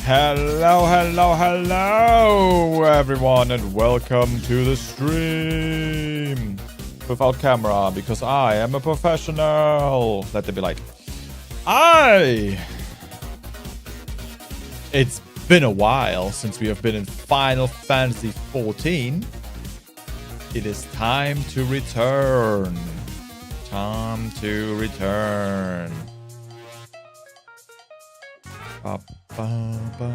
Hello, everyone, and welcome to the stream. Without camera, because I am a professional. Let them be like, It's been a while since we have been in Final Fantasy 14. It is time to return. Time to return. Ba, ba, ba,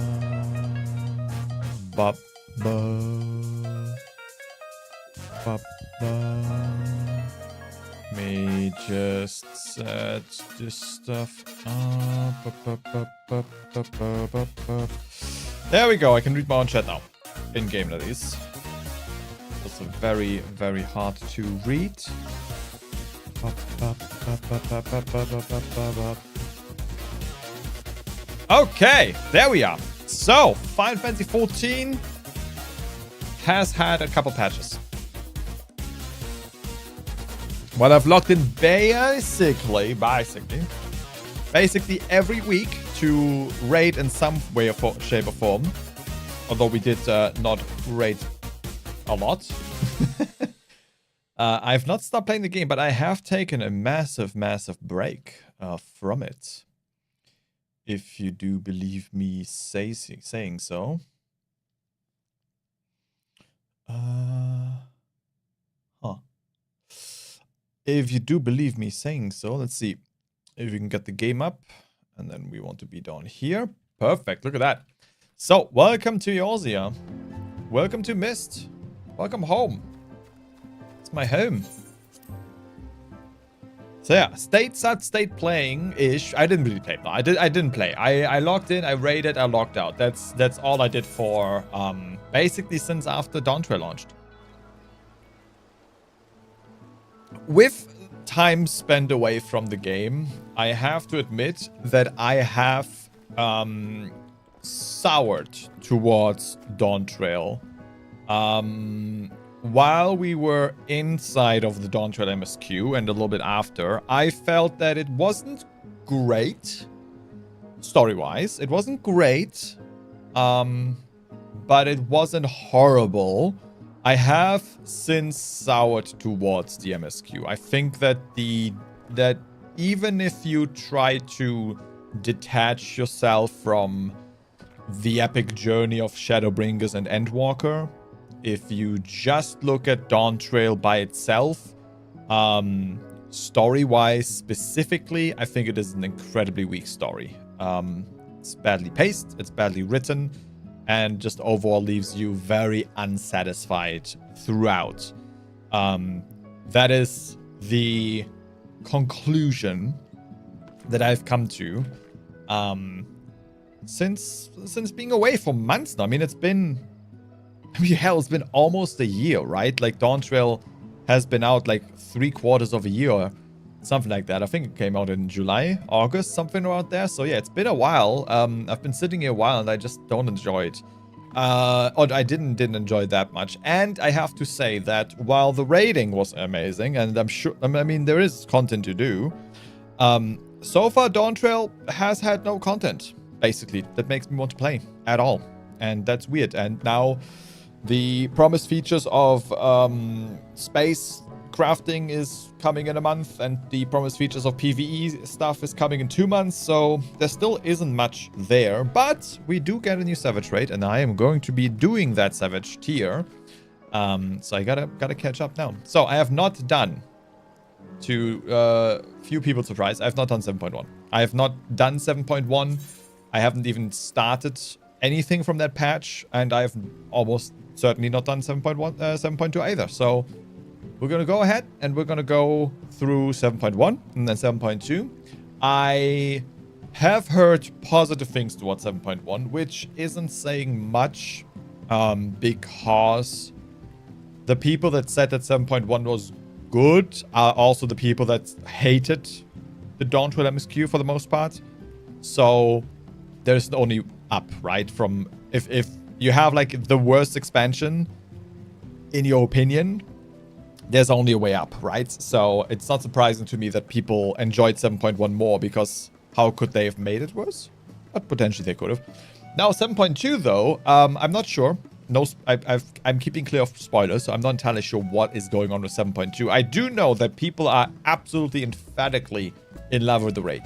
ba, ba, ba, ba. Me just set this stuff up. There we go. I can read my own chat now. In game, that is. Also very, very hard to read. Okay, there we are. So, Final Fantasy 14 has had a couple patches. Well, I've logged in basically every week to raid in some way or shape or form. Although we did not raid a lot. I've not stopped playing the game, but I have taken a massive break from it. If you do believe me saying so. If you do believe me saying so, let's see if we can get the game up. And then we want to be down here. Perfect, look at that. So, welcome to Eorzea. Welcome to Mist. Welcome home. It's my home. So yeah, state playing-ish. I didn't really play. No, I didn't play. I logged in, I raided, I logged out. That's all I did for basically since after Dawntrail launched. With time spent away from the game, I have to admit that I have soured towards Dawntrail. While we were inside of the Dawntrail MSQ and a little bit after, I felt that it wasn't great, story-wise. It wasn't great, but it wasn't horrible. I have since soured towards the MSQ. I think that that even if you try to detach yourself from the epic journey of Shadowbringers and Endwalker, if you just look at Dawntrail by itself, story-wise specifically, I think it is an incredibly weak story. It's badly paced, it's badly written, and just overall leaves you very unsatisfied throughout. That is the conclusion that I've come to since being away for months now. I mean, it's been almost a year, right? Like, Dawntrail has been out like 3/4 of a year, something like that. I think it came out in July, August, something around there. So yeah, it's been a while. I've been sitting here a while and I just don't enjoy it. Or I didn't enjoy it that much. And I have to say that while the raiding was amazing, and I'm sure, I mean, there is content to do, so far Dawntrail has had no content, basically, that makes me want to play at all. And that's weird. And now the promised features of space crafting is coming in a month, and the promised features of PvE stuff is coming in 2 months, so there still isn't much there, but we do get a new Savage raid, and I am going to be doing that Savage tier, so I gotta catch up now. So I have not done, to few people's surprise, I have not done 7.1. I have not done 7.1. I haven't even started anything from that patch, and I've almost certainly not done 7.2 either. So we're going to go ahead and we're going to go through 7.1 and then 7.2. I have heard positive things towards 7.1, which isn't saying much, because the people that said that 7.1 was good are also the people that hated the Dawntrail MSQ for the most part. So there's only up, right? From if you have like the worst expansion in your opinion, there's only a way up, right? So it's not surprising to me that people enjoyed 7.1 more, because how could they have made it worse? But potentially they could have. Now 7.2 though, I'm not sure. No, I'm keeping clear of spoilers, so I'm not entirely sure what is going on with 7.2. I do know that people are absolutely emphatically in love with the raid.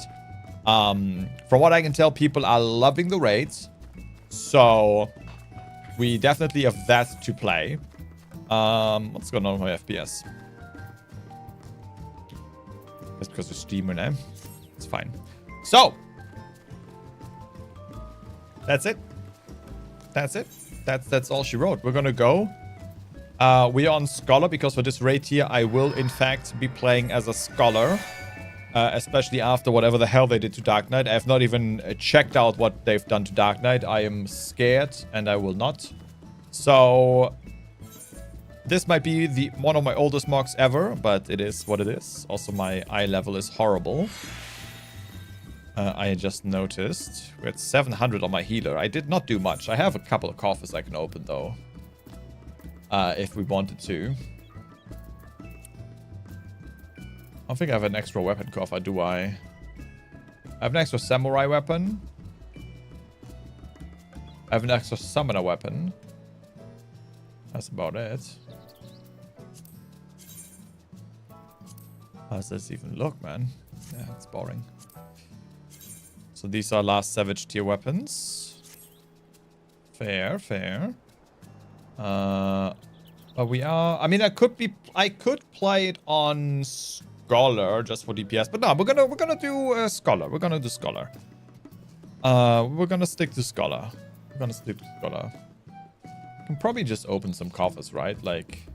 From what I can tell, people are loving the raids. So we definitely have that to play. What's going on with my FPS? That's because we're streaming, eh? It's fine. So that's it. That's it. That's all she wrote. We're gonna go. We are on Scholar because for this raid here, I will in fact be playing as a Scholar. Especially after whatever the hell they did to Dark Knight. I have not even checked out what they've done to Dark Knight. I am scared and I will not. So this might be one of my oldest mocks ever, but it is what it is. Also, my eye level is horrible. I just noticed. We're at 700 on my healer. I did not do much. I have a couple of coffers I can open, though. If we wanted to. I don't think I have an extra weapon coffer, do I? I have an extra samurai weapon. I have an extra summoner weapon. That's about it. How does this even look, man? Yeah, it's boring. So these are last Savage tier weapons. Fair, fair. But we are... I mean, I could play it on Scholar just for DPS. But no, we're gonna do Scholar. We're gonna do Scholar. We're gonna stick to Scholar. We're gonna stick to Scholar. Can probably just open some coffers, right? Like,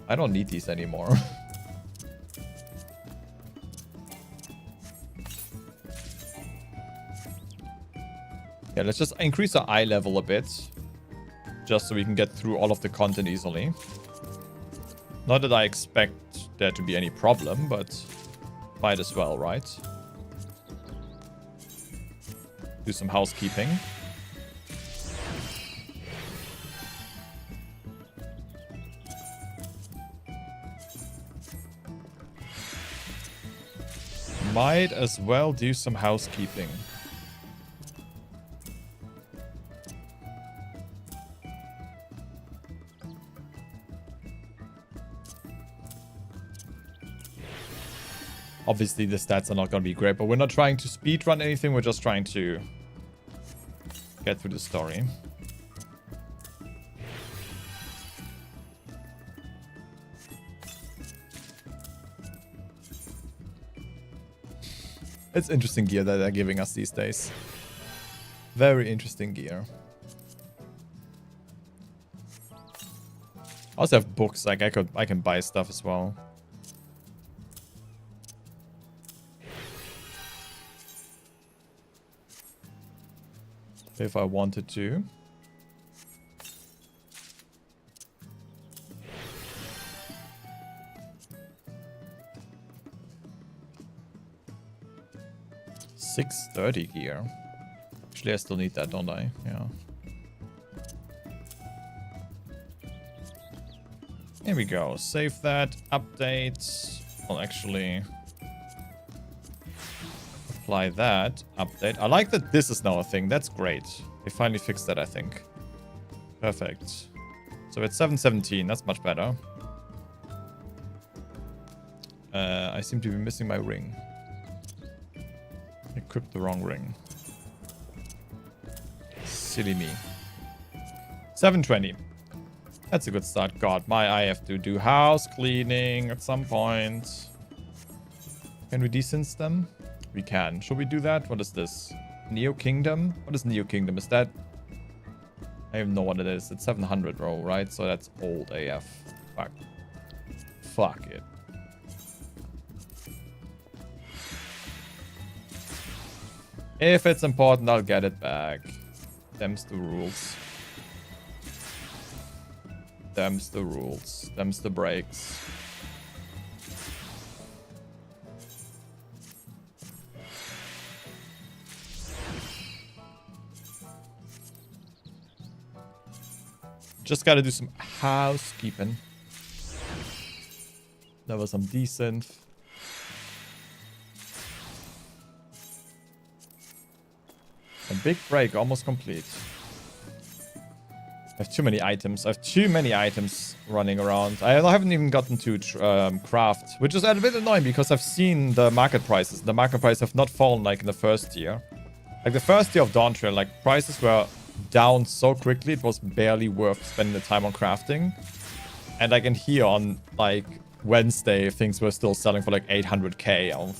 I don't need these anymore. Yeah, let's just increase our eye level a bit. Just so we can get through all of the content easily. Not that I expect there to be any problem, but might as well, right? Do some housekeeping. Might as well do some housekeeping. Obviously, the stats are not going to be great, but we're not trying to speedrun anything. We're just trying to get through the story. It's interesting gear that they're giving us these days. Very interesting gear. I also have books. Like I can buy stuff as well. If I wanted to. $630 gear. Actually, I still need that, don't I? Yeah. Here we go. Save that. Update. Well, actually... apply that. Update. I like that this is now a thing. That's great. They finally fixed that, I think. Perfect. So it's 717. That's much better. I seem to be missing my ring. Equipped the wrong ring. Silly me. 720. That's a good start. God, I have to do house cleaning at some point. Can we desense them? We can. Should we do that? What is this? Neo Kingdom? What is Neo Kingdom? Is that... I don't know what it is. It's 700 roll, right? So that's old AF. Fuck. Fuck it. If it's important, I'll get it back. Them's the rules. Them's the rules. Them's the breaks. Just gotta do some housekeeping. There was some decent. A big break, almost complete. I have too many items. I have too many items running around. I haven't even gotten to craft, which is a bit annoying because I've seen the market prices. The market prices have not fallen like in the first year. Like the first year of Dawn Trail, like prices were down so quickly, it was barely worth spending the time on crafting. And like in here on like Wednesday, things were still selling for like 800k. I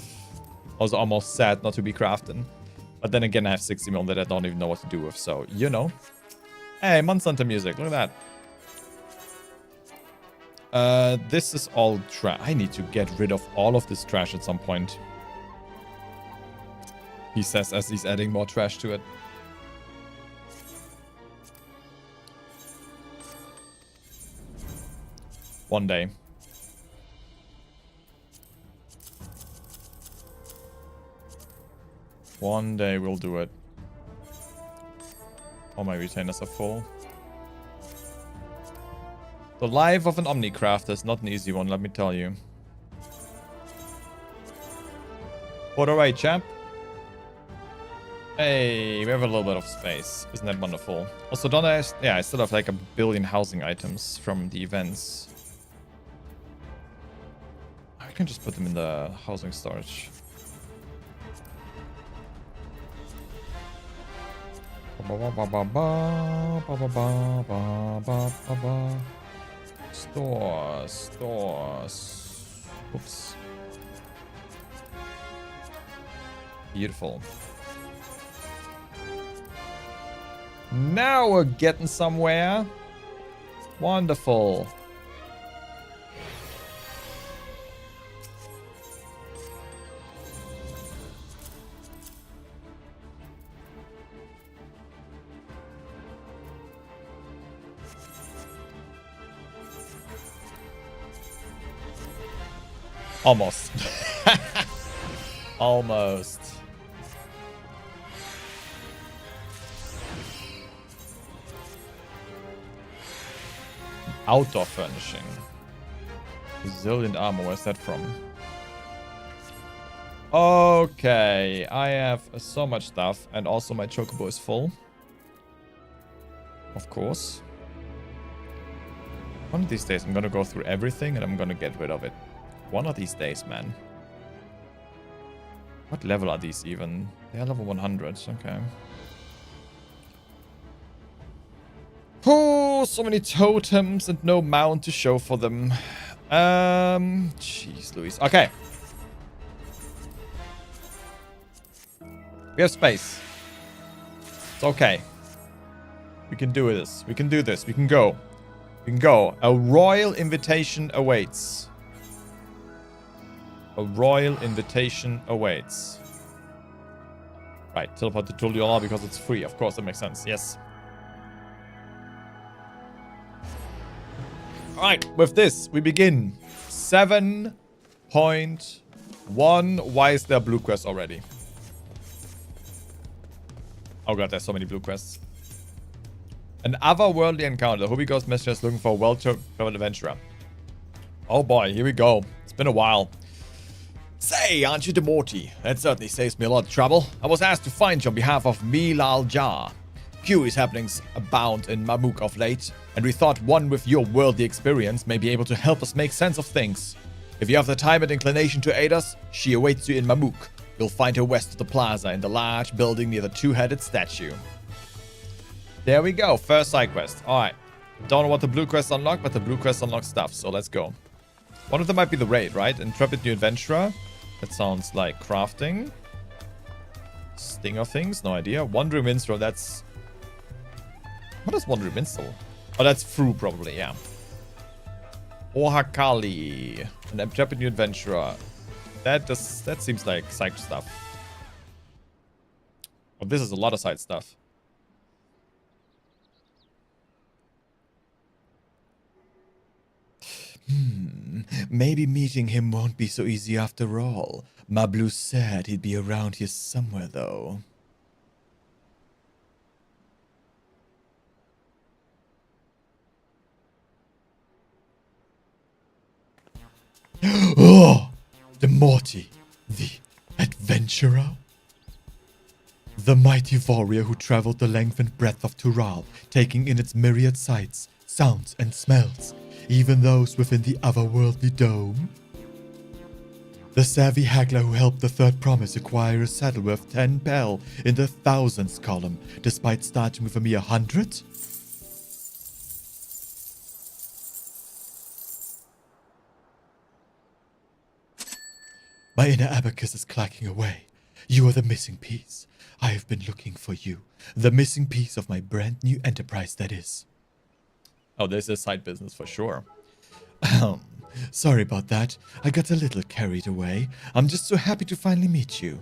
was almost sad not to be crafting. But then again, I have 60 million that I don't even know what to do with. So, you know. Hey, Monsanto music. Look at that. This is all trash. I need to get rid of all of this trash at some point. He says as he's adding more trash to it. One day. One day we'll do it. All my retainers are full. The life of an Omnicrafter is not an easy one, let me tell you. But alright, champ. Hey, we have a little bit of space. Isn't that wonderful? Also, don't I... Yeah, I still have like 1 billion housing items from the events. I can just put them in the housing storage. Stores. Oops. Beautiful. Now we're getting somewhere. Wonderful. Almost. Almost. Outdoor furnishing. Resilient armor, where's that from? Okay, I have so much stuff, and also my chocobo is full. Of course. One of these days I'm gonna go through everything and I'm gonna get rid of it. One of these days, man. What level are these even? They are level 100, okay. Oh, so many totems and no mount to show for them. Jeez Louise. Okay. We have space. It's okay. We can do this. We can do this. We can go. We can go. A royal invitation awaits. A royal invitation awaits. Right, teleport to Tuliola because it's free. Of course, that makes sense. Yes. Alright, with this, we begin. 7.1. Why is there blue quest already? Oh god, there's so many blue quests. An otherworldly encounter. The Hobby Ghost Messenger is looking for a well-traveled adventurer. Oh boy, here we go. It's been a while. Say, aren't you Demorti? That certainly saves me a lot of trouble. I was asked to find you on behalf of Milal Jar. Curious happenings abound in Mamuk of late, and we thought one with your worldly experience may be able to help us make sense of things. If you have the time and inclination to aid us, she awaits you in Mamuk. You'll find her west of the plaza in the large building near the two-headed statue. There we go, first side quest. Alright. Don't know what the blue quests unlock, but the blue quests unlock stuff, so let's go. One of them might be the raid, right? Intrepid New Adventurer. That sounds like crafting. Stinger things, no idea. Wandering Minstrel, that's... What is Wandering Minstrel? Oh, that's Fru, probably, yeah. Ohakali. An Intrepid New Adventurer. That seems like side stuff. Oh, this is a lot of side stuff. Maybe meeting him won't be so easy after all. Mablu said he'd be around here somewhere, though. Oh! Demorti, the adventurer? The mighty warrior who traveled the length and breadth of Tural, taking in its myriad sights, sounds, and smells, even those within the otherworldly dome. The savvy haggler who helped the Third Promise acquire a saddle worth 10 pel in the thousands column, despite starting with a mere 100? My inner abacus is clacking away. You are the missing piece. I have been looking for you. The missing piece of my brand new enterprise, that is. Oh, this is side business for sure. Sorry about that. I got a little carried away. I'm just so happy to finally meet you.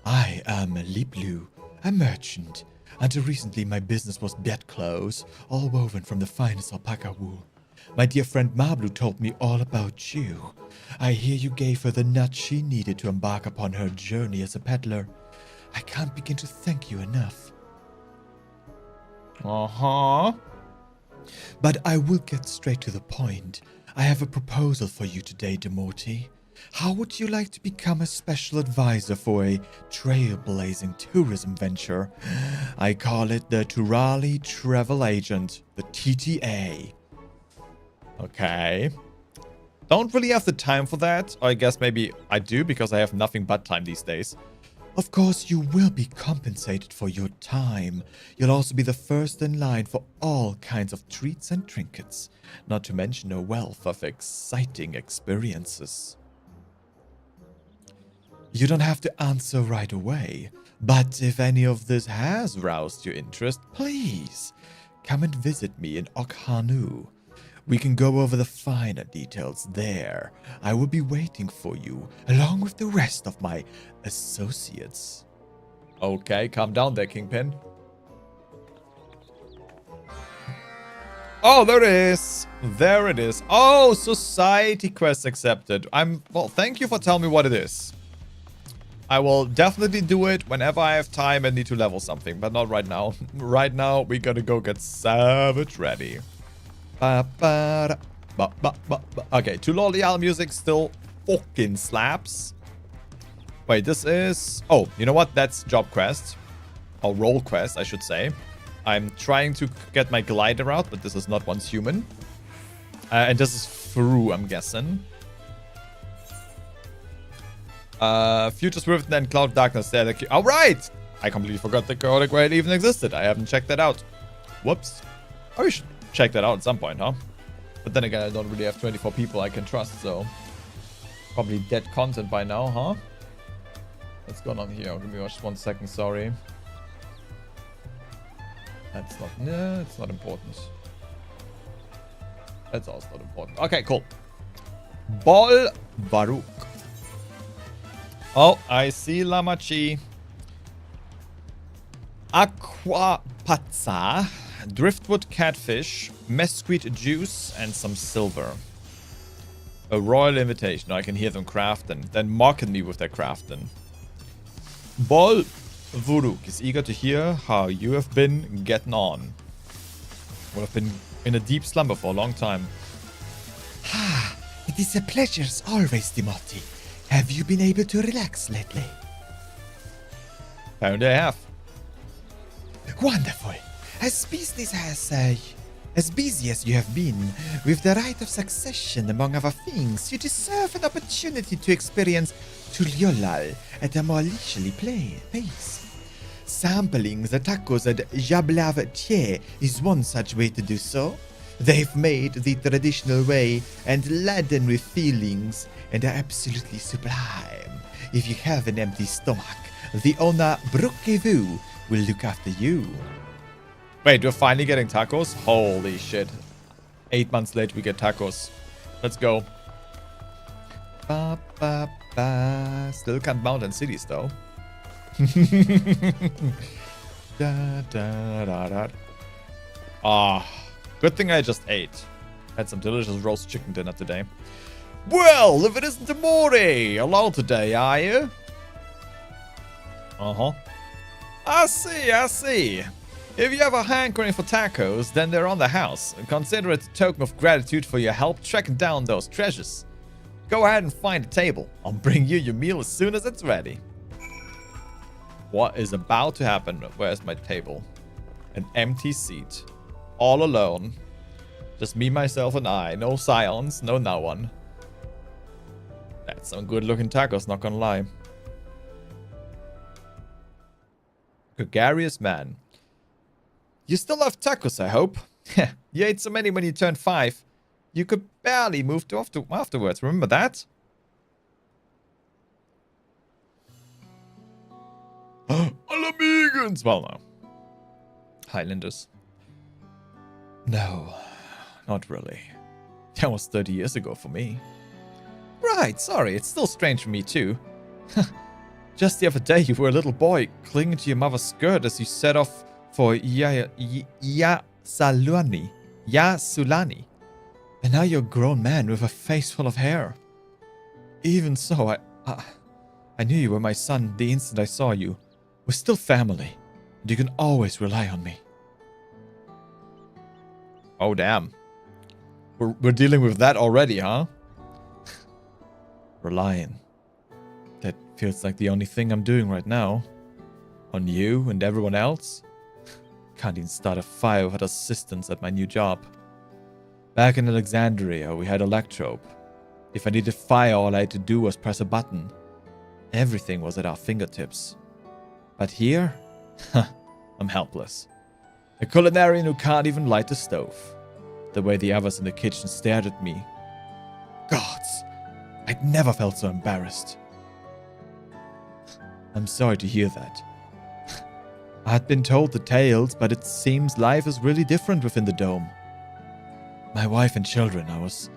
I am Liplu, a merchant. Until recently, my business was bedclothes, all woven from the finest alpaca wool. My dear friend Mablu told me all about you. I hear you gave her the nut she needed to embark upon her journey as a peddler. I can't begin to thank you enough. Uh-huh. But I will get straight to the point. I have a proposal for you today, Demorti. How would you like to become a special advisor for a trailblazing tourism venture? I call it the Turali Travel Agent, the TTA. Okay. Don't really have the time for that. Or I guess maybe I do because I have nothing but time these days. Of course, you will be compensated for your time. You'll also be the first in line for all kinds of treats and trinkets, not to mention a wealth of exciting experiences. You don't have to answer right away, but if any of this has roused your interest, please come and visit me in Okhanu. We can go over the finer details there. I will be waiting for you, along with the rest of my associates. Okay, calm down there, Kingpin. Oh, there it is. There it is. Oh, society quest accepted. Well, thank you for telling me what it is. I will definitely do it whenever I have time and need to level something, but not right now. Right now, we gotta go get Savage ready. Okay, Tulolial music still fucking slaps. Wait, this is... Oh, you know what? That's job quest. Or role quest, I should say. I'm trying to get my glider out, but this is not once human. And this is Fru, I'm guessing. Future Swift and Cloud of Darkness. Alright! I completely forgot the Chaotic Raid even existed. I haven't checked that out. Whoops. Oh, we should check that out at some point, huh? But then again, I don't really have 24 people I can trust, so... Probably dead content by now, huh? What's going on here? Give me just 1 second, sorry. That's not... No, it's not important. That's also not important. Okay, cool. Bol Baruch. Oh, I see Lamachi. Aqua Pazza. Driftwood catfish, mesquite juice, and some silver. A royal invitation. I can hear them crafting. Then mocking me with their crafting. Bol Vuruk is eager to hear how you have been getting on. Well, I've been in a deep slumber for a long time. It is a pleasure as always, Timothy. Have you been able to relax lately? Apparently I have. Wonderful. As busy as you have been, with the right of succession among other things, you deserve an opportunity to experience Tuliolal at a more leisurely pace. Sampling the tacos at Jablav Tie is one such way to do so. They've made the traditional way and laden with feelings and are absolutely sublime. If you have an empty stomach, the owner Brukevu will look after you. Wait, we're finally getting tacos? Holy shit. 8 months later, we get tacos. Let's go. Still can't mount in cities, though. Good thing I just ate. Had some delicious roast chicken dinner today. Well, if it isn't Amore, hello today, are you? Uh-huh. I see. If you have a hankering for tacos, then they're on the house. Consider it a token of gratitude for your help tracking down those treasures. Go ahead and find a table. I'll bring you your meal as soon as it's ready. What is about to happen? Where's my table? An empty seat. All alone. Just me, myself, and I. No scions, no one. That's some good looking tacos, not gonna lie. Gregarious man. You still love tacos, I hope. You ate so many when you turned 5. You could barely move to afterwards. Remember that? Alamegans! Well, no. Highlanders. No, not really. That was 30 years ago for me. Right, sorry. It's still strange for me, too. Just the other day, you were a little boy clinging to your mother's skirt as you set off for Yasulani. And now you're a grown man with a face full of hair. Even so, I knew you were my son the instant I saw you. We're still family, and you can always rely on me. Oh, damn. We're dealing with that already, huh? Relying. That feels like the only thing I'm doing right now. On you and everyone else. Can't even start a fire without assistance at my new job. Back in Alexandria, we had Electrope. If I needed fire, all I had to do was press a button. Everything was at our fingertips. But here, I'm helpless. A culinarian who can't even light the stove. The way the others in the kitchen stared at me. Gods, I'd never felt so embarrassed. I'm sorry to hear that. I had been told the tales, but it seems life is really different within the dome. My wife and children, I was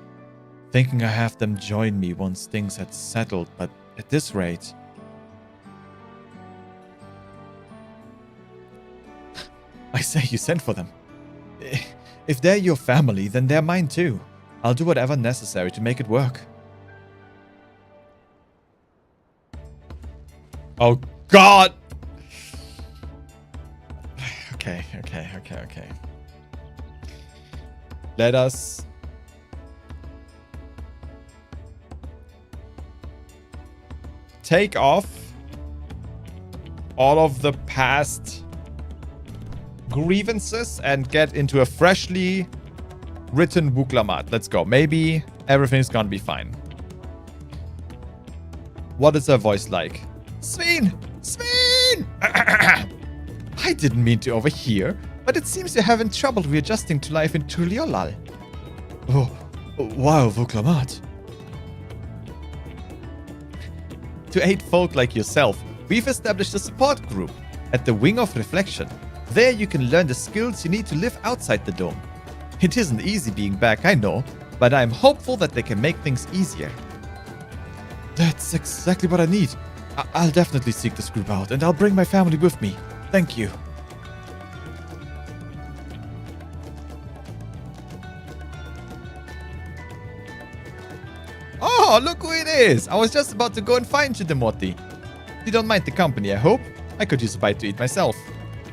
thinking I have them join me once things had settled, but at this rate... I say you sent for them. If they're your family, then they're mine too. I'll do whatever necessary to make it work. Oh, God! Okay. Let us... take off all of the past grievances and get into a freshly written Wuklamat. Let's go. Maybe everything's gonna be fine. What is her voice like? Sveen! Sveen! I didn't mean to overhear, but it seems you're having trouble readjusting to life in Tuliolal. Oh, wow, Wuklamat. To aid folk like yourself, we've established a support group at the Wing of Reflection. There you can learn the skills you need to live outside the dome. It isn't easy being back, I know, but I'm hopeful that they can make things easier. That's exactly what I need. I'll definitely seek this group out, and I'll bring my family with me. Thank you. Oh, look who it is! I was just about to go and find you, Demoti. You don't mind the company, I hope? I could use a bite to eat myself.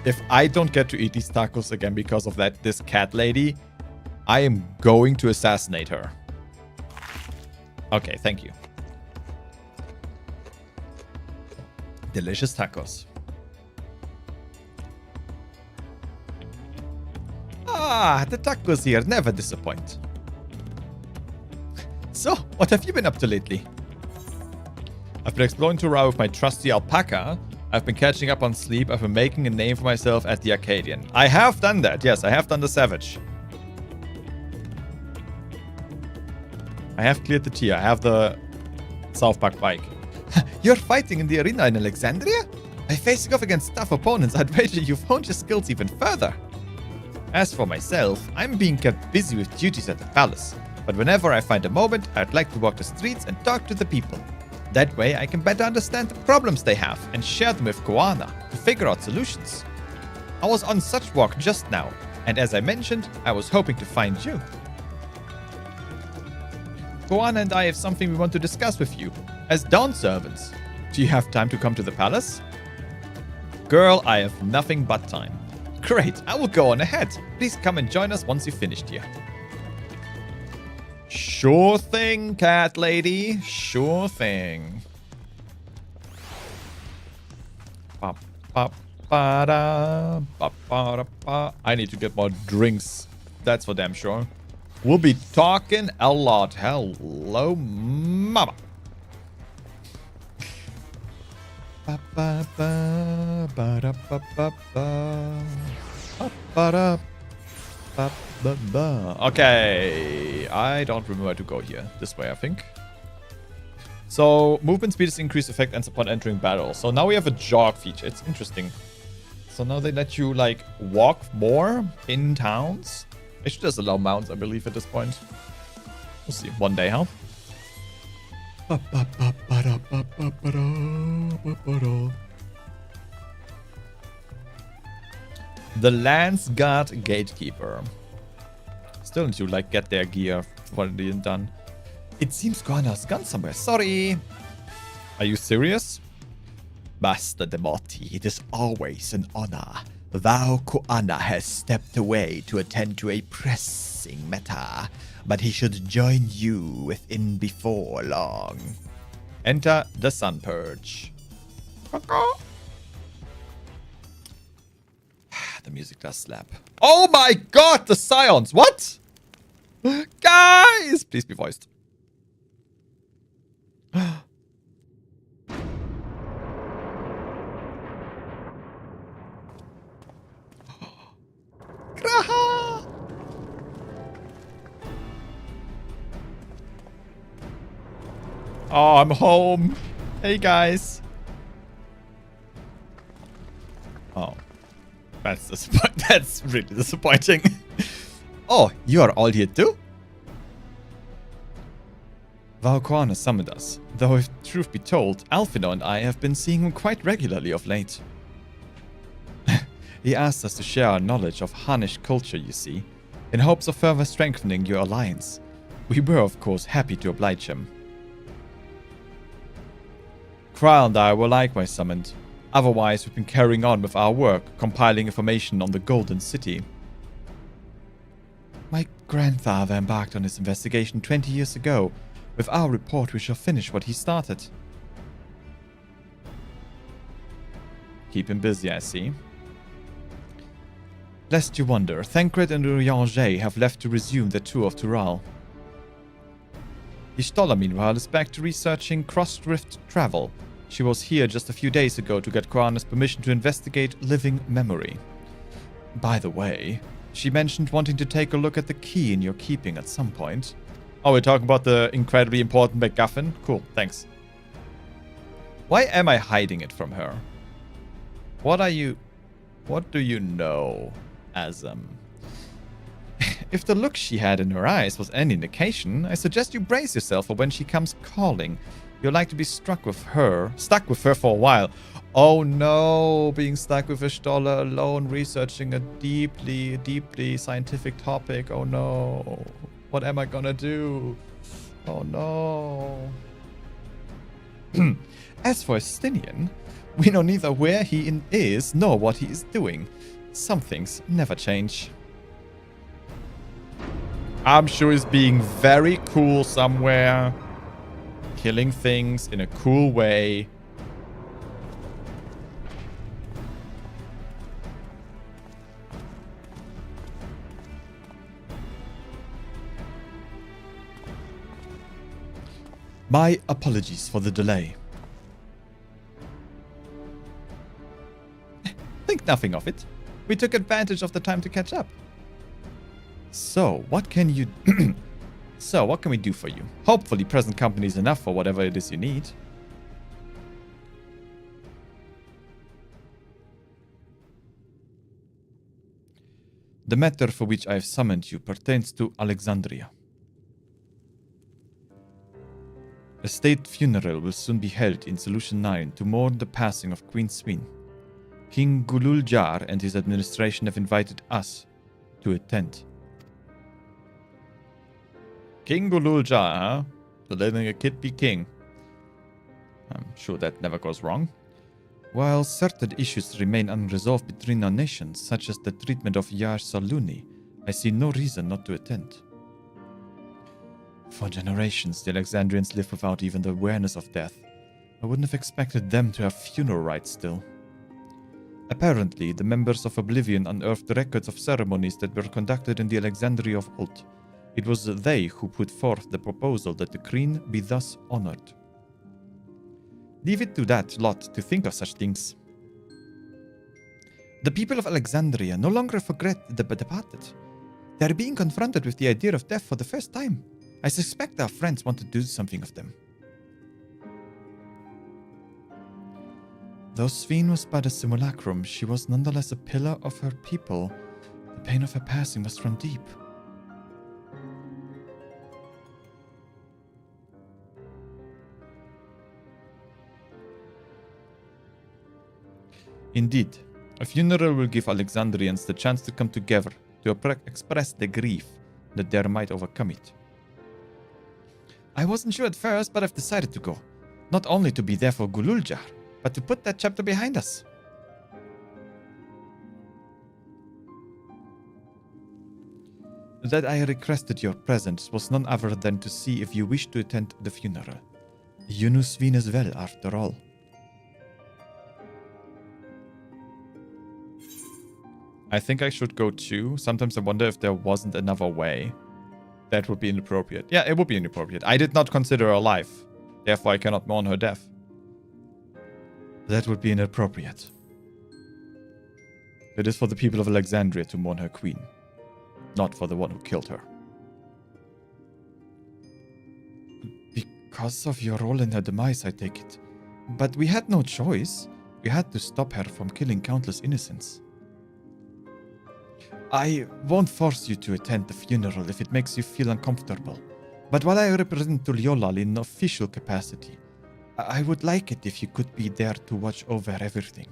If I don't get to eat these tacos again because of this cat lady, I am going to assassinate her. Okay, thank you. Delicious tacos. Ah, the tacos here never disappoint. So, what have you been up to lately? I've been exploring Tura with my trusty alpaca. I've been catching up on sleep. I've been making a name for myself at the Arcadian. I have done that. Yes, I have done the Savage. I have cleared the tier. I have the South Park bike. You're fighting in the arena in Alexandria? By facing off against tough opponents, I'd wager you've honed your skills even further. As for myself, I'm being kept busy with duties at the palace. But whenever I find a moment, I'd like to walk the streets and talk to the people. That way, I can better understand the problems they have and share them with Koana to figure out solutions. I was on such walk just now, and as I mentioned, I was hoping to find you. Koana and I have something we want to discuss with you, as Dawn servants. Do you have time to come to the palace? Girl, I have nothing but time. Great, I will go on ahead. Please come and join us once you've finished here. Sure thing, cat lady. Sure thing. Ba, ba, ba, da, ba, ba, da, ba. I need to get more drinks. That's for damn sure. We'll be talking a lot. Hello, mama. Ba, ba, ba, ba, da, ba, ba, ba. Ba, ba, da, ba, ba, ba. Okay, I don't remember where to go here. This way, I think. So, movement speed is increased effect ends upon entering battle. So now we have a jog feature. It's interesting. So now they let you, like, walk more in towns. They should just allow mounts, I believe, at this point. We'll see. One day, huh? The Lance Guard Gatekeeper. Still need to, like, get their gear for what it done. It seems Koana's gone somewhere. Sorry. Are you serious? Master Demoti, it is always an honor. Thou Koana has stepped away to attend to a pressing matter, but he should join you within before long. Enter the Sun Purge. The music does slap. Oh my god, the Scions! What? Guys! Please be voiced. Oh, I'm home. Hey, guys. Oh. That's really disappointing. Oh, you're all here too? Valquana summoned us, though if truth be told, Alphino and I have been seeing him quite regularly of late. He asked us to share our knowledge of Hanish culture, you see, in hopes of further strengthening your alliance. We were, of course, happy to oblige him. Kral and I were likewise summoned. Otherwise, we've been carrying on with our work, compiling information on the Golden City. My grandfather embarked on his investigation 20 years ago. With our report, we shall finish what he started. Keep him busy, I see. Lest you wonder, Thancred and Urianger have left to resume their tour of Tural. Ishtola, meanwhile, is back to researching cross-rift travel. She was here just a few days ago to get Koana's permission to investigate living memory. By the way, she mentioned wanting to take a look at the key in your keeping at some point. Oh, we're talking about the incredibly important MacGuffin? Cool, thanks. Why am I hiding it from her? What do you know, Azam? If the look she had in her eyes was any indication, I suggest you brace yourself for when she comes calling. You'll like to be stuck with her for a while. Oh no, being stuck with Ishtola alone, researching a deeply scientific topic. Oh no. What am I gonna do? Oh no. As for Estinian, we know neither where he is nor what he is doing. Some things never change. I'm sure he's being very cool somewhere. Killing things in a cool way. My apologies for the delay. Think nothing of it. We took advantage of the time to catch up. So, what can we do for you? Hopefully present company is enough for whatever it is you need. The matter for which I have summoned you pertains to Alexandria. A state funeral will soon be held in Solution 9 to mourn the passing of Queen Sween. King Gululjar and his administration have invited us to attend. King Gululjar, huh? So letting a kid be king. I'm sure that never goes wrong. While certain issues remain unresolved between our nations, such as the treatment of Yar Saluni, I see no reason not to attend. For generations, the Alexandrians live without even the awareness of death. I wouldn't have expected them to have funeral rites still. Apparently, the members of Oblivion unearthed records of ceremonies that were conducted in the Alexandria of old. It was they who put forth the proposal that the queen be thus honored. Leave it to that lot to think of such things. The people of Alexandria no longer forget the departed. They are being confronted with the idea of death for the first time. I suspect our friends want to do something of them. Though Sveen was but a simulacrum, she was nonetheless a pillar of her people. The pain of her passing must run deep. Indeed, a funeral will give Alexandrians the chance to come together to express the grief that there might overcome it. I wasn't sure at first, but I've decided to go. Not only to be there for Gululjar, but to put that chapter behind us. That I requested your presence was none other than to see if you wished to attend the funeral. You knew Sveen as well, after all. I think I should go too. Sometimes I wonder if there wasn't another way. That would be inappropriate. Yeah, it would be inappropriate. I did not consider her alive. Therefore, I cannot mourn her death. That would be inappropriate. It is for the people of Alexandria to mourn her queen, not for the one who killed her. Because of your role in her demise, I take it. But we had no choice. We had to stop her from killing countless innocents. I won't force you to attend the funeral if it makes you feel uncomfortable. But while I represent Tuliolal in official capacity, I would like it if you could be there to watch over everything.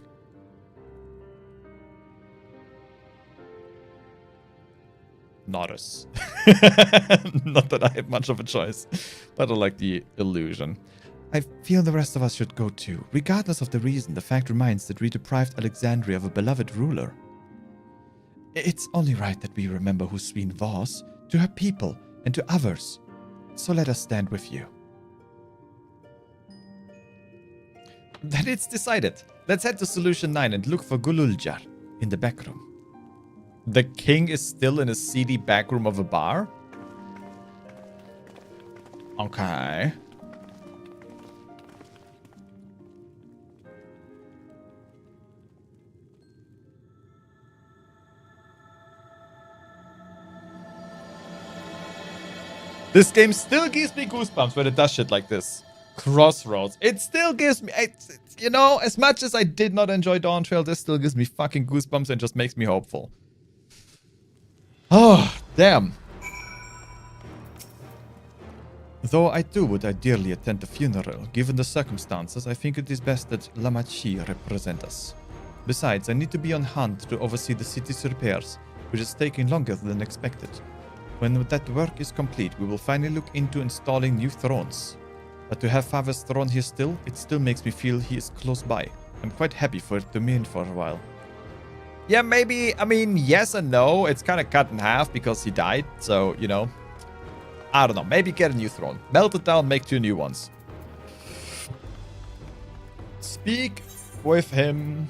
Not us. Not that I have much of a choice, but I like the illusion. I feel the rest of us should go too. Regardless of the reason, the fact remains that we deprived Alexandria of a beloved ruler. It's only right that we remember who Sveen was, to her people and to others. So let us stand with you. Then it's decided. Let's head to Solution 9 and look for Gululjar in the back room. The king is still in a seedy back room of a bar? Okay. This game still gives me goosebumps when it does shit like this. Crossroads. It still gives me... you know, as much as I did not enjoy Dawn Trail, this still gives me fucking goosebumps and just makes me hopeful. Oh, damn. Though I too would ideally attend the funeral, given the circumstances, I think it is best that Lamachi represent us. Besides, I need to be on hand to oversee the city's repairs, which is taking longer than expected. When that work is complete, we will finally look into installing new thrones. But to have Father's throne here still, it still makes me feel he is close by. I'm quite happy for it to remain for a while. Yeah, maybe, I mean, yes and no. It's kind of cut in half because he died, so, you know. I don't know, maybe get a new throne. Melt it down, make 2 new ones. Speak with him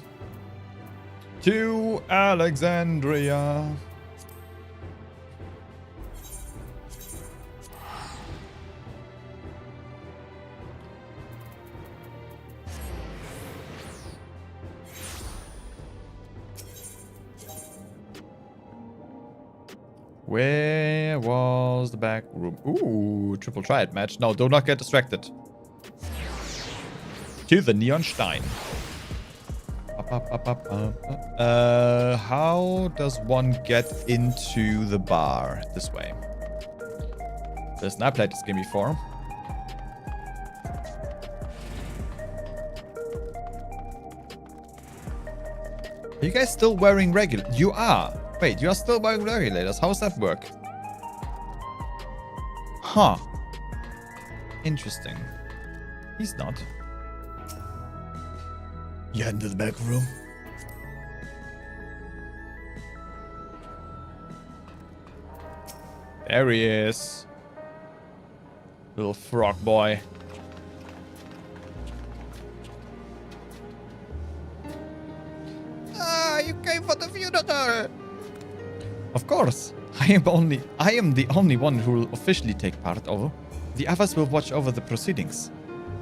to Alexandria. Where was the back room? Ooh, triple triad match. No, do not get distracted. To the Neon Stein. How does one get into the bar? This way. Listen, I played this game before. Are you guys still wearing regular? You are. Wait, you are still wearing regulators. How does that work? Huh. Interesting. He's not. You head into the back room. There he is. Little frog boy. came for the funeral. Of course. I am the only one who will officially take part, although the others will watch over the proceedings.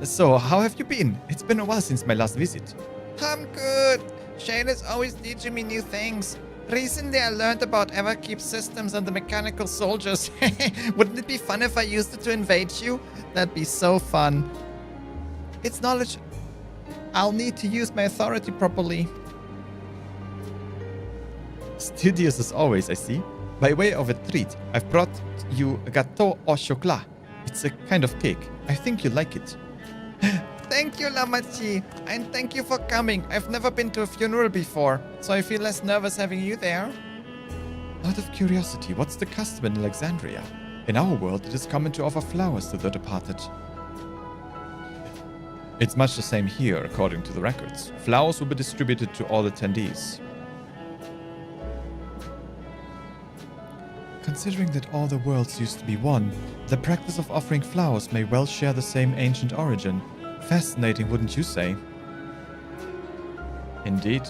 So, how have you been? It's been a while since my last visit. I'm good. Shane is always teaching me new things. Recently, I learned about Everkeep systems and the mechanical soldiers. Wouldn't it be fun if I used it to invade you? That'd be so fun. It's knowledge I'll need to use my authority properly. Studious as always, I see. By way of a treat, I've brought you gâteau au chocolat. It's a kind of cake. I think you'll like it. Thank you, Lamachi. And thank you for coming. I've never been to a funeral before, so I feel less nervous having you there. Out of curiosity, what's the custom in Alexandria? In our world, it is common to offer flowers to the departed. It's much the same here, according to the records. Flowers will be distributed to all attendees. Considering that all the worlds used to be one, the practice of offering flowers may well share the same ancient origin. Fascinating, wouldn't you say? Indeed.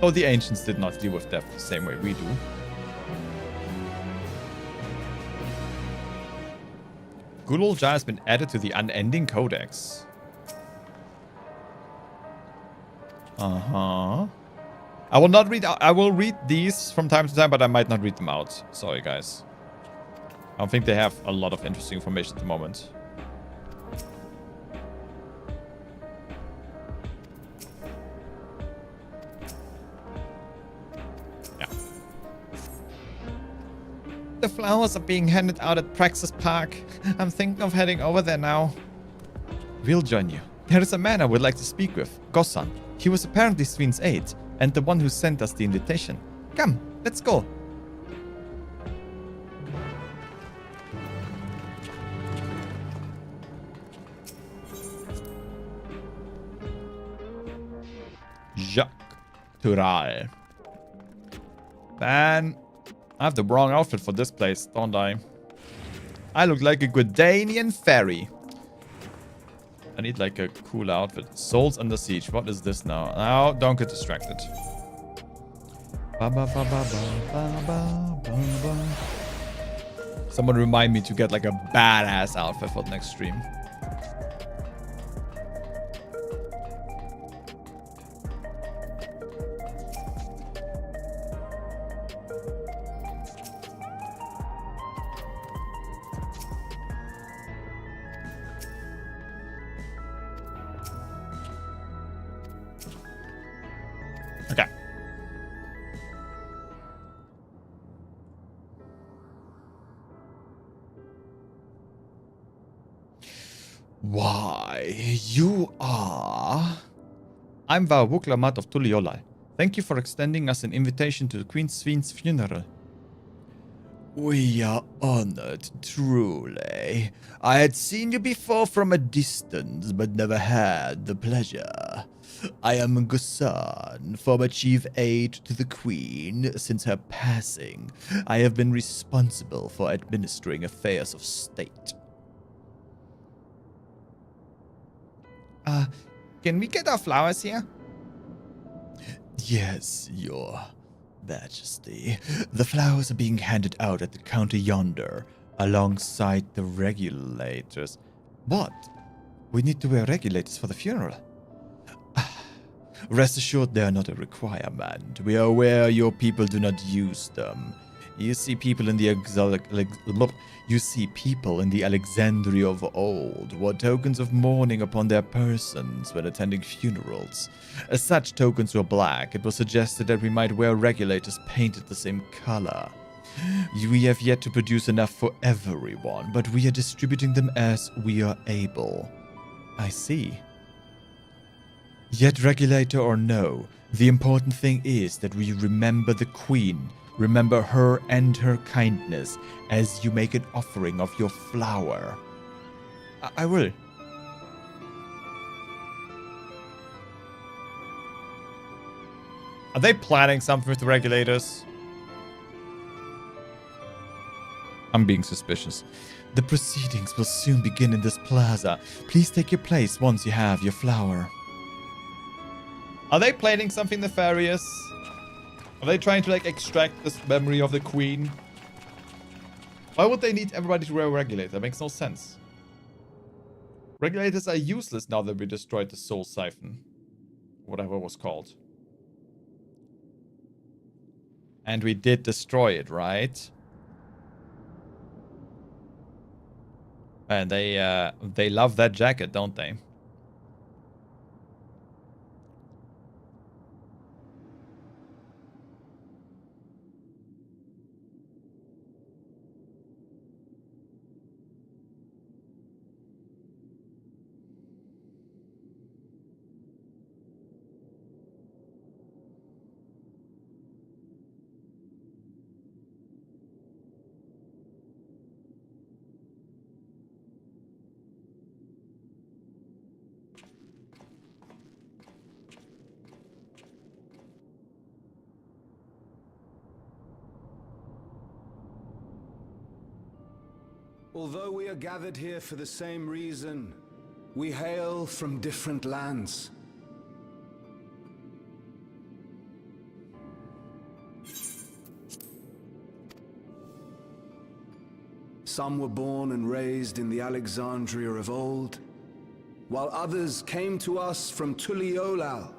Though the ancients did not deal with death the same way we do. Good old Jar has been added to the Unending Codex. Uh-huh. I will not read. I will read these from time to time, but I might not read them out. Sorry, guys. I don't think they have a lot of interesting information at the moment. Yeah. The flowers are being handed out at Praxis Park. I'm thinking of heading over there now. We'll join you. There is a man I would like to speak with. Gossan. He was apparently Sween's aide, and the one who sent us the invitation. Come, let's go. Jacques Tural. Man, I have the wrong outfit for this place, don't I? I look like a Gudanian fairy. I need like a cool outfit. Souls Under Siege. What is this now? Now, don't get distracted. Someone remind me to get like a badass outfit for the next stream. Okay. Why, you are... I'm Vawuk Lamat of Tuliolai. Thank you for extending us an invitation to Queen Sween's funeral. We are honored, truly. I had seen you before from a distance, but never had the pleasure. I am Gussan, former chief aide to the Queen. Since her passing, I have been responsible for administering affairs of state. Can we get our flowers here? Yes, Your Majesty. The flowers are being handed out at the counter yonder, alongside the regulators. What? We need to wear regulators for the funeral. Rest assured they are not a requirement. We are aware your people do not use them. You see people in the Alexandria of old wore tokens of mourning upon their persons when attending funerals. As such tokens were black, it was suggested that we might wear regulators painted the same color. We have yet to produce enough for everyone, but we are distributing them as we are able. I see. Yet regulator or no, the important thing is that we remember the Queen. Remember her and her kindness as you make an offering of your flower. I will. Are they planning something with the regulators? I'm being suspicious. The proceedings will soon begin in this plaza. Please take your place once you have your flower. Are they planning something nefarious? Are they trying to like extract this memory of the queen? Why would they need everybody to regulate? That makes no sense. Regulators are useless now that we destroyed the soul siphon. Whatever it was called. And we did destroy it, right? And they love that jacket, don't they? Although we are gathered here for the same reason, we hail from different lands. Some were born and raised in the Alexandria of old, while others came to us from Tuliolal.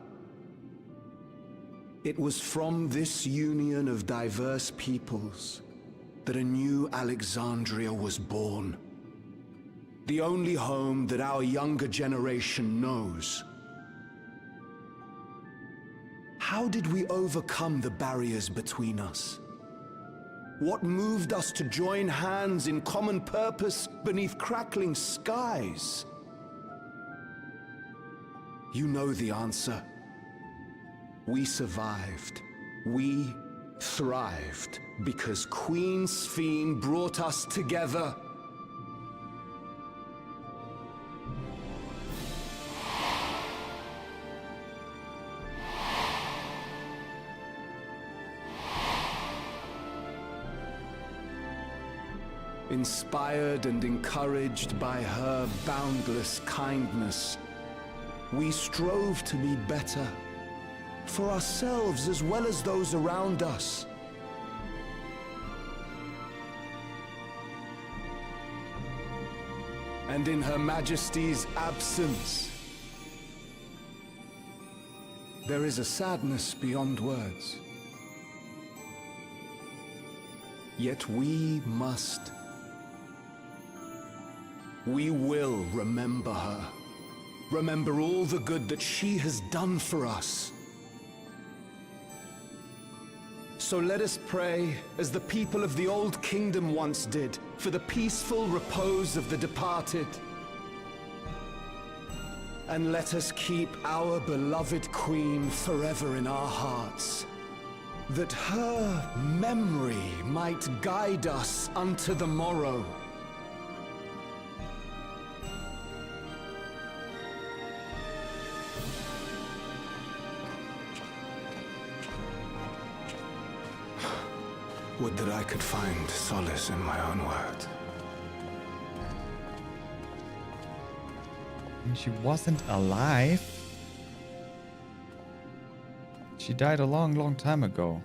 It was from this union of diverse peoples that a new Alexandria was born. The only home that our younger generation knows. How did we overcome the barriers between us? What moved us to join hands in common purpose beneath crackling skies? You know the answer. We survived. We thrived because Queen Sphene brought us together. Inspired and encouraged by her boundless kindness, we strove to be better, for ourselves as well as those around us. And in Her Majesty's absence, there is a sadness beyond words. Yet we must. We will remember her. Remember all the good that she has done for us. So let us pray, as the people of the Old Kingdom once did, for the peaceful repose of the departed. And let us keep our beloved Queen forever in our hearts, that her memory might guide us unto the morrow. Would that I could find solace in my own words. And she wasn't alive. She died a long, long time ago.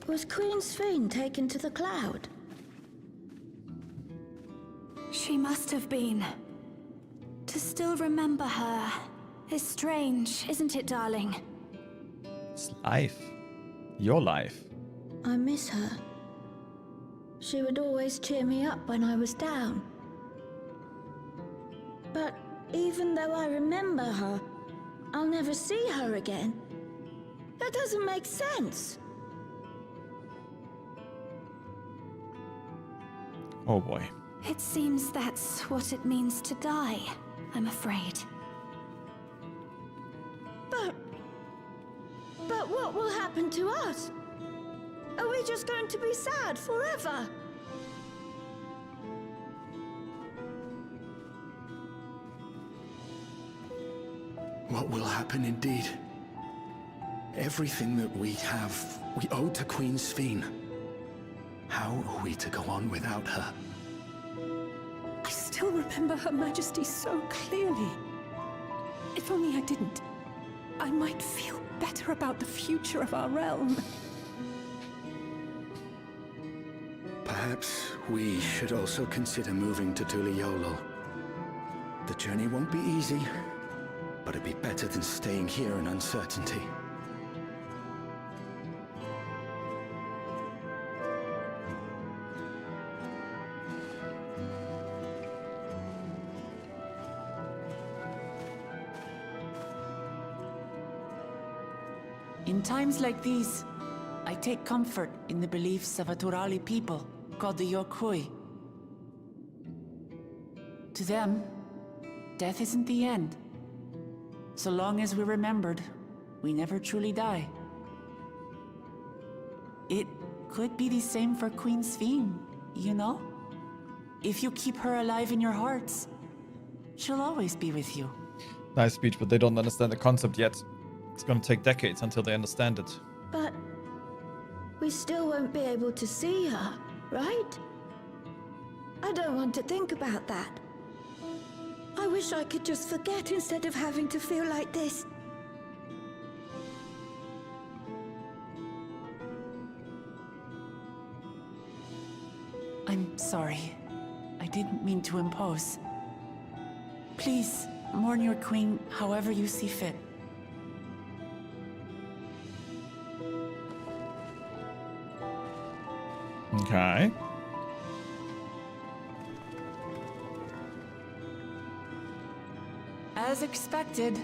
Was Queen Sphene taken to the cloud? She must have been. To still remember her is strange, isn't it, darling? It's life. Your life. I miss her. She would always cheer me up when I was down. But even though I remember her, I'll never see her again. That doesn't make sense. Oh boy. It seems that's what it means to die, I'm afraid. But what will happen to us? Are we just going to be sad forever? What will happen indeed? Everything that we have, we owe to Queen Sphene. How are we to go on without her? I still remember Her Majesty so clearly. If only I didn't, I might feel better about the future of our realm. Perhaps we should also consider moving to Tuliolo. The journey won't be easy, but it'd be better than staying here in uncertainty. In times like these, I take comfort in the beliefs of a Turali people called the Yorkui. To them, death isn't the end. So long as we're remembered, we never truly die. It could be the same for Queen Sphene, you know? If you keep her alive in your hearts, she'll always be with you. Nice speech, but they don't understand the concept yet. It's gonna take decades until they understand it. But we still won't be able to see her, right? I don't want to think about that. I wish I could just forget instead of having to feel like this. I'm sorry. I didn't mean to impose. Please, mourn your queen however you see fit. Okay. As expected,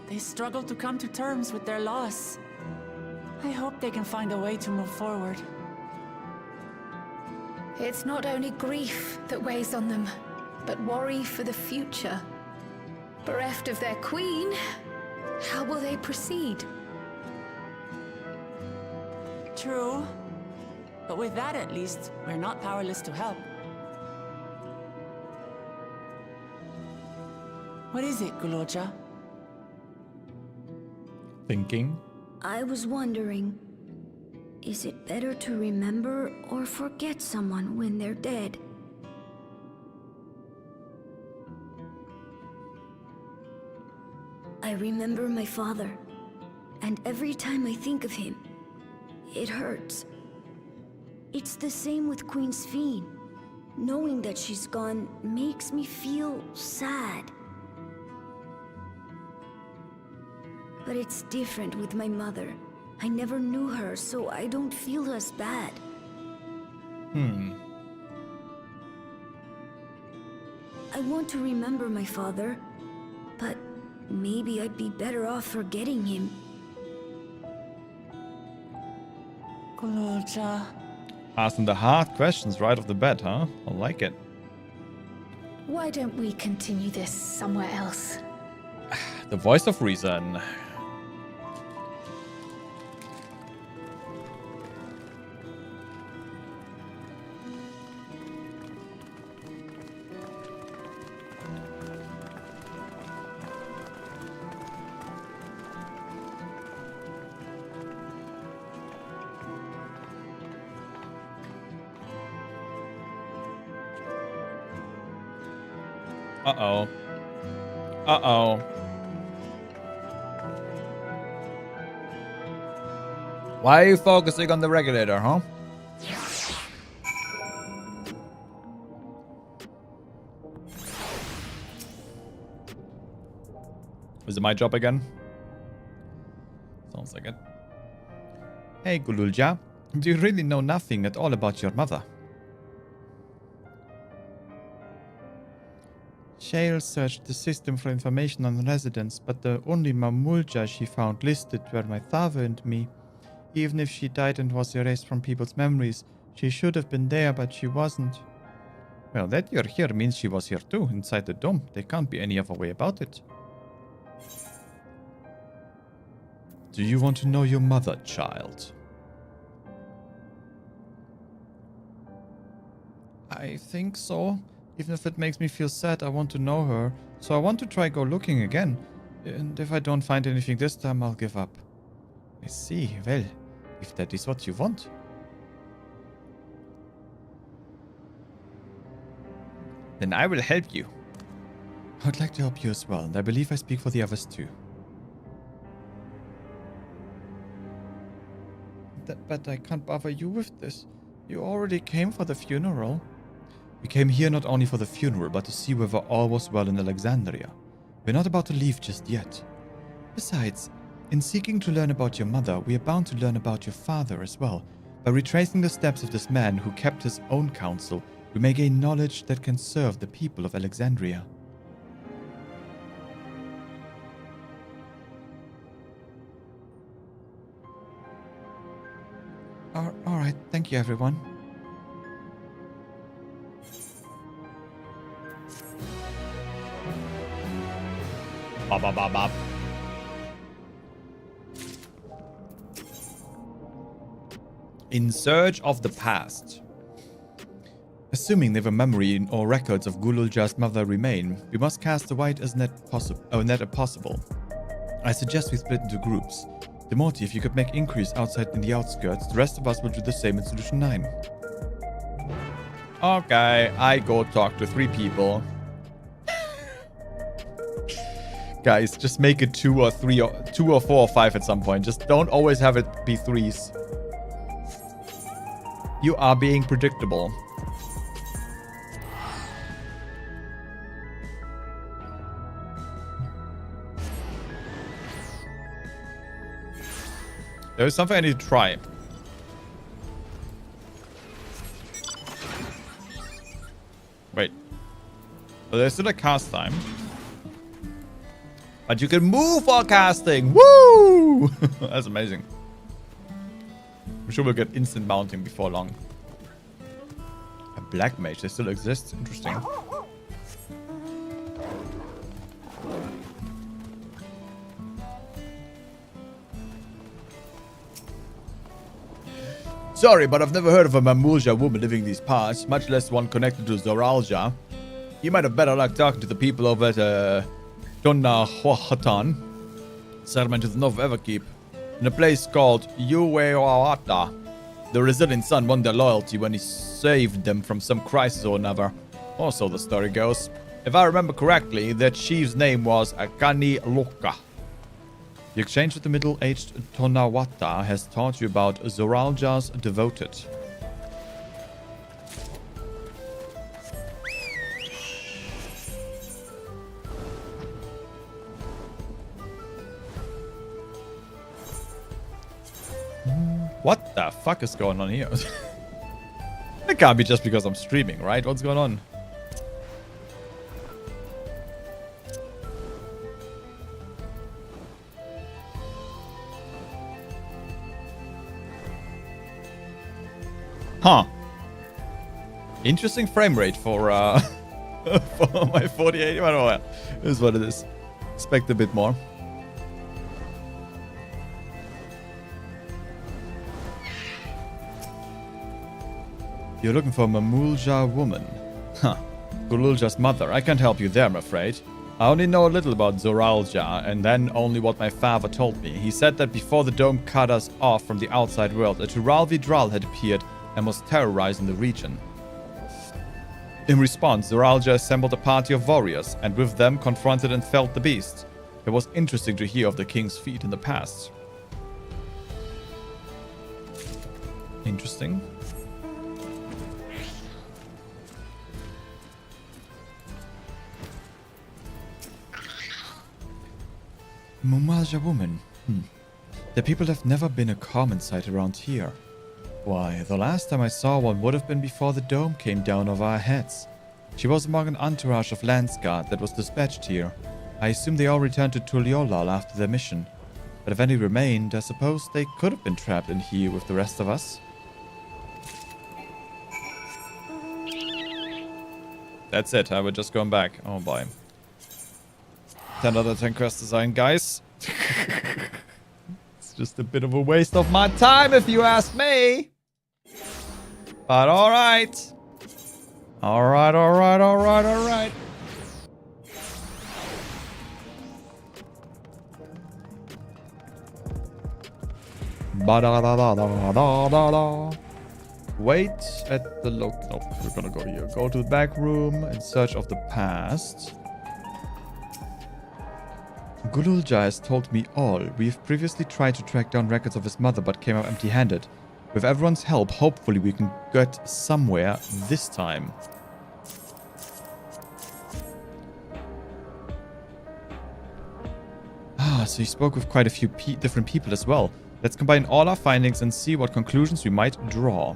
they struggle to come to terms with their loss. I hope they can find a way to move forward. It's not only grief that weighs on them, but worry for the future. Bereft of their queen, how will they proceed? True. But with that at least, we're not powerless to help. What is it, Guloja? Thinking. I was wondering, is it better to remember or forget someone when they're dead? I remember my father, and every time I think of him, it hurts. It's the same with Queen Sphene. Knowing that she's gone makes me feel sad. But it's different with my mother. I never knew her, so I don't feel as bad. I want to remember my father, but maybe I'd be better off forgetting him. Guloja. Asking the hard questions right off the bat, huh? I like it. Why don't we continue this somewhere else? The voice of reason. Uh-oh. Uh-oh. Why are you focusing on the regulator, huh? Is it my job again? Sounds like it. Hey, Gululja. Do you really know nothing at all about your mother? Shale searched the system for information on residents, but the only Mamulja she found listed were my father and me. Even if she died and was erased from people's memories, she should have been there, but she wasn't. Well, that you're here means she was here too, inside the dome. There can't be any other way about it. Do you want to know your mother, child? I think so. Even if it makes me feel sad, I want to know her. So I want to try go looking again. And if I don't find anything this time, I'll give up. I see. Well, if that is what you want. Then I will help you. I would like to help you as well, and I believe I speak for the others too. But I can't bother you with this. You already came for the funeral. We came here not only for the funeral, but to see whether all was well in Alexandria. We're not about to leave just yet. Besides, in seeking to learn about your mother, we are bound to learn about your father as well. By retracing the steps of this man who kept his own counsel, we may gain knowledge that can serve the people of Alexandria. Alright, thank you everyone. Bop, bop, bop, bop. In search of the past. Assuming neither memory or records of Gululja's mother remain, we must cast a wide as net possible. I suggest we split into groups. Demorty, if you could make inquiries outside in the outskirts, the rest of us will do the same in Solution 9. Okay, I go talk to 3 people. Guys, just make it 2 or 3 or 2 or 4 or 5 at some point. Just don't always have it be 3s. You are being predictable. There is something I need to try. Wait. So there's still a cast time. But you can move while casting. Woo! That's amazing. I'm sure we'll get instant mounting before long. A black mage, they still exist. Interesting. Sorry, but I've never heard of a Mamulja woman living these parts, much less one connected to Zoralja. You might have better luck talking to the people over at Donahuatan, settlement to the north of Everkeep, in a place called Uewawata. The resilient son won their loyalty when he saved them from some crisis or another. Or so the story goes. If I remember correctly, their chief's name was Akani Loka. The exchange with the middle-aged Tonawata has taught you about Zoralja's devoted. What the fuck is going on here? It can't be just because I'm streaming, right? What's going on? Huh. Interesting frame rate for for my 4080. I don't know. It is what it is. Expect a bit more. You're looking for a Mamulja woman. Huh. Gululja's mother. I can't help you there, I'm afraid. I only know a little about Zoralja, and then only what my father told me. He said that before the dome cut us off from the outside world, a Tural Vidral had appeared and was terrorizing the region. In response, Zoralja assembled a party of warriors, and with them confronted and felled the beast. It was interesting to hear of the king's feat in the past. Interesting. Mumalja woman. The people have never been a common sight around here. Why, the last time I saw one would have been before the dome came down over our heads. She was among an entourage of Landsguard that was dispatched here. I assume they all returned to Tuliolal after their mission. But if any remained, I suppose they could have been trapped in here with the rest of us. That's it, we're just going back. Oh boy. 10 out of 10 quest design, guys. It's just a bit of a waste of my time if you ask me. But alright. Alright. Ba-da-da-da-da-da-da-da. Wait at the Nope, we're gonna go here. Go to the back room in search of the past. Gululja has told me all. We've previously tried to track down records of his mother but came out empty-handed. With everyone's help, hopefully we can get somewhere this time. So you spoke with quite a few different people as well. Let's combine all our findings and see what conclusions we might draw.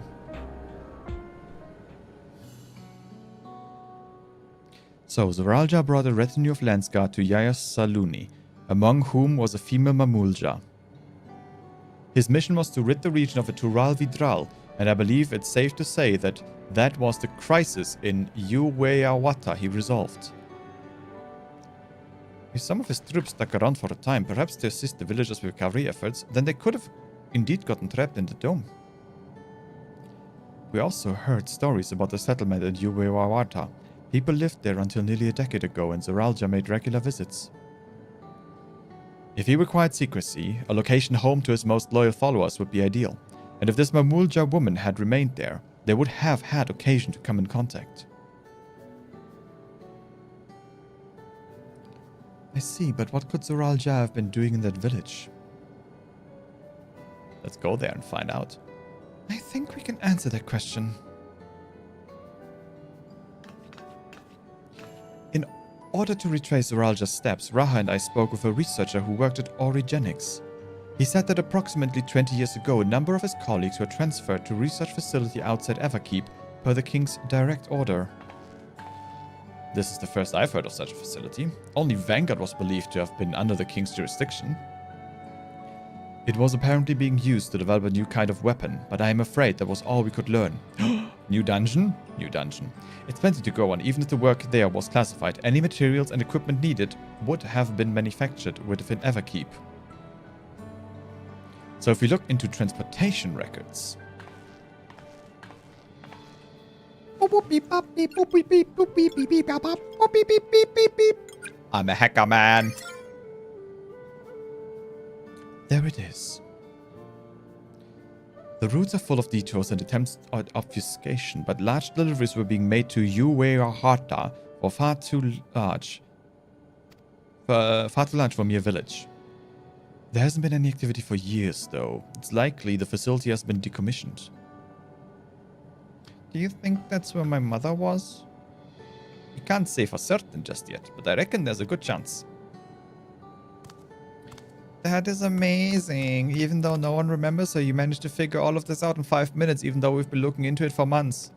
So, Zoralja brought a retinue of Landsguard to Yaya Saluni, among whom was a female Mamulja. His mission was to rid the region of a Tural Vidral, and I believe it's safe to say that that was the crisis in Uweyawata he resolved. If some of his troops stuck around for a time, perhaps to assist the villagers with recovery efforts, then they could have indeed gotten trapped in the dome. We also heard stories about the settlement in Uweyawata. People lived there until nearly a decade ago, and Zoralja made regular visits. If he required secrecy, a location home to his most loyal followers would be ideal. And if this Mamulja woman had remained there, they would have had occasion to come in contact. I see, but what could Zoralja have been doing in that village? Let's go there and find out. I think we can answer that question. In order to retrace Zoralja's steps, Raha and I spoke with a researcher who worked at Origenics. He said that approximately 20 years ago, a number of his colleagues were transferred to a research facility outside Everkeep per the King's direct order. This is the first I've heard of such a facility. Only Vanguard was believed to have been under the King's jurisdiction. It was apparently being used to develop a new kind of weapon, but I am afraid that was all we could learn. New dungeon? New dungeon. It's plenty to go on, even if the work there was classified. Any materials and equipment needed would have been manufactured within Everkeep. So if we look into transportation records... I'm a hacker, man. There it is. The routes are full of detours and attempts at obfuscation, but large deliveries were being made to Uweyahata for far too large for mere village. There hasn't been any activity for years, though. It's likely the facility has been decommissioned. Do you think that's where my mother was? We can't say for certain just yet, but I reckon there's a good chance. That is amazing. Even though no one remembers her, you managed to figure all of this out in 5 minutes, even though we've been looking into it for months.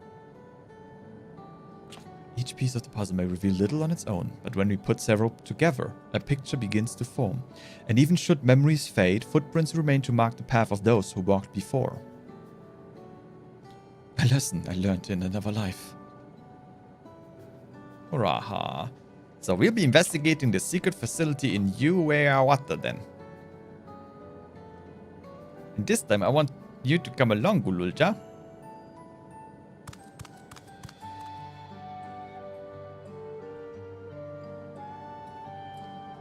Each piece of the puzzle may reveal little on its own, but when we put several together, a picture begins to form. And even should memories fade, footprints remain to mark the path of those who walked before. A lesson I learned in another life. Hurrah. So we'll be investigating the secret facility in Uweyawata then. And this time I want you to come along, Gululja.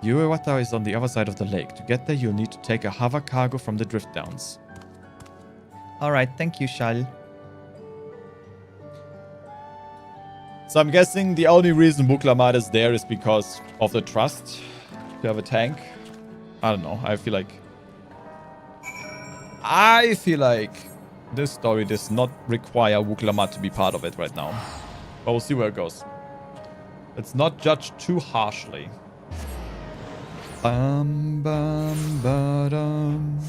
Uweyawata is on the other side of the lake. To get there, you'll need to take a hover cargo from the drift downs. Alright, thank you, Shal. So I'm guessing the only reason Buklamat is there is because of the trust to have a tank. I don't know. I feel like This story does not require Wuklamat to be part of it right now. But we'll see where it goes. Let's not judge too harshly. Bum, bum, ba-dum.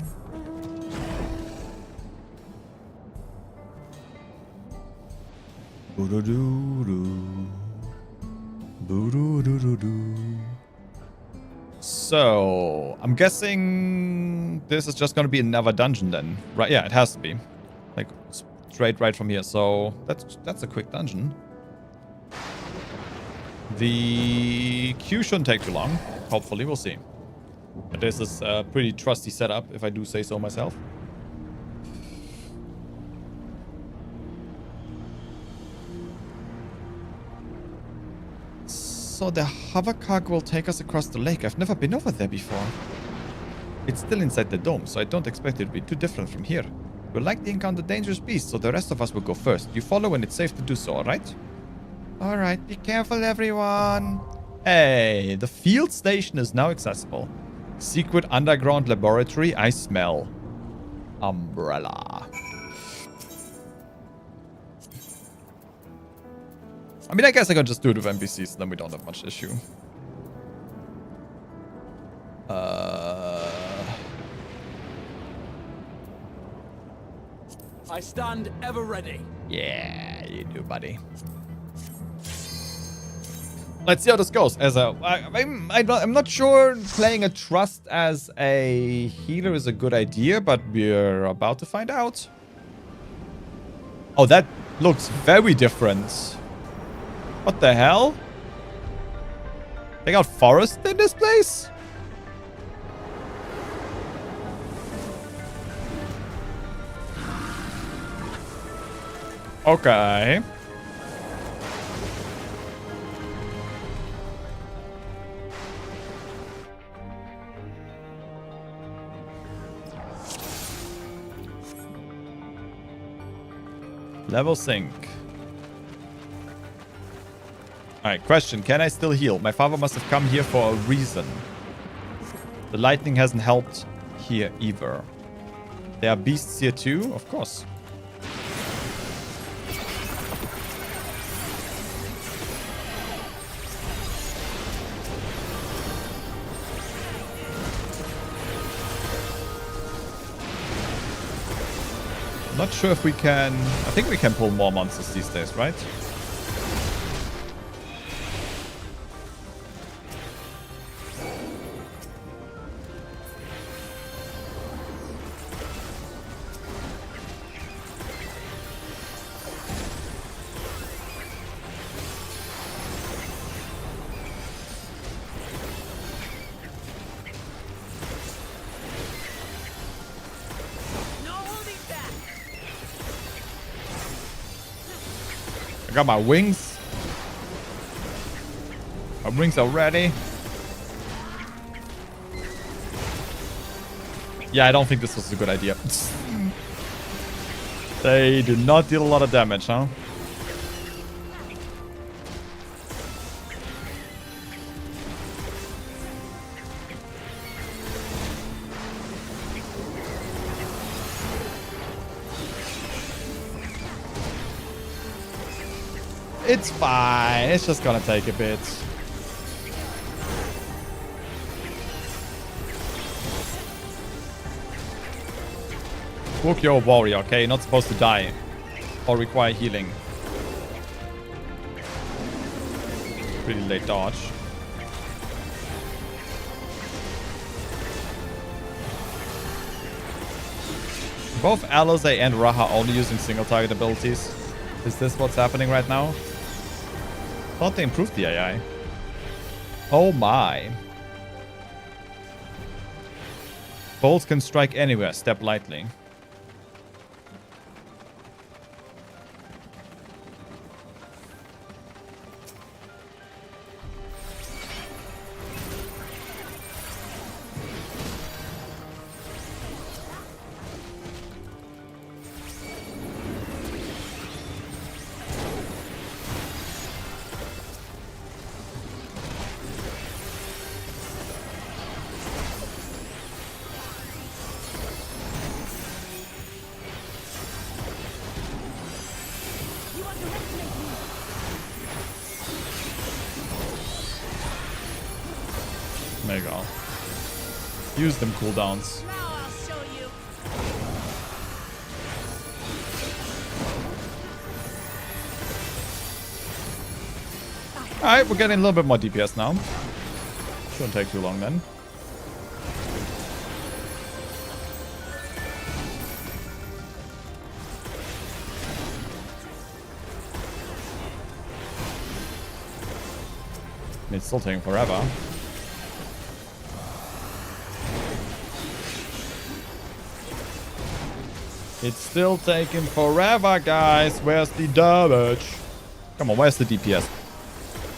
Boo-doo-doo-doo. Boo-doo-doo-doo-doo. So, I'm guessing this is just going to be another dungeon then. Right? Yeah, it has to be. Like, straight right from here. So, that's a quick dungeon. The queue shouldn't take too long. Hopefully, we'll see. But this is a pretty trusty setup, if I do say so myself. So the hover cargo will take us across the lake. I've never been over there before. It's still inside the dome, so I don't expect it to be too different from here. We'll likely encounter dangerous beasts, so the rest of us will go first. You follow when it's safe to do so, alright? Alright, be careful, everyone. Hey, the field station is now accessible. Secret underground laboratory, I smell. Umbrella. I mean, I guess I can just do it with NPCs, then we don't have much issue. I stand ever ready. Yeah, you do, buddy. Let's see how this goes. I'm not sure playing a trust as a healer is a good idea, but we're about to find out. Oh, that looks very different. What the hell? They got forest in this place? Okay. Level sync. Alright, question. Can I still heal? My father must have come here for a reason. The lightning hasn't helped here either. There are beasts here too? Of course. Not sure if we can... I think we can pull more monsters these days, right? I got my wings. My wings are ready. Yeah, I don't think this was a good idea. They do not deal a lot of damage, huh? It's fine. It's just gonna take a bit. Book your warrior, okay? You're not supposed to die or require healing. Pretty late dodge. Both Alizé and Raha only using single target abilities. Is this what's happening right now? Thought they improved the AI. Oh my. Bolts can strike anywhere. Step lightly. There you go. Use them cooldowns. Now I'll show you. Alright, we're getting a little bit more DPS now. Shouldn't take too long then. It's still taking forever. It's still taking forever, guys. Where's the damage? Come on, where's the DPS?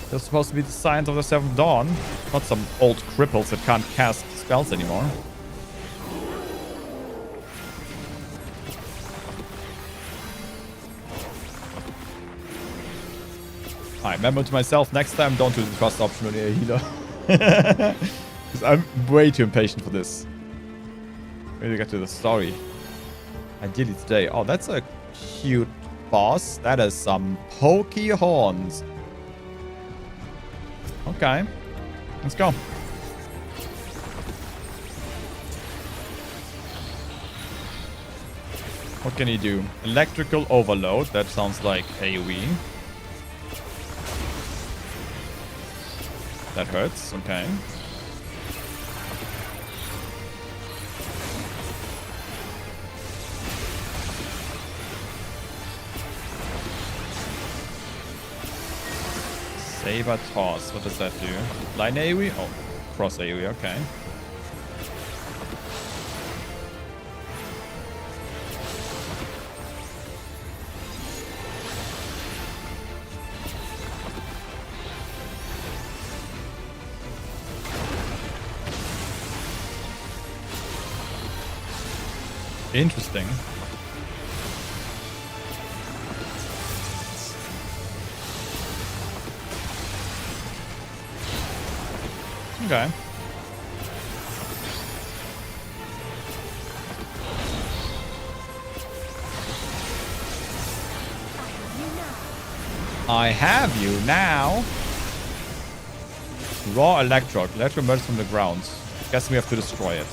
They're supposed to be the Scions of the Seventh Dawn, not some old cripples that can't cast spells anymore. I remember to myself, next time don't do the trust option on a healer. Because I'm way too impatient for this. We need to get to the story. Ideally today. Oh, that's a cute boss. That is some pokey horns. Okay. Let's go. What can he do? Electrical overload. That sounds like AoE. That hurts. Okay. Saber toss. What does that do? Line AoE? Oh, cross AoE. Okay. Interesting. Okay. I have you now. Raw electrode. Electrode emerges from the ground. Guess we have to destroy it.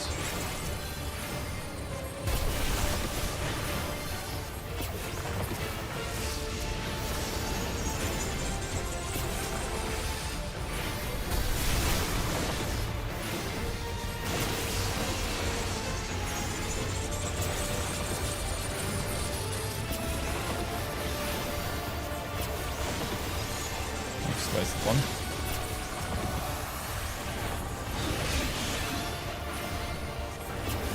One.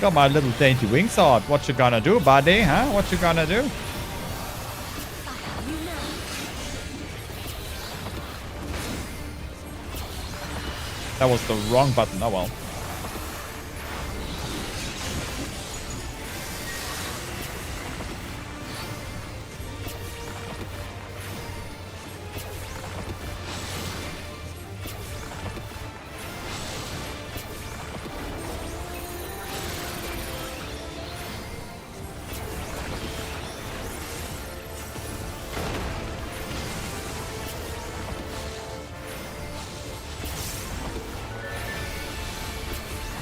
Got my little dainty wing sword. What you gonna do, buddy? Huh? What you gonna do? That was the wrong button. Oh well.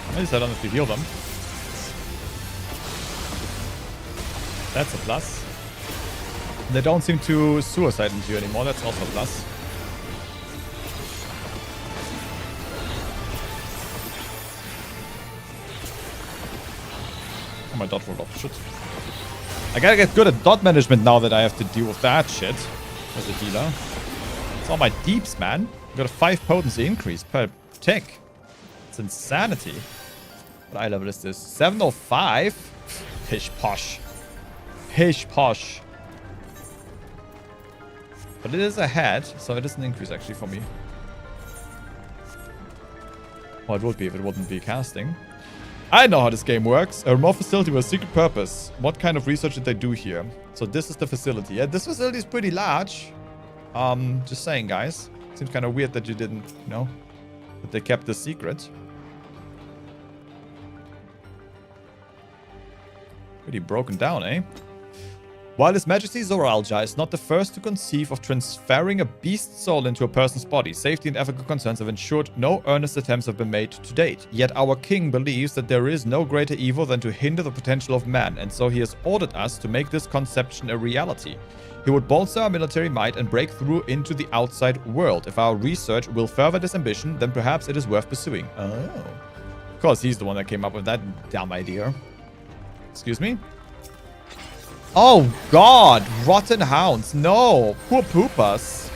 At least I don't have to heal them. That's a plus. They don't seem to suicide into you anymore. That's also a plus. Oh, my dot rolled off. Shit. I gotta get good at dot management now that I have to deal with that shit as a healer. It's all my deeps, man. I got a 5 potency increase per tick. It's insanity. What eye level is this? 705? Pish posh. Pish posh. But it is ahead, so it is an increase actually for me. Well, it would be if it wouldn't be casting. I know how this game works. A remote facility with a secret purpose. What kind of research did they do here? So this is the facility. Yeah, this facility is pretty large. Just saying, guys. Seems kind of weird that you didn't, you know, that they kept the secret. Pretty broken down, eh? While His Majesty Zoralja is not the first to conceive of transferring a beast soul into a person's body, safety and ethical concerns have ensured no earnest attempts have been made to date. Yet our king believes that there is no greater evil than to hinder the potential of man, and so he has ordered us to make this conception a reality. He would bolster our military might and break through into the outside world. If our research will further this ambition, then perhaps it is worth pursuing. Oh. Of course, he's the one that came up with that damn idea. Excuse me? Oh god! Rotten hounds. No! Poor poopas.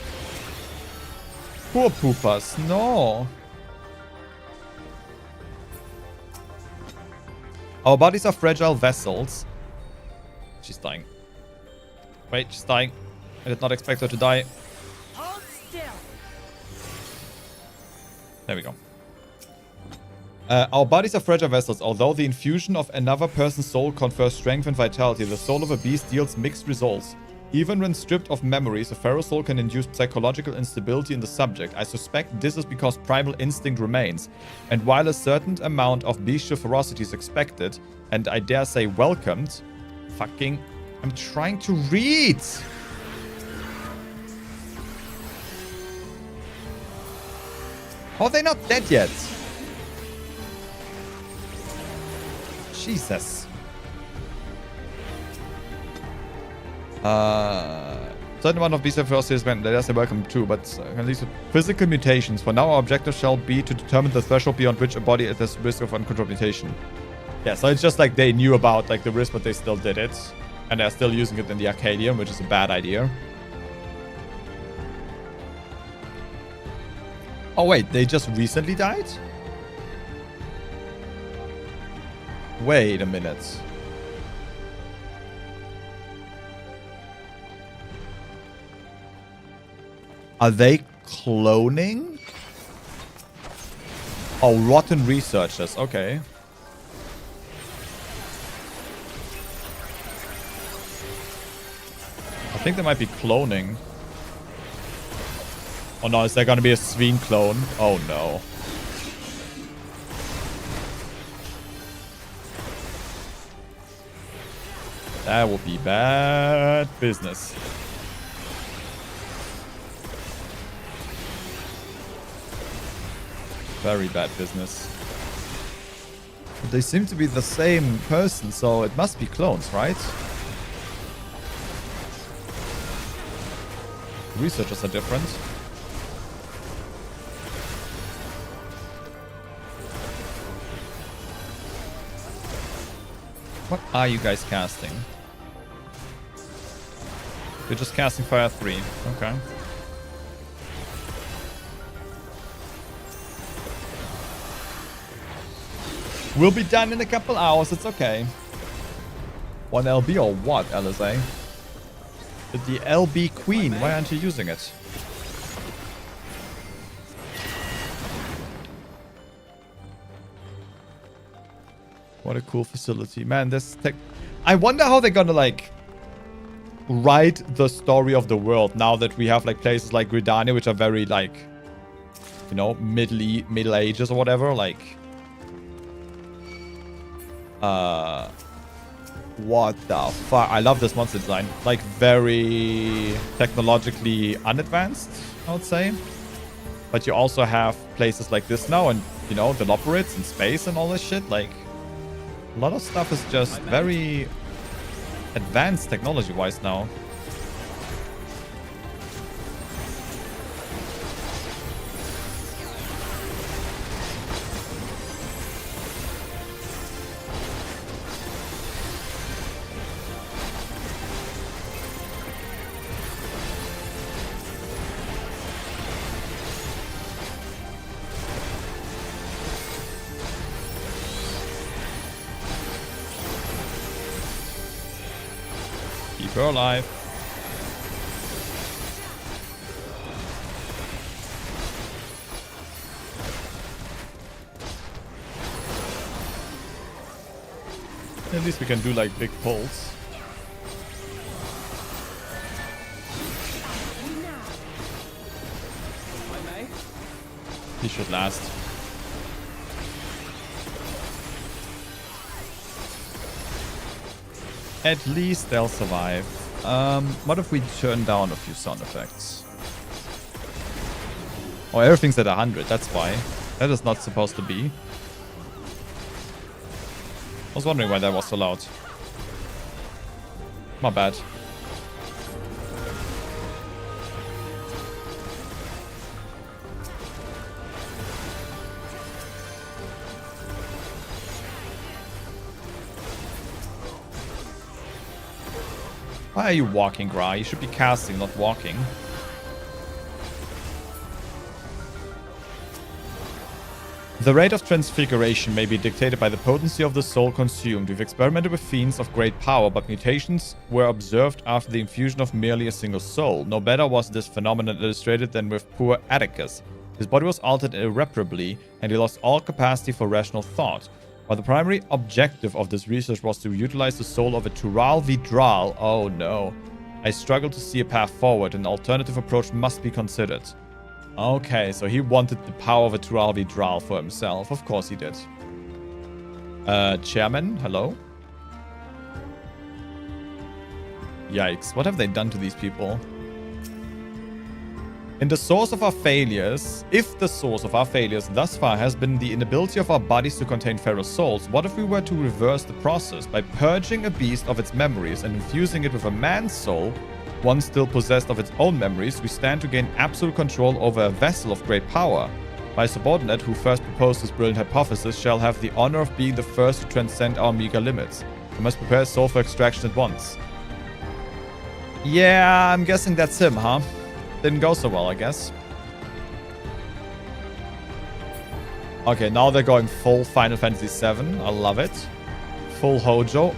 Poor poopas. No. Our bodies are fragile vessels. She's dying. Wait, she's dying. I did not expect her to die. Hold still. There we go. Our bodies are fragile vessels. Although the infusion of another person's soul confers strength and vitality, the soul of a beast deals mixed results. Even when stripped of memories, a feral soul can induce psychological instability in the subject. I suspect this is because primal instinct remains. And while a certain amount of bestial ferocity is expected, and I dare say welcomed, fucking... I'm trying to read! How are they not dead yet? Jesus. Certain amount of bestial ferocity is meant. Let us say welcome too, but at least with physical mutations. For now, our objective shall be to determine the threshold beyond which a body is at risk of uncontrolled mutation. Yeah, so it's just like they knew about like the risk, but they still did it. And they're still using it in the Arcadian, which is a bad idea. Oh wait, they just recently died? Wait a minute. Are they cloning? Oh, rotten researchers. Okay. I think they might be cloning. Oh no, is there gonna be a Sveen clone? Oh no. That will be bad business. Very bad business. But they seem to be the same person, so it must be clones, right? Researchers are different. What are you guys casting? You're just casting Fire 3. Okay. We'll be done in a couple hours. It's okay. 1 LB or what, LSA? The LB Queen. Why aren't you using it? What a cool facility. Man, this tech... I wonder how they're gonna, like, write the story of the world now that we have, like, places like Gridania, which are very, like, you know, Middle Ages or whatever. Like, what the fuck? I love this monster design. Like, very technologically unadvanced, I would say. But you also have places like this now, and, you know, the Loperids and space and all this shit. Like, a lot of stuff is just very advanced technology-wise now. Keep her alive. At least we can do like big pulls. He should last. At least they'll survive. What if we turn down a few sound effects? Oh, everything's at 100. That's why. That is not supposed to be. I was wondering why that was so loud. My bad. Why are you walking, Gra? You should be casting, not walking. The rate of transfiguration may be dictated by the potency of the soul consumed. We've experimented with fiends of great power, but mutations were observed after the infusion of merely a single soul. No better was this phenomenon illustrated than with poor Atticus. His body was altered irreparably, and he lost all capacity for rational thought. While the primary objective of this research was to utilize the soul of a Tural Vidral, oh no, I struggle to see a path forward. An alternative approach must be considered. Okay, so he wanted the power of a Tural Vidral for himself. Of course he did. Chairman, hello? Yikes, what have they done to these people? If the source of our failures thus far has been the inability of our bodies to contain feral souls, what if we were to reverse the process by purging a beast of its memories and infusing it with a man's soul, one still possessed of its own memories? We stand to gain absolute control over a vessel of great power. My subordinate, who first proposed this brilliant hypothesis, shall have the honor of being the first to transcend our meager limits. We must prepare a soul for extraction at once. Yeah, I'm guessing that's him, huh? Didn't go so well, I guess. Okay, now they're going full Final Fantasy VII. I love it. Full Hojo.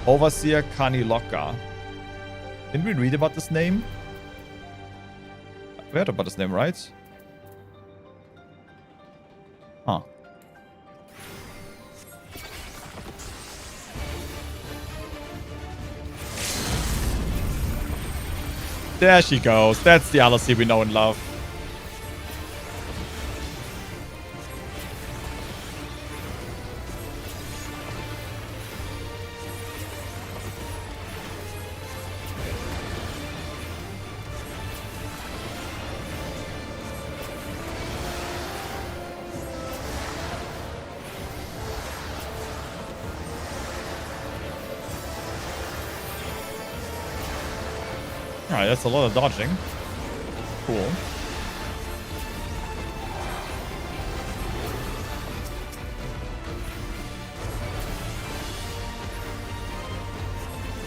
Overseer Kaniloka. Didn't we read about this name? We heard about this name, right? Huh. There she goes. That's the Alice we know and love. Alright, that's a lot of dodging. Cool.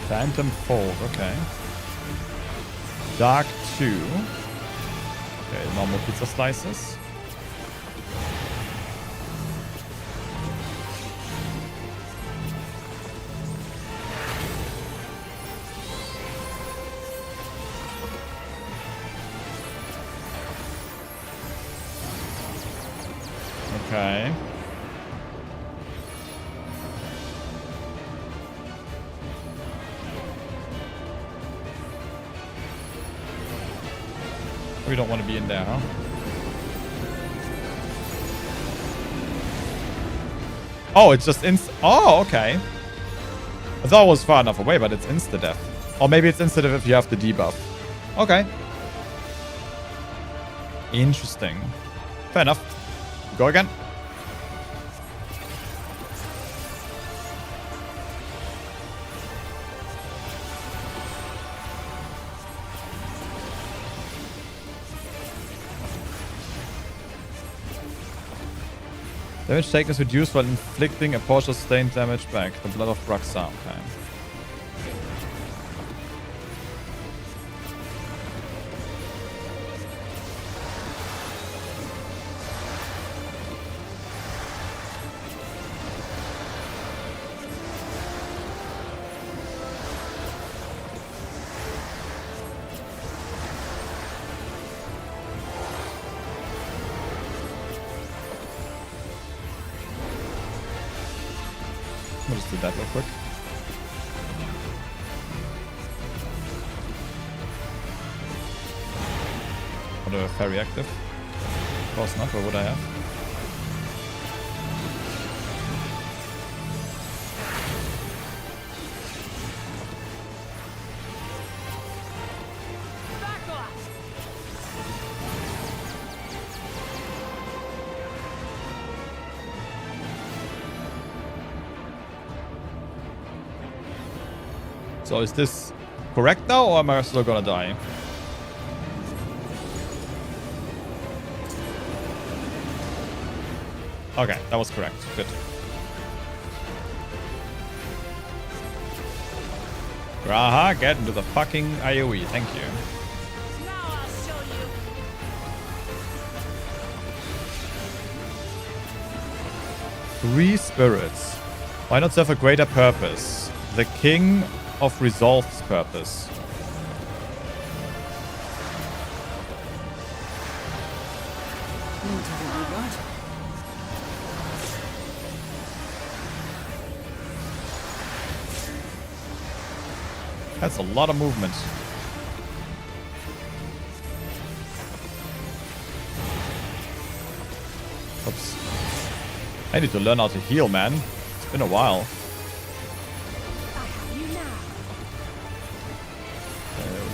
Phantom Fold, okay. Dark 2. Okay, normal pizza slices. Okay. We don't want to be in there, huh? Oh, it's just oh, okay. I thought it was far enough away, but it's insta-death. Or maybe it's insta-death if you have the debuff. Okay. Interesting. Fair enough. Go again. Damage taken is reduced while inflicting a portion of sustained damage back. The blood of Braxa. Okay. We'll just do that real quick. Or the fairy active. Close enough, or would I have? So is this correct now, or am I still gonna die? Okay, that was correct. Good. Graha, get into the fucking IOE. Thank you. Now I'll show you. 3 spirits. Why not serve a greater purpose? The King of Resolved's purpose. That's a lot of movement. Oops. I need to learn how to heal, man. It's been a while.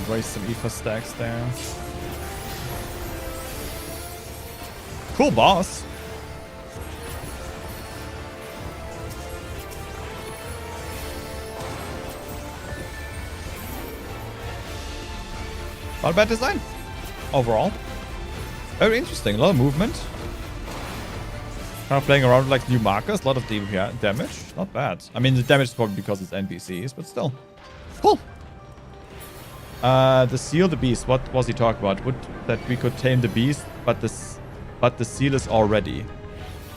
Waste some ether stacks there. Cool boss. Not a bad design overall. Very interesting. A lot of movement. Kind of playing around with like new markers. A lot of damage. Not bad. I mean, the damage is probably because it's NPCs, but still. Cool. The seal the beast. What was he talking about? That we could tame the beast, but the seal is already.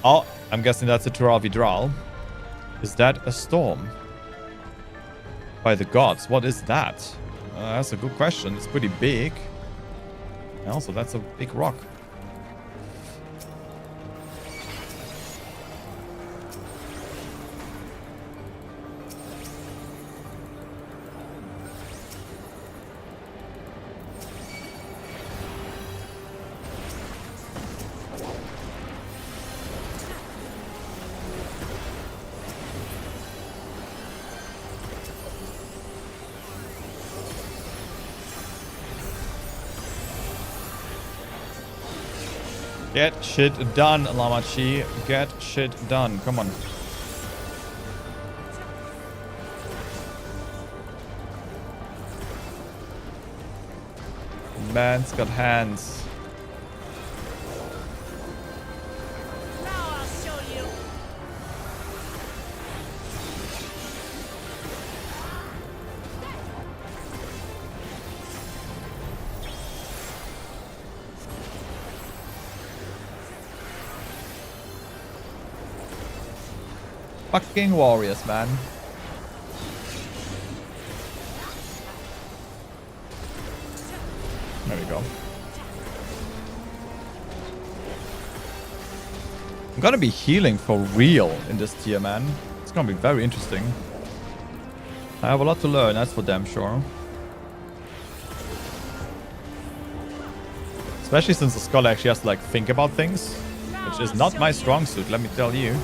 Oh, I'm guessing that's a Tural Vidral. Is that a storm? By the gods. What is that? That's a good question. It's pretty big. And also, that's a big rock. Get shit done, Lamachi. Get shit done. Come on. Man's got hands. Now I'll show you. Fucking warriors, man. There we go. I'm gonna be healing for real in this tier, man. It's gonna be very interesting. I have a lot to learn, that's for damn sure. Especially since the scholar actually has to like think about things, which is not my strong suit, let me tell you.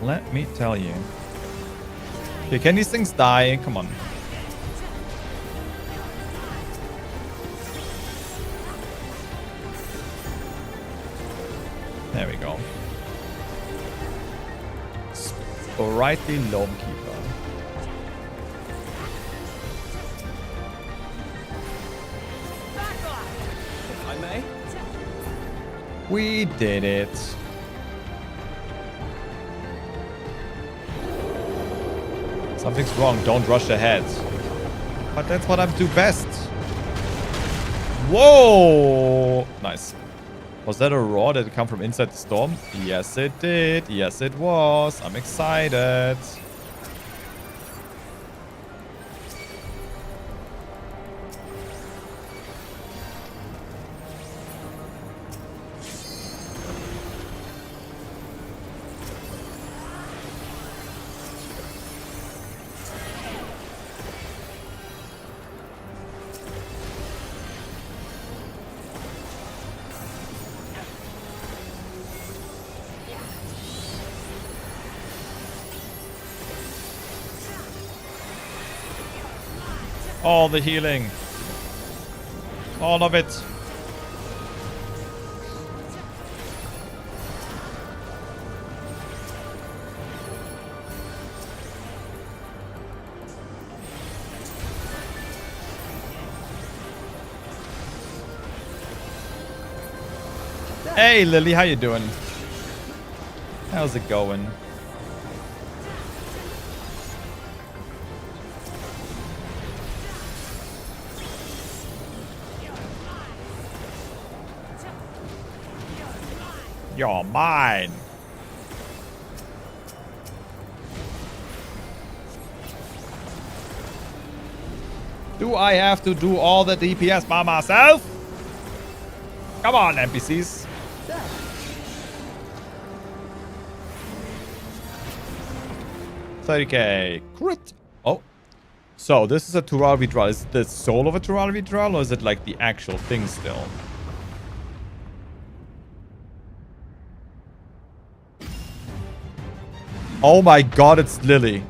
Let me tell you. Okay, can these things die? Come on. There we go. Sprightly Loam Keeper. Back off, if I may. We did it. Something's wrong. Don't rush ahead. But that's what I do best. Whoa! Nice. Was that a roar that come from inside the storm? Yes, it did. Yes, it was. I'm excited. All the healing. All of it. Hey, Lily, how you doing? How's it going? You're mine. Do I have to do all the DPS by myself? Come on, NPCs. $30k. Crit. Oh. So, this is a Tural Vidral. Is it the soul of a Tural Vidral, or is it like the actual thing still? Oh my god, it's Lily.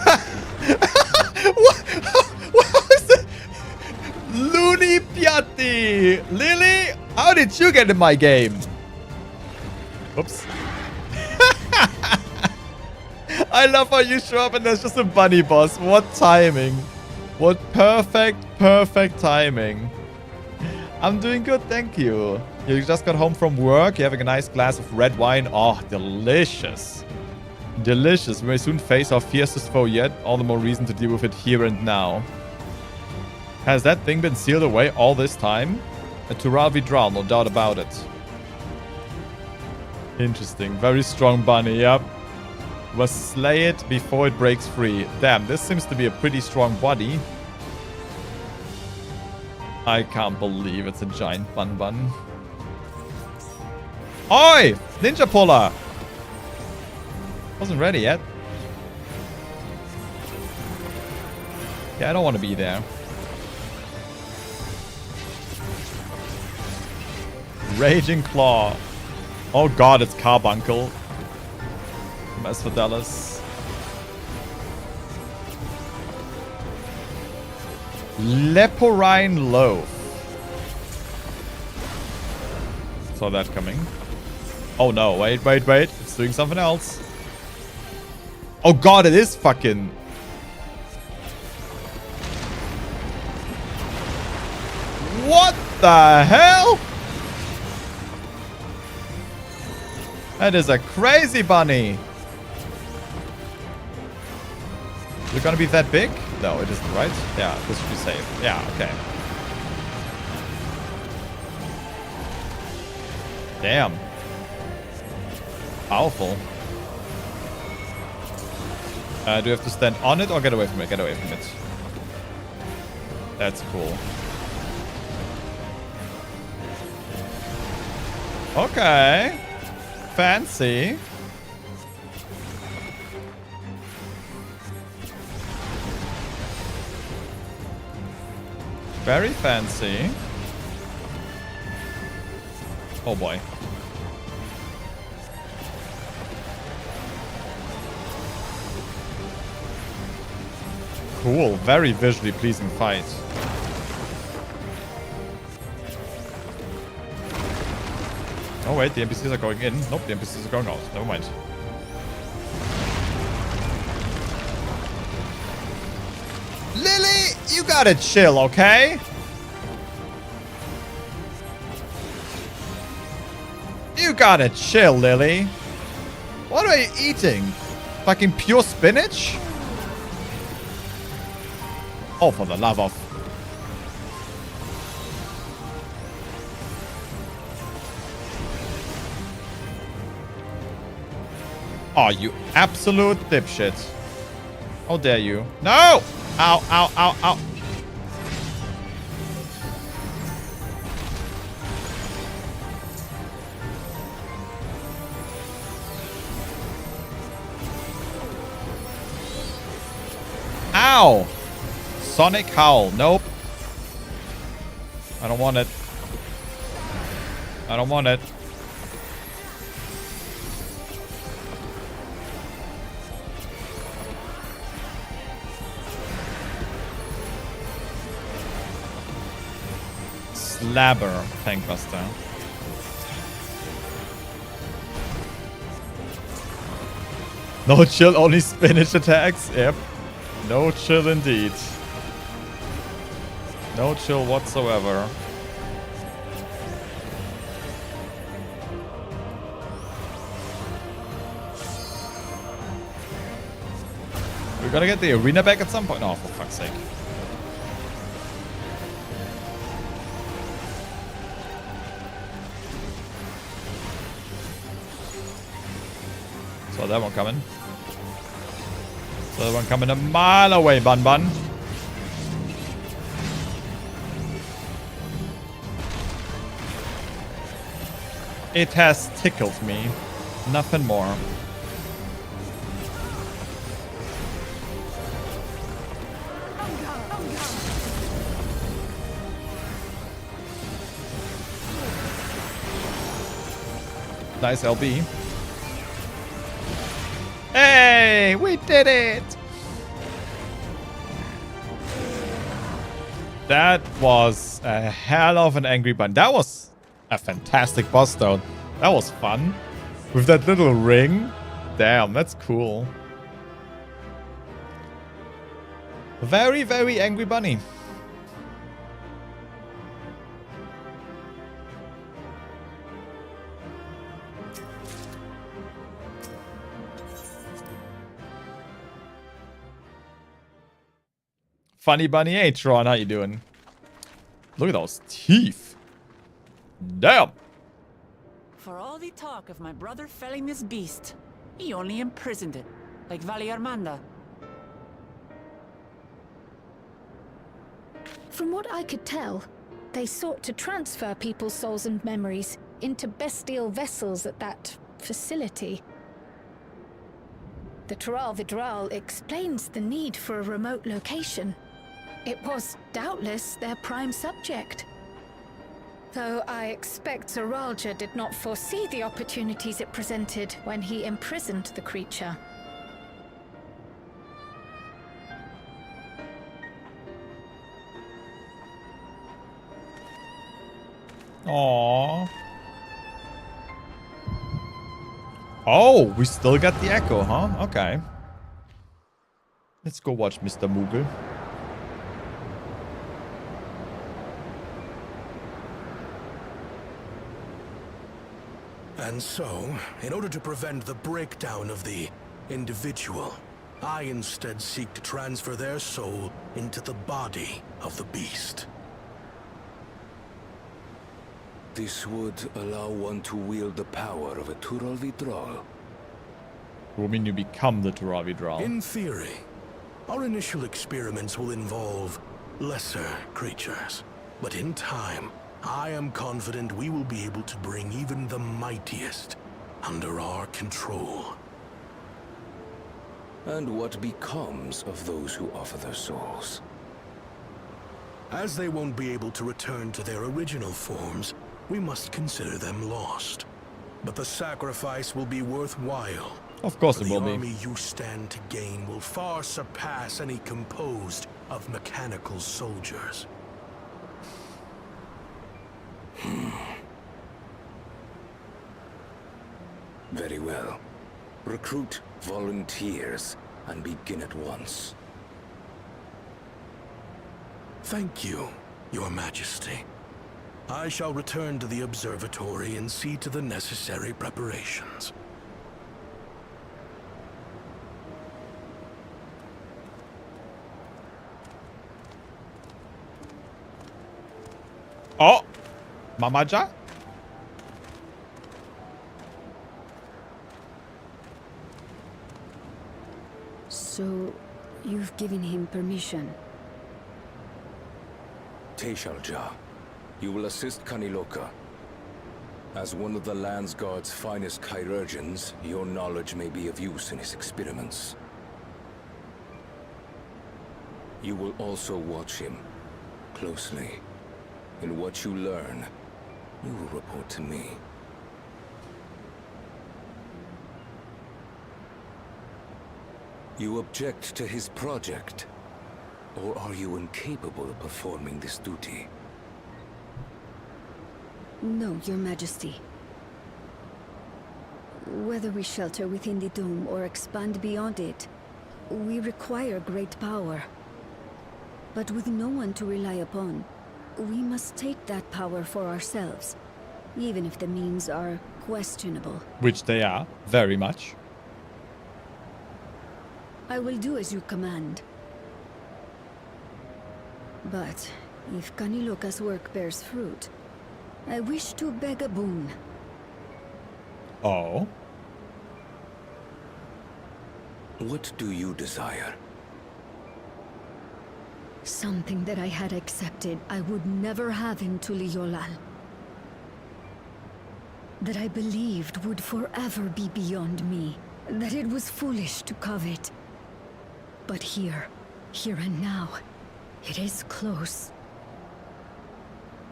What is it? Looney Piatti. Lily, how did you get in my game? Oops. I love how you show up and there's just a bunny boss. What timing. What perfect timing. I'm doing good, thank you. You just got home from work. You're having a nice glass of red wine. Oh, delicious. Delicious. We may soon face our fiercest foe yet. All the more reason to deal with it here and now. Has that thing been sealed away all this time? A Tural Vidral, no doubt about it. Interesting. Very strong bunny, yep. Must slay it before it breaks free. Damn, this seems to be a pretty strong body. I can't believe it's a giant bun. Oi! Ninja puller! Wasn't ready yet. Yeah, I don't want to be there. Raging Claw. Oh god, it's Carbuncle. From Asphodelos. Leporine Loaf. Saw that coming. Oh no, wait. It's doing something else. Oh god, it is fucking... What the hell? That is a crazy bunny. Is it gonna be that big? No, it isn't, right? Yeah, this should be safe. Yeah, okay. Damn. Powerful. Do you have to stand on it or get away from it? Get away from it. That's cool. Okay. Fancy. Very fancy. Oh boy. Cool. Very visually pleasing fight. Oh wait, the NPCs are going in. Nope, the NPCs are going out. Never mind. Lily, you gotta chill, okay? You gotta chill, Lily. What are you eating? Fucking pure spinach? Oh, for the love of... Oh, you absolute dipshit. How dare you? No! Ow, ow, ow, ow. Ow! Sonic Howl. Nope. I don't want it. I don't want it. Slabber, Tankbuster. No chill, only spinach attacks. Yep. No chill indeed. No chill whatsoever. We're gonna get the arena back at some point. Oh, for fuck's sake. Saw that one coming. Saw that one coming a mile away, Bun Bun. It has tickled me. Nothing more. Nice LB. Hey, we did it! That was a hell of an angry bun. That was a fantastic boss though. That was fun. With that little ring. Damn, that's cool. Very, very angry bunny. Funny bunny. Hey, Tron, how you doing? Look at those teeth. Damn. For all the talk of my brother felling this beast, he only imprisoned it, like Valley Armanda. From what I could tell, they sought to transfer people's souls and memories into bestial vessels at that facility. The Tural Vidral explains the need for a remote location. It was doubtless their prime subject. Though I expect Zoralja did not foresee the opportunities it presented when he imprisoned the creature. Aww. Oh, we still got the echo, huh? Okay. Let's go watch Mr. Moogle. And so, in order to prevent the breakdown of the individual, I instead seek to transfer their soul into the body of the beast. This would allow one to wield the power of a Tural Vidral. Will mean you become the Tural Vidral. In theory, our initial experiments will involve lesser creatures. But in time, I am confident we will be able to bring even the mightiest under our control. And what becomes of those who offer their souls? As they won't be able to return to their original forms, we must consider them lost. But the sacrifice will be worthwhile. Of course it will The be. army you stand to gain will far surpass any composed of mechanical soldiers. Very well. Recruit volunteers and begin at once. Thank you, Your Majesty. I shall return to the observatory and see to the necessary preparations. Oh! Mamaja? So, you've given him permission? Teshalja, you will assist Kaniloka. As one of the Landsguard's finest chirurgeons, your knowledge may be of use in his experiments. You will also watch him closely. In what you learn, you will report to me. You object to his project? Or are you incapable of performing this duty? No, Your Majesty. Whether we shelter within the dome or expand beyond it, we require great power. But with no one to rely upon, we must take that power for ourselves, even if the means are questionable. Which they are, very much. I will do as you command. But if Kaniloka's work bears fruit, I wish to beg a boon. Oh. What do you desire? Something that I had accepted I would never have in Tuliyollal. That I believed would forever be beyond me. That it was foolish to covet. But here and now, it is close.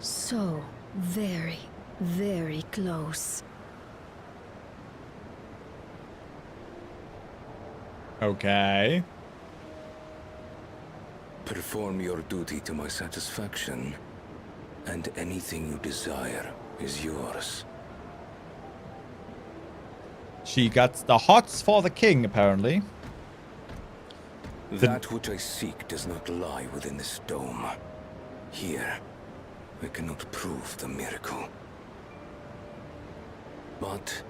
So very, very close. Okay. Perform your duty to my satisfaction, and anything you desire is yours. She got the hots for the king, apparently. That which I seek does not lie within this dome. Here, I cannot prove the miracle. But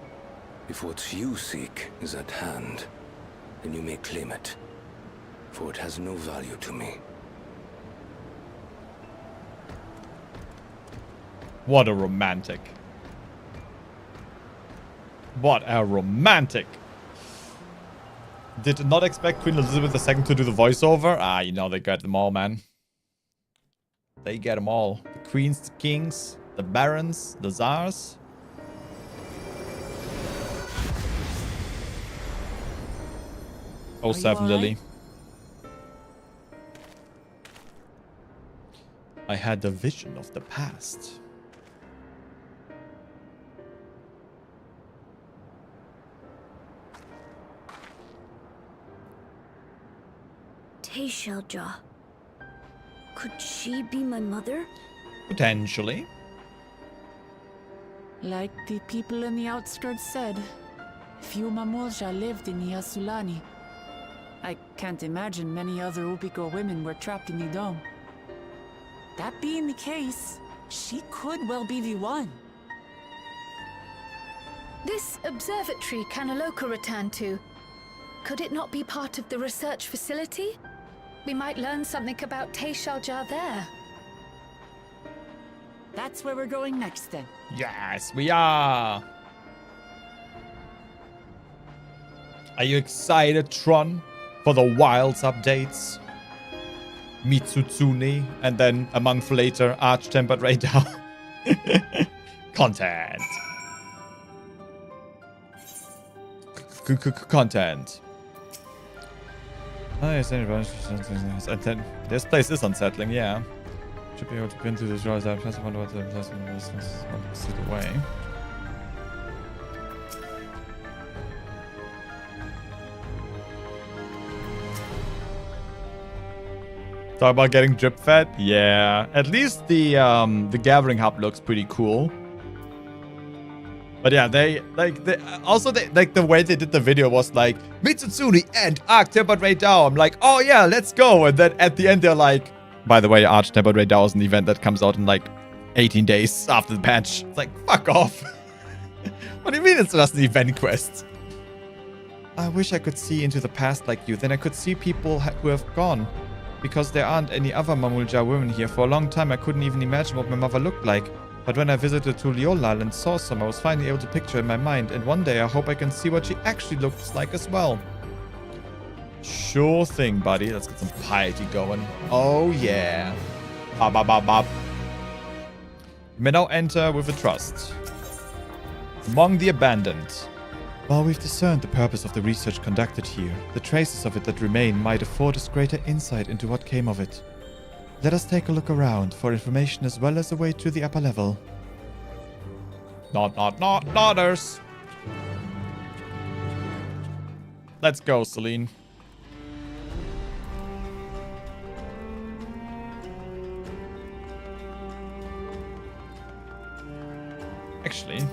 if what you seek is at hand, then you may claim it, for it has no value to me. What a romantic. What a romantic. Did not expect Queen Elizabeth II to do the voiceover. Ah, you know, they got them all, man. They get them all. The queens, the kings, the barons, the czars. Oh, 7 Lily. I had the vision of the past. Teishelja. Could she be my mother? Potentially. Like the people in the outskirts said, few Mamulja lived in Yasulani. I can't imagine many other Ubiko women were trapped in the dome. That being the case, she could well be the one. This observatory Kaniloka returned to, could it not be part of the research facility? We might learn something about Teishelja there. That's where we're going next then. Yes, we are. Are you excited, Tron, for the Wilds updates? Mitsutsune, and then a month later, Arch-Tempered Radar. Content. Content. Oh, yes, and then this place is unsettling, yeah. Should be able to pin through the drawers out. I wonder what the lesson is away. Talk about getting drip fed? Yeah. At least the gathering hub looks pretty cool. But yeah, the way they did the video was like Mitsutsune and Arch-Tempered Radar. I'm like, oh yeah, let's go. And then at the end they're like, by the way, Arch-Tempered Radar is an event that comes out in like 18 days after the patch. It's like, fuck off. What do you mean it's just an event quest? I wish I could see into the past like you. Then I could see people who have gone. Because there aren't any other Mamulja women here. For a long time I couldn't even imagine what my mother looked like. But when I visited Tuliyollal and saw some, I was finally able to picture in my mind. And one day I hope I can see what she actually looks like as well. Sure thing, buddy. Let's get some piety going. Oh yeah. Bop, bop, bop, bop. You may now enter with a trust. Among the abandoned. While we've discerned the purpose of the research conducted here, the traces of it that remain might afford us greater insight into what came of it. Let us take a look around for information as well as a way to the upper level. Nodders. Let's go, Celine. Actually,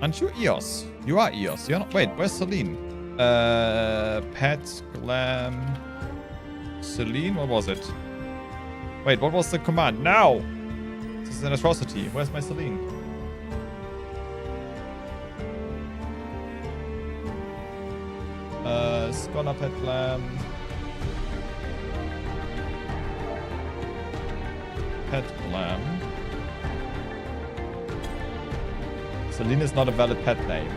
aren't you Eos? You are Eos. You're not. Wait, where's Celine? Pet, Glam, Celine. What was it? Wait, what was the command? Now! This is an atrocity. Where's my Celine? this. Gonna pet glam. Pet glam. Celine is not a valid pet name.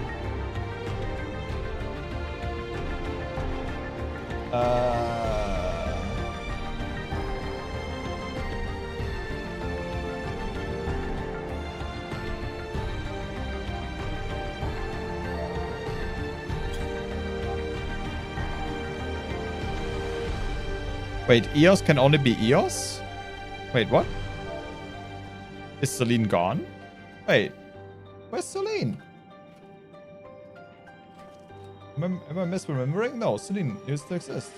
Wait, Eos can only be Eos? Wait, what? Is Celine gone? Wait, where's Celine? Am I misremembering? No, Celine used to exist.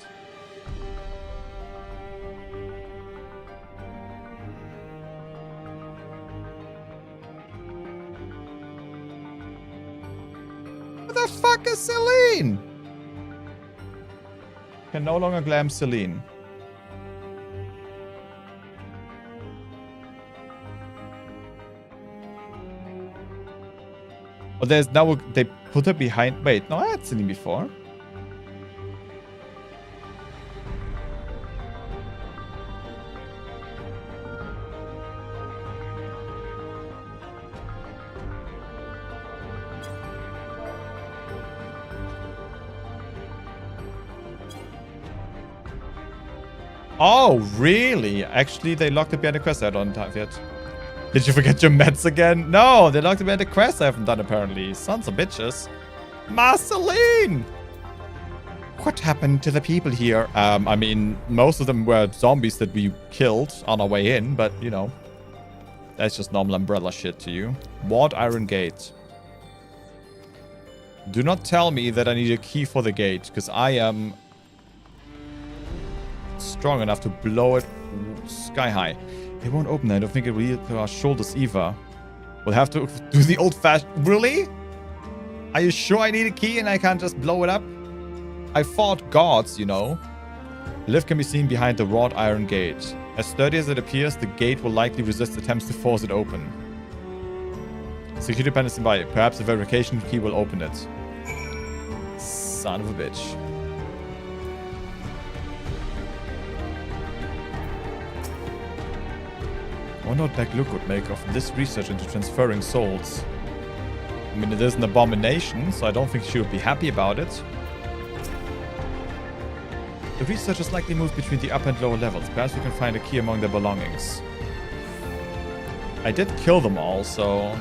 Where the fuck is Celine? Can no longer glam Celine. Oh, there's now they put her behind. Wait, no, I had Celine before. Oh, really? Actually, they locked it behind the quest I don't have yet. Did you forget your meds again? No, they locked it behind the quest I haven't done apparently. Sons of bitches. Marceline! What happened to the people here? I mean, most of them were zombies that we killed on our way in, but, you know. That's just normal umbrella shit to you. Ward Iron Gate. Do not tell me that I need a key for the gate, because I am strong enough to blow it sky high. It won't open. I don't think it will yield to our shoulders either. We'll have to do the old-fashioned... Really? Are you sure I need a key and I can't just blow it up? I fought gods, you know. The lift can be seen behind the wrought iron gate. As sturdy as it appears, the gate will likely resist attempts to force it open. Security dependency by it. Perhaps a verification key will open it. Son of a bitch. I wonder what Black Luke would make of this research into transferring souls. I mean, it is an abomination, so I don't think she would be happy about it. The researchers likely moved between the upper and lower levels. Perhaps we can find a key among their belongings. I did kill them all, so...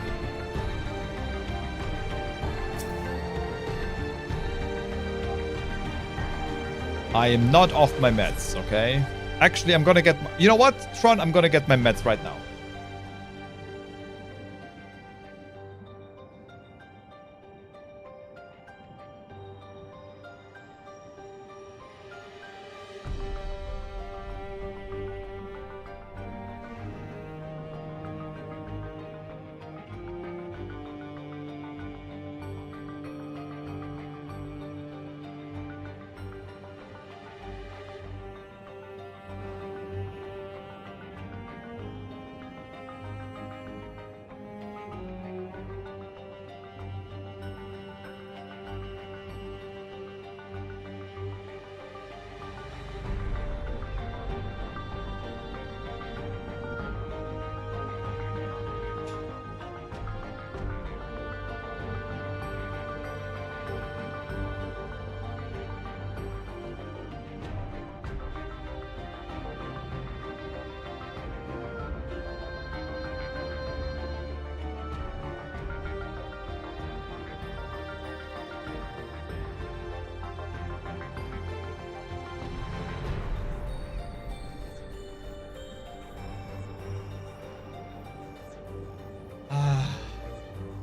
I am not off my meds, okay? Actually, I'm gonna get... You know what, Tron? I'm gonna get my meds right now.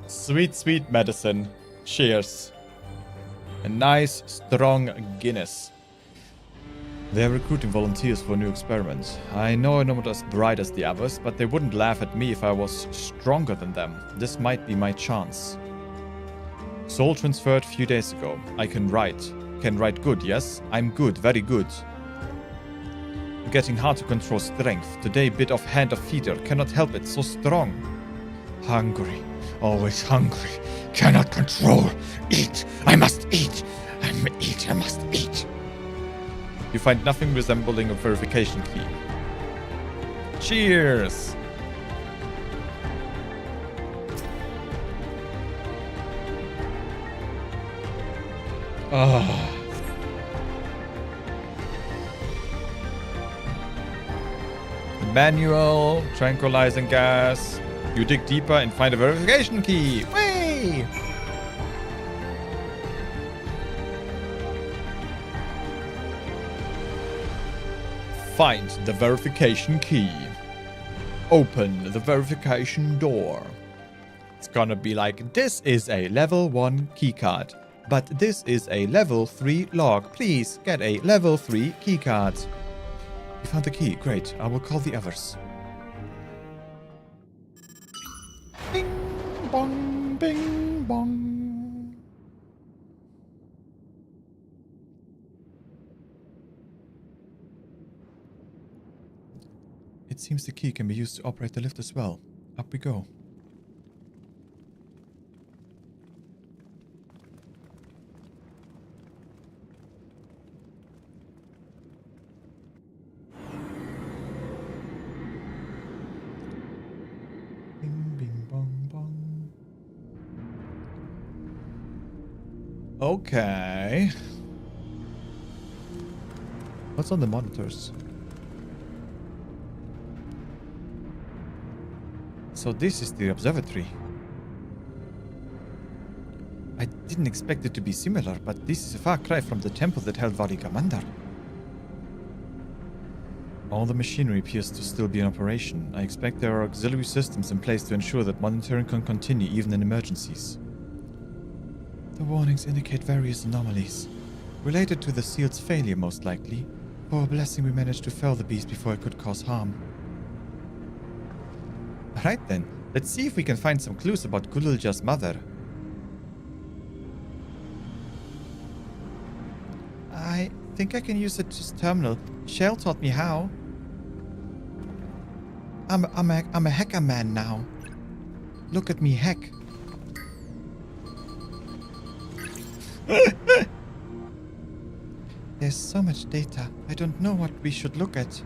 Sweet, sweet medicine. Cheers. A nice, strong Guinness. They're recruiting volunteers for a new experiment. I know I'm not as bright as the others, but they wouldn't laugh at me if I was stronger than them. This might be my chance. Soul transferred a few days ago. I can write. Can write good, yes? I'm good, very good. Getting hard to control strength. Today bit of hand of feeder. Cannot help it, so strong. Hungry. Always hungry. Cannot control. Eat. I must eat. I must eat. You find nothing resembling a verification key. Cheers! Ah. Manual, tranquilizing gas. You dig deeper and find a verification key. Whee! Find the verification key. Open the verification door. It's gonna be like, this is a level 1 keycard, but this is a level 3 log. Please get a level 3 keycard. You found the key. Great. I will call the others. Bing bong, bing bong. It seems the key can be used to operate the lift as well. Up we go. Okay. What's on the monitors? So this is the observatory. I didn't expect it to be similar, but this is a far cry from the temple that held Varigamandar. All the machinery appears to still be in operation. I expect there are auxiliary systems in place to ensure that monitoring can continue even in emergencies. The warnings indicate various anomalies, related to the seal's failure most likely. For a blessing we managed to fell the beast before it could cause harm. Alright then, let's see if we can find some clues about Gululja's mother. I think I can use this terminal. Shell taught me how. I'm a hacker man now. Look at me hack. There's so much data. I don't know what we should look at.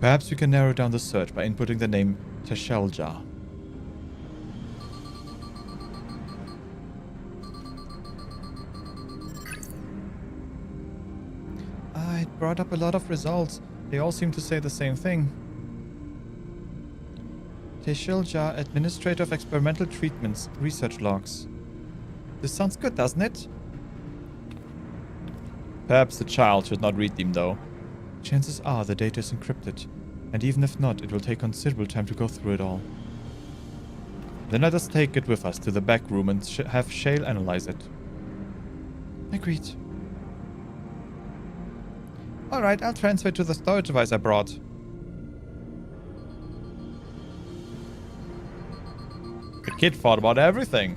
Perhaps we can narrow down the search by inputting the name Teshelja. It brought up a lot of results. They all seem to say the same thing. Teshelja, Administrator of Experimental Treatments, Research Logs. This sounds good, doesn't it? Perhaps the child should not read them, though. Chances are the data is encrypted, and even if not, it will take considerable time to go through it all. Then let us take it with us to the back room and have Shale analyze it. Agreed. Alright, I'll transfer to the storage device I brought. The kid thought about everything.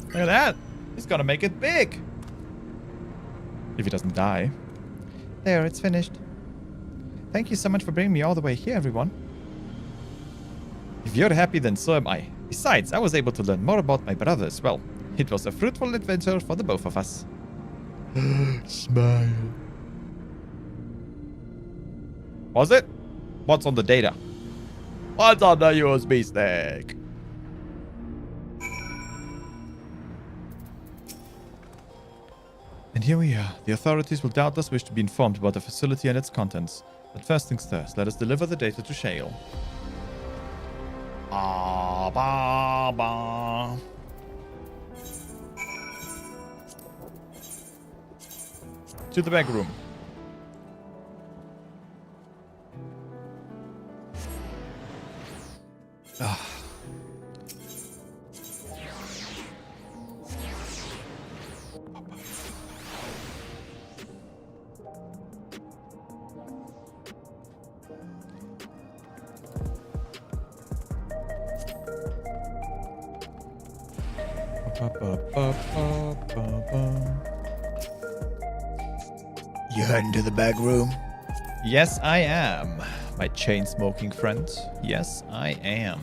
Look at that. He's gonna make it big. If he doesn't die. There, it's finished. Thank you so much for bringing me all the way here, everyone. If you're happy, then so am I. Besides, I was able to learn more about my brother as well. It was a fruitful adventure for the both of us. Smile. Was it? What's on the data? What's on the USB stick? And here we are. The authorities will doubtless wish to be informed about the facility and its contents. But first things first, let us deliver the data to Shale. Ba ba. To the back room. You heading to the back room? Yes, I am. My chain-smoking friend. Yes, I am.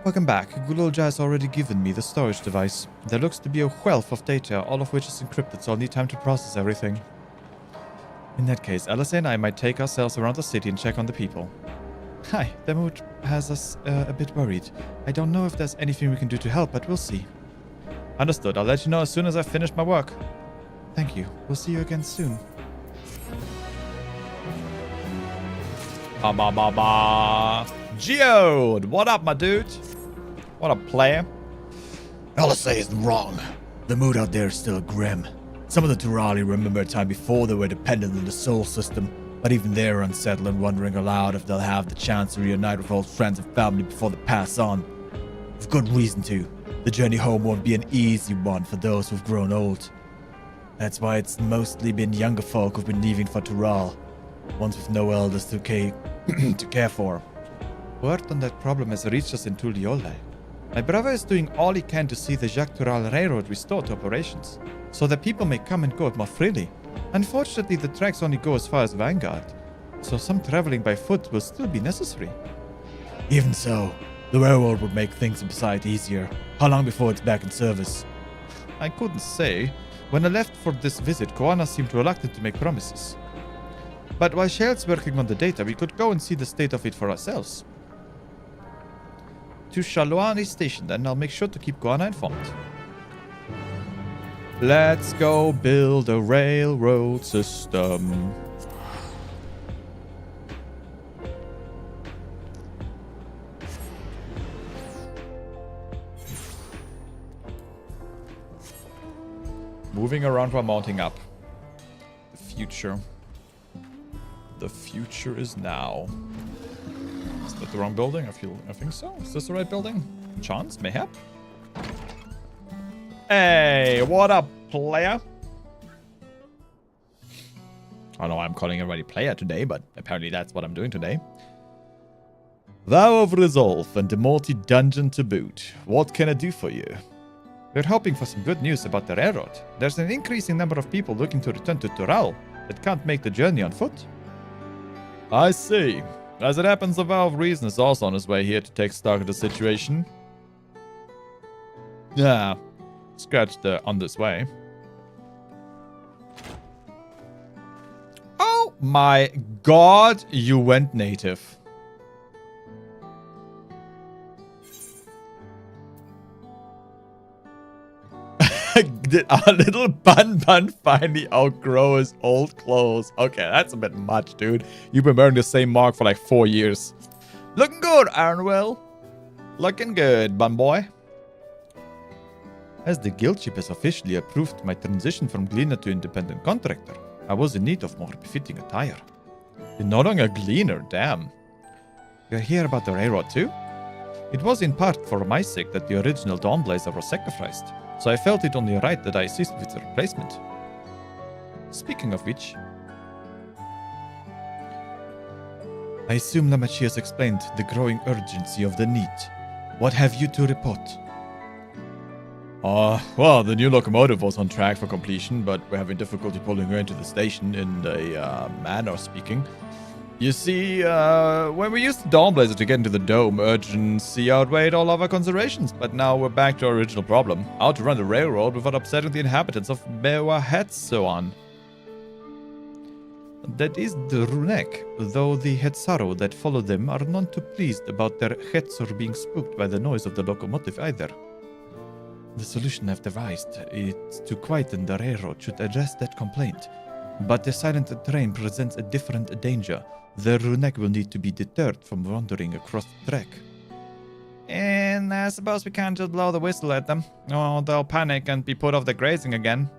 Welcome back. Gulolja has already given me the storage device. There looks to be a wealth of data, all of which is encrypted, so I'll need time to process everything. In that case, Alice and I might take ourselves around the city and check on the people. Hi, the mood has us a bit worried. I don't know if there's anything we can do to help, but we'll see. Understood. I'll let you know as soon as I've finished my work. Thank you. We'll see you again soon. Geode! What up, my dude? What a player. All I say isn't wrong. The mood out there is still grim. Some of the Turali remember a time before they were dependent on the soul system, but even they're unsettled and wondering aloud if they'll have the chance to reunite with old friends and family before they pass on. With good reason to. The journey home won't be an easy one for those who've grown old. That's why it's mostly been younger folk who've been leaving for Tural, ones with no elders to care for. Word on that problem has reached us in Tuliole. My brother is doing all he can to see the Jacques Tural Railroad restored to operations, so that people may come and go more freely. Unfortunately, the tracks only go as far as Vanguard, so some traveling by foot will still be necessary. Even so, the railroad would make things in sight easier. How long before it's back in service? I couldn't say. When I left for this visit, Koana seemed reluctant to make promises. But while Shell's working on the data, we could go and see the state of it for ourselves. To Shaluani Station, then. I'll make sure to keep Koana informed. Let's go build a railroad system. Moving around while mounting up. The future. The future is now. Is that the wrong building? I think so. Is this the right building? Chance? Mayhap? Hey, what up, player? I don't know why I'm calling everybody player today, but apparently that's what I'm doing today. Vow of Resolve and the multi-dungeon to boot. What can I do for you? We're hoping for some good news about the railroad. There's an increasing number of people looking to return to Tural that can't make the journey on foot. I see. As it happens, the Vow of Reason is also on his way here to take stock of the situation. Yeah, scratch the on this way. Oh my god, you went native. Did our little Bun finally outgrow his old clothes? Okay, that's a bit much, dude. You've been wearing the same mark for like 4 years. Looking good, Ironwell. Looking good, Bun boy. As the guild ship has officially approved my transition from gleaner to independent contractor, I was in need of more befitting attire. You're no longer a gleaner, damn. You're here about the railroad too? It was in part for my sake that the original Dawnblazer was sacrificed, so I felt it only right that I assist with the replacement. Speaking of which, I assume Lamachi has explained the growing urgency of the need. What have you to report? Well, the new locomotive was on track for completion, but we're having difficulty pulling her into the station in the manner of speaking. You see, when we used the Dawnblazer to get into the dome, urgency outweighed all other considerations, but now we're back to our original problem, how to run the railroad without upsetting the inhabitants of Mewa-Hetsoan. That is the Runek, though the Hetsaru that follow them are none too pleased about their Hetsur being spooked by the noise of the locomotive either. The solution I've devised is to quieten the railroad should address that complaint, but the silent train presents a different danger. The Runek will need to be deterred from wandering across the track. And I suppose we can't just blow the whistle at them, or they'll panic and be put off the grazing again.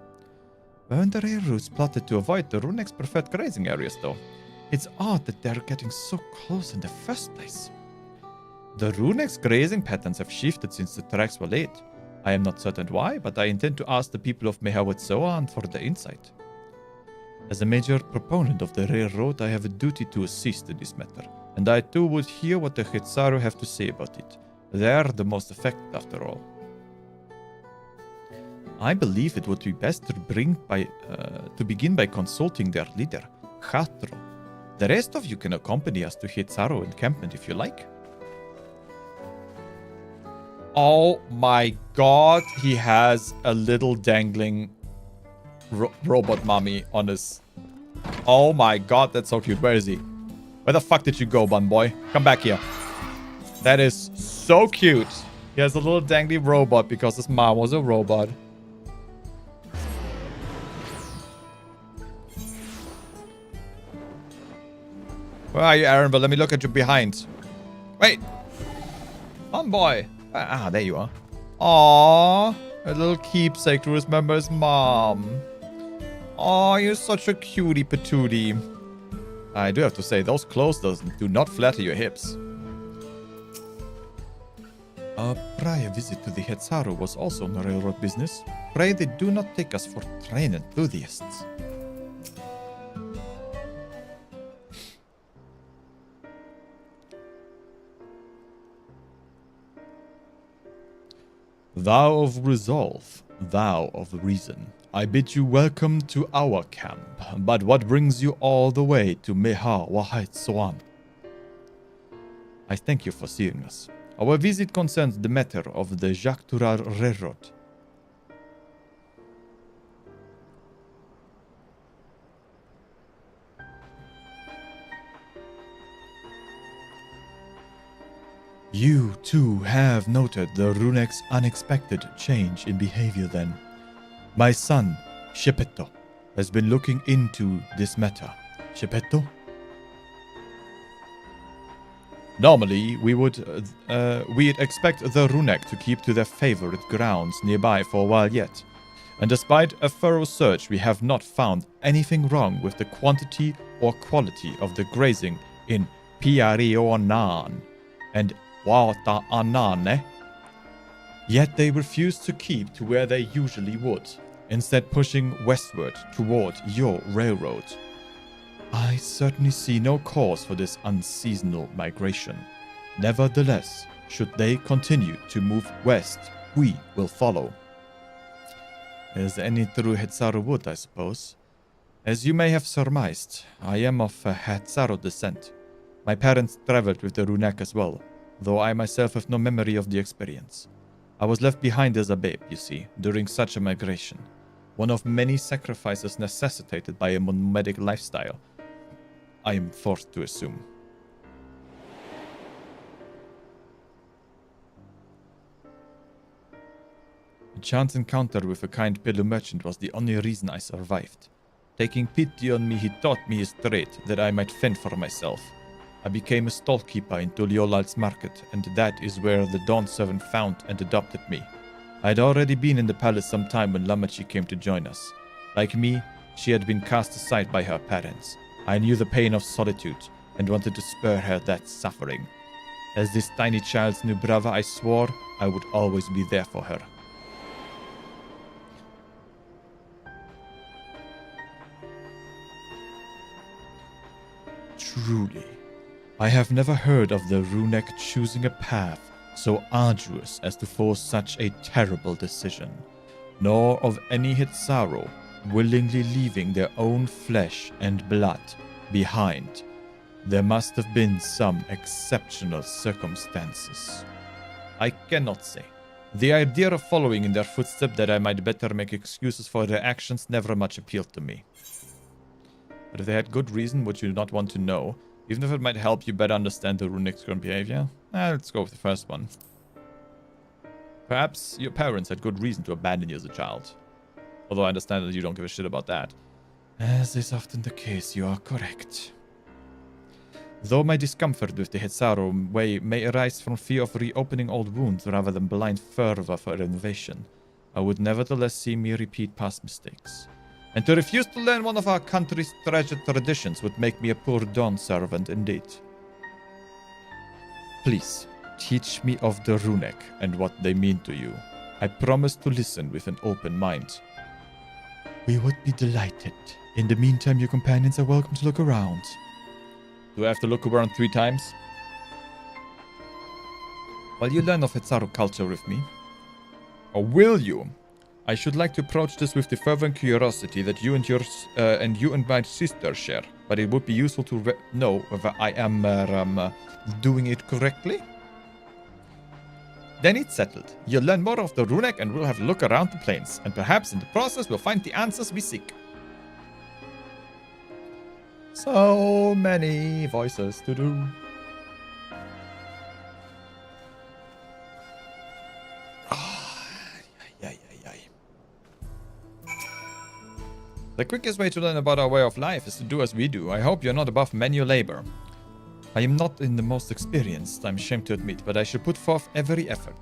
When the railroads plotted to avoid the Runek's preferred grazing areas, though, it's odd that they're getting so close in the first place. The Runek's grazing patterns have shifted since the tracks were laid. I am not certain why, but I intend to ask the people of Mehawetsoan for their insight. As a major proponent of the railroad, I have a duty to assist in this matter, and I too would hear what the Hetsaru have to say about it. They are the most affected, after all. I believe it would be best to begin by consulting their leader, Khatro. The rest of you can accompany us to Hetsaru encampment if you like. Oh my god, he has a little dangling robot mummy on his... Oh my god, that's so cute. Where is he? Where the fuck did you go, bun boy? Come back here. That is so cute. He has a little dangly robot because his mom was a robot. Where are you, Aaron? But let me look at you behind. Wait. Bun boy. Ah, there you are. Aww. A little keepsake to remember his mom. Aw, you're such a cutie patootie. I do have to say, those clothes do not flatter your hips. A prior visit to the Hetzaru was also on the railroad business. Pray they do not take us for train enthusiasts. Thou of resolve, thou of reason, I bid you welcome to our camp. But what brings you all the way to Meha Wahait Soan? I thank you for seeing us. Our visit concerns the matter of the Jacques Turar Railroad. You, too, have noted the Runek's unexpected change in behavior then. My son, Shepetto, has been looking into this matter. Shepetto? Normally, we'd expect the Runek to keep to their favorite grounds nearby for a while yet. And despite a thorough search, we have not found anything wrong with the quantity or quality of the grazing in Piarionan and Wata Anane. Yet they refuse to keep to where they usually would, instead pushing westward toward your railroad. I certainly see no cause for this unseasonal migration. Nevertheless, should they continue to move west, we will follow. Is any through Hetzaru wood, I suppose? As you may have surmised, I am of Hetzaru descent. My parents traveled with the Runek as well, though I myself have no memory of the experience. I was left behind as a babe, you see, during such a migration. One of many sacrifices necessitated by a nomadic lifestyle, I am forced to assume. A chance encounter with a kind Pilu merchant was the only reason I survived. Taking pity on me, he taught me his trade that I might fend for myself. I became a stallkeeper in Tuliolal's market, and that is where the Dawn servant found and adopted me. I had already been in the palace some time when Lamachi came to join us. Like me, she had been cast aside by her parents. I knew the pain of solitude, and wanted to spare her that suffering. As this tiny child's new brother, I swore I would always be there for her. Truly, I have never heard of the Runek choosing a path so arduous as to force such a terrible decision, nor of any Hetzaru willingly leaving their own flesh and blood behind. There must have been some exceptional circumstances. I cannot say. The idea of following in their footsteps that I might better make excuses for their actions never much appealed to me. But if they had good reason, would you not want to know, even if it might help you better understand the Runik's current behavior? Let's go with the first one. Perhaps your parents had good reason to abandon you as a child. Although I understand that you don't give a shit about that. As is often the case, you are correct. Though my discomfort with the Hetzaru way may arise from fear of reopening old wounds rather than blind fervor for innovation, I would nevertheless see me repeat past mistakes. And to refuse to learn one of our country's treasured traditions would make me a poor Dawn servant indeed. Please, teach me of the Runek and what they mean to you. I promise to listen with an open mind. We would be delighted. In the meantime, your companions are welcome to look around. Do I have to look around 3 times? While you learn of Hetzaru culture with me, or will you? I should like to approach this with the fervent curiosity that you and my sister share, but it would be useful to know whether I am doing it correctly. Then it's settled. You'll learn more of the runic and we'll have a look around the plains. And perhaps in the process we'll find the answers we seek. So many voices to do. The quickest way to learn about our way of life is to do as we do. I hope you're not above manual labor. I am not in the most experienced, I'm ashamed to admit, but I should put forth every effort.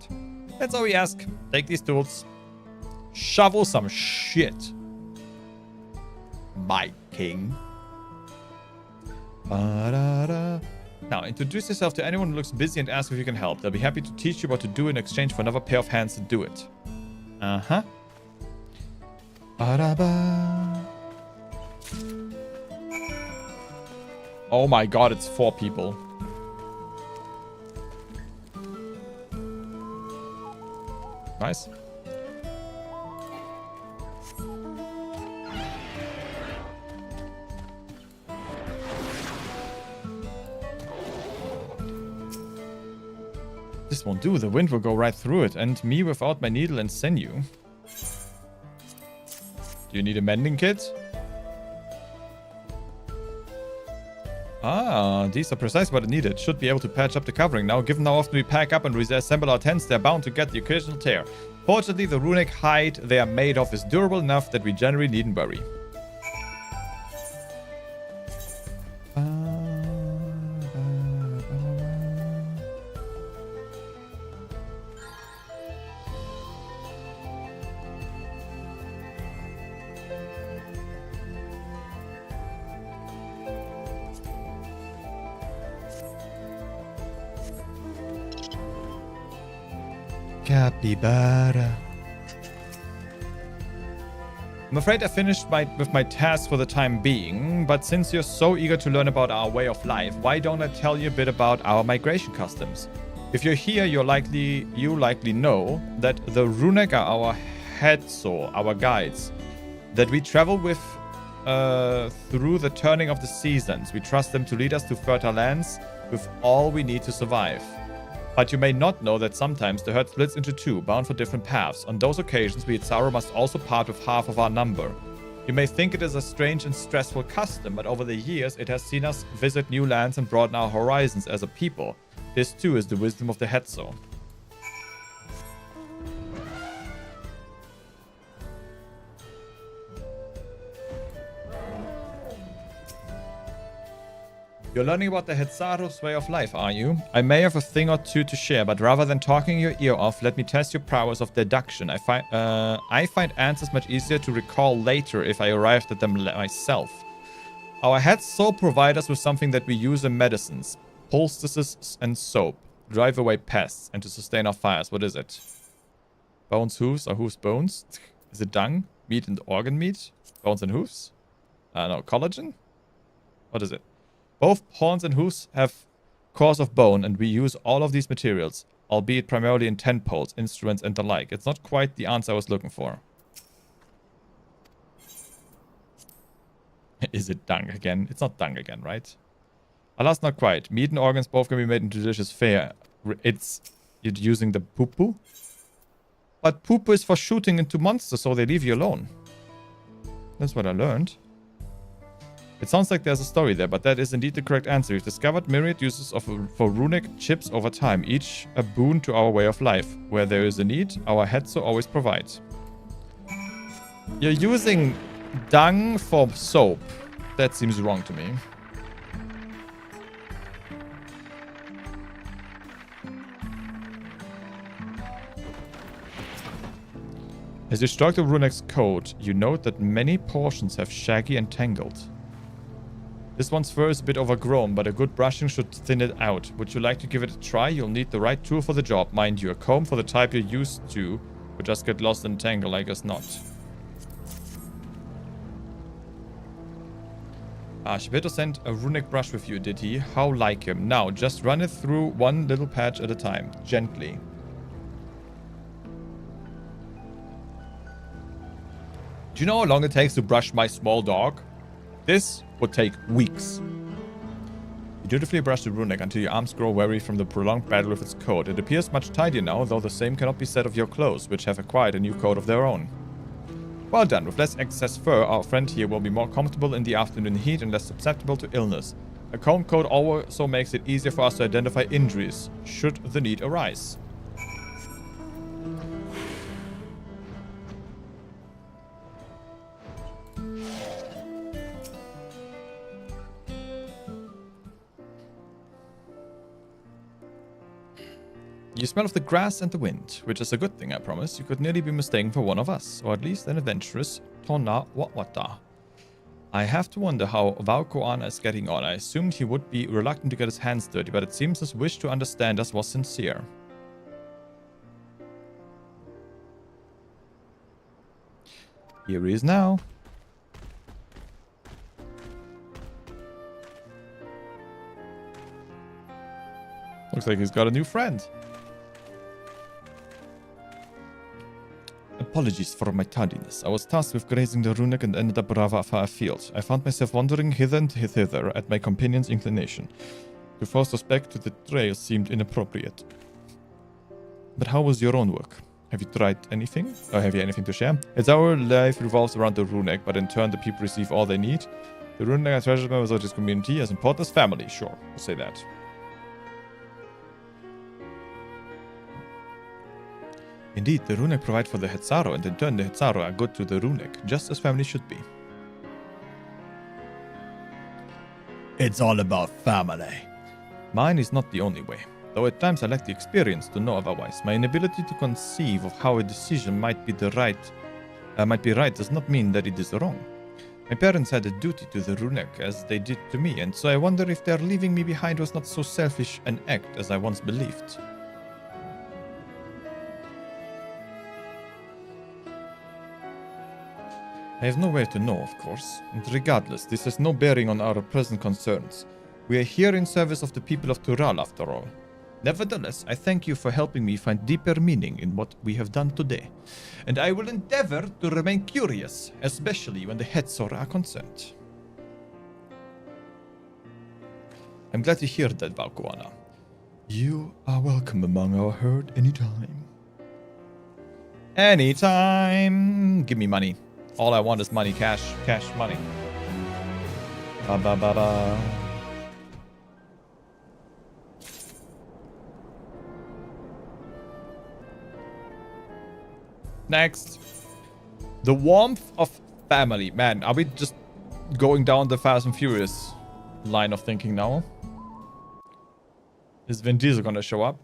That's all we ask. Take these tools. Shovel some shit. My king. Ba-da-da. Now, introduce yourself to anyone who looks busy and ask if you can help. They'll be happy to teach you what to do in exchange for another pair of hands to do it. Uh-huh. Ba-da-ba. Oh my god, it's 4 people. Nice. This won't do. The wind will go right through it, and me without my needle and sinew. Do you need a mending kit? Ah, these are precisely what I needed. Should be able to patch up the covering now. Given how often we pack up and reassemble our tents, they're bound to get the occasional tear. Fortunately, the runic hide they are made of is durable enough that we generally needn't worry. Capybara. I'm afraid I finished with my task for the time being, but since you're so eager to learn about our way of life, why don't I tell you a bit about our migration customs? If you're here, you likely know that the runic are our headsaw, our guides, that we travel with through the turning of the seasons. We trust them to lead us to fertile lands with all we need to survive. But you may not know that sometimes the herd splits into 2, bound for different paths. On those occasions, we at Saru must also part with half of our number. You may think it is a strange and stressful custom, but over the years, it has seen us visit new lands and broaden our horizons as a people. This too is the wisdom of the headsaw. You're learning about the Hetzaru's way of life, are you? I may have a thing or two to share, but rather than talking your ear off, let me test your prowess of deduction. I find answers much easier to recall later if I arrived at them myself. Our Hetzo provide us with something that we use in medicines. Poultices and soap. Drive away pests and to sustain our fires. What is it? Bones, hooves, or hooves, bones? Is it dung? Meat and organ meat? Bones and hooves? No, collagen? What is it? Both horns and hooves have cores of bone, and we use all of these materials, albeit primarily in tent poles, instruments, and the like. It's not quite the answer I was looking for. Is it dung again? It's not dung again, right? Alas, not quite. Meat and organs both can be made into delicious fare. It's using the poo-poo? But poo-poo is for shooting into monsters, so they leave you alone. That's what I learned. It sounds like there's a story there, but that is indeed the correct answer. We've discovered myriad uses for runic chips over time, each a boon to our way of life. Where there is a need, our Hetzo always provides. You're using dung for soap. That seems wrong to me. As you stroke the runic's coat, you note that many portions have shaggy and tangled. This one's fur is a bit overgrown, but a good brushing should thin it out. Would you like to give it a try? You'll need the right tool for the job. Mind you, a comb for the type you're used to would just get lost and tangle, I guess not. Shibito sent a runic brush with you, did he? How like him. Now, just run it through one little patch at a time. Gently. Do you know how long it takes to brush my small dog? This would take weeks. Dutifully brush the runic until your arms grow weary from the prolonged battle with its coat. It appears much tidier now, though the same cannot be said of your clothes, which have acquired a new coat of their own. Well done. With less excess fur, our friend here will be more comfortable in the afternoon heat and less susceptible to illness. A comb coat also makes it easier for us to identify injuries, should the need arise. You smell of the grass and the wind, which is a good thing, I promise. You could nearly be mistaken for one of us, or at least an adventurous Tona Watwata. I have to wonder how Vaukoana is getting on. I assumed he would be reluctant to get his hands dirty, but it seems his wish to understand us was sincere. Here he is now. Looks like he's got a new friend. Apologies for my tardiness. I was tasked with grazing the runic and ended up rather far afield. I found myself wandering hither and thither at my companion's inclination. To force us back to the trail seemed inappropriate. But how was your own work? Have you tried anything? Or have you anything to share? It's our life revolves around the runic, but in turn the people receive all they need. The runic are treasured members of this community, as important as family. Sure, we'll say that. Indeed, the runic provide for the Hetzaru, and in turn the Hetzaru are good to the runic, just as family should be. It's all about family. Mine is not the only way. Though at times I lack the experience to know otherwise, my inability to conceive of how a decision might be right does not mean that it is wrong. My parents had a duty to the runic, as they did to me, and so I wonder if their leaving me behind was not so selfish an act as I once believed. I have nowhere to know, of course, and regardless, this has no bearing on our present concerns. We are here in service of the people of Tural, after all. Nevertheless, I thank you for helping me find deeper meaning in what we have done today, and I will endeavor to remain curious, especially when the Hetzor are concerned. I'm glad to hear that, Valkoana. You are welcome among our herd anytime. Anytime! Give me money. All I want is money, cash, money. Ba ba ba ba. Next. The warmth of family. Man, are we just going down the Fast and Furious line of thinking now? Is Vin Diesel gonna show up?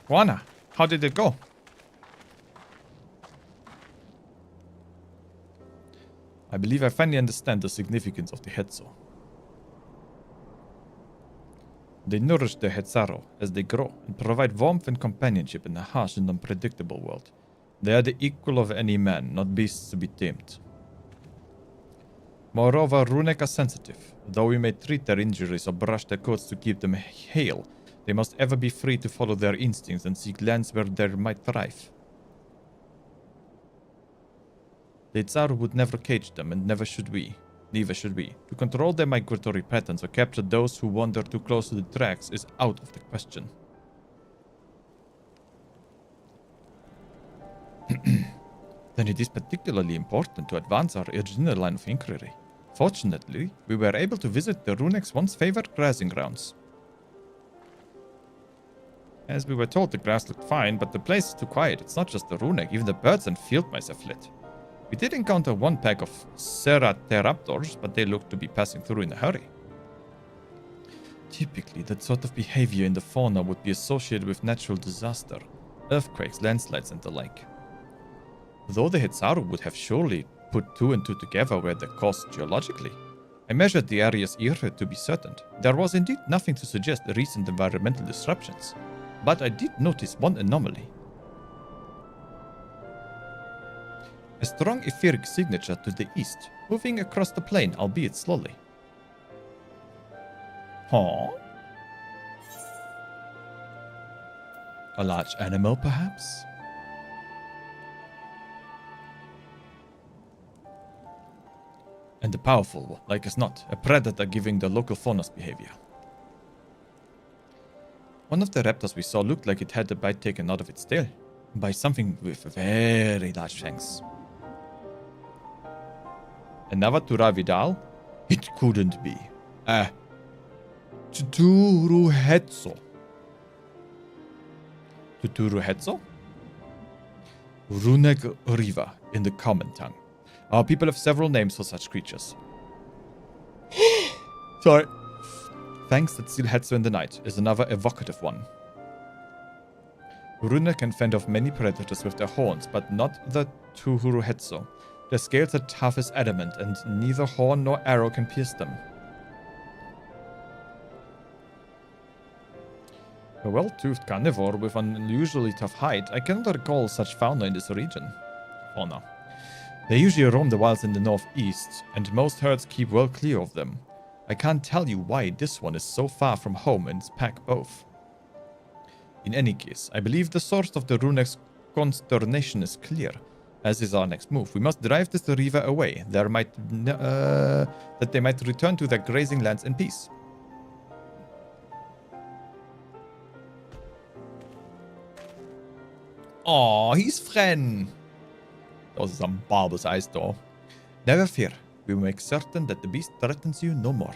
Juana, how did it go? I believe I finally understand the significance of the Hetzo. They nourish the Hetzaru as they grow and provide warmth and companionship in a harsh and unpredictable world. They are the equal of any man, not beasts to be tamed. Moreover, runic are sensitive. Though we may treat their injuries or brush their coats to keep them hale, they must ever be free to follow their instincts and seek lands where they might thrive. The Hetzaru would never cage them, and neither should we. To control their migratory patterns or capture those who wander too close to the tracks is out of the question. Then it is particularly important to advance our original line of inquiry. Fortunately, we were able to visit the runic's once favored grazing grounds. As we were told, the grass looked fine, but the place is too quiet. It's not just the runic, even the birds and field mice have fled. We did encounter one pack of Cerateraptors, but they looked to be passing through in a hurry. Typically, that sort of behavior in the fauna would be associated with natural disaster, earthquakes, landslides, and the like. Though the Hetzaru would have surely put two and two together where they're caused geologically. I measured the area's era to be certain. There was indeed nothing to suggest recent environmental disruptions, but I did notice one anomaly. A strong etheric signature to the east, moving across the plain, albeit slowly. Huh? A large animal, perhaps? And a powerful, like as not, a predator giving the local fauna's behavior. One of the raptors we saw looked like it had a bite taken out of its tail, by something with very large fangs. Another Turavidal? It couldn't be. Tuturuhetso. Tuturuhetso? Runek Riva in the common tongue. Our people have several names for such creatures. Sorry. Fangs that steal Hetso in the night is another evocative one. Rune can fend off many predators with their horns, but not the Tuhuruhetso. Their scales are tough as adamant, and neither horn nor arrow can pierce them. A well-toothed carnivore with an unusually tough hide, I cannot recall such fauna in this region. Fauna. They usually roam the wilds in the northeast, and most herds keep well clear of them. I can't tell you why this one is so far from home and its pack both. In any case, I believe the source of the Runek's consternation is clear, as is our next move. We must drive this river away. That they might return to their grazing lands in peace. Oh, he's friend. That was some bulbous eyes though. Never fear. We will make certain that the beast threatens you no more.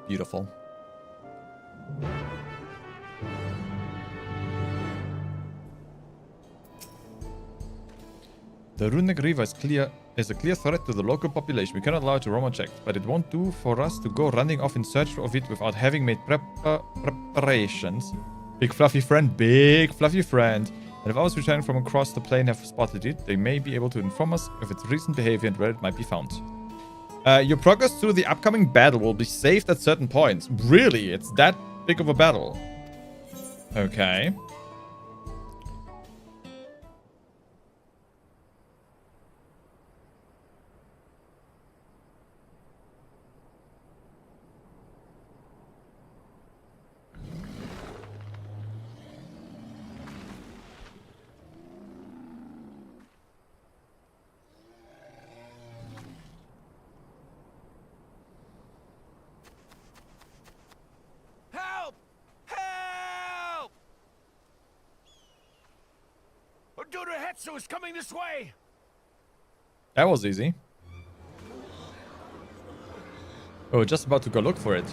Beautiful. The Runek River is a clear threat to the local population. We cannot allow it to roam unchecked, but it won't do for us to go running off in search of it without having made preparations. Big fluffy friend. And if ours returning from across the plain have spotted it, they may be able to inform us of its recent behavior and where it might be found. Your progress through the upcoming battle will be saved at certain points. Really? It's that big of a battle? Okay. Hetso is coming this way! That was easy. Oh, just about to go look for it.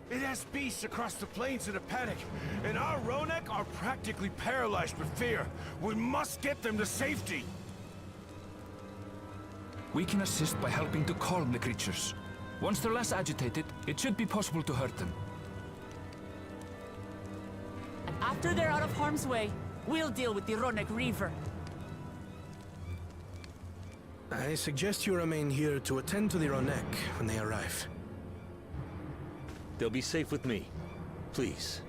It has beasts across the plains in a panic, and our Ronek are practically paralyzed with fear. We must get them to safety! We can assist by helping to calm the creatures. Once they're less agitated, it should be possible to hurt them. After they're out of harm's way, we'll deal with the Ronek River. I suggest you remain here to attend to the Ronek when they arrive. They'll be safe with me. Please,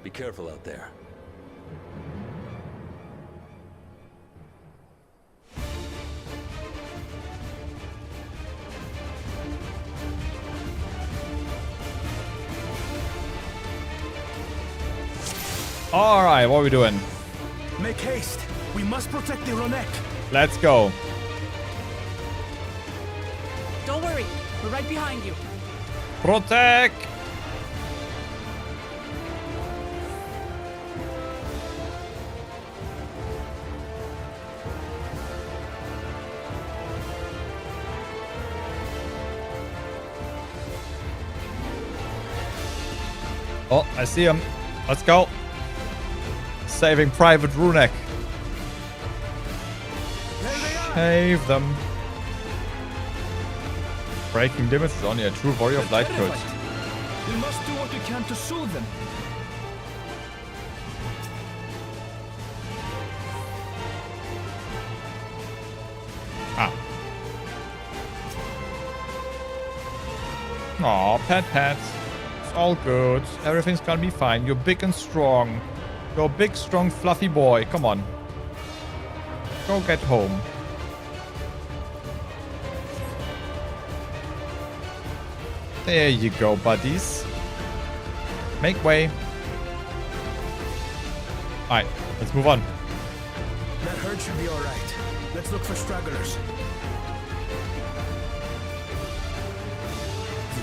be careful out there. Alright, what are we doing? Make haste! We must protect the Ronek! Let's go. Don't worry, we're right behind you. Protect! Oh, I see him. Let's go. Saving Private Runek. Save them. Breaking damage is only a true warrior of light could. We must do what we can to soothe them. Ah. Aw, pet. It's all good. Everything's gonna be fine. You're big and strong. Go big, strong, fluffy boy. Come on. Go get home. There you go, buddies. Make way. Alright, let's move on. That herd should be alright. Let's look for stragglers.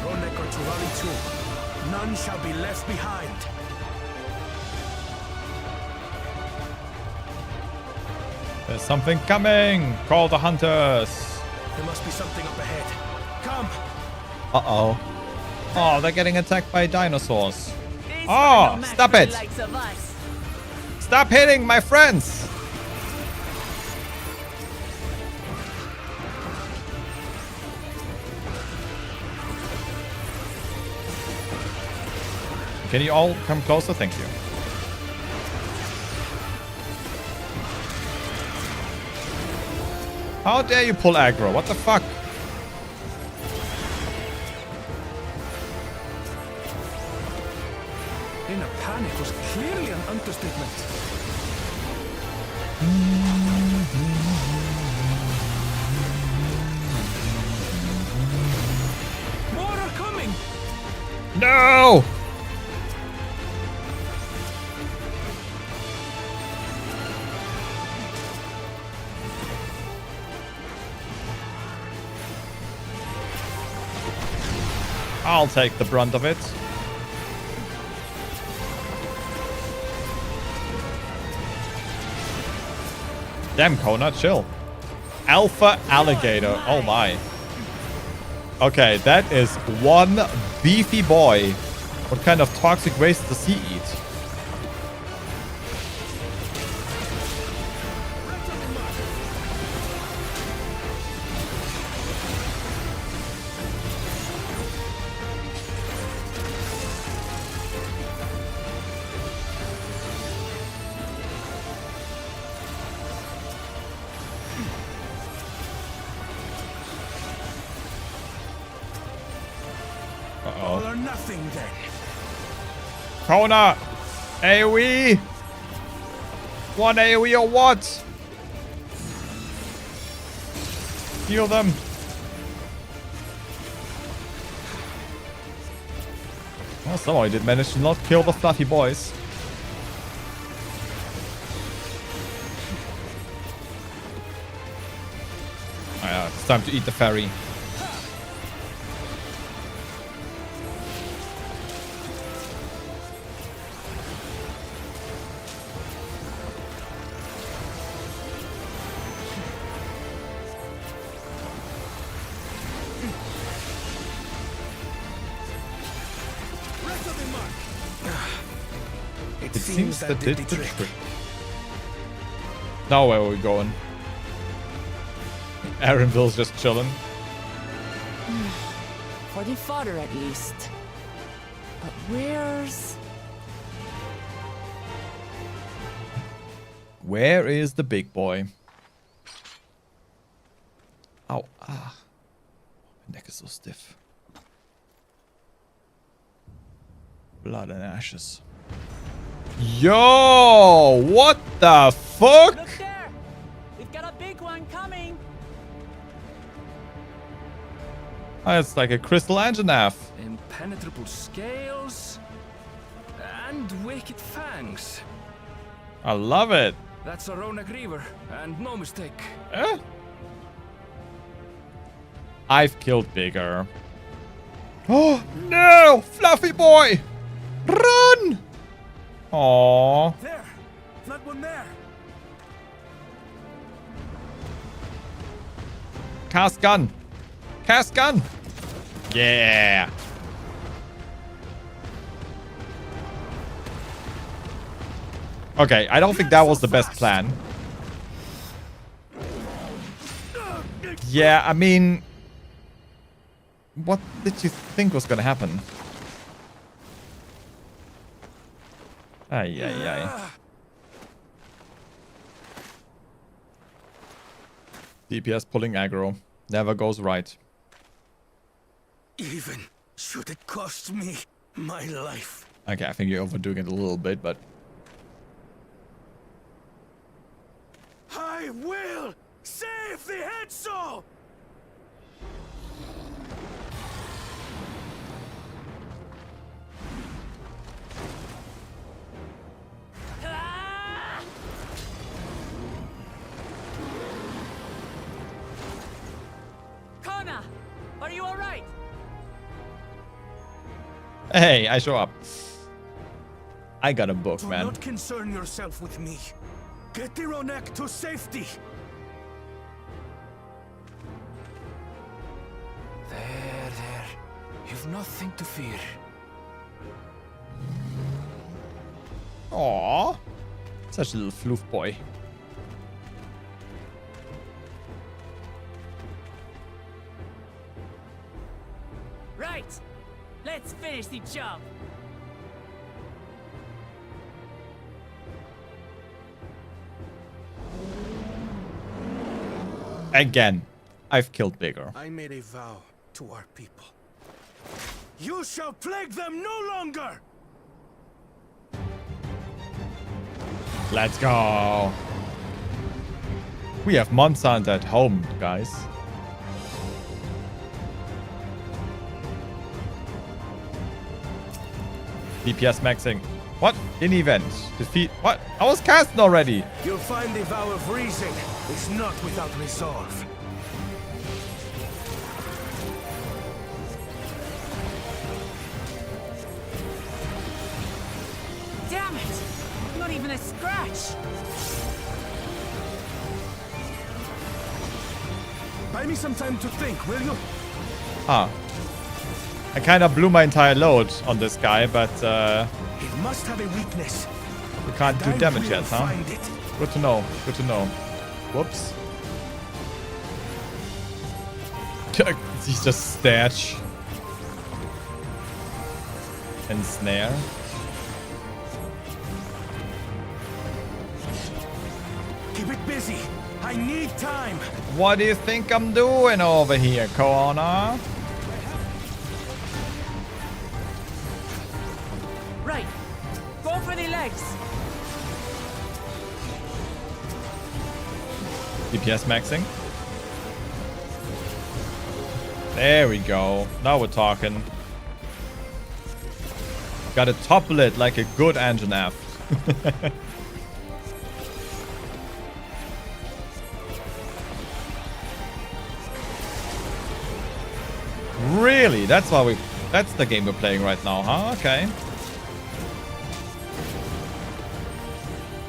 Voronek or Turali too. None shall be left behind. There's something coming. Call the hunters. There must be something up ahead. Come! Uh-oh. Oh, they're getting attacked by dinosaurs. Oh, stop it. Stop hitting my friends. Can you all come closer? Thank you. How dare you pull aggro? What the fuck? In a panic was clearly an understatement. More are coming! No! I'll take the brunt of it. Damn, Kona, chill. Alpha alligator. Oh my. Okay, that is one beefy boy. What kind of toxic waste does he eat? All or nothing then. Kona! AoE! One AoE or what? Heal them. Well, somehow I did manage to not kill the fluffy boys. Oh, yeah, it's time to eat the fairy. It Seems that that did did the the trick. trick. Now where are we going? Aaronville's just chilling. For the fodder, at least. But where's... Where is the big boy? Ow. Ah. My neck is so stiff. Blood and ashes. Yo! What the fuck? Look there! We've got a big one coming! Oh, it's like a crystal Anjanath. Impenetrable scales and wicked fangs. I love it. That's a Ronak Reaver, and no mistake. Eh? I've killed bigger. Oh no! Fluffy boy! Run! Aww. There! That one there! Cast gun. Cast gun. Yeah. Okay, I don't think that was the best plan. Yeah, I mean... What did you think was gonna happen? Ay, ay, ay. DPS pulling aggro. Never goes right. Even should it cost me my life. Okay, I think you're overdoing it a little bit, but... Hey, I show up. I got a book, Do man. not concern yourself with me. Get the Ronek to safety. There. You've nothing to fear. Aww. Such a little floof boy. Right. Let's finish the job. Again. I've killed bigger. I made a vow to our people. You shall plague them no longer! Let's go. We have Monsant at home, guys. DPS maxing. What? In event. Defeat. What? I was casting already. You'll find the vow of reason is not without resolve. Damn it! Not even a scratch. Buy me some time to think, will you? Huh. I kind of blew my entire load on this guy, but It must have a weakness. we can't do I damage will yet, huh? find it. Good to know. Good to know. Whoops. He's just statch. And snare. Keep it busy. I need time. What do you think I'm doing over here, Koana? Right. Go for the legs. DPS maxing. There we go. Now we're talking. Gotta topple it like a good engine aft. Really? That's the game we're playing right now, huh? Okay.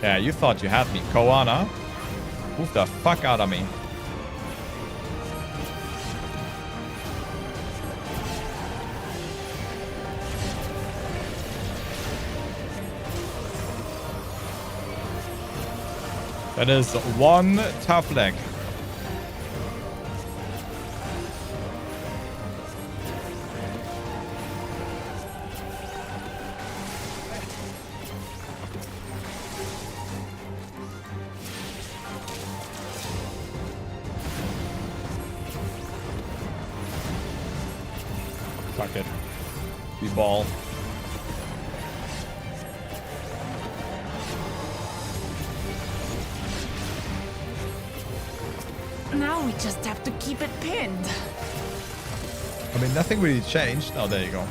Yeah, you thought you had me. Koana. Move the fuck out of me. That is one tough leg. Fuck it. We ball. Now we just have to keep it pinned. I mean, nothing really changed. Oh, there you go.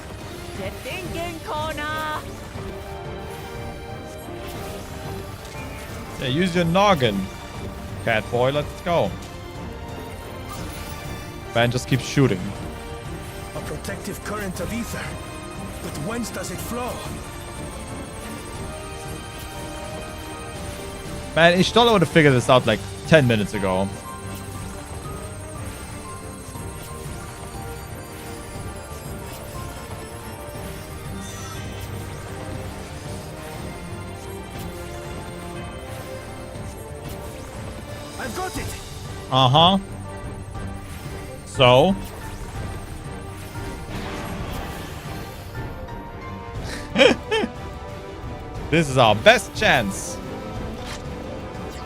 You're thinking, Kona. Yeah, use your noggin, cat boy. Let's go. Man, just keep shooting. A protective current of ether. But whence does it flow? Man, ich would have figured this out like 10 minutes ago. I've got it. Uh-huh. So? This is our best chance.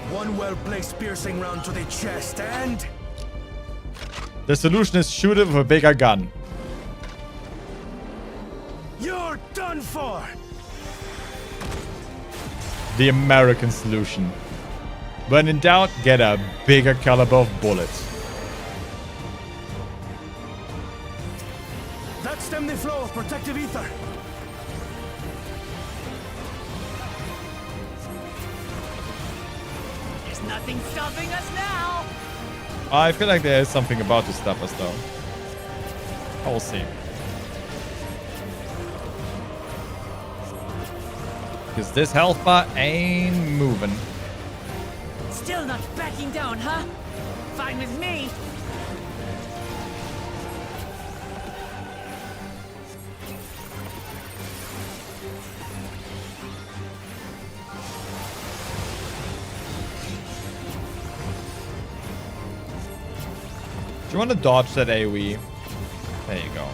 One well-placed piercing round to the chest and... The solution is shoot it with a bigger gun. You're done for! The American solution. When in doubt, get a bigger caliber of bullet. That stemmed the flow of protective ether. There's nothing stopping us now. I feel like there is something about to stop us though. We'll see. Because this health bar ain't moving. Still not backing down, huh? Fine with me. Do you want to dodge that AoE? There you go.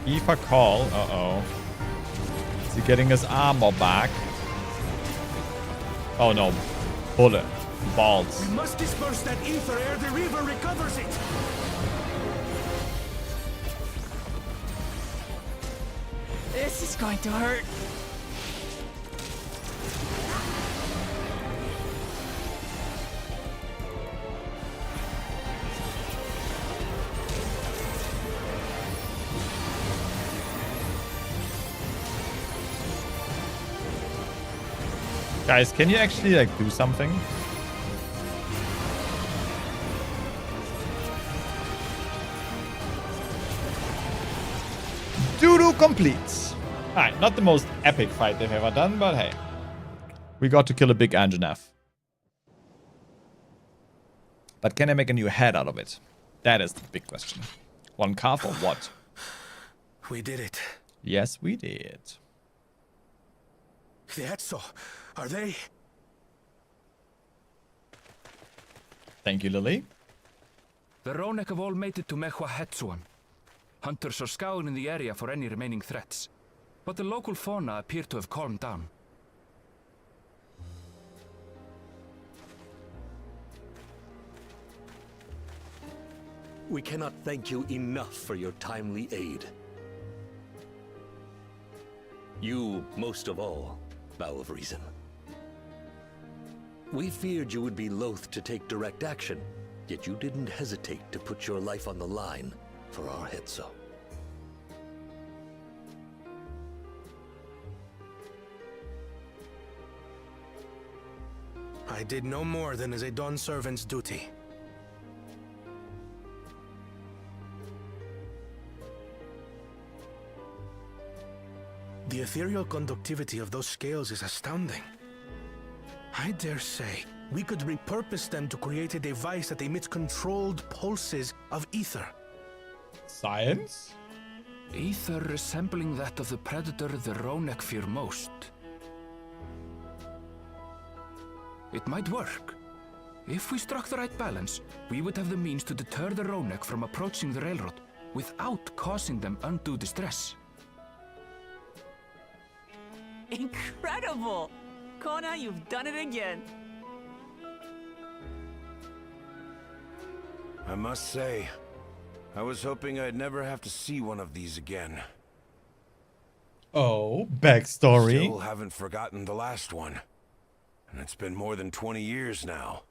Aoife call. Uh-oh. Is he getting his armor back? Oh no. Bullet. Balls. We must disperse that ether ere the river recovers it. This is going to hurt. Guys, can you actually like do something? Doo-doo completes. Alright, not the most epic fight they've ever done, but hey. We got to kill a big Anjanath. But can I make a new head out of it? That is the big question. One calf or what? We did it. Yes, we did. The Etso, are they? Thank you, Lily. The Ronek have all made it to Mehua Hetsuan. Hunters are scouring the area for any remaining threats, but the local fauna appear to have calmed down. We cannot thank you enough for your timely aid. You, most of all, Bow of Reason. We feared you would be loath to take direct action, yet you didn't hesitate to put your life on the line for our Hetso. I did no more than is a Dawn servant's duty. The ethereal conductivity of those scales is astounding. I dare say we could repurpose them to create a device that emits controlled pulses of ether. Science? Ether resembling that of the predator the Ronek fear most. It might work. If we struck the right balance, we would have the means to deter the Ronek from approaching the railroad without causing them undue distress. Incredible! Kona, you've done it again. I must say, I was hoping I'd never have to see one of these again. Oh, backstory. Still haven't forgotten the last one. And it's been more than 20 years now.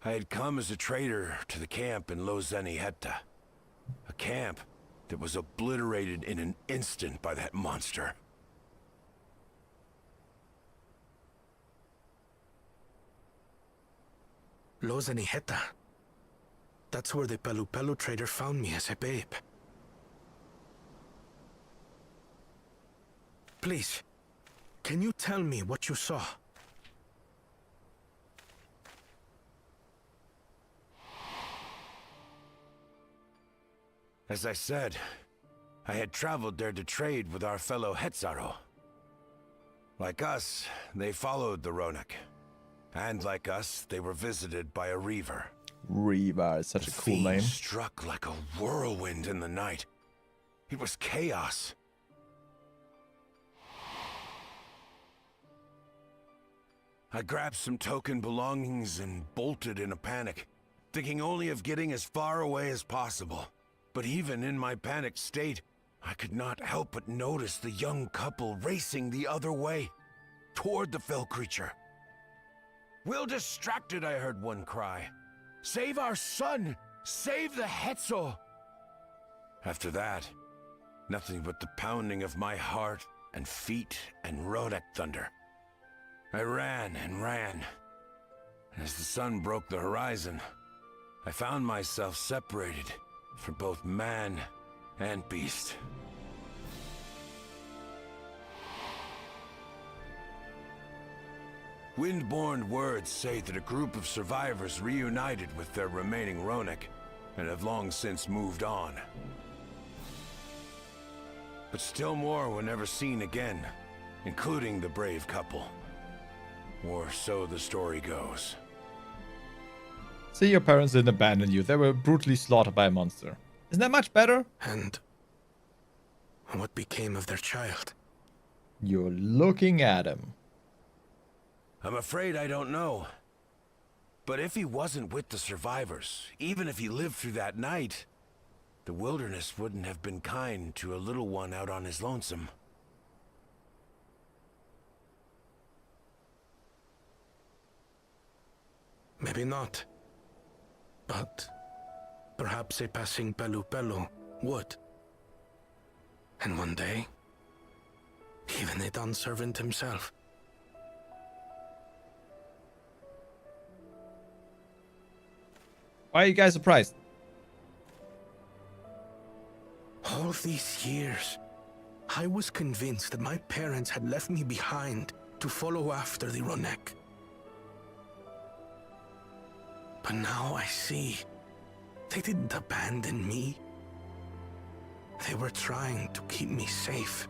I had come as a trader to the camp in Lozeni Hetta. A camp that was obliterated in an instant by that monster. Lozeni Hetta. That's where the Pelu trader found me as a babe. Please, can you tell me what you saw? As I said, I had traveled there to trade with our fellow Hetzaro. Like us, they followed the Ronek. And like us, they were visited by a Reaver. Reaver is such a cool Fiend name. struck like a whirlwind in the night. It was chaos. I grabbed some token belongings and bolted in a panic, thinking only of getting as far away as possible. But even in my panicked state, I could not help but notice the young couple racing the other way, toward the fell creature. "We're distracted," I heard one cry. "Save our son! Save the Hetzel!" After that, nothing but the pounding of my heart and feet and Rodak thunder. I ran and ran. As the sun broke the horizon, I found myself separated from both man and beast. Windborne words say that a group of survivors reunited with their remaining Ronek and have long since moved on. But still more were never seen again, including the brave couple. Or so the story goes. See, your parents didn't abandon you. They were brutally slaughtered by a monster. Isn't that much better? And what became of their child? You're looking at him. I'm afraid I don't know. But if he wasn't with the survivors, even if he lived through that night, the wilderness wouldn't have been kind to a little one out on his lonesome. Maybe not. But perhaps a passing Pelu would. And one day, even a Dawn servant himself. Why are you guys surprised? All these years, I was convinced that my parents had left me behind to follow after the Ronek. But now I see, they didn't abandon me. They were trying to keep me safe.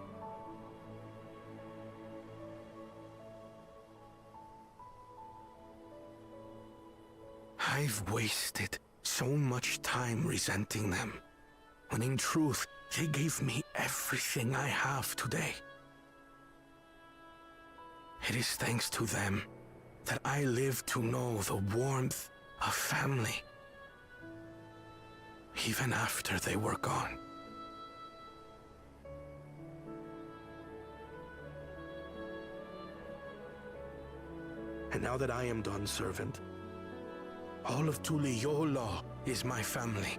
I've wasted so much time resenting them, when in truth, they gave me everything I have today. It is thanks to them that I live to know the warmth of family, even after they were gone. And now that I am Dawn servant, all of Tuliyola is my family.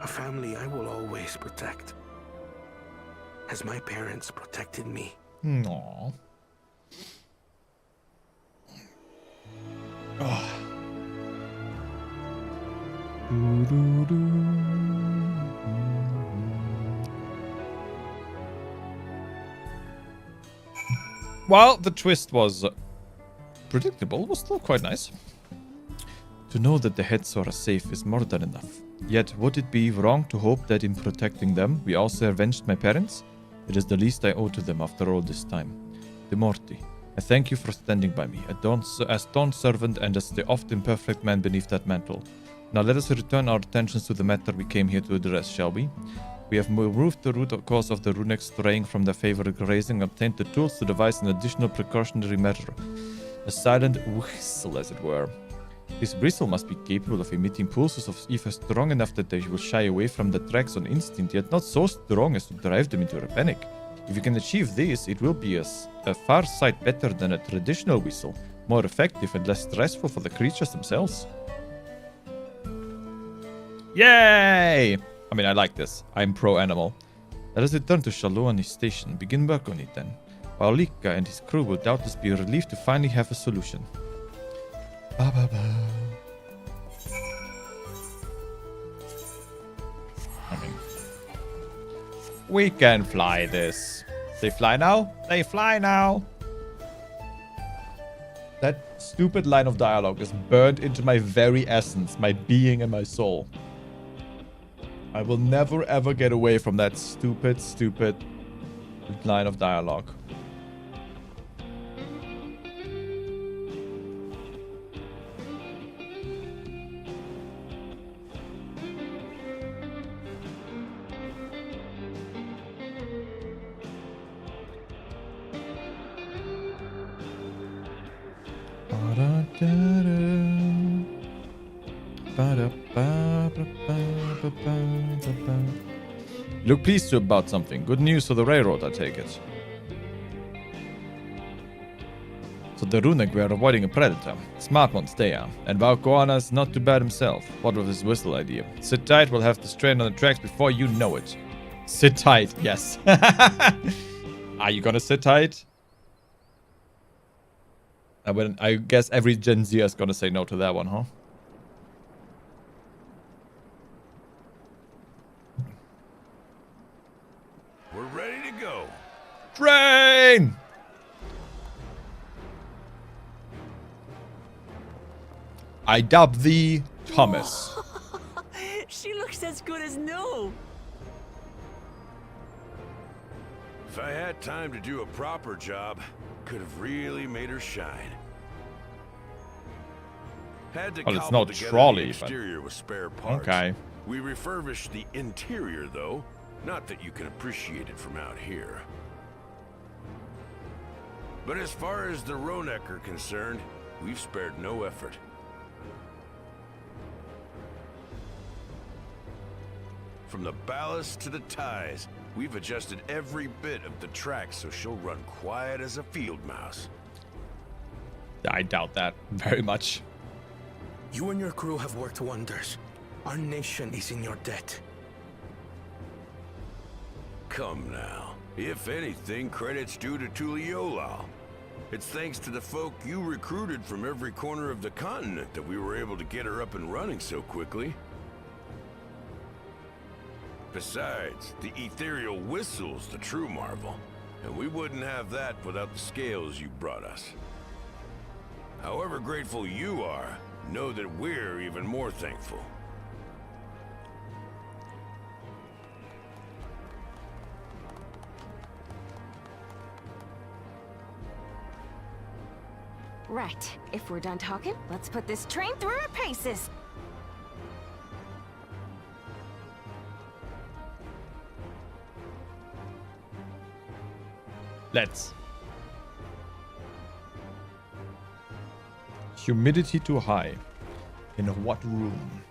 A family I will always protect, as my parents protected me. Aww. Oh. Well, the twist was predictable, was still quite nice. To know that the Hetzor are safe is more than enough. Yet, would it be wrong to hope that in protecting them, we also avenged my parents? It is the least I owe to them after all this time. De Morty, I thank you for standing by me, as Dawn servant and as the often perfect man beneath that mantle. Now let us return our attentions to the matter we came here to address, shall we? We have removed the root cause of the Runeks straying from their favorite grazing and obtained the tools to devise an additional precautionary measure. A silent whistle, as it were. This bristle must be capable of emitting pulses of ether strong enough that they will shy away from the tracks on instinct, yet not so strong as to drive them into a panic. If you can achieve this, it will be a far sight better than a traditional whistle, more effective and less stressful for the creatures themselves. Yay! I mean, I like this. I'm pro-animal. Let us return to Shaloni station and begin work on it then. While Lika and his crew will doubtless be relieved to finally have a solution. Ba ba ba. I mean, we can fly this. They fly now? They fly now! That stupid line of dialogue is burned into my very essence, my being and my soul. I will never ever get away from that stupid line of dialogue. You look pleased about something. Good news for the railroad, I take it. So the Runic were avoiding a predator. Smart ones they are. And Valkoana's not too bad himself. What with his whistle idea? Sit tight, we'll have the strain on the tracks before you know it. Sit tight, yes. Are you gonna sit tight? I guess every Gen Z is gonna say no to that one, huh? We're ready to go. Train! I dub thee Thomas. She looks as good as new. If I had time to do a proper job, could have really made her shine. Had to Well, it's cobble no together trolley, the but- exterior with spare parts. Okay. We refurbished the interior, though. Not that you can appreciate it from out here. But as far as the Ronek are concerned, we've spared no effort. From the ballast to the ties, we've adjusted every bit of the track so she'll run quiet as a field mouse. I doubt that very much. You and your crew have worked wonders. Our nation is in your debt. Come now. If anything, credit's due to Tuliolal. It's thanks to the folk you recruited from every corner of the continent that we were able to get her up and running so quickly. Besides, the ethereal whistle's the true marvel, and we wouldn't have that without the scales you brought us. However grateful you are, know that we're even more thankful. Right. If we're done talking, let's put this train through our paces. Let's. Humidity too high. In what room?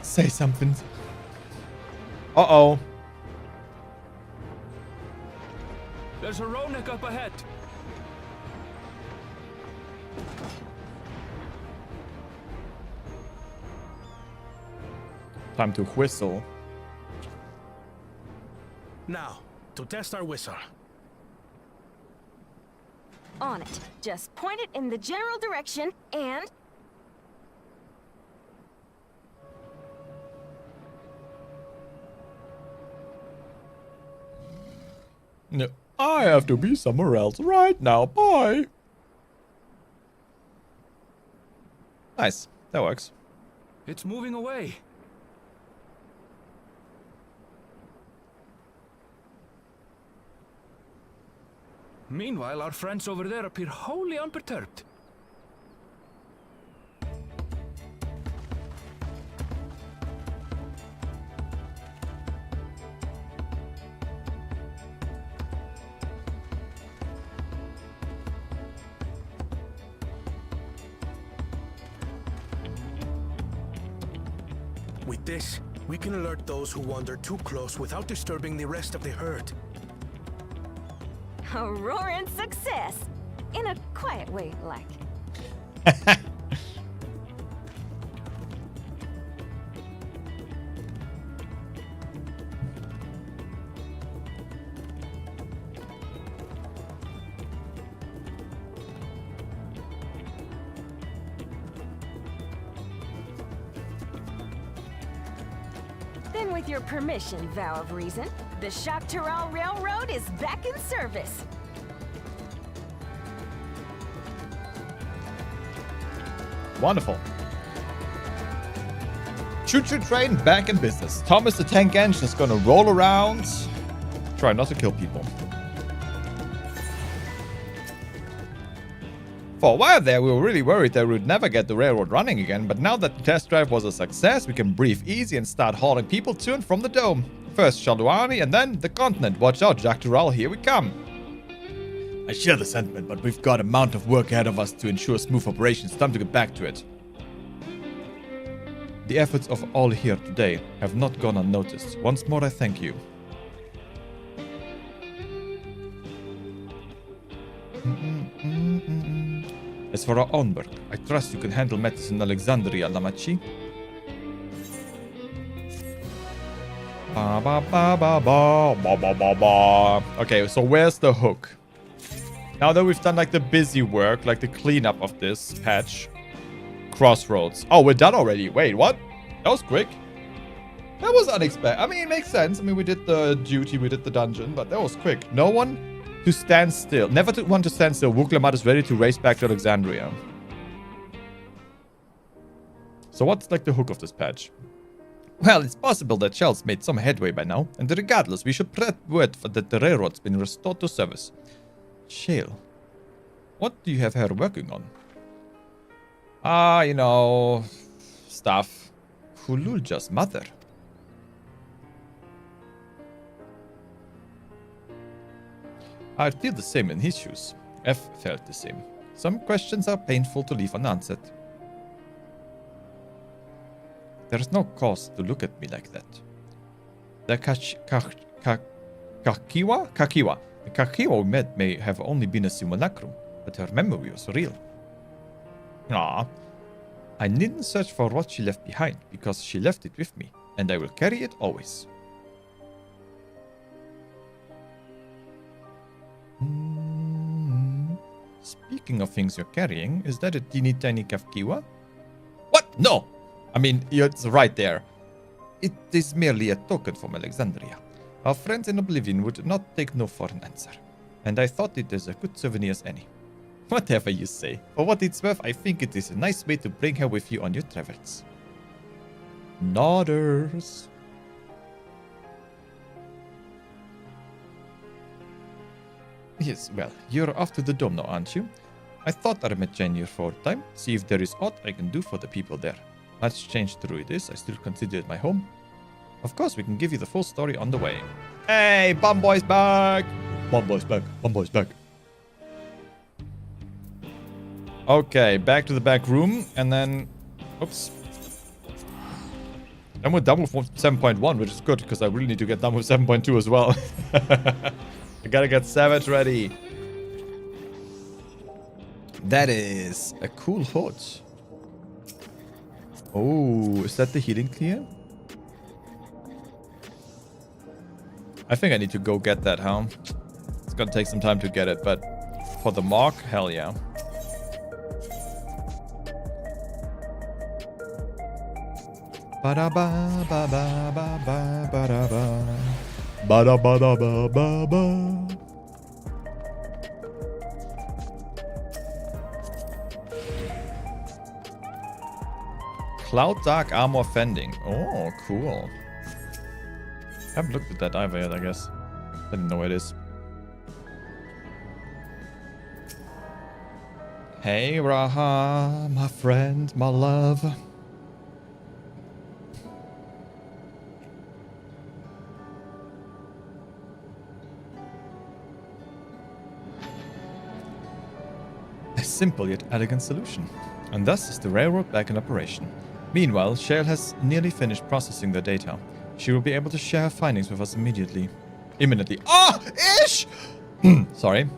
Say something. Uh-oh. There's a Ronek up ahead. Time to whistle. Now, to test our whistle. On it. Just point it in the general direction and... No, I have to be somewhere else right now. Bye. Nice. That works. It's moving away. Meanwhile, our friends over there appear wholly unperturbed. With this, we can alert those who wander too close without disturbing the rest of the herd. A roaring success! In a quiet way, like. Then with your permission, Vow of Reason, the Shaktaral Railroad is back in service. Wonderful. Choo-choo train back in business. Thomas the Tank Engine is gonna roll around. Try not to kill people. For a while there, we were really worried that we would never get the railroad running again, but now that the test drive was a success, we can breathe easy and start hauling people to and from the dome. First Shalduani and then the continent. Watch out, Jacques Tural, here we come. I share the sentiment, but we've got a amount of work ahead of us to ensure smooth operations. Time to get back to it. The efforts of all here today have not gone unnoticed. Once more, I thank you. As for our own work, I trust you can handle matters in Alexandria, Lamachi. Ba ba ba ba ba ba ba ba ba. Okay, so where's the hook? Now that we've done like the busy work, like the cleanup of this patch. Crossroads. Oh, we're done already. Wait, what? That was quick. That was unexpected. I mean, it makes sense. I mean, we did the duty, we did the dungeon, but that was quick. No one to stand still. Never to want to stand still. Wuklamat is ready to race back to Alexandria. So what's like the hook of this patch? Well, it's possible that Shell's made some headway by now, and regardless, we should spread word that the railroad's been restored to service. Shale, what do you have her working on? You know, stuff. Hululja's mother. I'd feel the same in his shoes. F felt the same. Some questions are painful to leave unanswered. There's no cause to look at me like that. The Kakiwa we met may have only been a simulacrum, but her memory was real. Ah, I needn't search for what she left behind, because she left it with me, and I will carry it always. Speaking of things you're carrying, is that a teeny tiny Kafkiwa? What? No! I mean, it's right there. It is merely a token from Alexandria. Our friends in Oblivion would not take no for an answer, and I thought it as a good souvenir as any. Whatever you say. For what it's worth, I think it is a nice way to bring her with you on your travels. Nodders. Yes, well, you're off to the dome now, aren't you? I thought I met Jane here for a time, see if there is aught I can do for the people there. Much changed through it is, I still consider it my home. Of course, we can give you the full story on the way. Hey, Bum Boy's back! Bum Boy's back, Bum Boy's back. Okay, back to the back room, and then... Oops. And we're done with 7.1, which is good, because I really need to get done with 7.2 as well. I gotta get Savage ready. That is a cool hood. Oh, is that the healing clear? I think I need to go get that, huh? It's gonna take some time to get it, but for the mark, hell yeah. Ba-da-ba, ba-ba, ba-ba-ba, ba-da-ba-da-ba-ba-ba. Cloud Dark Armor Fending. Oh, cool. Haven't looked at that either yet, I guess. Didn't know what it is. Hey, Raha, my friend, my love. A simple yet elegant solution. And thus is the railroad back in operation. Meanwhile, Shale has nearly finished processing the data. She will be able to share her findings with us immediately. Imminently. Ah! Ish! Sorry.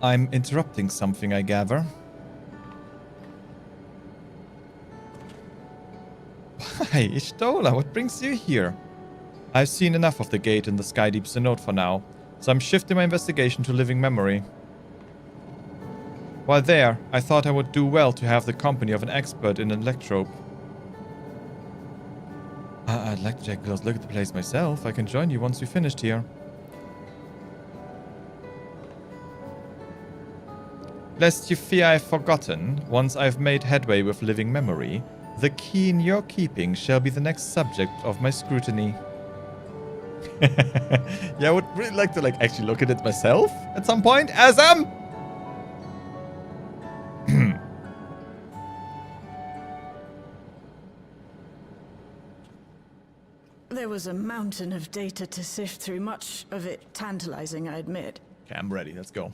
I'm interrupting something, I gather. Why, Ishtola, what brings you here? I've seen enough of the gate in the Skydeep Synod for now, so I'm shifting my investigation to living memory. While there, I thought I would do well to have the company of an expert in electrope. I'd like to take a close look at the place myself. I can join you once we've finished here. Lest you fear I've forgotten, once I've made headway with living memory, The key in your keeping shall be the next subject of my scrutiny. Yeah, I would really like to actually look at it myself at some point. There was a mountain of data to sift through, much of it tantalizing, I admit. Okay, I'm ready. Let's go.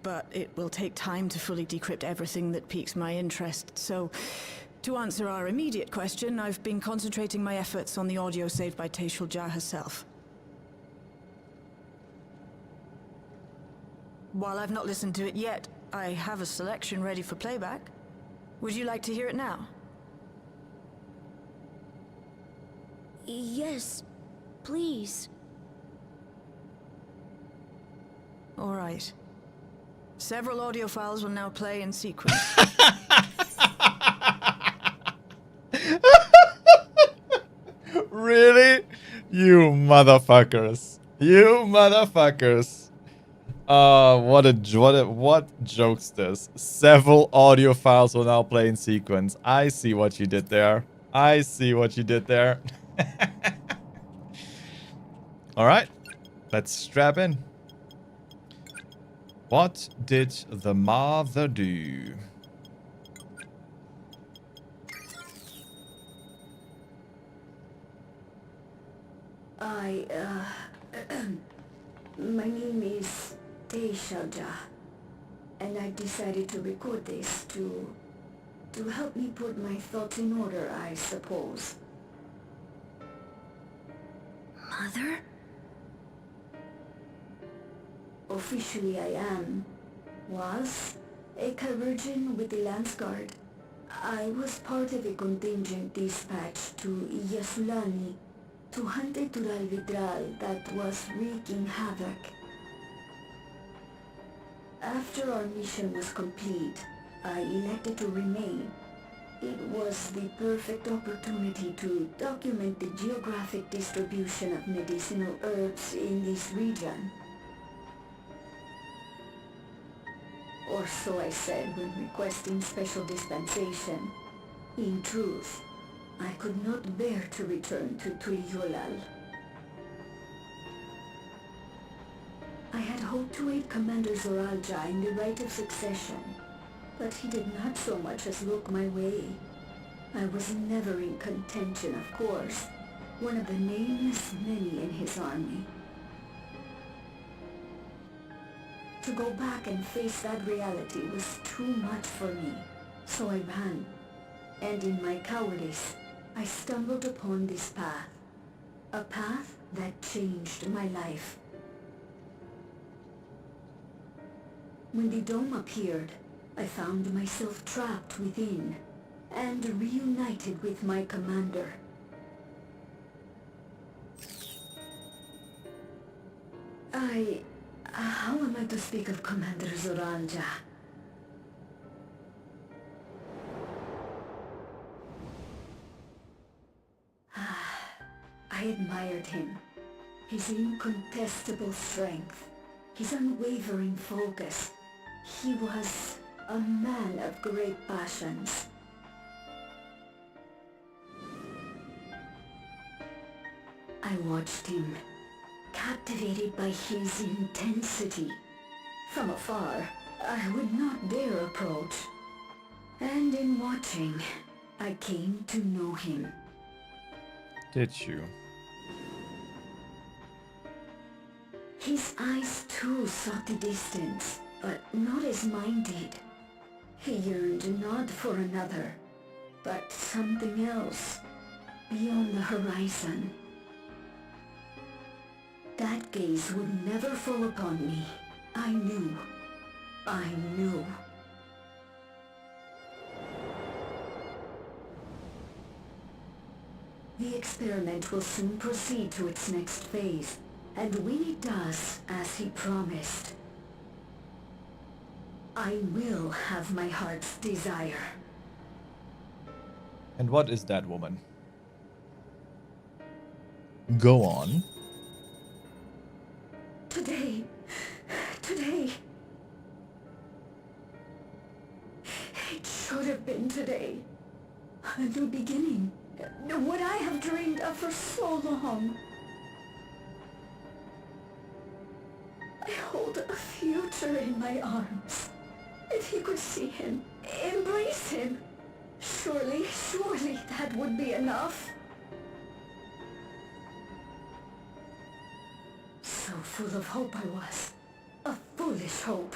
But it will take time to fully decrypt everything that piques my interest, so to answer our immediate question, I've been concentrating my efforts on the audio saved by Taishul Jah herself. While I've not listened to it yet, I have a selection ready for playback. Would you like to hear it now? Yes, please. All right. Several audio files will now play in sequence. Really? You motherfuckers. You motherfuckers. What jokesters. Several audio files will now play in sequence. I see what you did there. I see what you did there. Alright. Let's strap in. What did the mother do? My name is Taishul Jah, and I decided to record this to help me put my thoughts in order, I suppose. Mother? Officially I was a Virgin with the Lance Guard. I was part of a contingent dispatched to Yasulani to hunt a Tural Vidral that was wreaking havoc. After our mission was complete, I elected to remain. It was the perfect opportunity to document the geographic distribution of medicinal herbs in this region. Or so I said when requesting special dispensation. In truth, I could not bear to return to Tuliolal. I had hoped to aid Commander Zoralja in the right of succession, but he did not so much as look my way. I was never in contention, of course, one of the nameless many in his army. To go back and face that reality was too much for me, so I ran. And in my cowardice, I stumbled upon this path. A path that changed my life. When the dome appeared, I found myself trapped within, and reunited with my commander. How am I to speak of Commander Zoralja? I admired him. His incontestable strength, his unwavering focus. He was a man of great passions. I watched him, captivated by his intensity. From afar, I would not dare approach. And in watching, I came to know him. Did you? His eyes too sought the distance, but not as mine did. He yearned not for another, but something else, beyond the horizon. That gaze would never fall upon me. I knew. The experiment will soon proceed to its next phase, and when it does, as he promised, I will have my heart's desire. And what is that, woman? Go on. Today. It should have been today. A new beginning. What I have dreamed of for so long. I hold a future in my arms. If you could see him, embrace him, surely that would be enough. So full of hope I was. A foolish hope.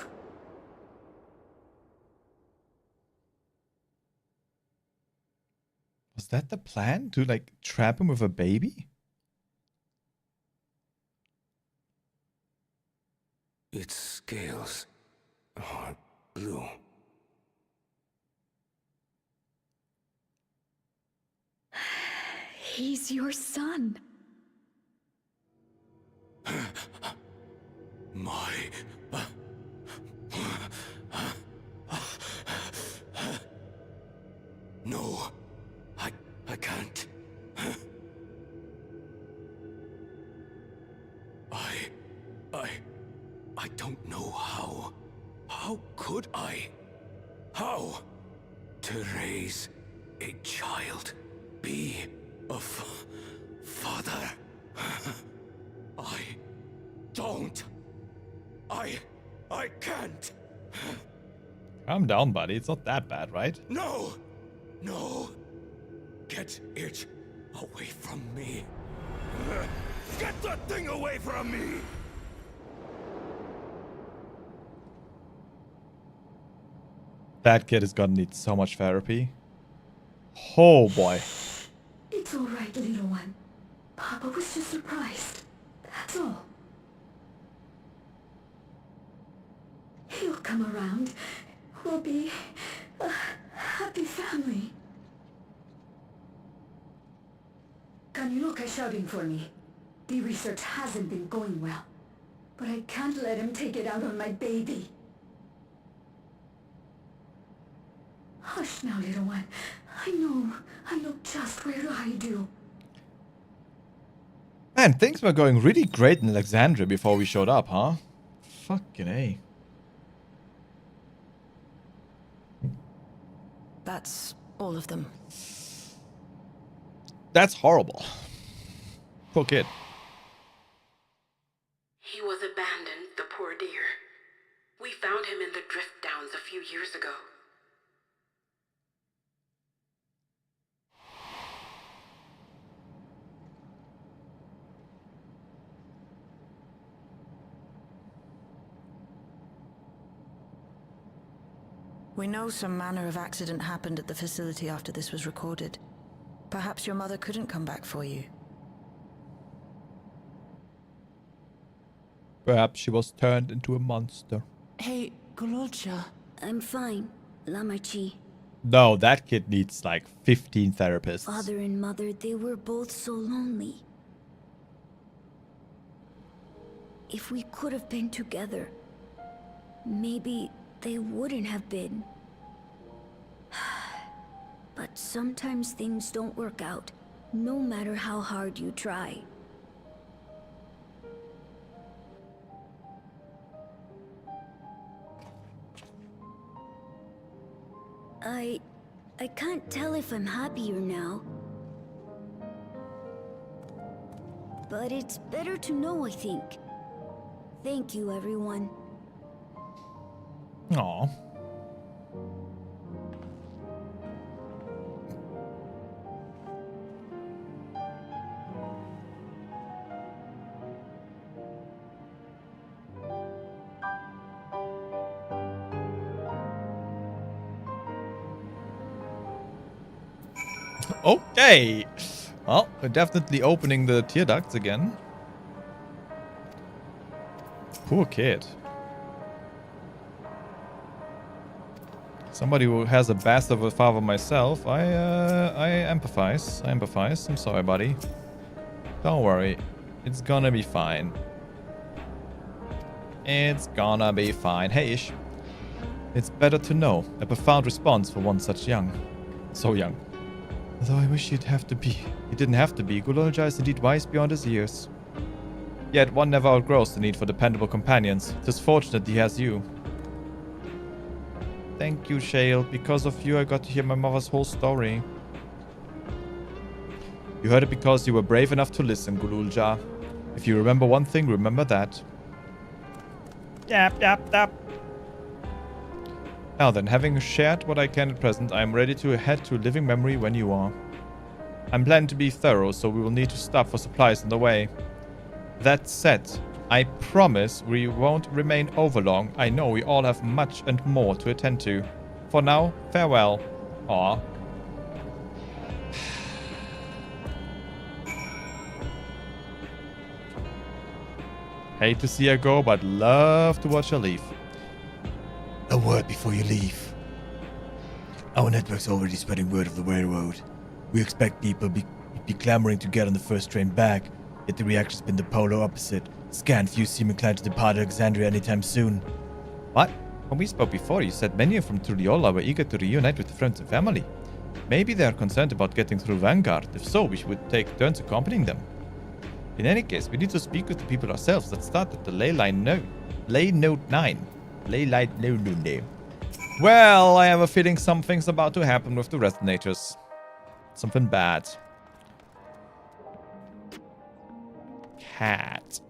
Was that the plan? To like trap him with a baby? Its scales are blue. He's your son. My... No, I can't. I don't know how. How could I? How? To raise a child, be a father. I don't. I can't. Calm down, buddy. It's not that bad, right? No! No! Get it away from me. Get that thing away from me! That kid is gonna need so much therapy. Oh boy. It's all right, little one. Papa was just surprised. That's all. He'll come around. We'll be a happy family. Kaninuka shouting for me. The research hasn't been going well. But I can't let him take it out on my baby. Hush now, little one. I know just where to hide you. Man, things were going really great in Alexandria before we showed up, huh? Fucking A. That's all of them. That's horrible. Poor kid. He was abandoned, the poor dear. We found him in the drift downs a few years ago. We know some manner of accident happened at the facility after this was recorded. Perhaps your mother couldn't come back for you. Perhaps she was turned into a monster. Hey, Gololcha. I'm fine, Lamachi. No, that kid needs like 15 therapists. Father and mother, they were both so lonely. If we could have been together, maybe they wouldn't have been. But sometimes things don't work out, no matter how hard you try. I can't tell if I'm happier now. But it's better to know, I think. Thank you, everyone. Aww. Okay. Well, we're definitely opening the tear ducts again. Poor kid. Somebody who has a bastard of a father myself, I empathize. I empathize. I'm sorry, buddy. Don't worry. It's gonna be fine. It's gonna be fine. Hey, Ish. It's better to know. A profound response for one such young. So young. Although I wish he didn't have to be. Gololcha is indeed wise beyond his years. Yet one never outgrows the need for dependable companions. It is fortunate he has you. Thank you, Shale. Because of you, I got to hear my mother's whole story. You heard it because you were brave enough to listen, Gululja. If you remember one thing, remember that. Yep, yep, yep. Now then, having shared what I can at present, I am ready to head to living memory when you are. I'm planning to be thorough, so we will need to stop for supplies on the way. That said, I promise we won't remain overlong. I know we all have much and more to attend to. For now, farewell. Aw. Hate to see her go, but love to watch her leave. A word before you leave. Our network's already spreading word of the railroad. We expect people be clamoring to get on the first train back, yet the reaction's been the polar opposite. Scant few seem inclined to depart Alexandria anytime soon. What? When we spoke before, you said many from Turiola were eager to reunite with friends and family. Maybe they are concerned about getting through Vanguard. If so, we should take turns accompanying them. In any case, we need to speak with the people ourselves. Let's start at the ley note 9. Ley line no. Well, I have a feeling something's about to happen with the resonators. Something bad. Cat.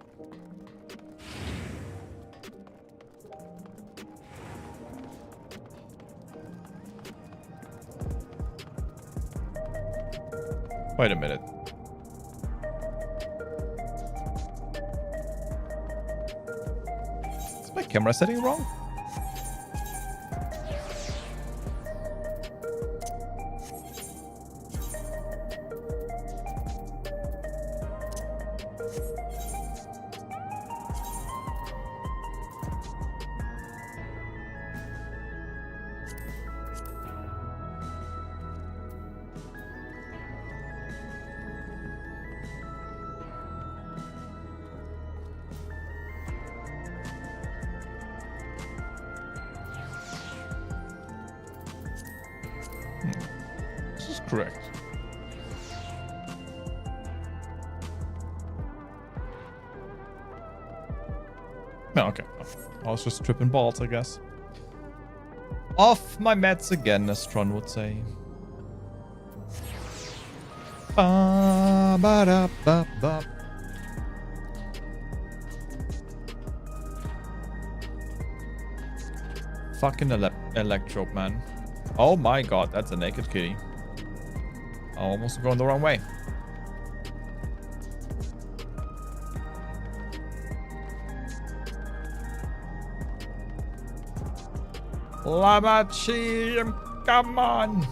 Wait a minute. Is my camera setting wrong? This is correct. No, okay. I was just tripping balls, I guess. Off my meds again, as Tron would say. Ba ba da ba ba. Fucking electro, man. Oh my god, that's a naked kitty. Almost going the wrong way. Lamachi, come on.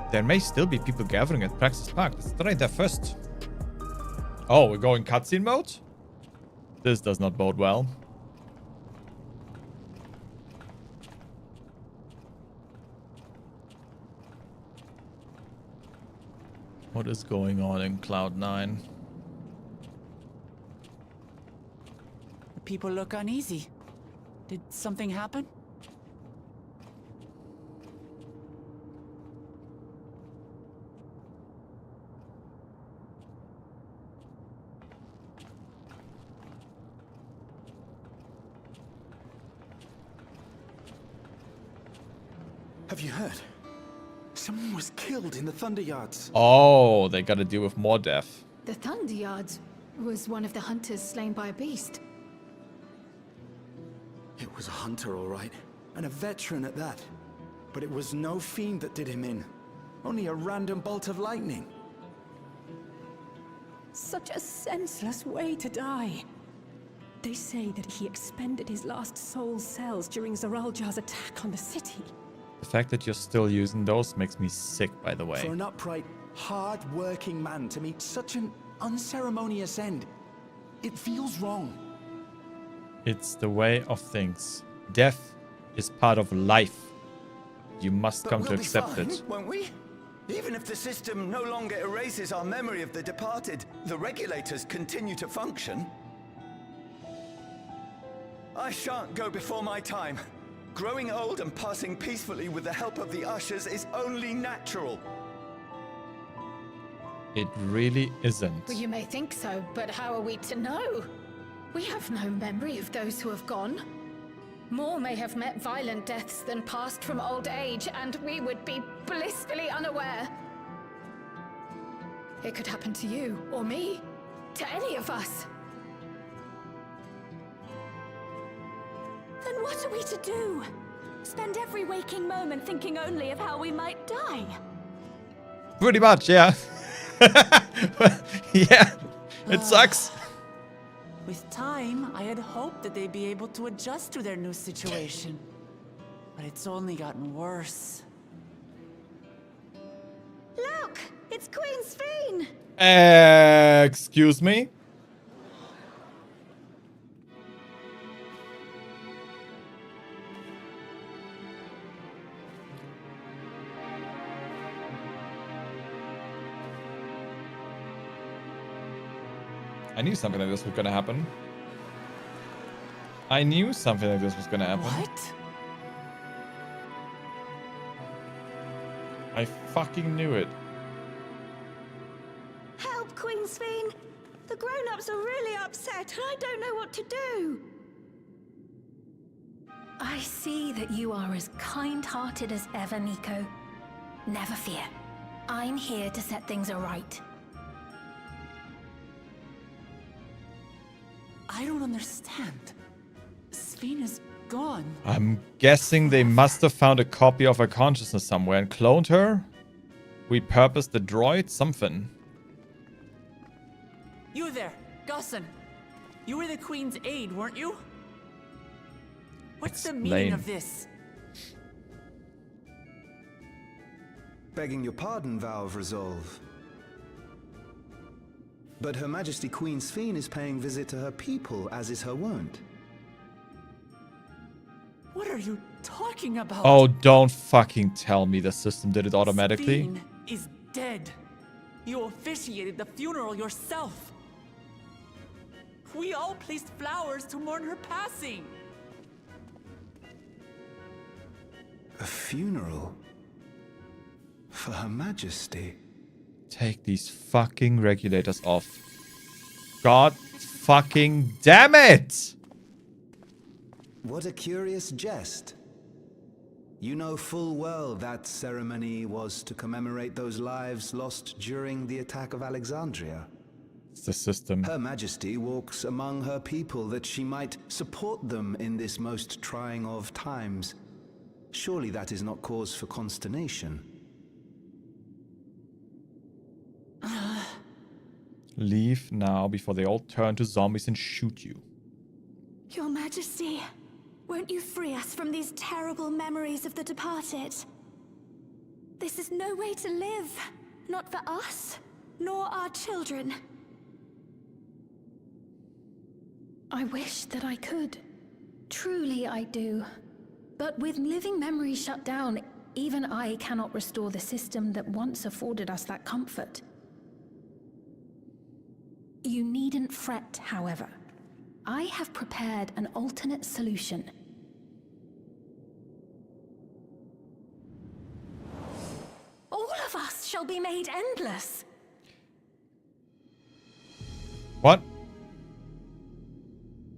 There may still be people gathering at Praxis Park. Let's try there first. Oh, we're going cutscene mode? This does not bode well. What is going on in Cloud 9? The people look uneasy. Did something happen? Have you heard? Someone was killed in the Thunder Yards. Oh, they gotta deal with more death. The Thunder Yards was one of the hunters slain by a beast. It was a hunter, all right. And a veteran at that. But it was no fiend that did him in. Only a random bolt of lightning. Such a senseless way to die. They say that he expended his last soul cells during Zaraljar's attack on the city. The fact that you're still using those makes me sick, by the way. For an upright, hard-working man to meet such an unceremonious end, it feels wrong. It's the way of things. Death is part of life. You must come to accept it. Won't we? Even if the system no longer erases our memory of the departed, the regulators continue to function. I shan't go before my time. Growing old and passing peacefully with the help of the ushers is only natural. It really isn't. Well, you may think so, but how are we to know? We have no memory of those who have gone. More may have met violent deaths than passed from old age, and we would be blissfully unaware. It could happen to you, or me, to any of us. Then what are we to do? Spend every waking moment thinking only of how we might die? Pretty much, yeah. Yeah, it sucks. With time, I had hoped that they'd be able to adjust to their new situation. But it's only gotten worse. Look! It's Queen Sphene! Excuse me? I knew something like this was gonna happen. I knew something like this was gonna happen. What? I fucking knew it. Help, Queen Sphene! The grown-ups are really upset and I don't know what to do! I see that you are as kind-hearted as ever, Nico. Never fear. I'm here to set things aright. I don't understand. Sphene is gone. I'm guessing they must have found a copy of her consciousness somewhere and cloned her? Repurposed the droid? Something. You there, Gusson. You were the Queen's aide, weren't you? What's the meaning of this? Begging your pardon, Vow of Resolve. But Her Majesty Queen Sphene is paying visit to her people, as is her wont. What are you talking about? Oh, don't fucking tell me the system did it automatically. Sphene is dead. You officiated the funeral yourself. We all placed flowers to mourn her passing. A funeral? For Her Majesty? Take these fucking regulators off. God fucking damn it! What a curious jest. You know full well that ceremony was to commemorate those lives lost during the attack of Alexandria. It's the system. Her Majesty walks among her people that she might support them in this most trying of times. Surely that is not cause for consternation. Leave now before they all turn to zombies and shoot you. Your Majesty, won't you free us from these terrible memories of the departed? This is no way to live. Not for us, nor our children. I wish that I could. Truly I do. But with living memories shut down, even I cannot restore the system that once afforded us that comfort. You needn't fret, however. I have prepared an alternate solution. All of us shall be made endless. What?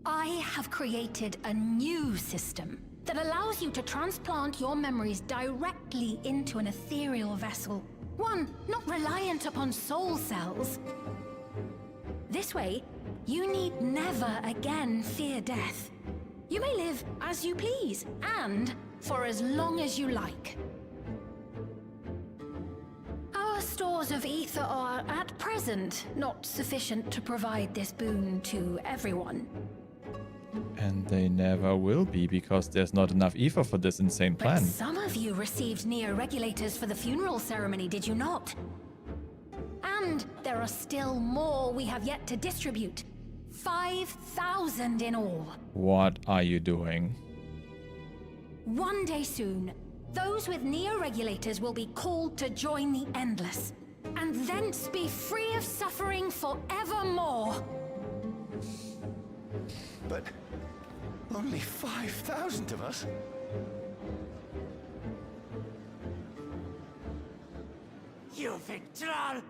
I have created a new system that allows you to transplant your memories directly into an ethereal vessel. One not reliant upon soul cells. This way, you need never again fear death. You may live as you please, and for as long as you like. Our stores of ether are, at present, not sufficient to provide this boon to everyone. And they never will be, because there's not enough ether for this insane plan. But some of you received neo-regulators for the funeral ceremony, did you not? And there are still more we have yet to distribute. 5,000 in all. What are you doing? One day soon, those with neo-regulators will be called to join the Endless, and thence be free of suffering forevermore. But only 5,000 of us? You Victral!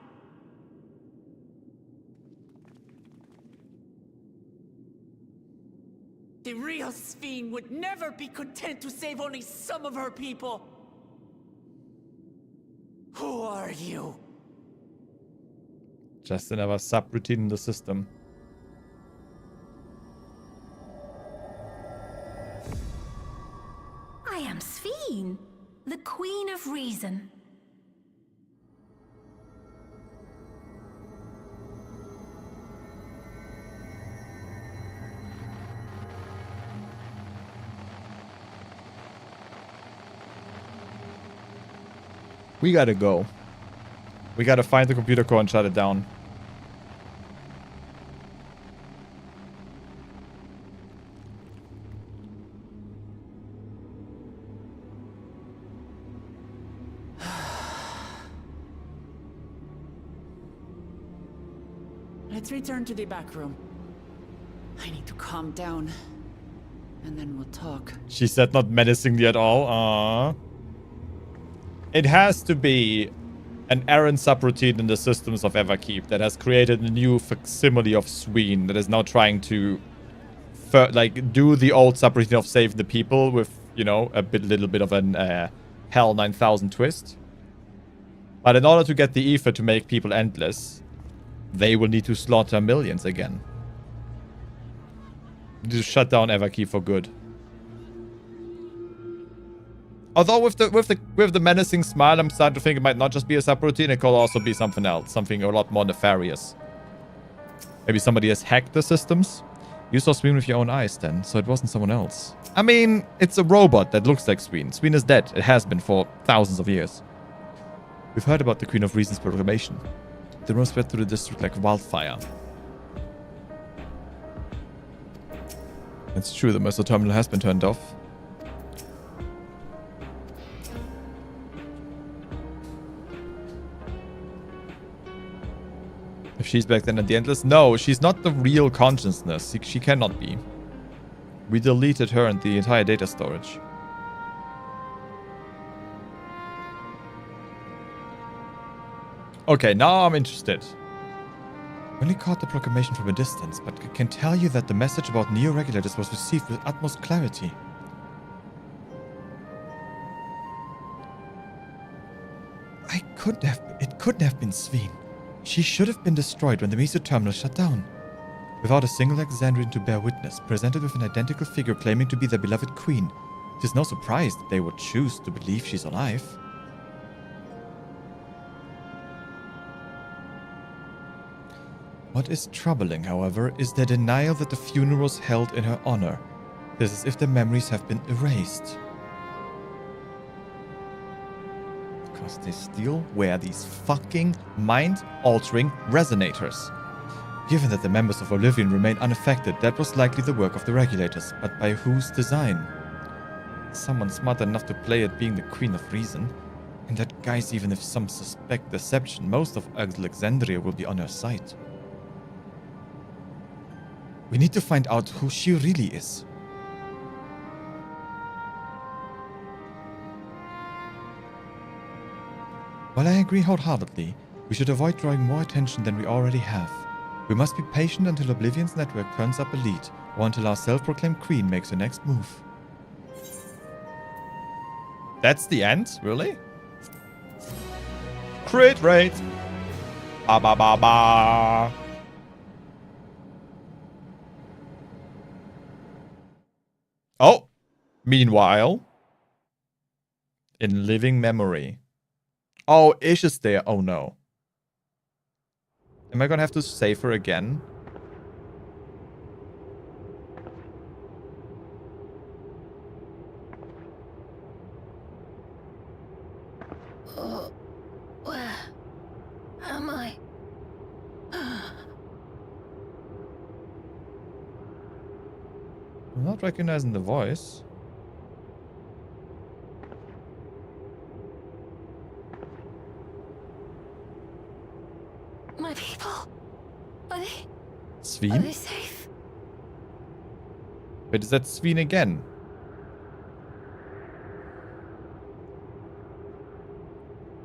The real Sphene would never be content to save only some of her people. Who are you? Just another subroutine in the system. I am Sphene, the Queen of Reason. We gotta go. We gotta find the computer core and shut it down. Let's return to the back room. I need to calm down. And then we'll talk. She said not menacingly at all. Aww. It has to be an errand subroutine in the systems of Everkeep that has created a new facsimile of Sphene that is now trying to do the old subroutine of save the people with, you know, little bit of an Hell 9000 twist. But in order to get the ether to make people endless, they will need to slaughter millions again. To shut down Everkeep for good. Although with the menacing smile, I'm starting to think it might not just be a subroutine. It could also be something else, something a lot more nefarious. Maybe somebody has hacked the systems. You saw Sphene with your own eyes then, so it wasn't someone else. I mean, it's a robot that looks like Sphene. Sphene is dead. It has been for thousands of years. We've heard about the Queen of Reason's proclamation. The rumor spread through the district like wildfire. It's true, the Mercer terminal has been turned off. If she's back then at the Endless? No, she's not the real consciousness. She cannot be. We deleted her and the entire data storage. Okay, now I'm interested. Only caught the proclamation from a distance, but I can tell you that the message about neo-regulators was received with utmost clarity. It couldn't have been Sphene. She should have been destroyed when the Meso terminal shut down. Without a single Alexandrian to bear witness, presented with an identical figure claiming to be their beloved queen, it is no surprise that they would choose to believe she's alive. What is troubling, however, is their denial that the funeral was held in her honor. It is as if their memories have been erased. Because they still wear these fucking mind-altering resonators. Given that the members of Oblivion remain unaffected, that was likely the work of the regulators, but by whose design? Someone smart enough to play at being the Queen of Reason. And that, guys, even if some suspect deception, most of Alexandria will be on her side. We need to find out who she really is. While I agree wholeheartedly, we should avoid drawing more attention than we already have. We must be patient until Oblivion's network turns up a lead, or until our self-proclaimed queen makes her next move. That's the end? Really? Crit rate! Ba ba ba ba! Oh! Meanwhile, in living memory. Oh, Ish is there. Oh no. Am I gonna have to save her again? Oh, where am I? I'm not recognizing the voice. My people? Are they Sphene? safe? But is that Sphene again?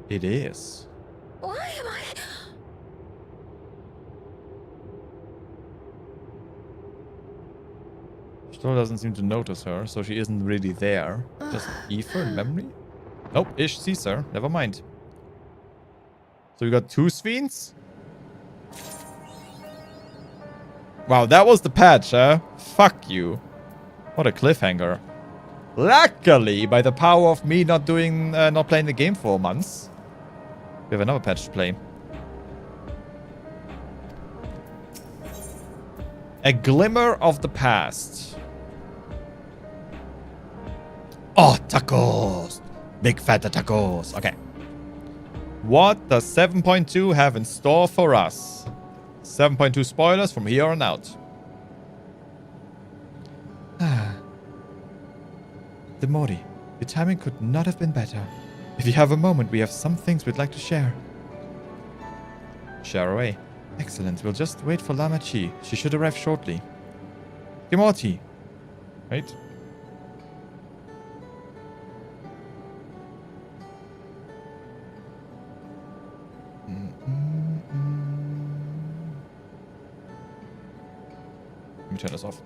It is. Why am I? Still doesn't seem to notice her, so she isn't really there. Just ether in memory? Nope, Ish sees her. Never mind. So we got 2 Sphines? Wow, that was the patch, huh? Fuck you. What a cliffhanger. Luckily, by the power of me not playing the game for months, we have another patch to play. A glimmer of the past. Oh, tacos. Big fat tacos. Okay. What does 7.2 have in store for us? 7.2 spoilers from here on out. The Mori, your timing could not have been better. If you have a moment, we have some things we'd like to share. Share away. Excellent. We'll just wait for Lama Chi. She should arrive shortly. Timoti. Right? Let me turn this off.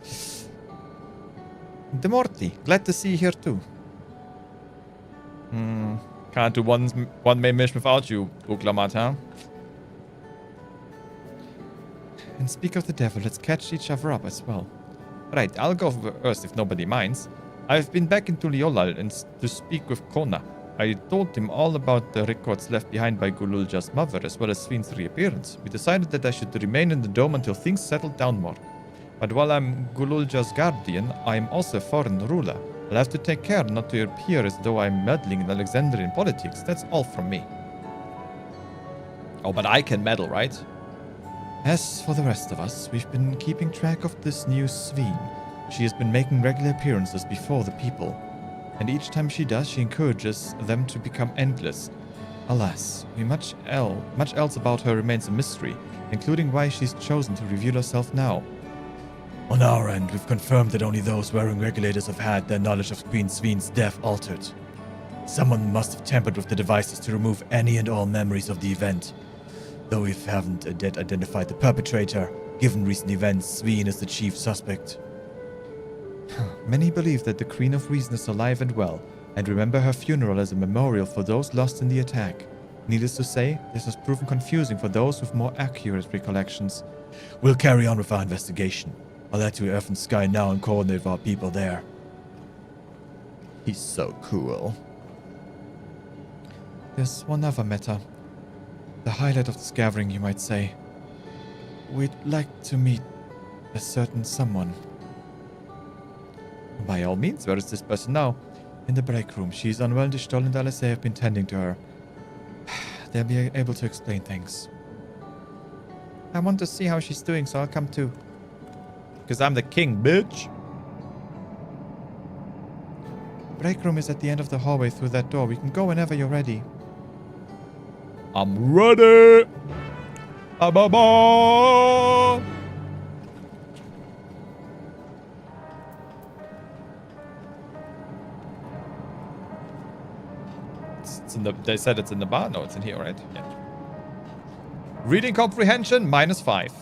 Demorti, glad to see you here too. Can't do one main mission without you, Uklamat, huh? And speak of the devil, let's catch each other up as well. Right, I'll go first if nobody minds. I've been back into Liolal and to speak with Kona. I told him all about the records left behind by Gululja's mother as well as Svin's reappearance. We decided that I should remain in the dome until things settled down more. But while I'm Gululja's guardian, I am also a foreign ruler. I'll have to take care not to appear as though I'm meddling in Alexandrian politics. That's all from me. Oh, but I can meddle, right? As for the rest of us, we've been keeping track of this new Sveen. She has been making regular appearances before the people. And each time she does, she encourages them to become endless. Alas, much else about her remains a mystery, including why she's chosen to reveal herself now. On our end, we've confirmed that only those wearing regulators have had their knowledge of Queen Sveen's death altered. Someone must have tampered with the devices to remove any and all memories of the event. Though we haven't yet identified the perpetrator, given recent events, Sveen is the chief suspect. Many believe that the Queen of Reason is alive and well, and remember her funeral as a memorial for those lost in the attack. Needless to say, this has proven confusing for those with more accurate recollections. We'll carry on with our investigation. I'll head to Earth and Sky now and coordinate with our people there. He's so cool. There's one other matter. The highlight of this gathering, you might say. We'd like to meet a certain someone. By all means, where is this person now? In the break room. She's unwell and Stoll and LSA have been tending to her. They'll be able to explain things. I want to see how she's doing, so I'll come too. Because I'm the king, bitch. Break room is at the end of the hallway through that door. We can go whenever you're ready. I'm ready. Ababa. It's in the. They said it's in the bar. No, it's in here, right? Yeah. Reading comprehension -5.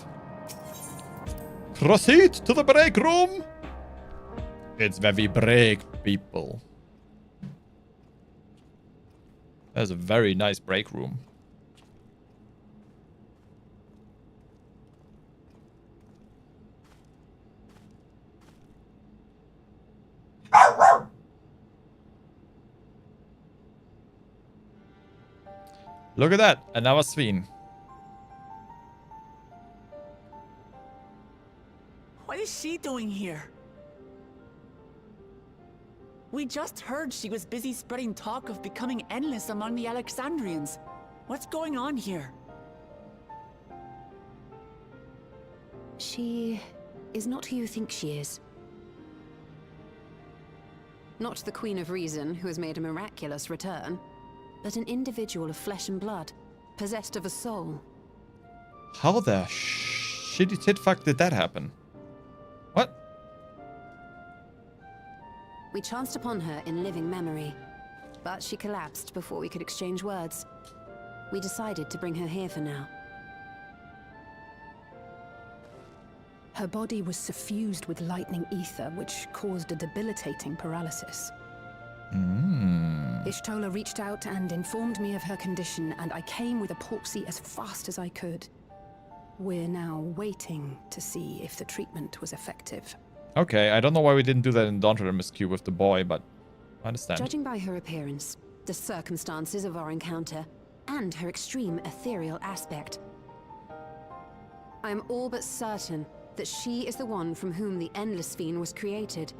Proceed to the break room. It's where we break people. That's a very nice break room. Look at that, another Sveen. What is she doing here? We just heard she was busy spreading talk of becoming endless among the Alexandrians. What's going on here? She is not who you think she is. Not the Queen of Reason, who has made a miraculous return, but an individual of flesh and blood, possessed of a soul. How the shitty tit fuck did that happen? What? We chanced upon her in living memory, but she collapsed before we could exchange words. We decided to bring her here for now. Her body was suffused with lightning ether, which caused a debilitating paralysis. Ishtola reached out and informed me of her condition, and I came with epoxy as fast as I could. We're now waiting to see if the treatment was effective. Okay, I don't know why we didn't do that in Dawntrail MSQ with the boy, but I understand. Judging by her appearance, the circumstances of our encounter, and her extreme ethereal aspect, I am all but certain that she is the one from whom the Endless Fiend was created.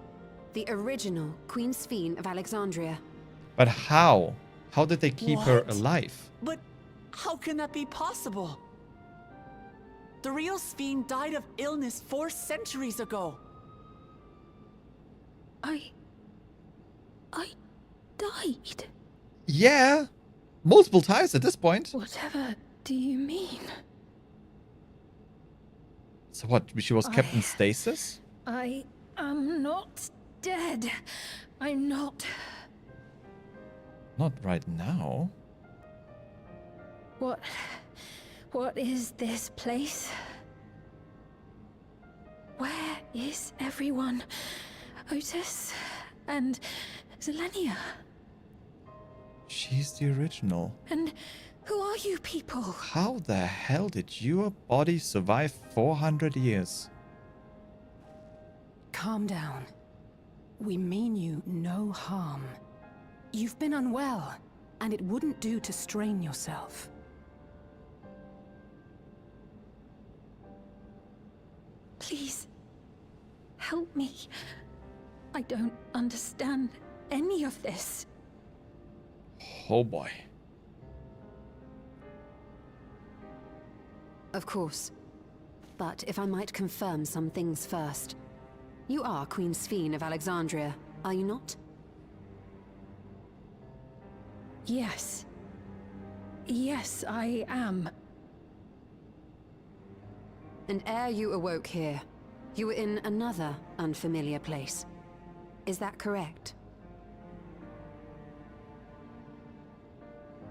The original Queen Sphene of Alexandria. But how? How did they keep her alive? But how can that be possible? The real Sphene died of illness 4 centuries ago. I died. Yeah. Multiple times at this point. Whatever do you mean? So what, she was kept in stasis? I am not dead. I'm not. Not right now. What is this place? Where is everyone? Otis and Zelenia. She's the original. And who are you people? How the hell did your body survive 400 years? Calm down. We mean you no harm. You've been unwell, and it wouldn't do to strain yourself. Please, help me. I don't understand any of this. Oh boy. Of course. But if I might confirm some things first. You are Queen Sphene of Alexandria, are you not? Yes. Yes, I am. And ere you awoke here, you were in another unfamiliar place. Is that correct?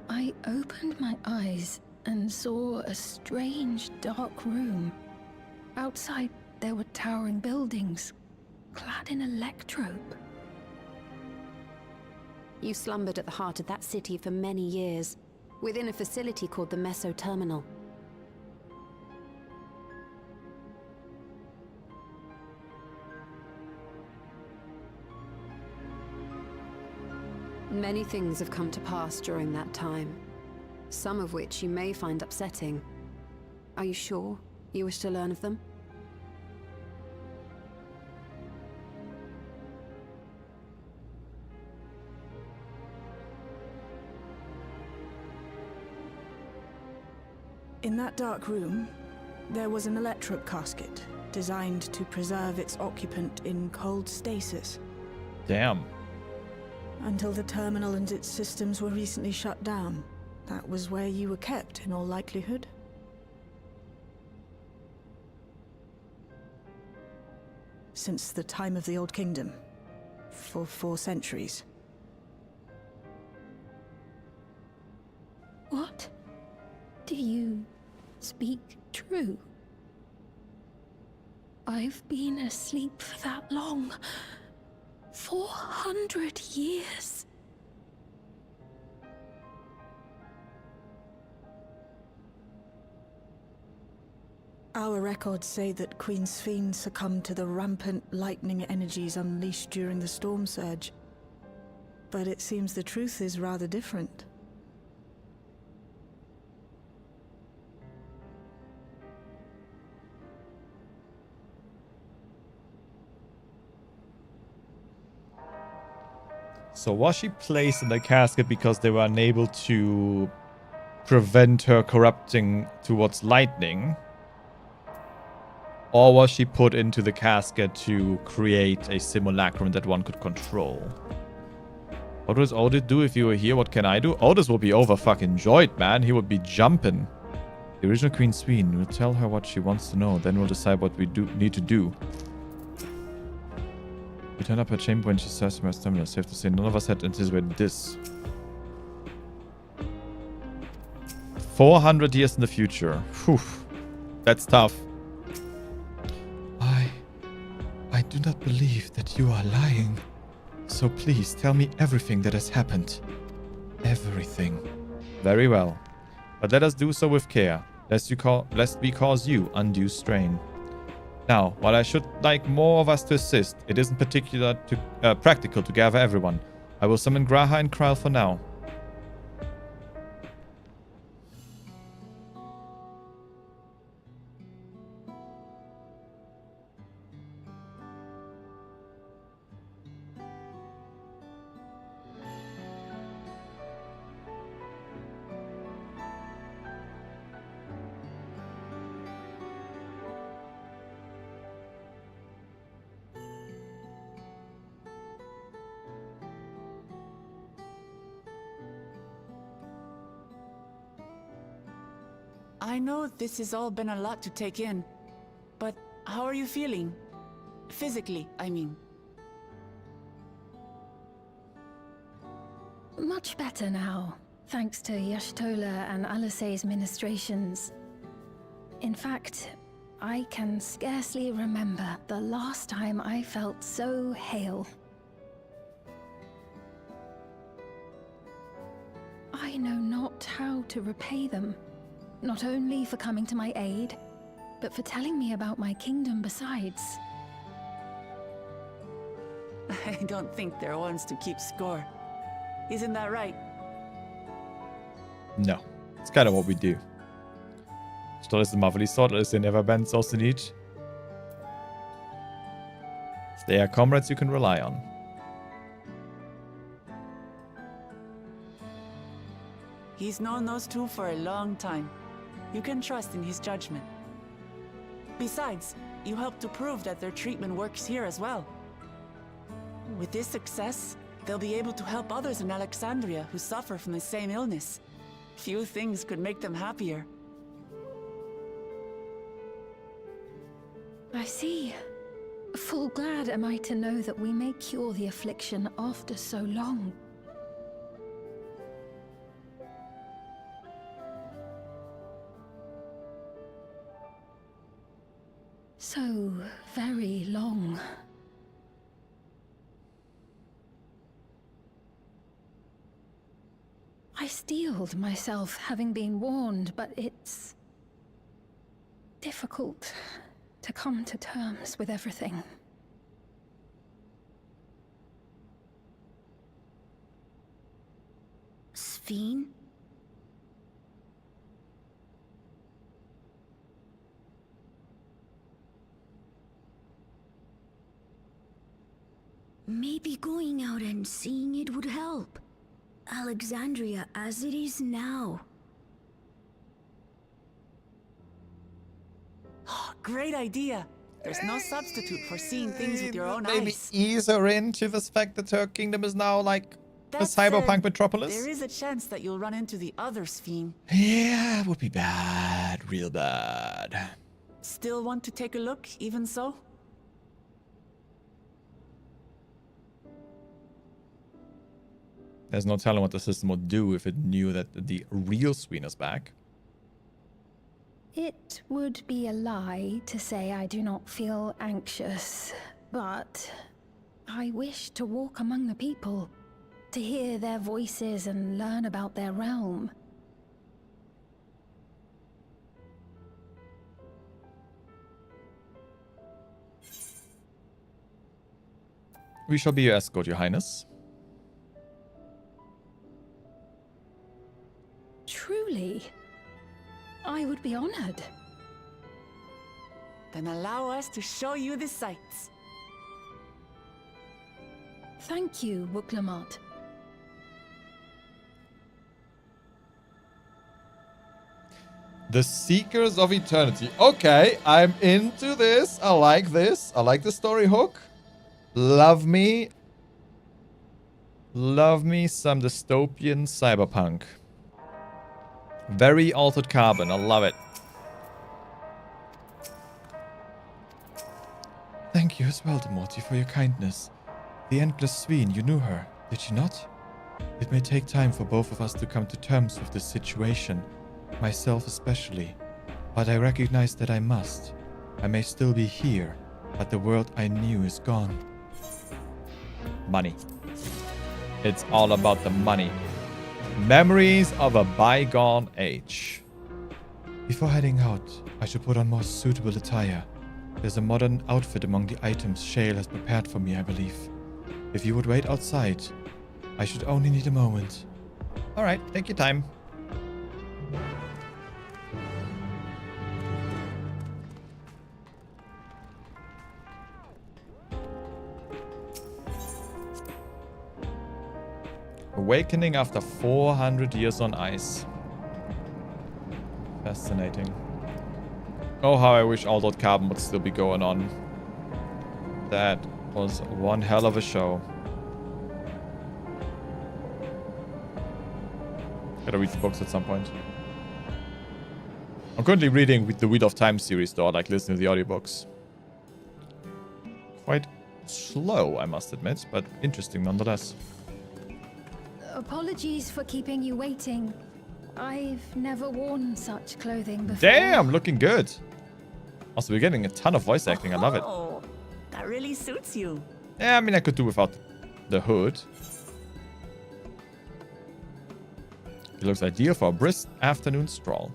I opened my eyes and saw a strange, dark room. Outside, there were towering buildings, clad in electrope. You slumbered at the heart of that city for many years, within a facility called the Meso Terminal. Many things have come to pass during that time, some of which you may find upsetting. Are you sure you wish to learn of them? In that dark room, there was an electrope casket designed to preserve its occupant in cold stasis. Damn. Until the terminal and its systems were recently shut down. That was where you were kept, in all likelihood. Since the time of the Old Kingdom. For 4 centuries. What? Do you speak true? I've been asleep for that long. 400 years. Our records say that Queen Sphene succumbed to the rampant lightning energies unleashed during the storm surge. But it seems the truth is rather different. So was she placed in the casket because they were unable to prevent her corrupting towards lightning? Or was she put into the casket to create a simulacrum that one could control? What does Otis do if you were here? What can I do? Otis will be over fucking joyed, man. He would be jumping. The original Queen Sphene. We'll tell her what she wants to know. Then we'll decide what we need to do. We turned up her chamber when she says to my stamina. Safe to say, none of us had anticipated this. 400 years in the future. Whew. That's tough. do not believe that you are lying. So please tell me everything that has happened. Everything. Very well. But let us do so with care, lest we cause you undue strain. Now, while I should like more of us to assist, it isn't practical to gather everyone. I will summon Graha and Kral for now. I know this has all been a lot to take in, but how are you feeling? Physically, I mean. Much better now, thanks to Y'shtola and Alisay's ministrations. In fact, I can scarcely remember the last time I felt so hale. I know not how to repay them. Not only for coming to my aid, but for telling me about my kingdom besides. I don't think they're ones to keep score. Isn't that right? No. It's kind of what we do. Stoll is a marvelous sword, Alisay never bends also need. They are comrades you can rely on. He's known those two for a long time. You can trust in his judgment. Besides, you helped to prove that their treatment works here as well. With this success, they'll be able to help others in Alexandria who suffer from the same illness. Few things could make them happier. I see. Full glad am I to know that we may cure the affliction after so long. So very long. I steeled myself, having been warned, but it's difficult to come to terms with everything. Sphene? Maybe going out and seeing it would help. Alexandria as it is now. Great idea. There's no substitute for seeing things with your own Maybe eyes. ease her into this fact that her kingdom is now like a cyberpunk metropolis. There is a chance that you'll run into the other Sphene. Yeah, it would be bad. Real bad. Still want to take a look, even so? There's no telling what the system would do if it knew that the real Sphene is back. It would be a lie to say I do not feel anxious, but I wish to walk among the people, to hear their voices and learn about their realm. We shall be your escort, Your Highness. Truly, I would be honored. Then allow us to show you the sights. Thank you, Wuklamot. The Seekers of Eternity. Okay, I'm into this. I like this. I like the story hook. Love me. Love me some dystopian cyberpunk. Very Altered Carbon. I love it. Thank you as well, Demorti, for your kindness. The Endless Sphene, you knew her, did you not? It may take time for both of us to come to terms with this situation, myself especially, but I recognize that I must. I may still be here, but the world I knew is gone. Money. It's all about the money. Memories of a bygone age. Before heading out, I should put on more suitable attire. There's a modern outfit among the items Shale has prepared for me, I believe. If you would wait outside, I should only need a moment. Alright, take your time. Awakening after 400 years on ice. Fascinating. Oh, how I wish Altered Carbon would still be going on. That was one hell of a show. Gotta read the books at some point. I'm currently reading the Wheel of Time series though, I like listening to the audiobooks. Quite slow, I must admit, but interesting nonetheless. Apologies for keeping you waiting. I've never worn such clothing before. Damn, looking good. Also, we're getting a ton of voice acting. I love it. Oh, that really suits you. Yeah, I mean, I could do without the hood. It looks ideal for a brisk afternoon stroll.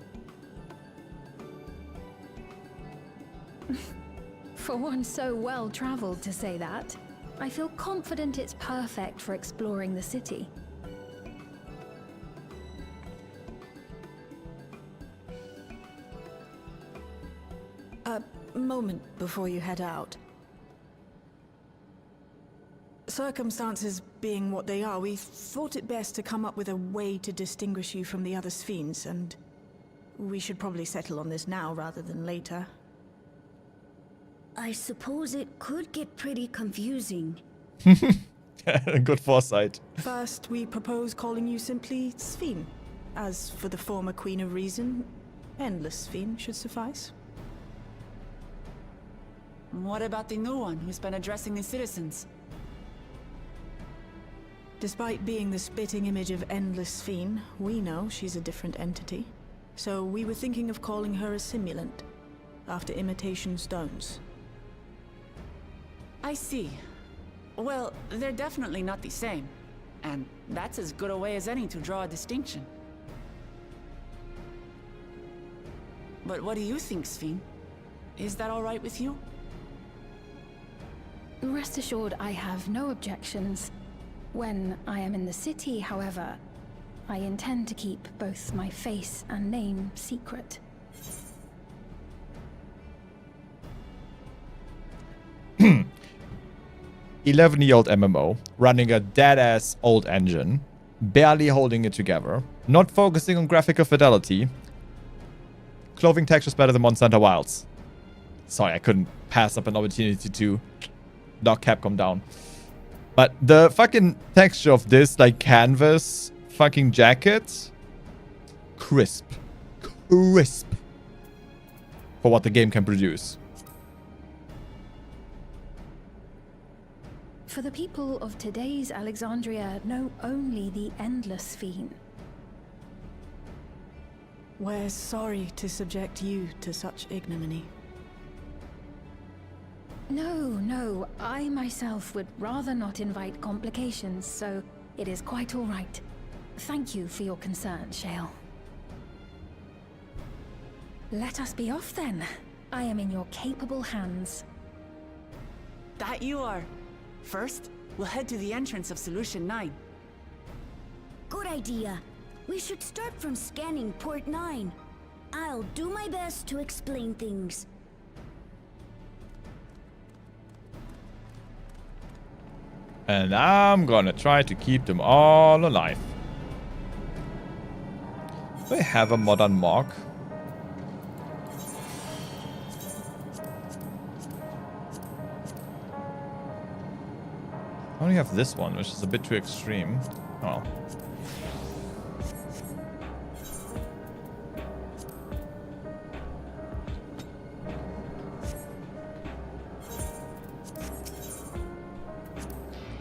For one so well traveled to say that, I feel confident it's perfect for exploring the city. A moment before you head out. Circumstances being what they are, we thought it best to come up with a way to distinguish you from the other Sphenes, and we should probably settle on this now rather than later. I suppose it could get pretty confusing. Good foresight. First, we propose calling you simply Sphene. As for the former Queen of Reason, Endless Sphene should suffice. What about the new one who's been addressing the citizens? Despite being the spitting image of Endless Sphene, we know she's a different entity. So we were thinking of calling her a simulant, after imitation stones. I see. Well, they're definitely not the same. And that's as good a way as any to draw a distinction. But what do you think, Sphene? Is that all right with you? Rest assured, I have no objections. When I am in the city, however, I intend to keep both my face and name secret. Hmm. 11-year-old MMO, running a dead-ass old engine, barely holding it together, not focusing on graphical fidelity, clothing textures better than Monster Hunter Wilds. Sorry, I couldn't pass up an opportunity to knock Capcom down. But the fucking texture of this, like, canvas fucking jacket, crisp. Crisp. For what the game can produce. For the people of today's Alexandria know only the Endless Sphene. We're sorry to subject you to such ignominy. No, I myself would rather not invite complications, so it is quite all right. Thank you for your concern, Shale. Let us be off then. I am in your capable hands. That you are. First, we'll head to the entrance of Solution 9. Good idea. We should start from scanning Port 9. I'll do my best to explain things. And I'm gonna try to keep them all alive. Do I have a modern mark? I only have this one, which is a bit too extreme. Oh.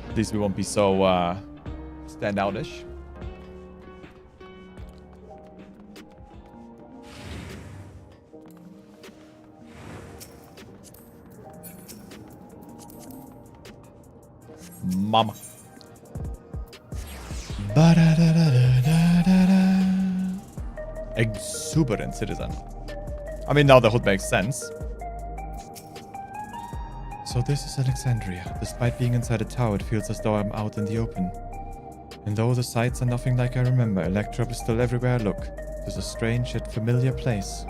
At least we won't be so standoutish. mama. Exuberant citizen. I mean, now the hood makes sense. So this is Alexandria. Despite being inside a tower, it feels as though I'm out in the open. And though the sights are nothing like I remember, Electrop is still everywhere I look. It is a strange yet familiar place.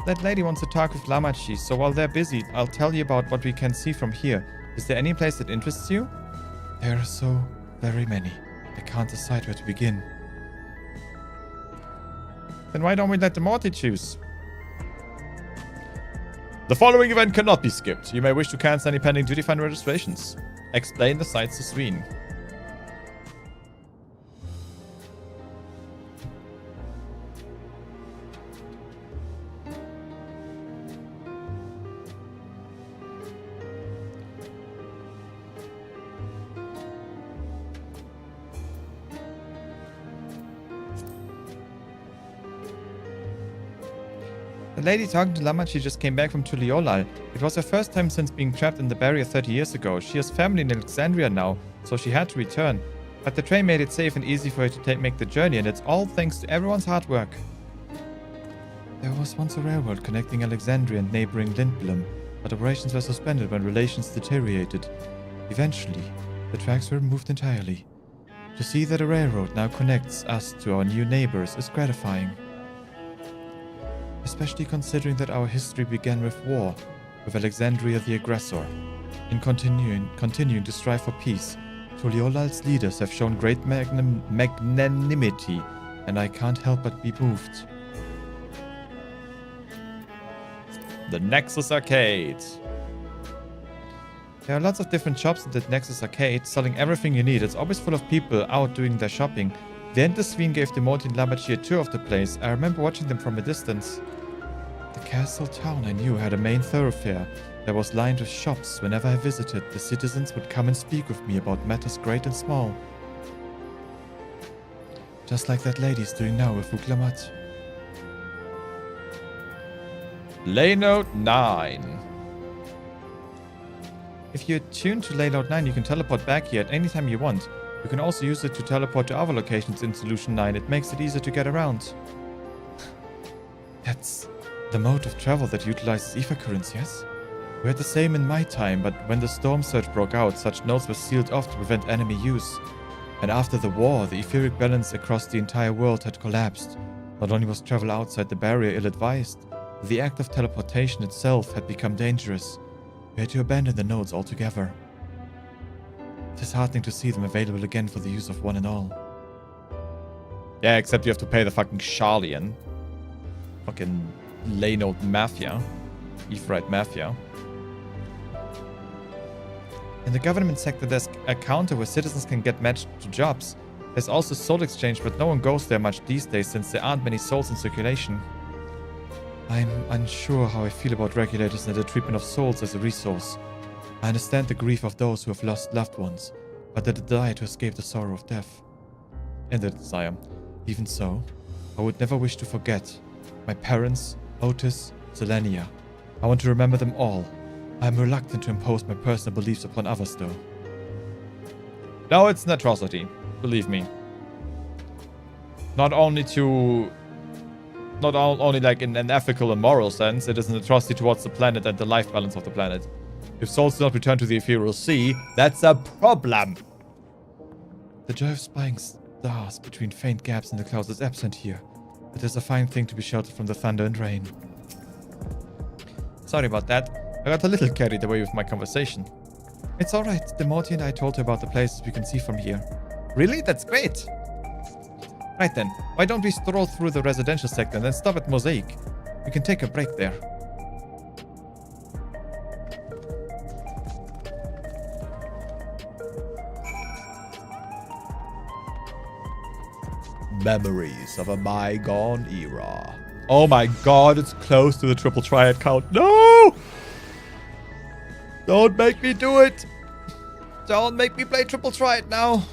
That lady wants to talk with Lamachi, so while they're busy, I'll tell you about what we can see from here. Is there any place that interests you? There are so very many. I can't decide where to begin. Then why don't we let the Morty choose? The following event cannot be skipped. You may wish to cancel any pending duty fund registrations. Explain the sights to Sween. The lady talking to Lamachi just came back from Tuliolal. It was her first time since being trapped in the barrier 30 years ago. She has family in Alexandria now, so she had to return. But the train made it safe and easy for her to make the journey, and it's all thanks to everyone's hard work. There was once a railroad connecting Alexandria and neighboring Lindblom, but operations were suspended when relations deteriorated. Eventually, the tracks were removed entirely. To see that a railroad now connects us to our new neighbors is gratifying. Especially considering that our history began with war, with Alexandria the aggressor. In continuing to strive for peace, Tuliolal's leaders have shown great magnanimity, and I can't help but be moved. The Nexus Arcade. There are lots of different shops at the Nexus Arcade, selling everything you need. It's always full of people out doing their shopping. The endless Sween gave Demoti and Lamachi a tour of the place. I remember watching them from a distance. The castle town I knew had a main thoroughfare that was lined with shops. Whenever I visited, the citizens would come and speak with me about matters great and small. Just like that lady's doing now with Uklamat. Laynote 9. If you're tuned to Laynote 9, you can teleport back here at any time you want. You can also use it to teleport to other locations in Solution 9. It makes it easier to get around. That's the mode of travel that utilizes ether currents, yes? We had the same in my time, but when the storm surge broke out, such nodes were sealed off to prevent enemy use. And after the war, the etheric balance across the entire world had collapsed. Not only was travel outside the barrier ill-advised, the act of teleportation itself had become dangerous. We had to abandon the nodes altogether. It is heartening to see them available again for the use of one and all. Yeah, except you have to pay the fucking Charlian. Fucking Laynote Mafia. Etherite Mafia. In the government sector, there's a counter where citizens can get matched to jobs. There's also soul exchange, but no one goes there much these days since there aren't many souls in circulation. I'm unsure how I feel about regulators and the treatment of souls as a resource. I understand the grief of those who have lost loved ones, but the desire to escape the sorrow of death. And the desire. Even so, I would never wish to forget my parents, Otis, Selenia. I want to remember them all. I am reluctant to impose my personal beliefs upon others, though. No, it's an atrocity. Believe me. Not only like in an ethical and moral sense, it is an atrocity towards the planet and the life balance of the planet. If souls do not return to the ethereal sea, that's a problem. The joy of spying stars between faint gaps in the clouds is absent here. It is a fine thing to be sheltered from the thunder and rain. Sorry about that. I got a little carried away with my conversation. It's alright. Demoti and I told her about the places we can see from here. Really? That's great. Right then. Why don't we stroll through the residential sector and then stop at Mosaic? We can take a break there. Memories of a bygone era. Oh my god, it's close to the triple triad count. No! Don't make me do it! Don't make me play triple triad now.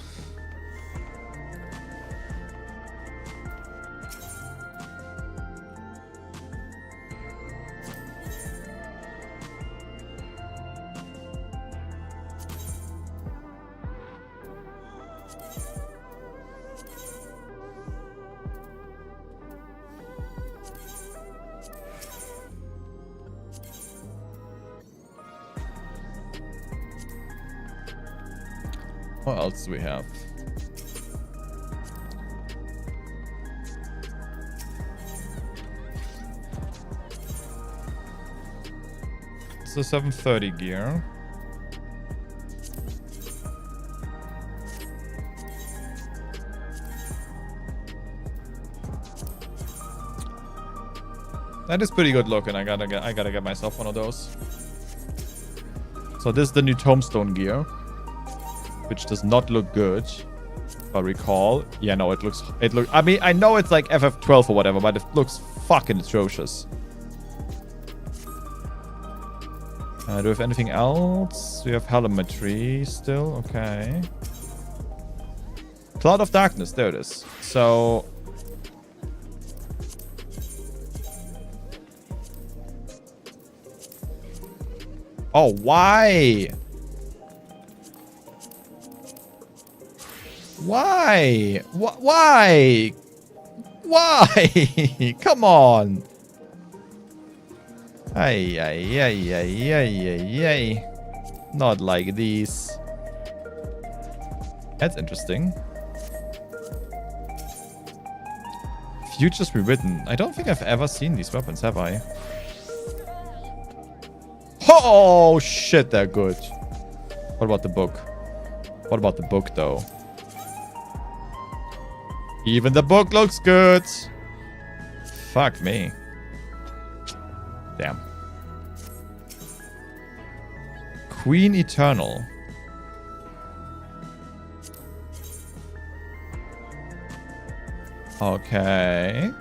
What else do we have? It's a 730 gear. That is pretty good looking. I gotta get myself one of those. So this is the new tombstone gear, which does not look good. If I recall, yeah, no, it looks. I mean, I know it's like FF12 or whatever, but it looks fucking atrocious. Do we have anything else? We have telemetry still. Okay. Cloud of Darkness. There it is. So. Oh, why? Why? Why? Why? Come on. Ay, ay, ay, ay, ay, ay, ay. Not like these. That's interesting. Futures Rewritten. I don't think I've ever seen these weapons, have I? Oh, shit, they're good. What about the book? What about the book, though? Even the book looks good. Fuck me. Damn. Queen Eternal. Okay.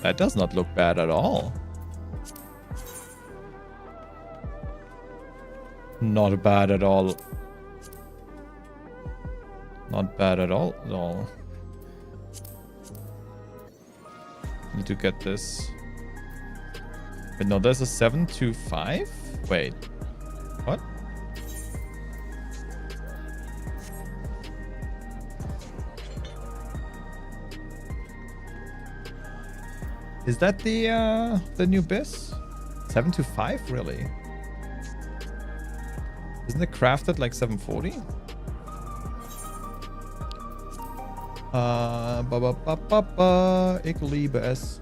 That does not look bad at all. Not bad at all. Not bad at all. No. Need to get this. But no, there's a 725? Wait. What? Is that the new BIS? 725? Really? Isn't it crafted like 740? Ik liebe es.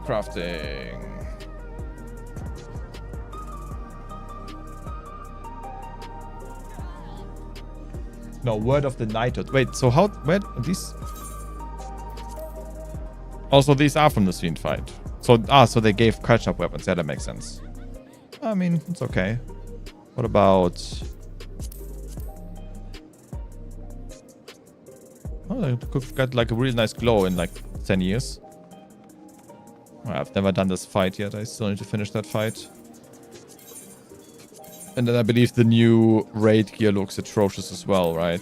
Crafting. No, Word of the Knighthood. Wait, so how, where are these? Also, these are from the Fiend fight. So, so they gave catch-up weapons. Yeah, that makes sense. I mean, it's okay. What about... Oh, they could get like a really nice glow in like 10 years. I've never done this fight yet. I still need to finish that fight. And then I believe the new raid gear looks atrocious as well, right?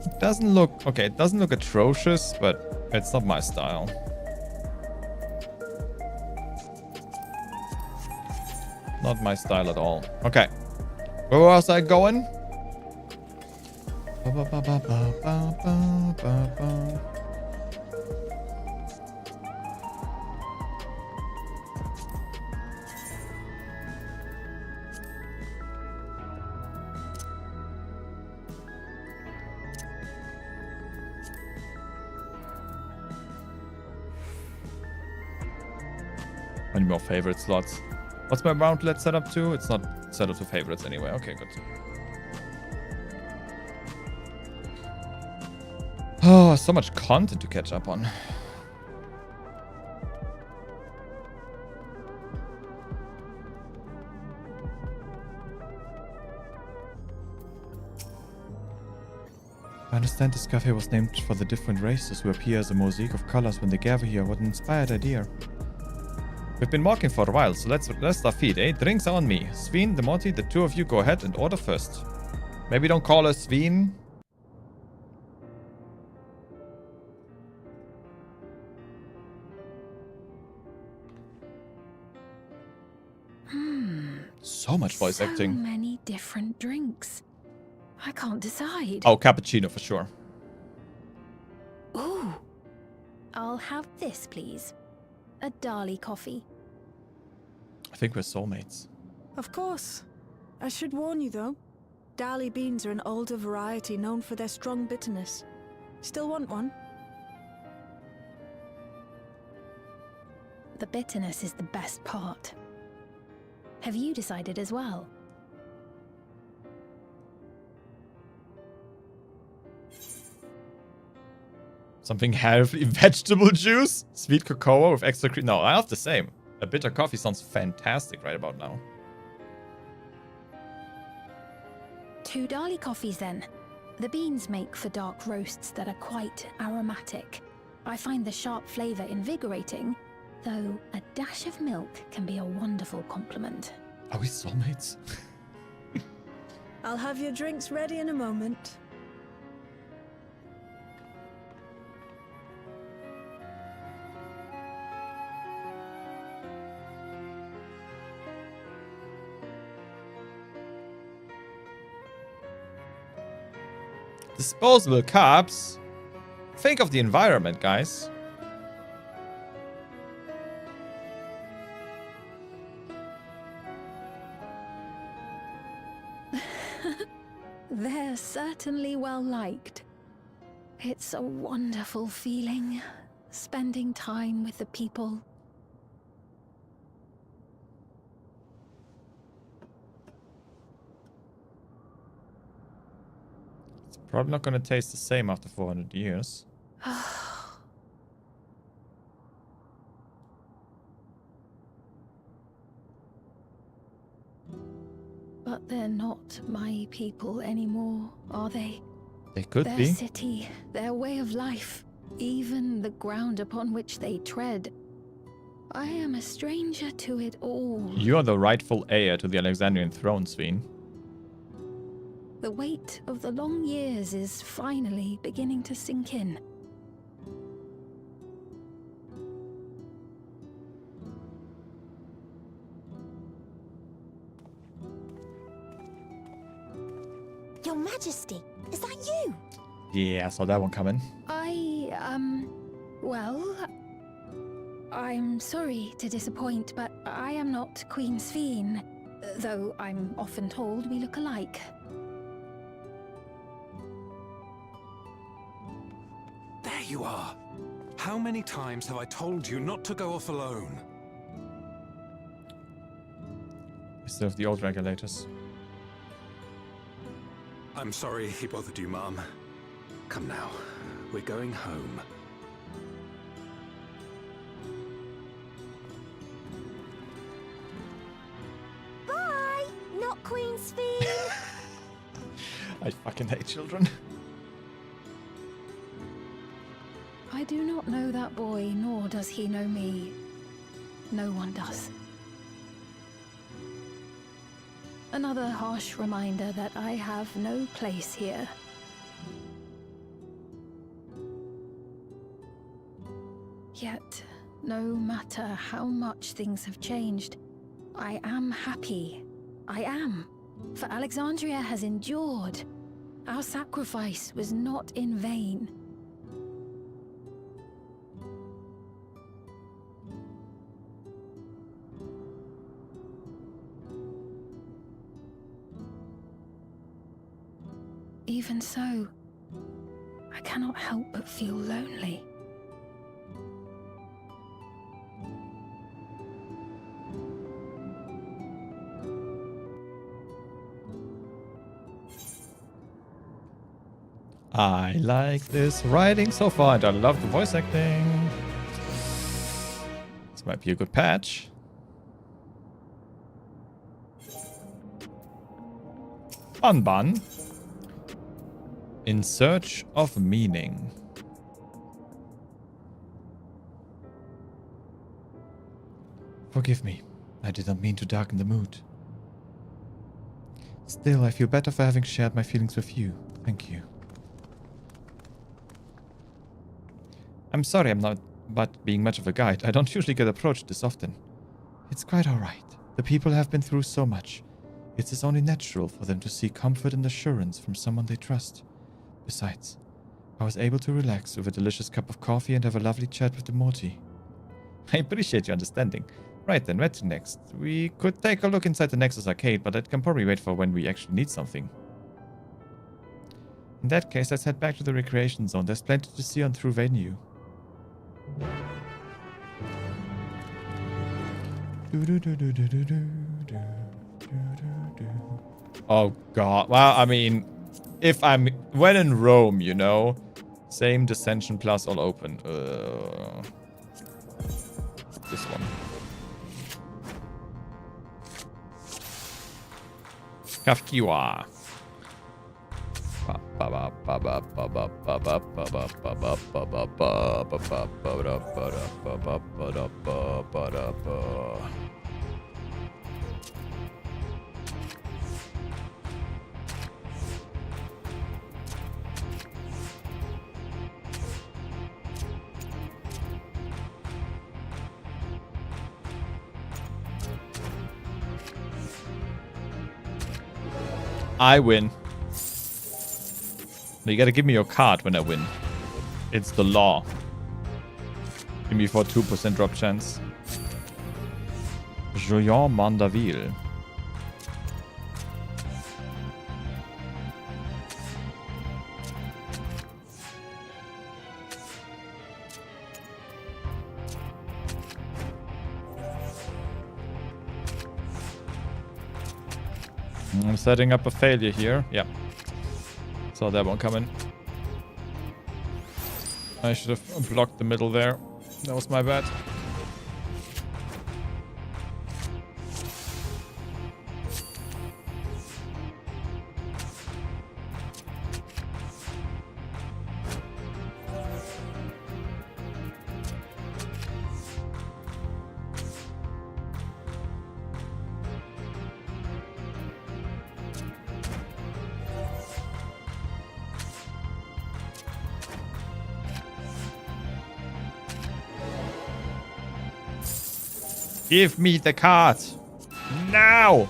It doesn't look... Okay, it doesn't look atrocious, but it's not my style. Not my style at all. Okay. Where was I going? Any more favorite slots? What's my mountlet set up to? It's not set up to favorites anyway. Okay, good. Oh, so much content to catch up on. I understand this cafe was named for the different races who appear as a mosaic of colors when they gather here. What an inspired idea. We've been walking for a while, so let's rest our feet, eh? Drinks are on me. Sveen, the Morty, the two of you go ahead and order first. Maybe don't call us Sveen. So much voice acting. So many different drinks. I can't decide. Oh, cappuccino for sure. Ooh, I'll have this, please. A Dali coffee. I think we're soulmates. Of course. I should warn you, though. Dali beans are an older variety known for their strong bitterness. Still want one? The bitterness is the best part. Have you decided as well? Something healthy. Vegetable juice? Sweet cocoa with extra cream? No, I have the same. A bitter coffee sounds fantastic right about now. 2 Dali coffees then. The beans make for dark roasts that are quite aromatic. I find the sharp flavor invigorating, though a dash of milk can be a wonderful complement. Are we soulmates? I'll have your drinks ready in a moment. Disposable cups? Think of the environment, guys. They're certainly well liked. It's a wonderful feeling, spending time with the people. Probably not gonna taste the same after 400 years. But they're not my people anymore, are they? They could Their be. city, their way of life, even the ground upon which they tread. I am a stranger to it all. You are the rightful heir to the Alexandrian throne, Sveen. The weight of the long years is finally beginning to sink in. Your Majesty, is that you? Yeah, I saw that one coming. Well, I'm sorry to disappoint, but I am not Queen Sveen, though I'm often told we look alike. There you are. How many times have I told you not to go off alone? We still have the old regulators. I'm sorry he bothered you, Mom. Come now. We're going home. Bye! Not Queen Sveen! I fucking hate children. I do not know that boy, nor does he know me. No one does. Another harsh reminder that I have no place here. Yet, no matter how much things have changed, I am happy. I am. For Alexandria has endured. Our sacrifice was not in vain. Even so, I cannot help but feel lonely. I like this writing so far, and I love the voice acting. This might be a good patch. Banban. In search of meaning. Forgive me. I did not mean to darken the mood. Still, I feel better for having shared my feelings with you. Thank you. I'm sorry I'm not being much of a guide. I don't usually get approached this often. It's quite alright. The people have been through so much. It is only natural for them to seek comfort and assurance from someone they trust. Besides, I was able to relax with a delicious cup of coffee and have a lovely chat with the Morty. I appreciate your understanding. Right then, where to next? We could take a look inside the Nexus arcade, but that can probably wait for when we actually need something. In that case, let's head back to the recreation zone. There's plenty to see on through venue. Oh god. Well, I mean, when in Rome, you know, same Dissension Plus all open. This one. Kafkiwa. I win. You gotta give me your card when I win. It's the law. Give me for 2% drop chance. Julien Mandaville. I'm setting up a failure here. Yeah. Saw that one coming. I should have blocked the middle there. That was my bad. Give me the card. Now!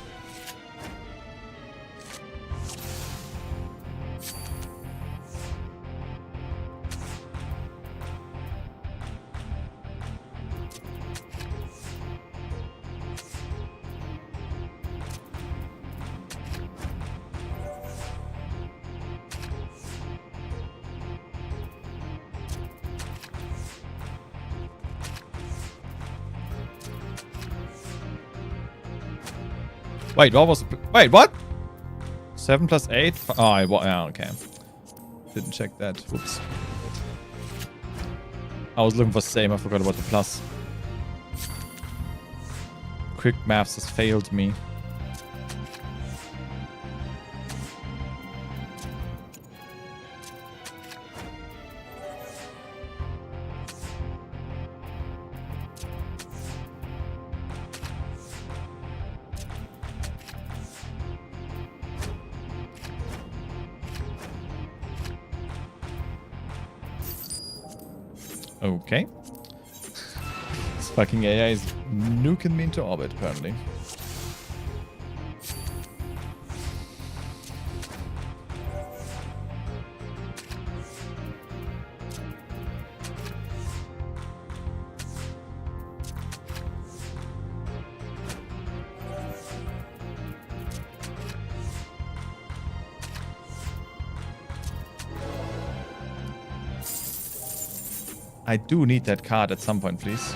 Wait, what was... Wait, what? 7 plus 8? Oh, yeah, okay. Didn't check that. Whoops. I was looking for same. I forgot about the plus. Quick maths has failed me. Okay. This fucking AI is nuking me into orbit, apparently. I do need that card at some point, please.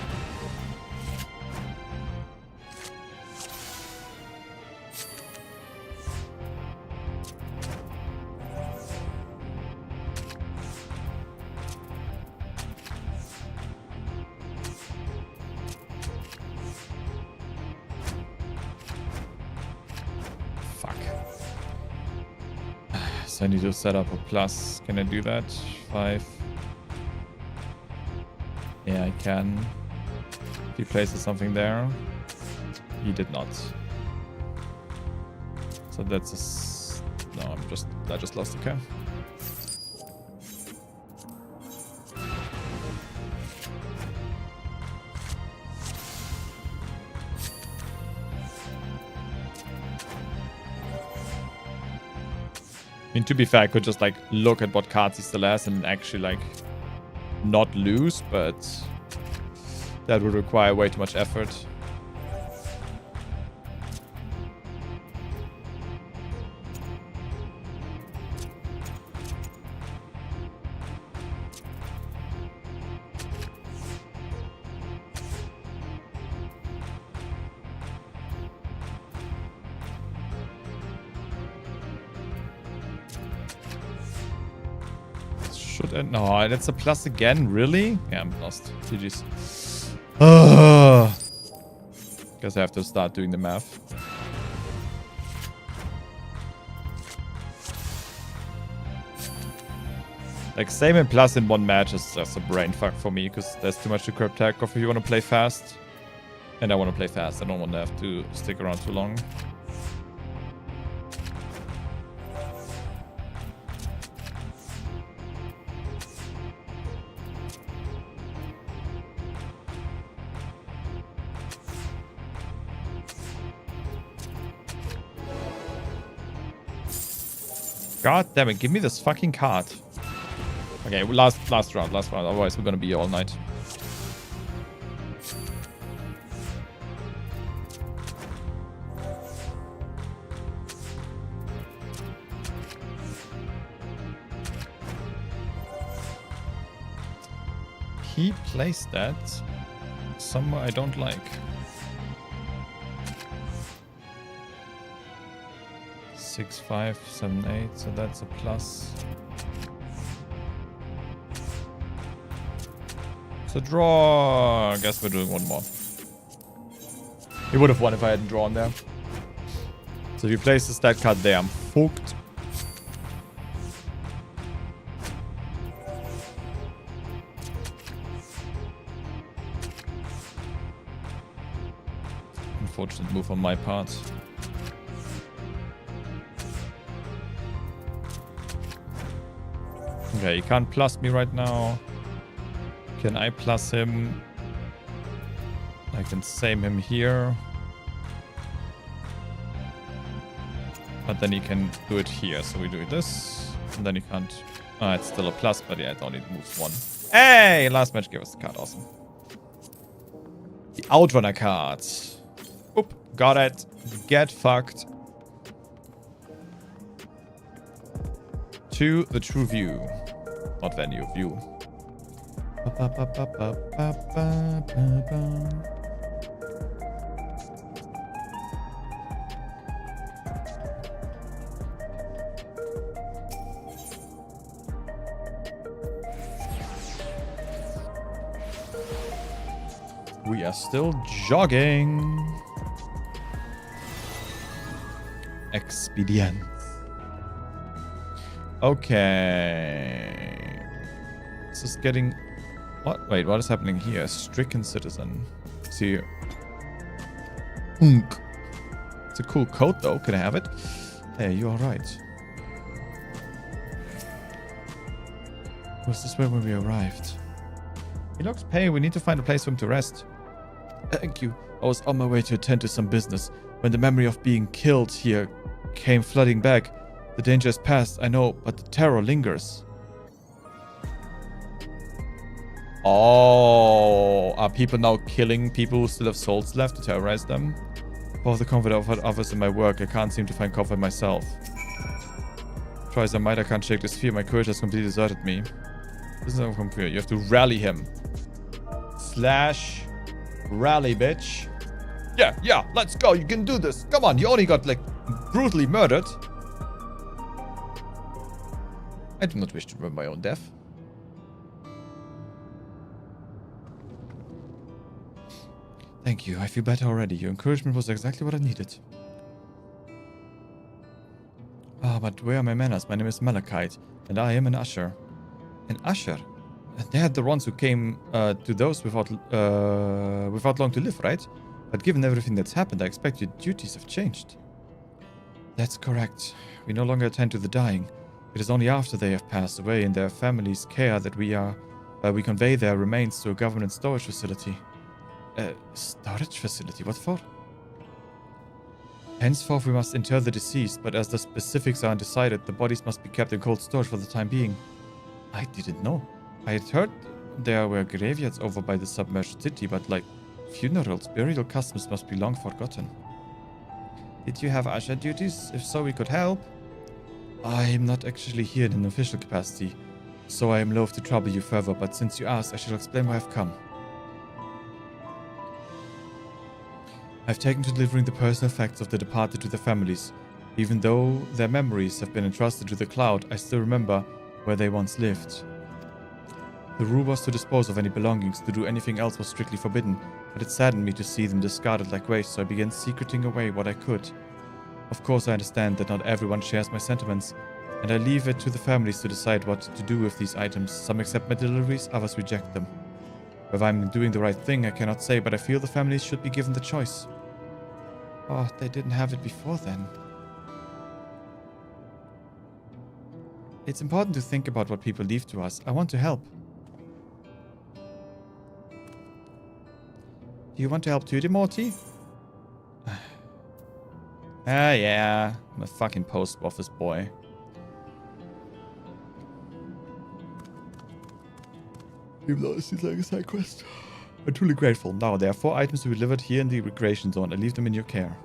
Fuck. So I need to set up a plus. Can I do that? 5. Yeah, I can. If he places something there. He did not. So that's a... No, I just lost the car. I mean, to be fair, I could just like look at what cards he still has and actually like not lose, but that would require way too much effort. No, that's a plus again, really? Yeah, I'm lost. GG's. Guess I have to start doing the math. Like, same and plus in one match is just a brain fuck for me, because there's too much to cryptech off if you want to play fast. And I want to play fast. I don't want to have to stick around too long. God damn it, give me this fucking card. Okay, last round, otherwise we're gonna be here all night. He placed that somewhere I don't like. 6, 5, 7, 8, so that's a plus. It's a draw. I guess we're doing one more. He would have won if I hadn't drawn there. So if he places that card there, I'm fucked. Unfortunate move on my part. Okay, he can't plus me right now. Can I plus him? I can same him here. But then he can do it here. So we do this. And then he can't. It's still a plus, but yeah, it only moves one. Hey! Last match gave us the card. Awesome. The Outrunner card. Oop. Got it. Get fucked. To the true view. Not venue, view. We are still jogging. Expedient. Okay. This is getting... What? Wait, what is happening here? Stricken citizen. See. It's a cool coat though. Can I have it? Hey, you alright? Was this where we arrived? He looks pale. We need to find a place for him to rest. Thank you. I was on my way to attend to some business when the memory of being killed here came flooding back. The danger is past, I know, but the terror lingers. Oh, are people now killing people who still have souls left to terrorize them? For the comfort of others in my work, I can't seem to find comfort myself. Try as I might, I can't shake this fear. My courage has completely deserted me. This is not from fear. You have to rally him. Slash rally, bitch. Yeah, let's go. You can do this. Come on, you only got, like, brutally murdered. I do not wish to remember my own death. Thank you. I feel better already. Your encouragement was exactly what I needed. But where are my manners? My name is Malachite, and I am an usher. An usher? They had the ones who came to those without long to live, right? But given everything that's happened, I expect your duties have changed. That's correct. We no longer attend to the dying. It is only after they have passed away in their families' care that we convey their remains to a government storage facility. Storage facility? What for? Henceforth, we must inter the deceased, but as the specifics are undecided, the bodies must be kept in cold storage for the time being. I didn't know. I had heard there were graveyards over by the submerged city, but like funerals, burial customs must be long forgotten. Did you have usher duties? If so, we could help. I am not actually here in an official capacity, so I am loath to trouble you further, but since you asked, I shall explain why I've come. I've taken to delivering the personal facts of the departed to their families. Even though their memories have been entrusted to the cloud, I still remember where they once lived. The rule was to dispose of any belongings. To do anything else was strictly forbidden, but it saddened me to see them discarded like waste, so I began secreting away what I could. Of course, I understand that not everyone shares my sentiments, and I leave it to the families to decide what to do with these items. Some accept my deliveries, others reject them. Whether I'm doing the right thing, I cannot say, but I feel the families should be given the choice. Oh, they didn't have it before then. It's important to think about what people leave to us. I want to help. Do you want to help too, Morty? Yeah. I'm a fucking post office boy. Even though it seems like a side quest. I'm truly grateful. Now, there are 4 items to be delivered here in the recreation zone. I leave them in your care.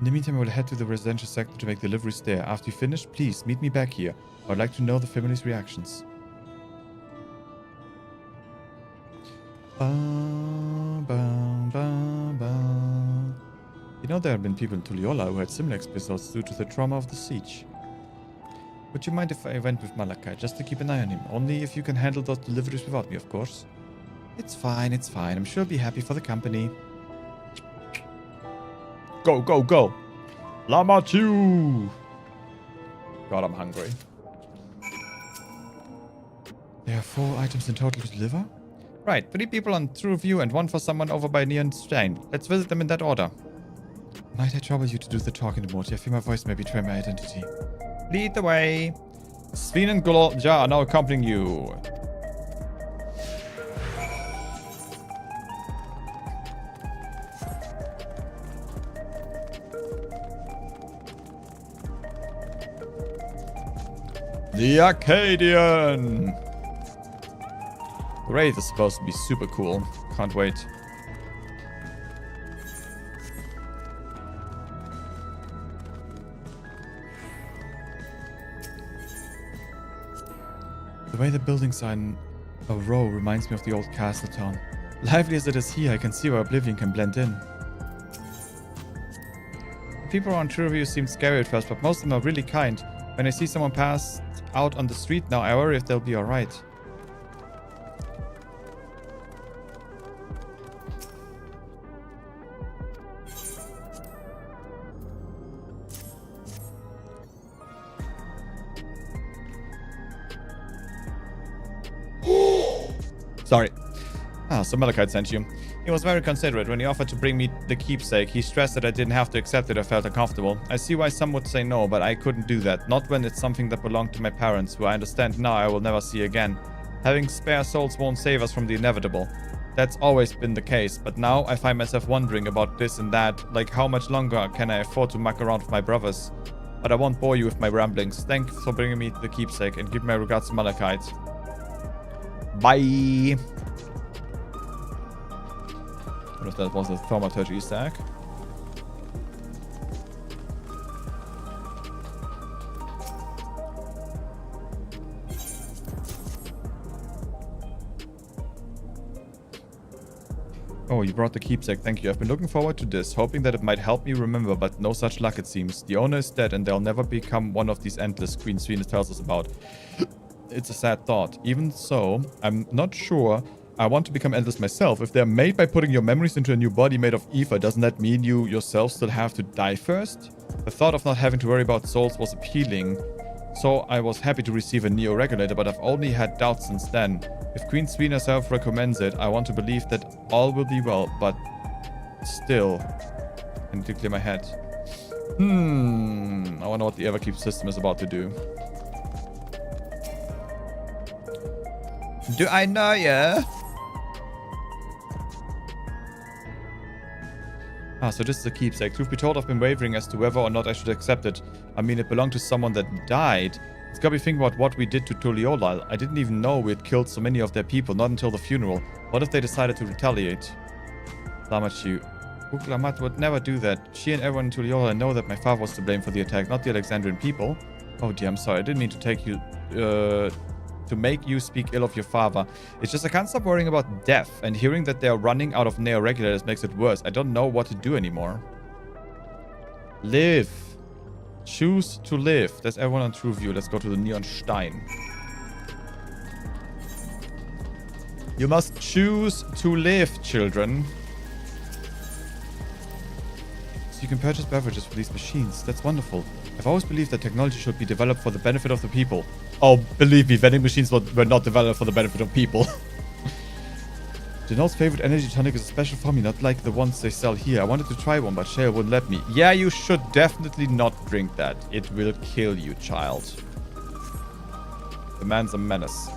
In the meantime, I will head to the residential sector to make deliveries there. After you finish, please meet me back here. I would like to know the family's reactions. You know, there have been people in Tuliola who had similar episodes due to the trauma of the siege. Would you mind if I went with Malachi, just to keep an eye on him? Only if you can handle those deliveries without me, of course. It's fine, it's fine. I'm sure I'll be happy for the company. Go, go, go! Lama Chew! God, I'm hungry. There are 4 items in total to deliver? Right, 3 people on True View and 1 for someone over by Neon Stein. Let's visit them in that order. Might I trouble you to do the talking, Morty? I fear my voice may betray my identity. Lead the way. Sven and Golja are now accompanying you. The Arcadian! The Wraith is supposed to be super cool. Can't wait. The way the buildings are in a row reminds me of the old castle town. Lively as it is here, I can see where Oblivion can blend in. The people on True seem scary at first, but most of them are really kind. When I see someone pass out on the street now, I worry if they'll be alright. Sorry. So Malachite sent you. He was very considerate. When he offered to bring me the keepsake, he stressed that I didn't have to accept it. I felt uncomfortable. I see why some would say no, but I couldn't do that. Not when it's something that belonged to my parents, who I understand now I will never see again. Having spare souls won't save us from the inevitable. That's always been the case, but now I find myself wondering about this and that. Like, how much longer can I afford to muck around with my brothers? But I won't bore you with my ramblings. Thanks for bringing me the keepsake, and give my regards to Malachite. Bye! What if that was a thaumaturgy stack? Oh, you brought the keepsake. Thank you. I've been looking forward to this, hoping that it might help me remember, but no such luck it seems. The owner is dead and they'll never become one of these endless Queen Svina tells us about. It's a sad thought. Even so, I'm not sure I want to become endless myself. If they're made by putting your memories into a new body made of ether, doesn't that mean you yourself still have to die first? The thought of not having to worry about souls was appealing, so I was happy to receive a Neo-Regulator, but I've only had doubts since then. If Queen Svina herself recommends it, I want to believe that all will be well, but still, I need to clear my head. I wonder what the Everkeep system is about to do. Do I know ya? Ah, so this is a keepsake. Truth be told, I've been wavering as to whether or not I should accept it. I mean, it belonged to someone that died. It's got me thinking about what we did to Tuliolal. I didn't even know we had killed so many of their people, not until the funeral. What if they decided to retaliate? Lamachu. Uklamat would never do that. She and everyone in Tuliolal know that my father was to blame for the attack, not the Alexandrian people. Oh dear, I'm sorry. I didn't mean to take you... to make you speak ill of your father. It's just I can't stop worrying about death, and hearing that they are running out of neo-regulators makes it worse. I don't know what to do anymore. Live. Choose to live. There's everyone on True View. Let's go to the Neon Stein. You must choose to live, children. So you can purchase beverages for these machines. That's wonderful. I've always believed that technology should be developed for the benefit of the people. Oh, believe me, vending machines were not developed for the benefit of people. Janelle's favorite energy tonic is a special for me, not like the ones they sell here. I wanted to try one, but Shale wouldn't let me. Yeah, you should definitely not drink that. It will kill you, child. The man's a menace.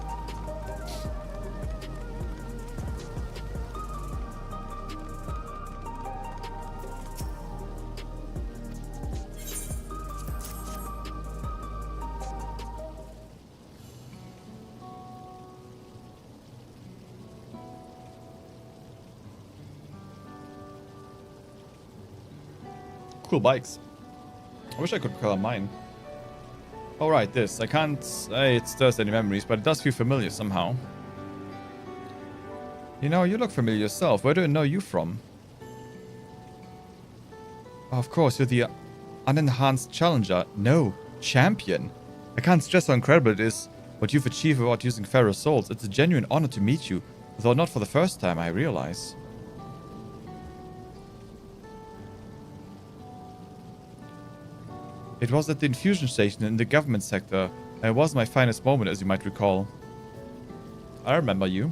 Cool bikes. I wish I could color mine. Alright, this. I can't say it stirs any memories, but it does feel familiar somehow. You know, you look familiar yourself. Where do I know you from? Oh, of course, you're the unenhanced challenger. No, champion. I can't stress how incredible it is what you've achieved without using Pharaoh souls. It's a genuine honor to meet you, though not for the first time, I realize. It was at the infusion station in the government sector, and it was my finest moment, as you might recall. I remember you.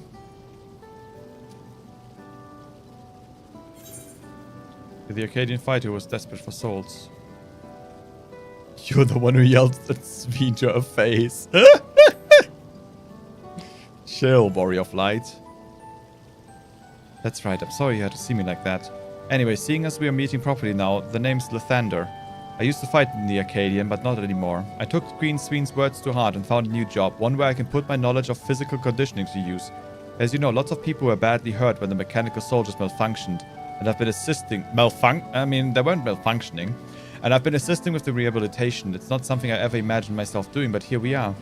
The Arcadian fighter was desperate for souls. You're the one who yelled at Sveen to her face. Chill, Warrior of Light. That's right, I'm sorry you had to see me like that. Anyway, seeing as we are meeting properly now, the name's Lathander. I used to fight in the Arcadian, but not anymore. I took Queen Sween's words to heart and found a new job, one where I can put my knowledge of physical conditioning to use. As you know, lots of people were badly hurt when the mechanical soldiers malfunctioned, and I've been assisting... I mean, they weren't malfunctioning. And I've been assisting with the rehabilitation. It's not something I ever imagined myself doing, but here we are.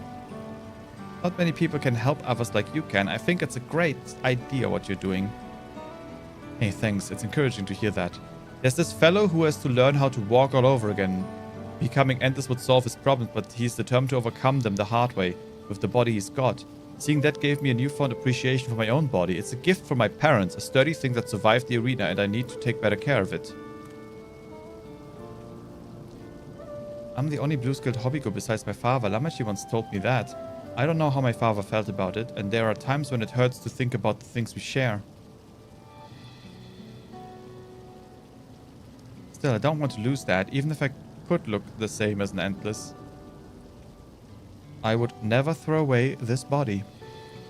Not many people can help others like you can. I think it's a great idea what you're doing. Hey, thanks. It's encouraging to hear that. There's this fellow who has to learn how to walk all over again. Becoming Endless would solve his problems, but he's determined to overcome them the hard way, with the body he's got. Seeing that gave me a newfound appreciation for my own body. It's a gift from my parents, a sturdy thing that survived the arena, and I need to take better care of it. I'm the only blue-skilled hobbygo besides my father. Lamachi once told me that. I don't know how my father felt about it, and there are times when it hurts to think about the things we share. Still, I don't want to lose that, even if I could look the same as an Endless. I would never throw away this body.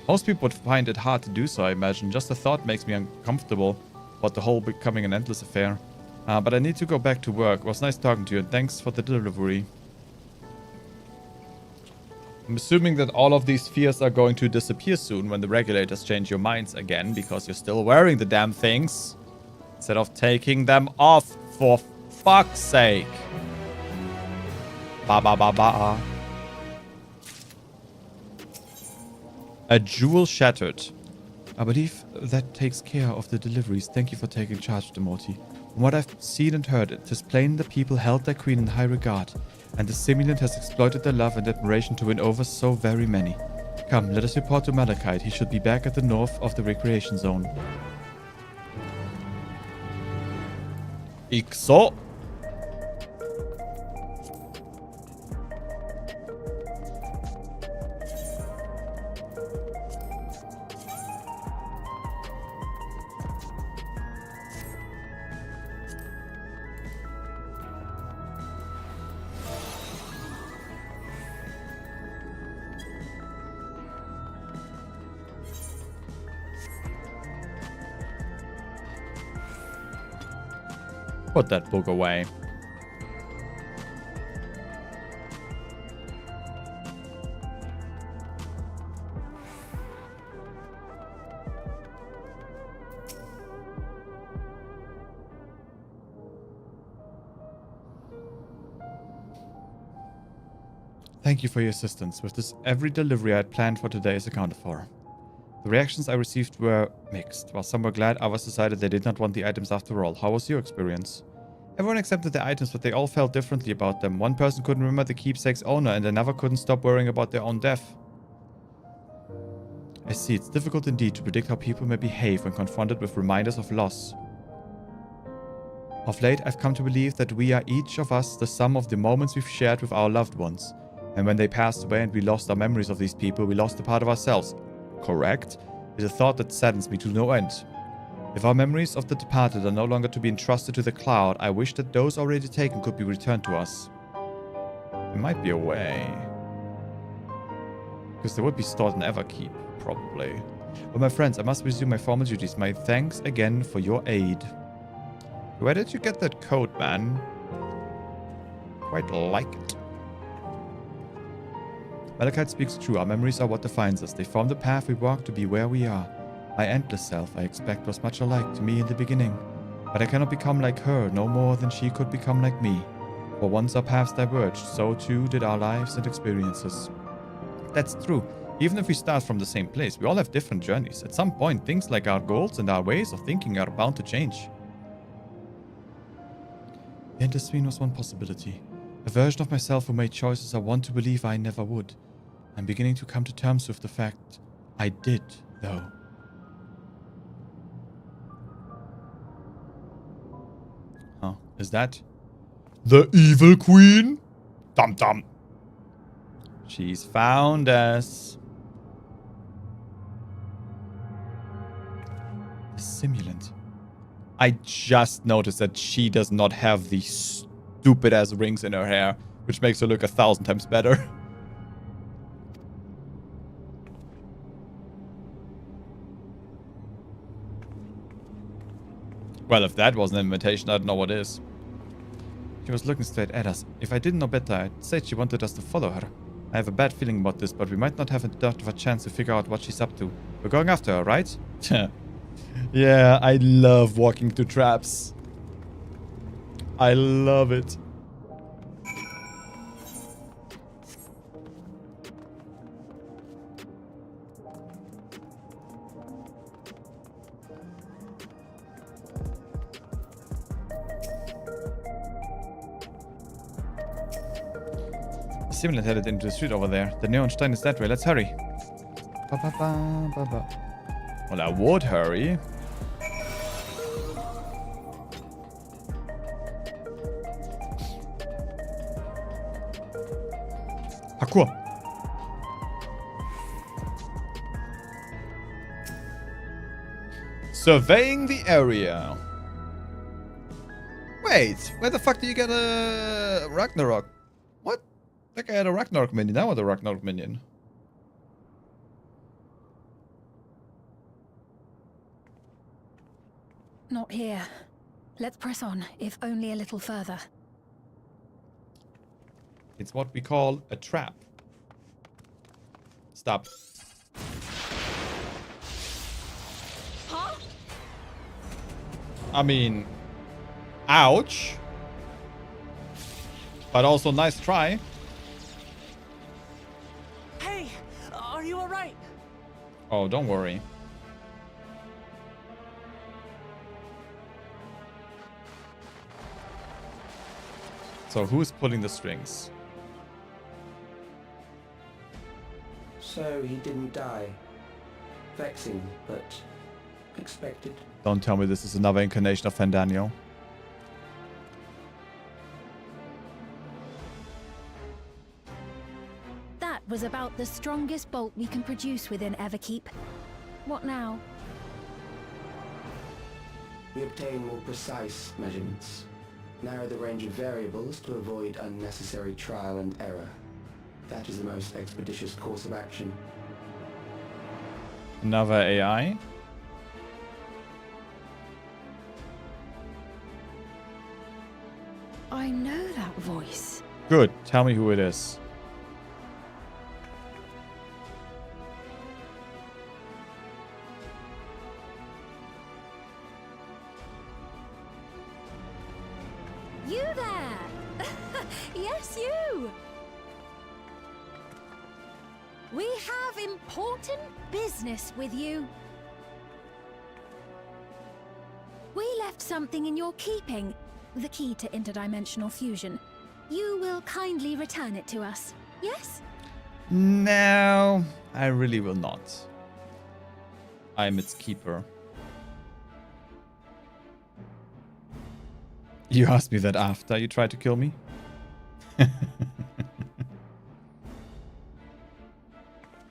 Most people would find it hard to do so, I imagine. Just the thought makes me uncomfortable about the whole becoming an Endless affair. But I need to go back to work. It was nice talking to you, and thanks for the delivery. I'm assuming that all of these fears are going to disappear soon when the regulators change your minds again, because you're still wearing the damn things, instead of taking them off, for fuck's sake. Ba ba ba ba. A jewel shattered. I believe that takes care of the deliveries. Thank you for taking charge, Demorti. From what I've seen and heard, it is plain the people held their queen in high regard, and the simulant has exploited their love and admiration to win over so very many. Come, let us report to Malachite. He should be back at the north of the recreation zone. Ixo. Put that book away. Thank you for your assistance. With this, every delivery I had planned for today is accounted for. The reactions I received were mixed. While some were glad, others decided they did not want the items after all. How was your experience? Everyone accepted the items, but they all felt differently about them. One person couldn't remember the keepsake's owner, and another couldn't stop worrying about their own death. I see, it's difficult indeed to predict how people may behave when confronted with reminders of loss. Of late, I've come to believe that we are each of us the sum of the moments we've shared with our loved ones. And when they passed away and we lost our memories of these people, we lost a part of ourselves. Correct? Is a thought that saddens me to no end. If our memories of the departed are no longer to be entrusted to the cloud, I wish that those already taken could be returned to us. There might be a way. Because they would be stored in Everkeep, probably. But my friends, I must resume my formal duties. My thanks again for your aid. Where did you get that coat, man? Quite like it. Malachite speaks true. Our memories are what defines us. They form the path we walk to be where we are. My endless self, I expect, was much alike to me in the beginning. But I cannot become like her, no more than she could become like me. For once our paths diverged, so too did our lives and experiences. That's true. Even if we start from the same place, we all have different journeys. At some point, things like our goals and our ways of thinking are bound to change. The endless screen was one possibility. A version of myself who made choices I want to believe I never would. I'm beginning to come to terms with the fact I did, though. Huh, is that the evil queen? Dum dum. She's found us. The simulant. I just noticed that she does not have these stupid ass rings in her hair, which makes her look 1,000 times better. Well, if that wasn't an invitation, I don't know what is. She was looking straight at us. If I didn't know better, I'd say she wanted us to follow her. I have a bad feeling about this, but we might not have a dirt of a chance to figure out what she's up to. We're going after her, right? Yeah, I love walking through traps. I love it. The simulant headed into the street over there. The neon stein is that way. Let's hurry. Ba, ba, ba, ba, ba. Well, I would hurry. Parkour. Surveying the area. Wait, where the fuck do you get a Ragnarok? What? That guy had a Ragnarok minion. I want a Ragnarok minion. Not here. Let's press on, if only a little further. It's what we call a trap. Stop. Huh? I mean, ouch. But also nice try. Hey, are you alright? Oh, don't worry. So who's pulling the strings? So he didn't die. Vexing, but expected. Don't tell me this is another incarnation of Fandaniel. That was about the strongest bolt we can produce within Everkeep. What now? We obtain more precise measurements. Narrow the range of variables to avoid unnecessary trial and error. That is the most expeditious course of action. Another AI? I know that voice. Good. Tell me who it is. You there! Yes, you! We have important business with you. We left something in your keeping, the key to interdimensional fusion. You will kindly return it to us, yes? No, I really will not. I am its keeper. You asked me that after you tried to kill me?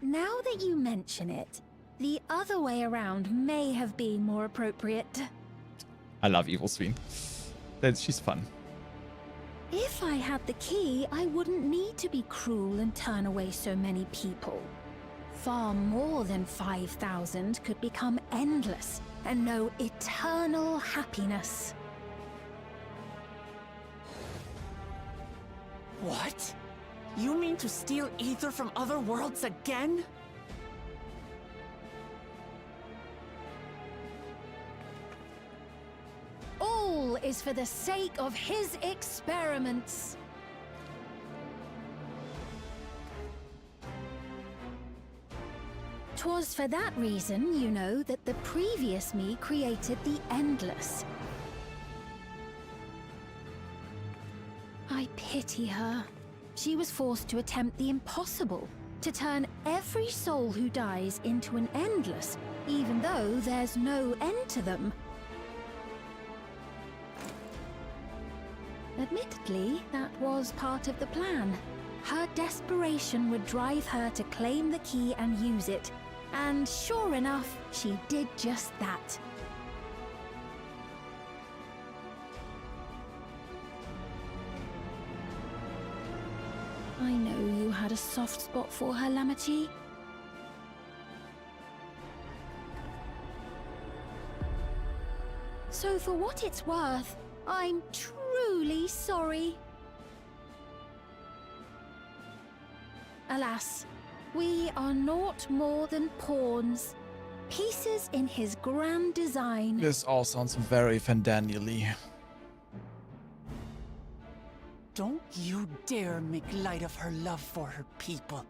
Now that you mention it, the other way around may have been more appropriate. I love Evil Sween. She's fun. If I had the key, I wouldn't need to be cruel and turn away so many people. Far more than 5,000 could become endless and know eternal happiness. What? You mean to steal ether from other worlds again? All is for the sake of his experiments. Twas for that reason, you know, that the previous me created the Endless. I pity her. She was forced to attempt the impossible, to turn every soul who dies into an Endless, even though there's no end to them. Admittedly, that was part of the plan. Her desperation would drive her to claim the key and use it, and sure enough, she did just that. I know you had a soft spot for her, Lamachi. So for what it's worth, I'm truly sorry. Alas, we are naught more than pawns, pieces in his grand design. This all sounds very Fandaniel-y. Don't you dare make light of her love for her people.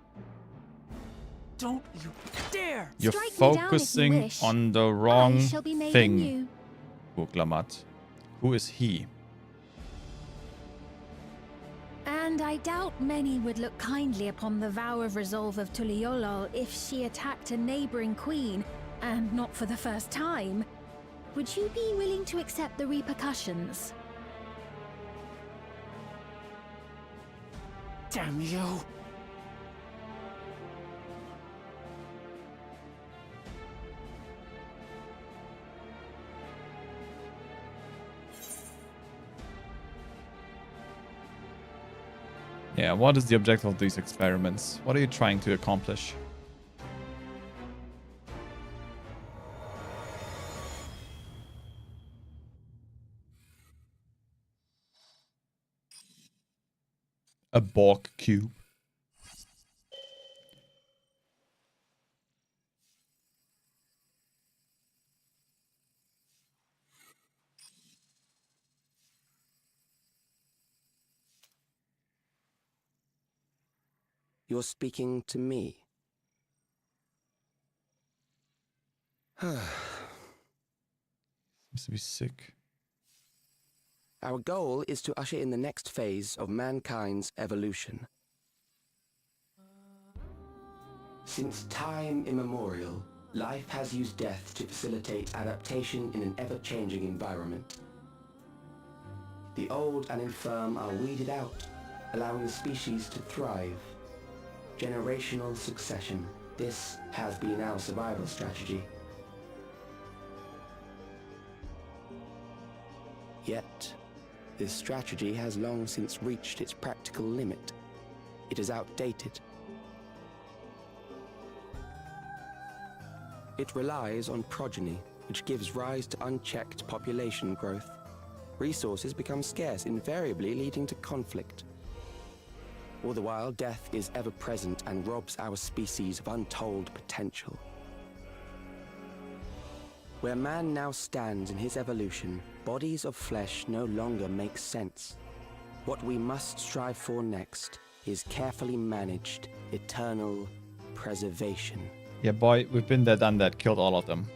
Don't you dare! You're Strike me down if you focusing wish. on the wrong I shall be made thing, anew. Buklamat. Who is he? And I doubt many would look kindly upon the vow of resolve of Tuliolol if she attacked a neighboring queen, and not for the first time. Would you be willing to accept the repercussions? Damn you! Yeah, what is the objective of these experiments? What are you trying to accomplish? A Borg cube. You're speaking to me. Seems to be sick. Our goal is to usher in the next phase of mankind's evolution. Since time immemorial, life has used death to facilitate adaptation in an ever-changing environment. The old and infirm are weeded out, allowing the species to thrive. Generational succession. This has been our survival strategy. Yet, this strategy has long since reached its practical limit. It is outdated. It relies on progeny, which gives rise to unchecked population growth. resources become scarce, invariably leading to conflict. All the while, death is ever present and robs our species of untold potential. Where man now stands in his evolution, bodies of flesh no longer make sense. What we must strive for next is carefully managed, eternal preservation. Yeah, boy, we've been there, done that, killed all of them.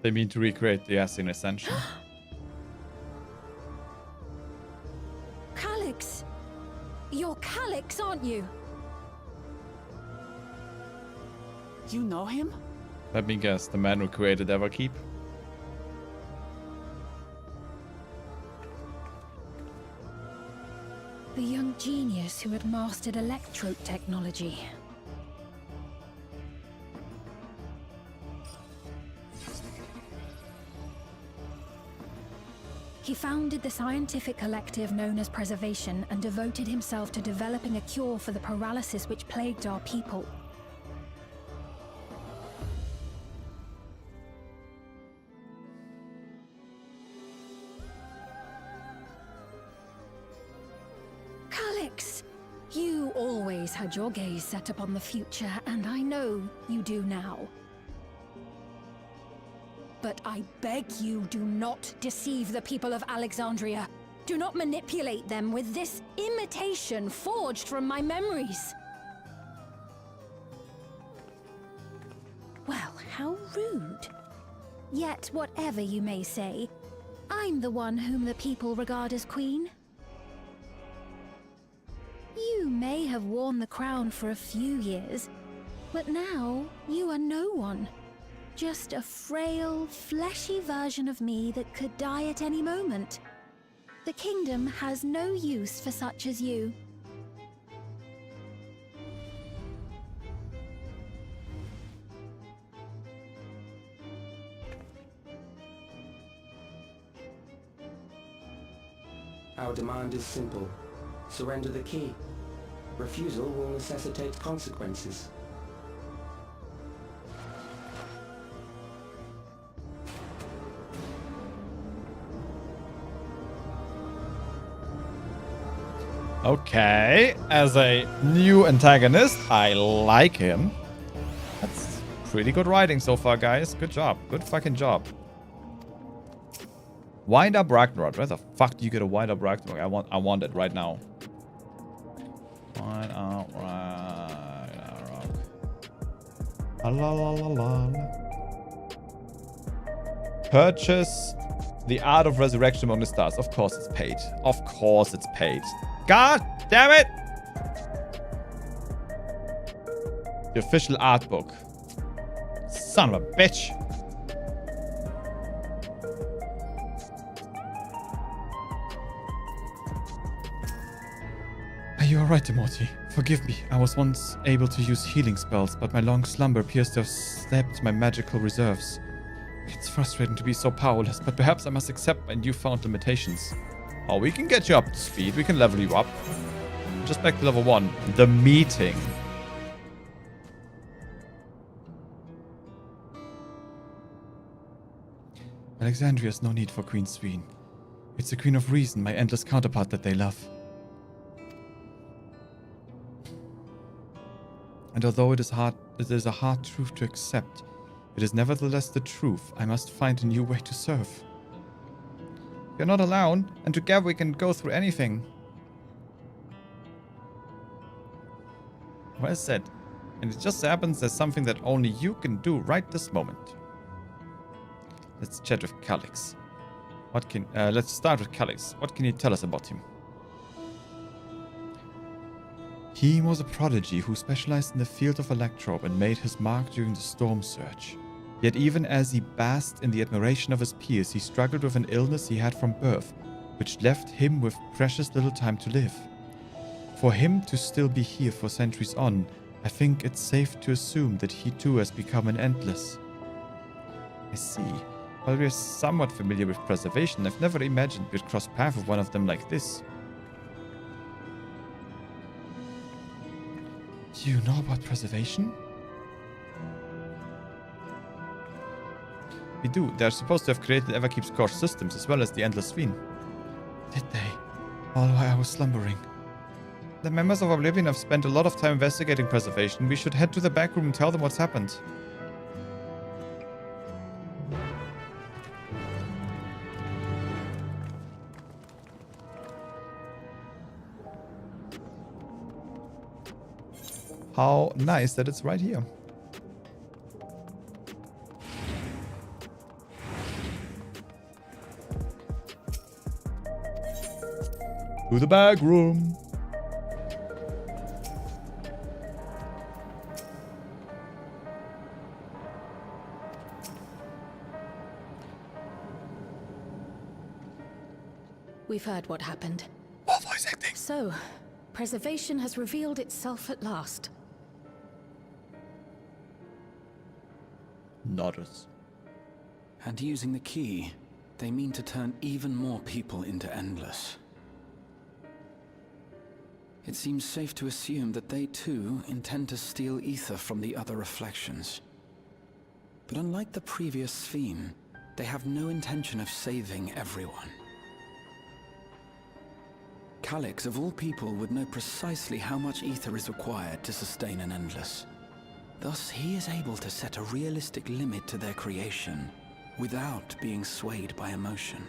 They mean to recreate the Ascent Ascension. Calyx! You're Calyx, aren't you? You know him? Let me guess, the man who created Everkeep? The young genius who had mastered electrode technology. He founded the scientific collective known as Preservation and devoted himself to developing a cure for the paralysis which plagued our people. Calyx, you always had your gaze set upon the future, and I know you do now. But I beg you, do not deceive the people of Alexandria. Do not manipulate them with this imitation forged from my memories. Well, how rude. Yet, whatever you may say, I'm the one whom the people regard as queen. You may have worn the crown for a few years, but now you are no one. Just a frail, fleshy version of me that could die at any moment. The kingdom has no use for such as you. Our demand is simple. Surrender the key. Refusal will necessitate consequences. Okay, as a new antagonist, I like him. That's pretty good writing so far, guys. Good job. Good fucking job. Wind up Ragnarok. Where the fuck do you get a wind up Ragnarok? I want it right now. Wind up Ragnarok. La la la la. Purchase the Art of Resurrection among the stars. Of course it's paid. Of course it's paid. God damn it! The official art book. Son of a bitch. Are you alright, Timothy? Forgive me. I was once able to use healing spells, but my long slumber appears to have sapped my magical reserves. It's frustrating to be so powerless, but perhaps I must accept my newfound limitations. Oh, we can get you up to speed. We can level you up. Just back to level 1. The meeting. Alexandria has no need for Queen Sween. It's the Queen of Reason, my endless counterpart that they love. And although it is a hard truth to accept, it is nevertheless the truth. I must find a new way to serve. You're not alone, and together we can go through anything. Well said. And it just happens there's something that only you can do right this moment. Let's chat with Calyx. Let's start with Calyx. What can you tell us about him? He was a prodigy who specialized in the field of electrope and made his mark during the Storm Surge. Yet even as he basked in the admiration of his peers, he struggled with an illness he had from birth, which left him with precious little time to live. For him to still be here for centuries on, I think it's safe to assume that he too has become an Endless. I see. While we're somewhat familiar with Preservation, I've never imagined we'd cross paths with one of them like this. You know about Preservation? We do. They're supposed to have created Everkeep's core systems as well as the Endless Fiend. Did they? All while I was slumbering. The members of Oblivion have spent a lot of time investigating preservation. We should head to the back room and tell them what's happened. How nice that it's right here. To the back room. We've heard what happened. More voice acting. So, preservation has revealed itself at last. Notice. And using the key, they mean to turn even more people into Endless. It seems safe to assume that they too intend to steal ether from the other reflections. But unlike the previous Sphere, they have no intention of saving everyone. Calyx, of all people, would know precisely how much ether is required to sustain an Endless. Thus, he is able to set a realistic limit to their creation, without being swayed by emotion.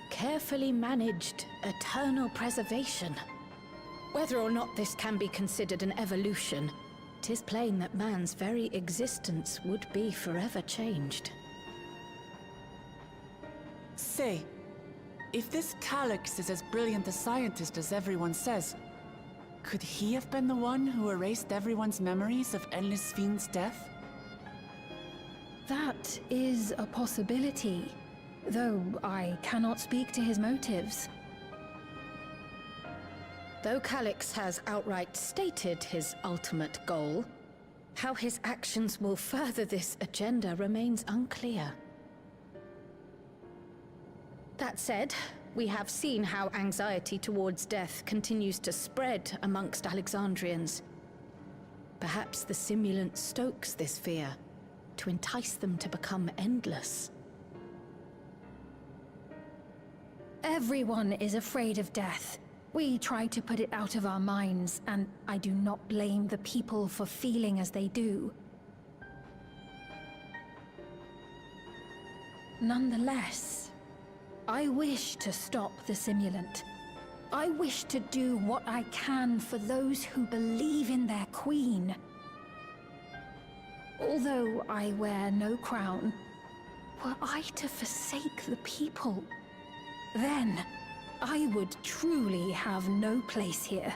Carefully managed, eternal preservation. Whether or not this can be considered an evolution, 'tis plain that man's very existence would be forever changed. Say, if this Calyx is as brilliant a scientist as everyone says, could he have been the one who erased everyone's memories of Endless Fiend's death? That is a possibility, though I cannot speak to his motives. Though Calyx has outright stated his ultimate goal, how his actions will further this agenda remains unclear. That said, we have seen how anxiety towards death continues to spread amongst Alexandrians. Perhaps the simulant stokes this fear, to entice them to become endless. Everyone is afraid of death. We try to put it out of our minds, and I do not blame the people for feeling as they do. Nonetheless, I wish to stop the simulant. I wish to do what I can for those who believe in their queen. Although I wear no crown, were I to forsake the people, then I would truly have no place here.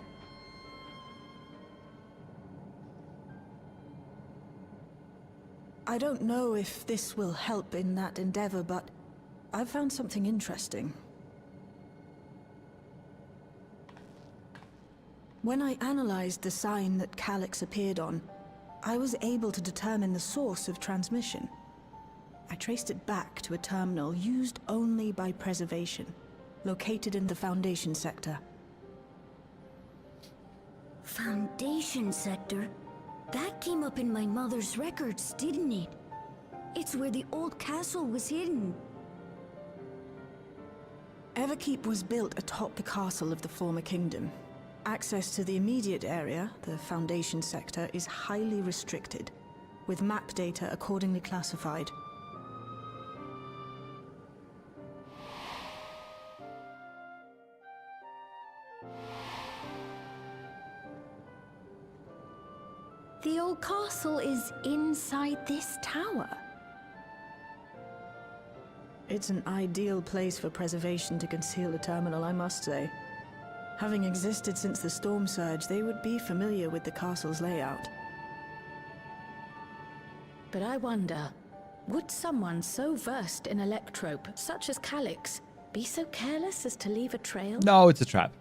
I don't know if this will help in that endeavor, but I've found something interesting. When I analyzed the sign that Calyx appeared on, I was able to determine the source of transmission. I traced it back to a terminal used only by preservation, located in the Foundation sector. Foundation sector? That came up in my mother's records, didn't it? It's where the old castle was hidden. Everkeep was built atop the castle of the former kingdom. Access to the immediate area, the Foundation sector, is highly restricted, with map data accordingly classified. The old castle is inside this tower. It's an ideal place for preservation to conceal the terminal, I must say. Having existed since the storm surge, they would be familiar with the castle's layout. But I wonder, would someone so versed in electrope, such as Calyx, be so careless as to leave a trail? No, it's a trap.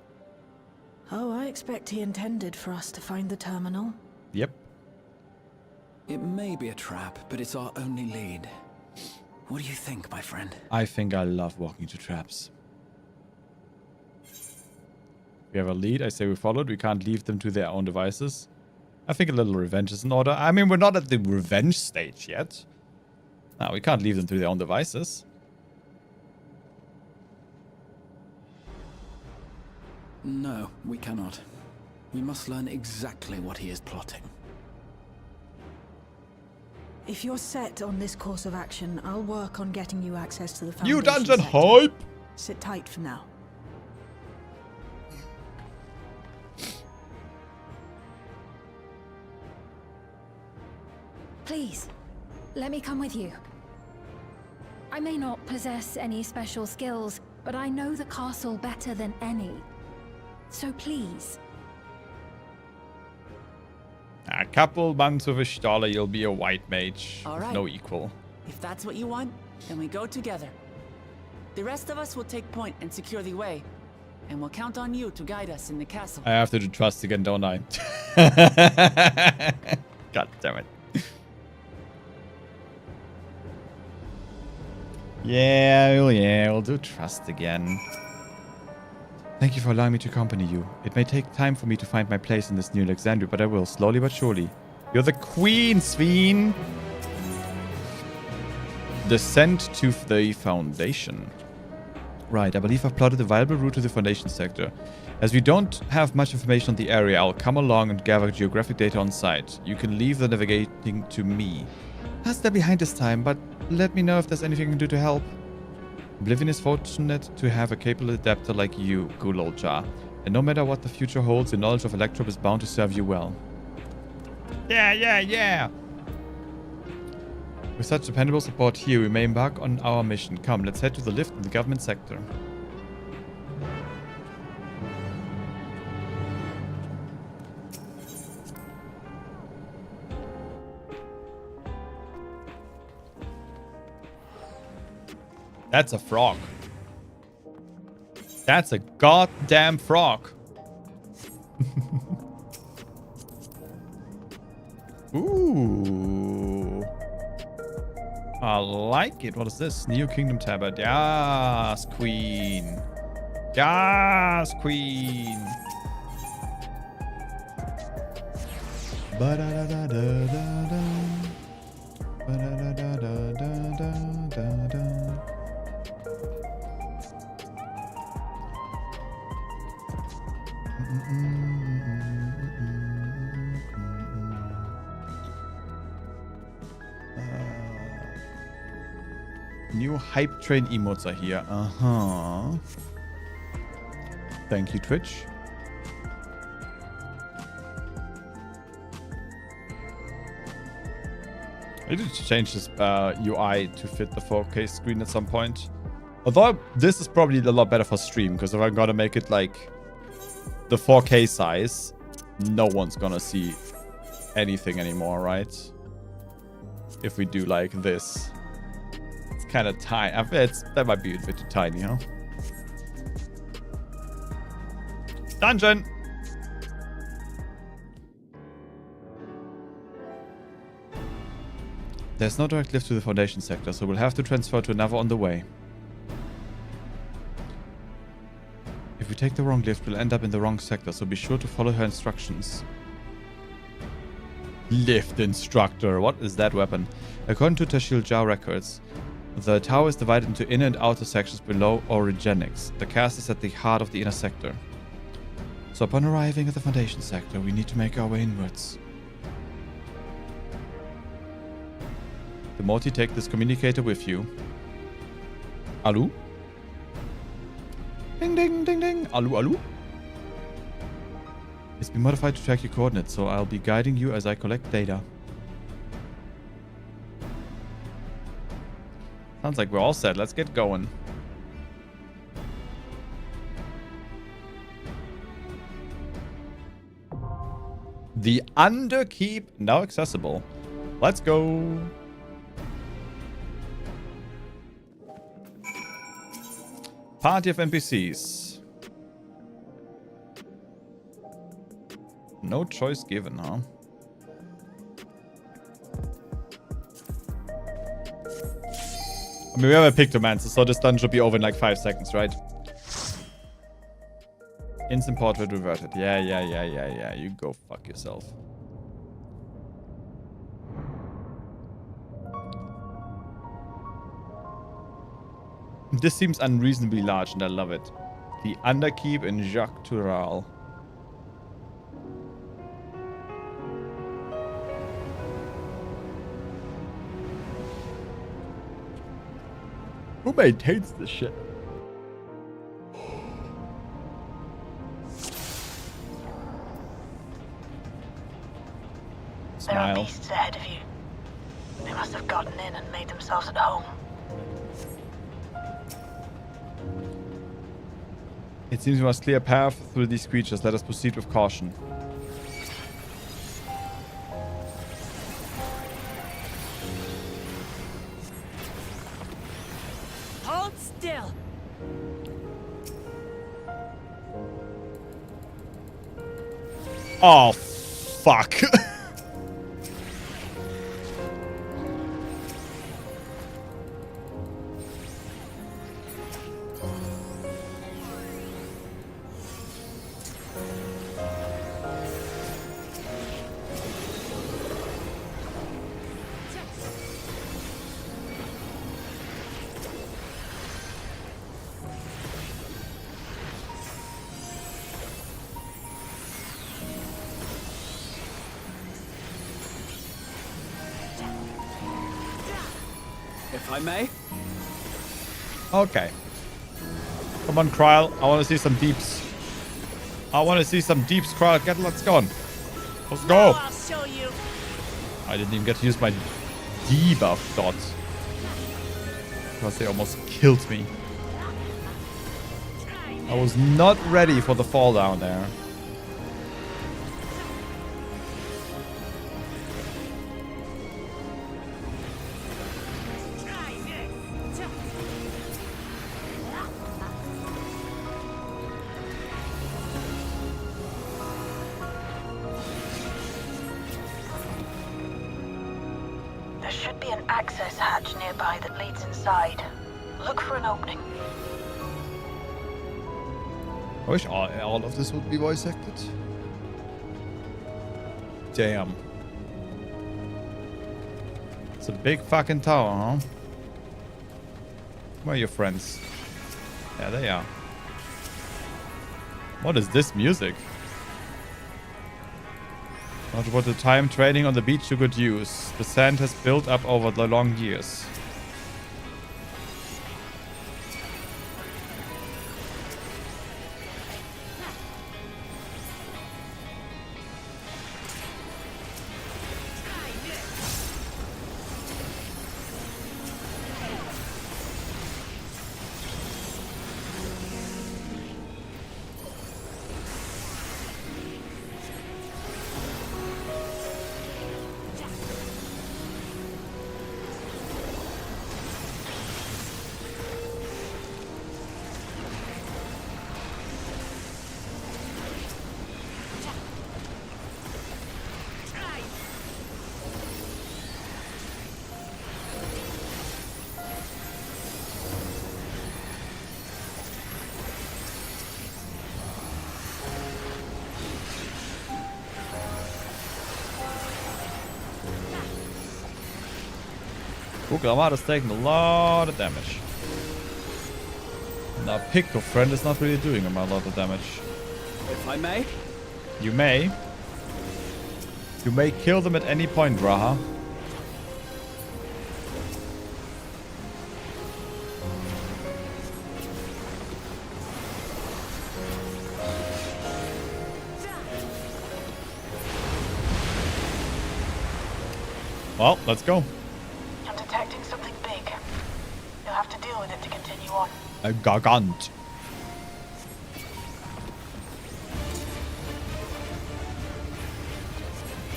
Oh, I expect he intended for us to find the terminal. Yep. It may be a trap, but it's our only lead. What do you think, my friend? I think I love walking to traps. We have a lead. I say we followed. We can't leave them to their own devices. I think a little revenge is in order. I mean, we're not at the revenge stage yet. Now, we can't leave them to their own devices. No, we cannot. We must learn exactly what he is plotting. If you're set on this course of action, I'll work on getting you access to the Foundation New dungeon sector. hype! Sit tight for now. Please, let me come with you. I may not possess any special skills, but I know the castle better than any. So please. A couple months with a Staller, you'll be a white mage. All with right. no equal. If that's what you want, then we go together. The rest of us will take point and secure the way, and we'll count on you to guide us in the castle. I have to do trust again, don't I? God damn it. Yeah, we'll do trust again. Thank you for allowing me to accompany you. It may take time for me to find my place in this new Alexandria, but I will, slowly but surely. You're the queen, Sveen! Descent to the Foundation. Right, I believe I've plotted a viable route to the Foundation sector. As we don't have much information on the area, I'll come along and gather geographic data on site. You can leave the navigating to me. I'll stay behind this time, but let me know if there's anything I can do to help. Oblivion is fortunate to have a capable adapter like you, Gulolja. And no matter what the future holds, your knowledge of Electrop is bound to serve you well. Yeah! With such dependable support here, we may embark on our mission. Come, let's head to the lift in the government sector. That's a frog. That's a goddamn frog. Ooh. I like it. What is this? Neo Kingdom Tabard. Yes, queen. Yes, queen. Ba-da-da-da-da-da-da. Ba-da-da-da-da-da-da-da. New hype train emotes are here. Thank you, Twitch. I need to change this UI to fit the 4K screen at some point. Although this is probably a lot better for stream, because if I'm gonna make it like the 4K size, no one's gonna see anything anymore, right? If we do like this. It's kind of tiny. That might be a bit too tiny, huh? Dungeon! There's no direct lift to the Foundation sector, so we'll have to transfer to another on the way. If we take the wrong lift, we'll end up in the wrong sector, so be sure to follow her instructions. Lift instructor. What is that weapon? According to Tashil Jar records, the tower is divided into inner and outer sections below Origenics. The cast is at the heart of the inner sector. So upon arriving at the Foundation sector, we need to make our way inwards. The Morty, take this communicator with you. Alu? Ding ding ding ding. Alu. It's been modified to track your coordinates, so I'll be guiding you as I collect data. Sounds like we're all set. Let's get going. The Underkeep now accessible. Let's go. Party of NPCs. No choice given, huh? I mean, we have a Pictomancer, so this dungeon should be over in like 5 seconds, right? Instant portrait reverted. Yeah. You go fuck yourself. This seems unreasonably large, and I love it. The Underkeep in Jacques Tural. Who maintains this shit? There are Smile. beasts ahead of you. They must have gotten in and made themselves at home. It seems we must clear a path through these creatures. Let us proceed with caution. Hold still. Oh, fuck. If I may? Okay. Come on, Kryl. I want to see some deeps. I want to see some deeps, Kryl. Let's go. Let's go. I'll show you. I didn't even get to use my debuff dot. Because they almost killed me. I was not ready for the fall down there. There should be an access hatch nearby that leads inside. Look for an opening. I wish all of this would be voice acted. Damn. It's a big fucking tower, huh? Where are your friends? There they are. What is this music? Not what the time trading on the beach to good use. The sand has built up over the long years. Armada's taking a lot of damage. Now Pico friend is not really doing him a lot of damage. If I may? You may. You may kill them at any point, Raha. Well, let's go. I'm detecting something big. You'll have to deal with it to continue on. A gargant.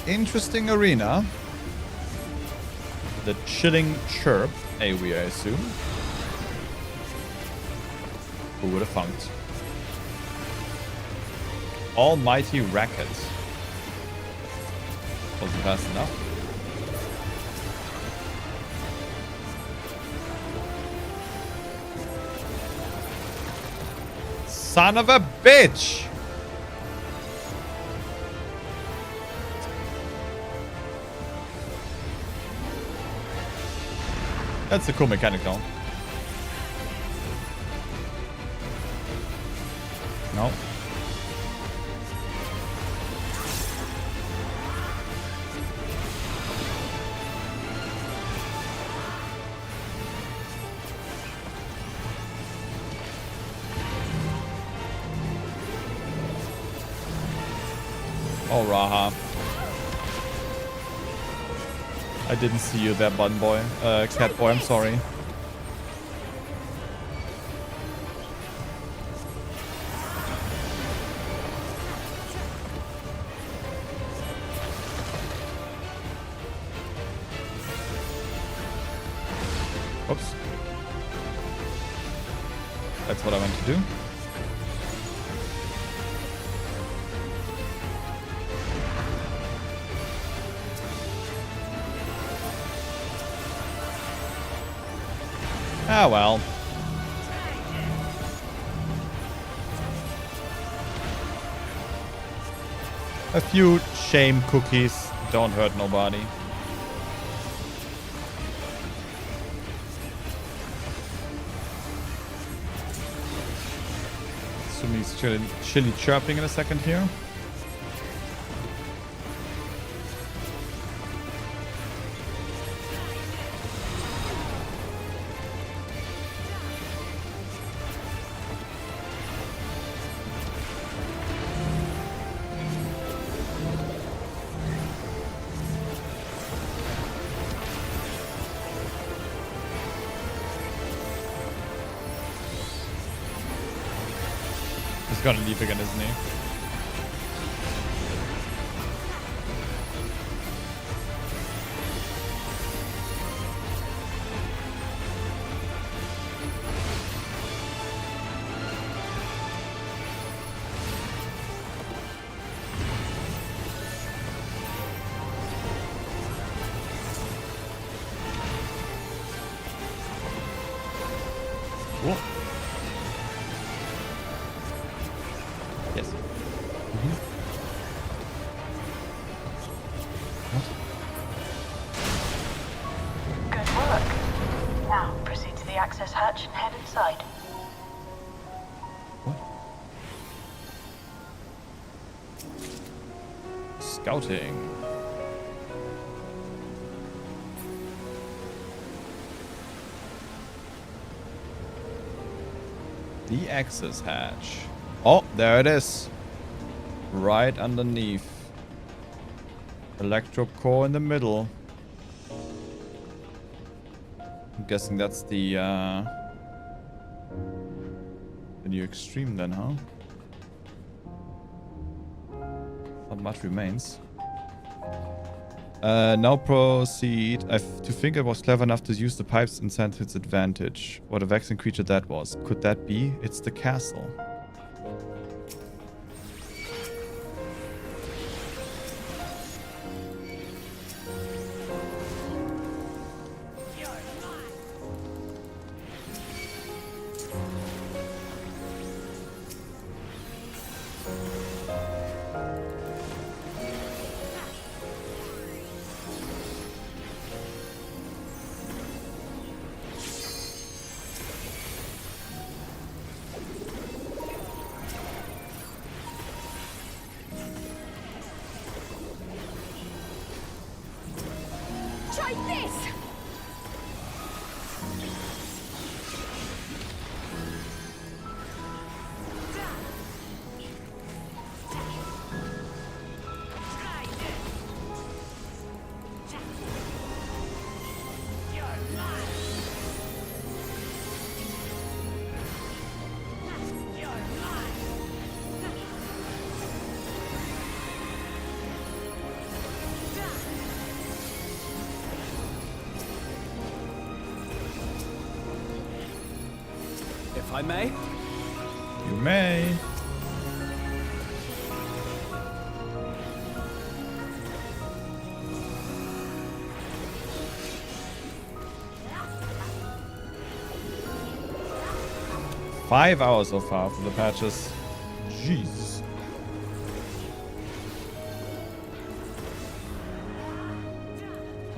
Interesting arena. The chilling chirp AoE, I assume. Who would have funked? Almighty racket. Wasn't fast enough. Son of a bitch! That's a cool mechanic though. No. Oh, Raha. I didn't see you there, button boy. Cat boy, I'm sorry. Oops. That's what I meant to do. Ah, well. A few shame cookies don't hurt nobody. Assuming he's chilly chirping in a second here. He's gonna leave again, isn't he? Cool. Yes. Good work. Now, proceed to the access hatch and head inside. Scouting. The access hatch. Oh, there it is. Right underneath. Electro core in the middle. I'm guessing that's the new extreme then, huh? Not much remains. Now proceed. To think I was clever enough to use the pipes and send its advantage. What a vexing creature that was. Could that be? It's the castle. Try this! If I may? You may. Five hours so far for the patches. Jeez.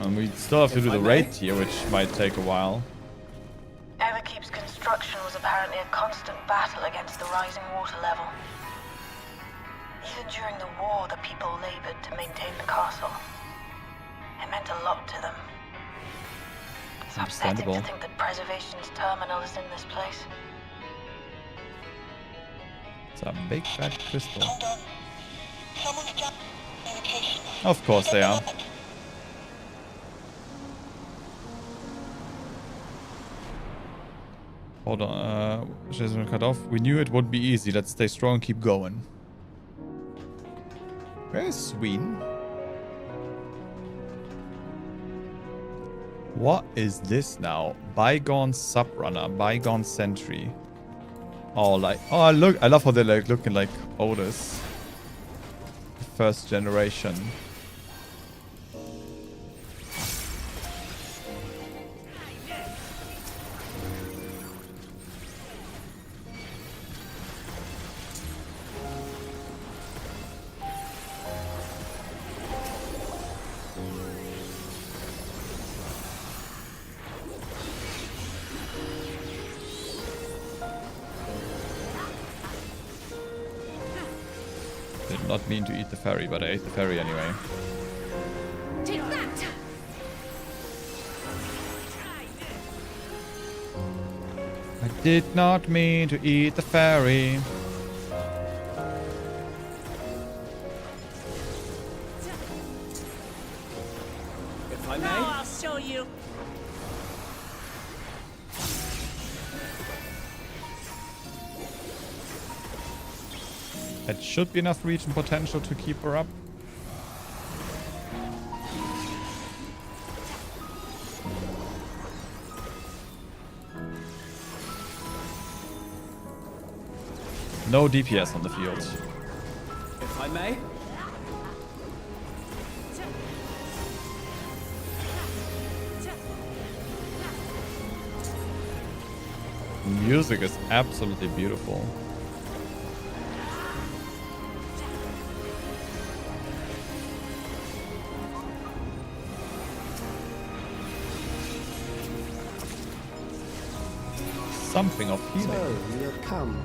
And we still have to do the raid here, which might take a while. Everkeep's construction was apparently a constant battle against the rising water level. Even during the war, the people labored to maintain the castle. It meant a lot to them. It's upsetting Understandable. to think that preservation's terminal is in this place. It's a big fat crystal. Of course they are. Hold on, Jason cut off. We knew it would be easy. Let's stay strong and keep going. Where is Sweden? What is this now? Bygone Subrunner, Bygone Sentry. Oh, like, oh, look, I love how they're like looking like Otis. First generation. Did not mean to eat the fairy, but I ate the fairy anyway. Take that! I did not mean to eat the fairy. If I may. Now I'll show you. It should be enough reach and potential to keep her up. No DPS on the field. If I may. Music is absolutely beautiful. Something of healing. So, you have come.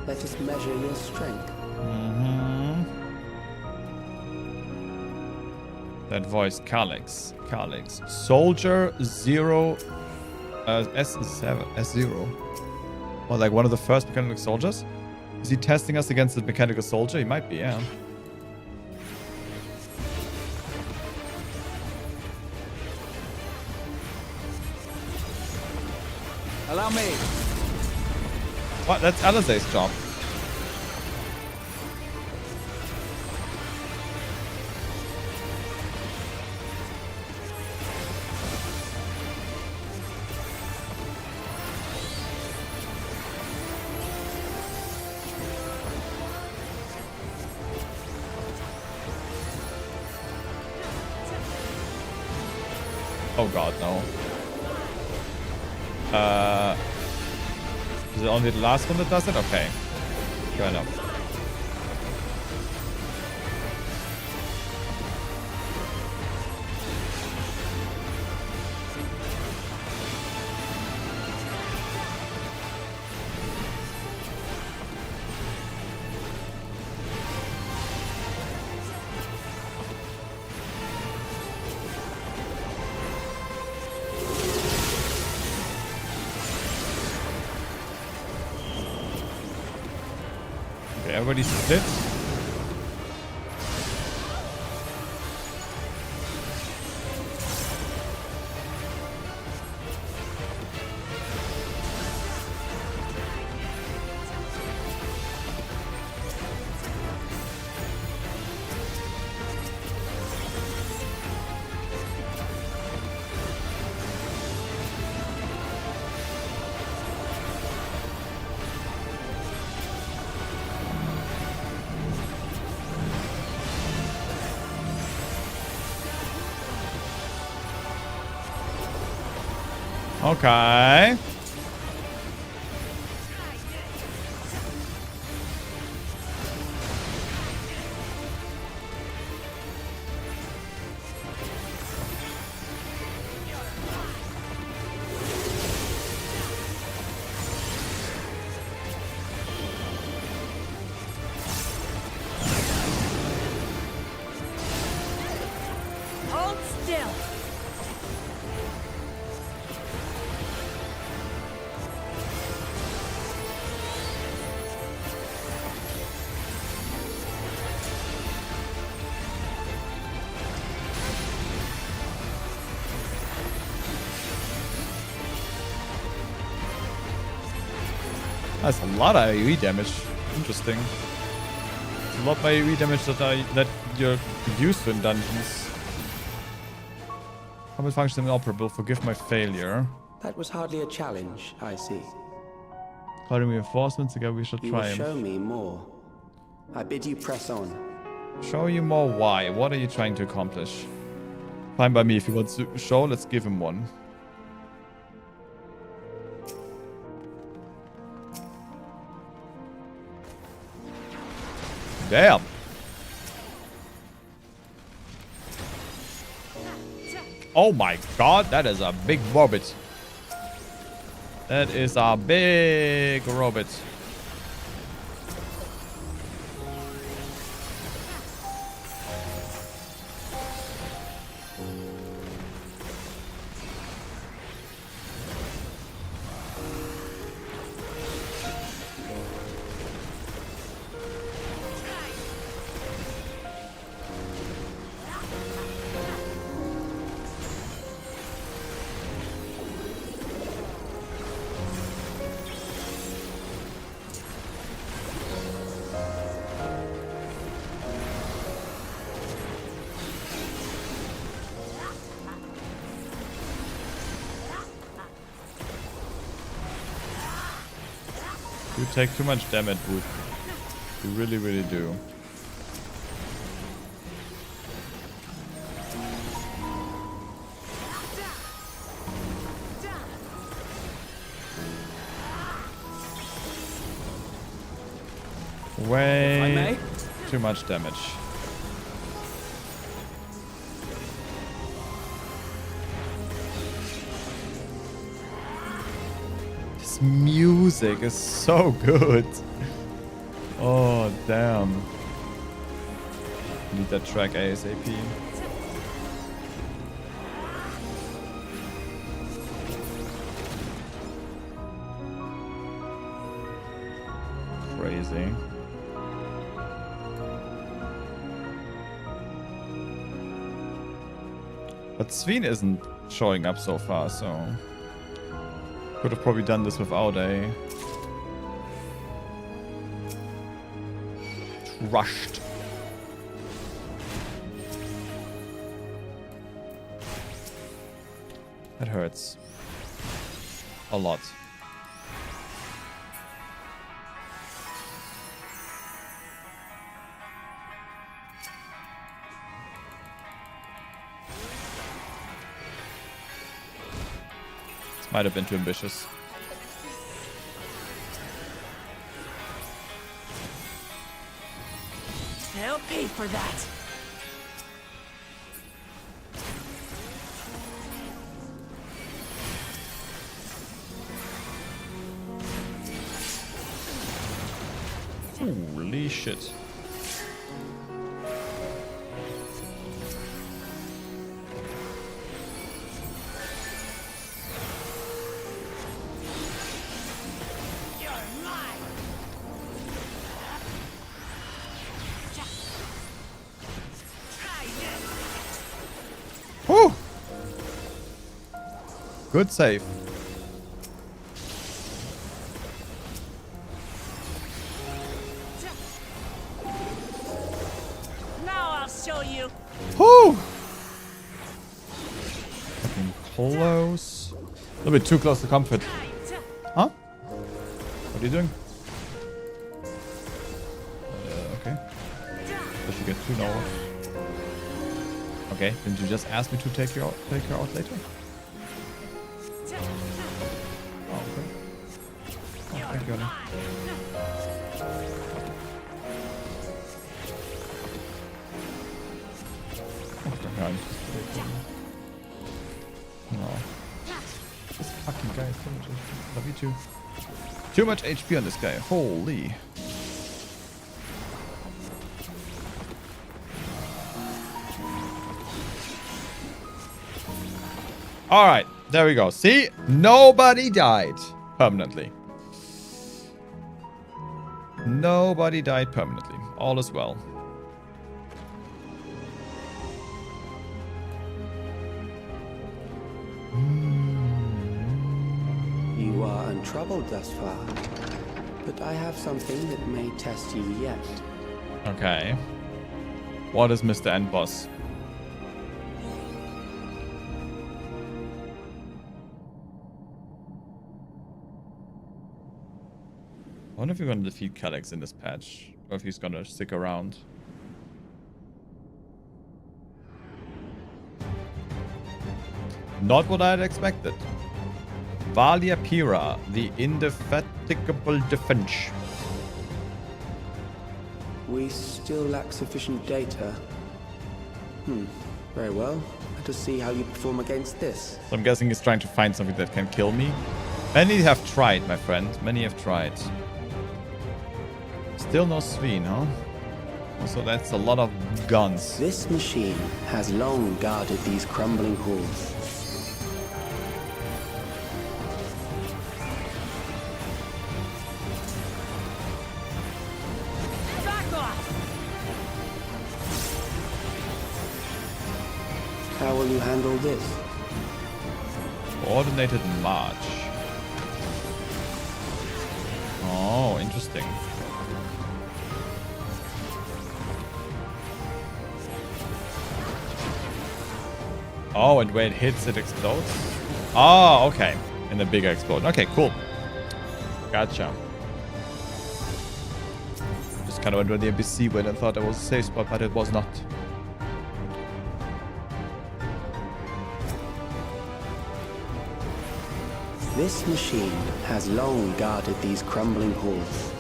Let us measure your strength. That voice, Calix. Calix. Soldier 0. S7. S0. Or like one of the first mechanical soldiers? Is he testing us against the mechanical soldier? He might be, yeah. Allow me. What? That's Alizé's job. Oh god, no. Is it only the last one that does it? Okay. Fair enough. Everybody's split. Okay. That's a lot of AoE damage. Interesting. It's a lot of AoE damage that you're used to in dungeons. Combat function inoperable. Forgive my failure. That was hardly a challenge, I see. Calling reinforcements, again we shall You will triumph. show me more. I bid you press on. Show you more why. What are you trying to accomplish? Fine by me. If he wants to show, let's give him one. Damn. Oh my god, that is a big robot. That is a big robot. You take too much damage, Wood. You really, really do. Way too much damage. This music is so good. Oh, damn. Need that track ASAP. Crazy. But Sveen isn't showing up so far, so could have probably done this without a trust. That hurts a lot. Might have been too ambitious. They'll pay for that. Holy shit. Woo! Good save. Now I'll show you. Woo! Fucking close. A little bit too close to comfort. Huh? What are you doing? Okay. Does she get too north? Okay, didn't you just ask me to take her out later? Oh, okay. Oh, thank you, Anna. Oh, for God. No. This fucking guy is so much HP. Love you too. Too much HP on this guy. Holy. All right, there we go. See, nobody died permanently. Nobody died permanently. All is well. You are untroubled thus far. but I have something that may test you yet. Okay. What is Mr. End Boss? I wonder if we're going to defeat Calyx in this patch, or if he's going to stick around. Not what I had expected. Valia Pira, the indefatigable defense. We still lack sufficient data. Very well. Let us see how you perform against this. So I'm guessing he's trying to find something that can kill me. Many have tried, my friend. Many have tried. Still no Sveen, huh? Also, that's a lot of guns. This machine has long guarded these crumbling halls. How will you handle this? Coordinated march. Oh, interesting. Oh, and when it hits, it explodes? Oh, okay. In a bigger explosion. Okay, cool. Gotcha. Just kind of went where the NPC went and thought it was a safe spot, but it was not. This machine has long guarded these crumbling halls.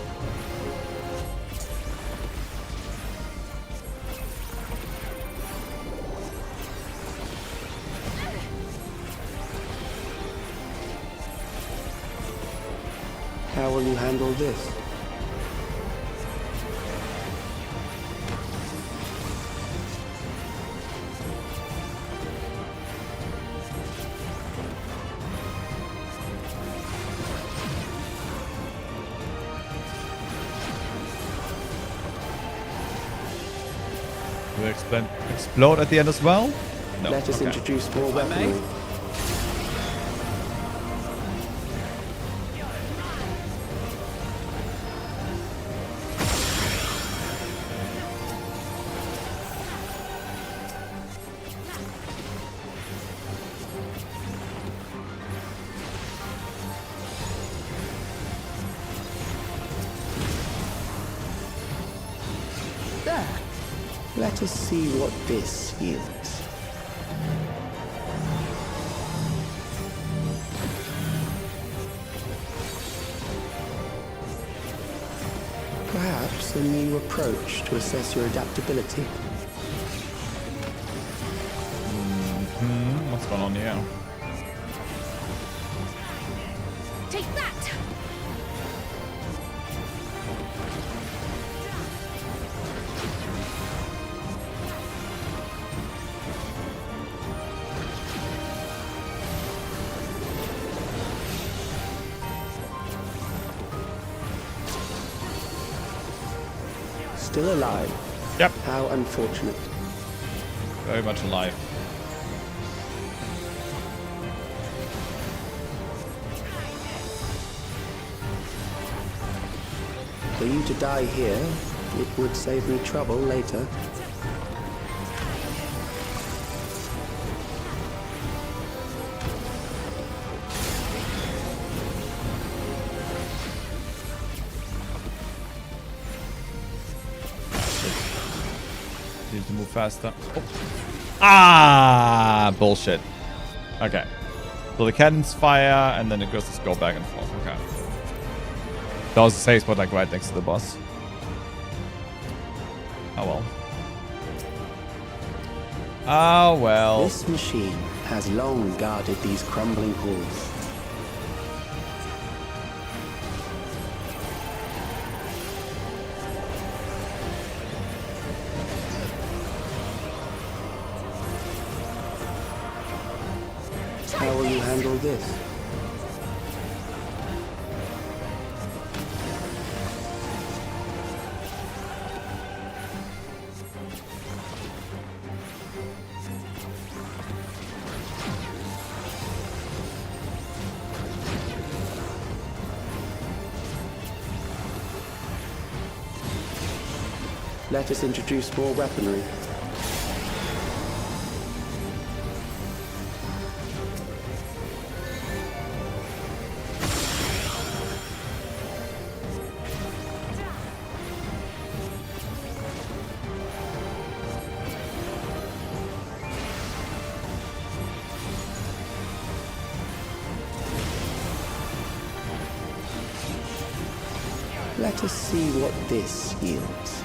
How will you handle this? Will it explode at the end as well? No. Let us introduce more weaponry. Let us see what this yields. Perhaps a new approach to assess your adaptability. What's going on here? Take that! Still alive? Yep. How unfortunate. Very much alive. For you to die here, it would save me trouble later. Need to move faster. Oh. Ah, bullshit. Okay. So the cannons fire, and then it goes to go back and forth. Okay. That was a safe spot, like right next to the boss. Oh well. Oh well. This machine has long guarded these crumbling halls. How will you handle this? Let us introduce more weaponry. Let us see what this yields.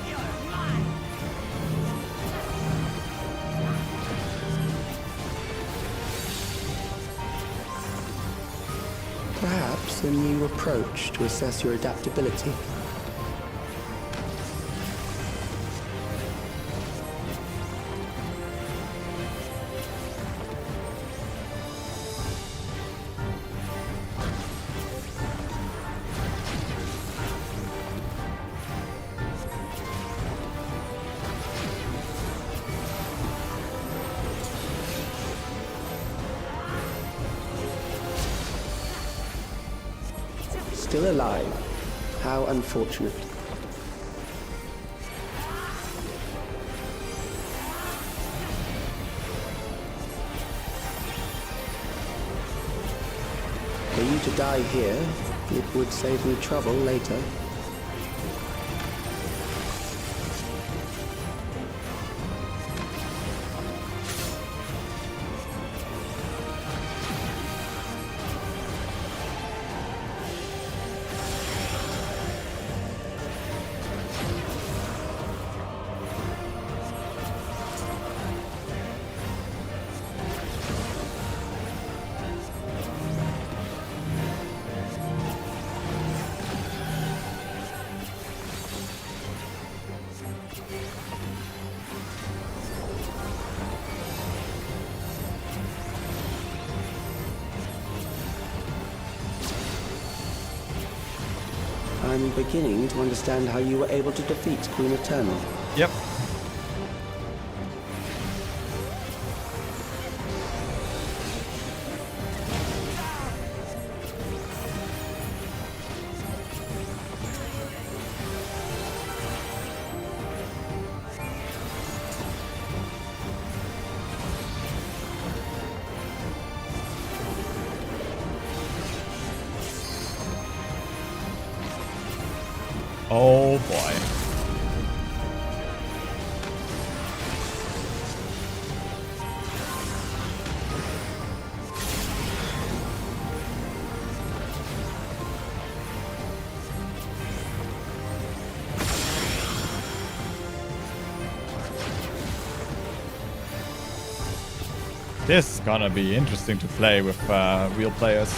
Perhaps a new approach to assess your adaptability. Still alive. How unfortunate. For you to die here, it would save me trouble later. I'm beginning to understand how you were able to defeat Queen Eternal. Yep. Oh boy. This is gonna be interesting to play with real players.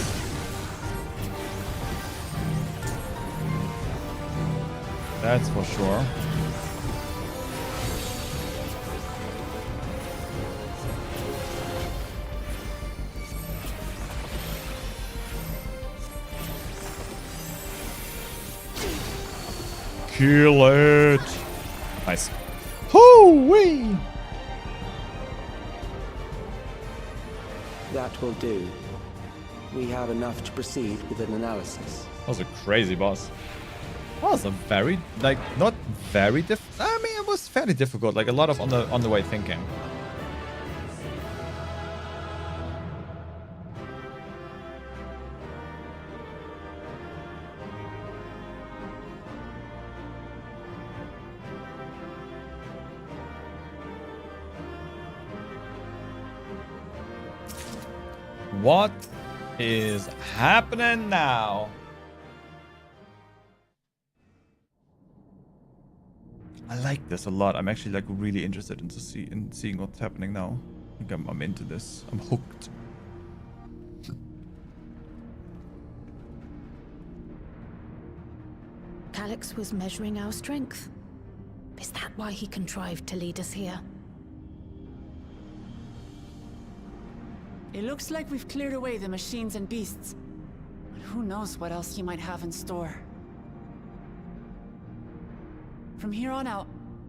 That's for sure. Kill it. Nice. Hoo-wee! That will do. We have enough to proceed with an analysis. That was a crazy boss. That was a very, like, not very I mean, it was fairly difficult. Like, a lot of on the way thinking. What is happening now? I like this a lot. I'm actually like really interested in seeing what's happening now. I think I'm into this. I'm hooked. Calyx was measuring our strength. Is that why he contrived to lead us here? It looks like we've cleared away the machines and beasts. But who knows what else he might have in store. From here on out,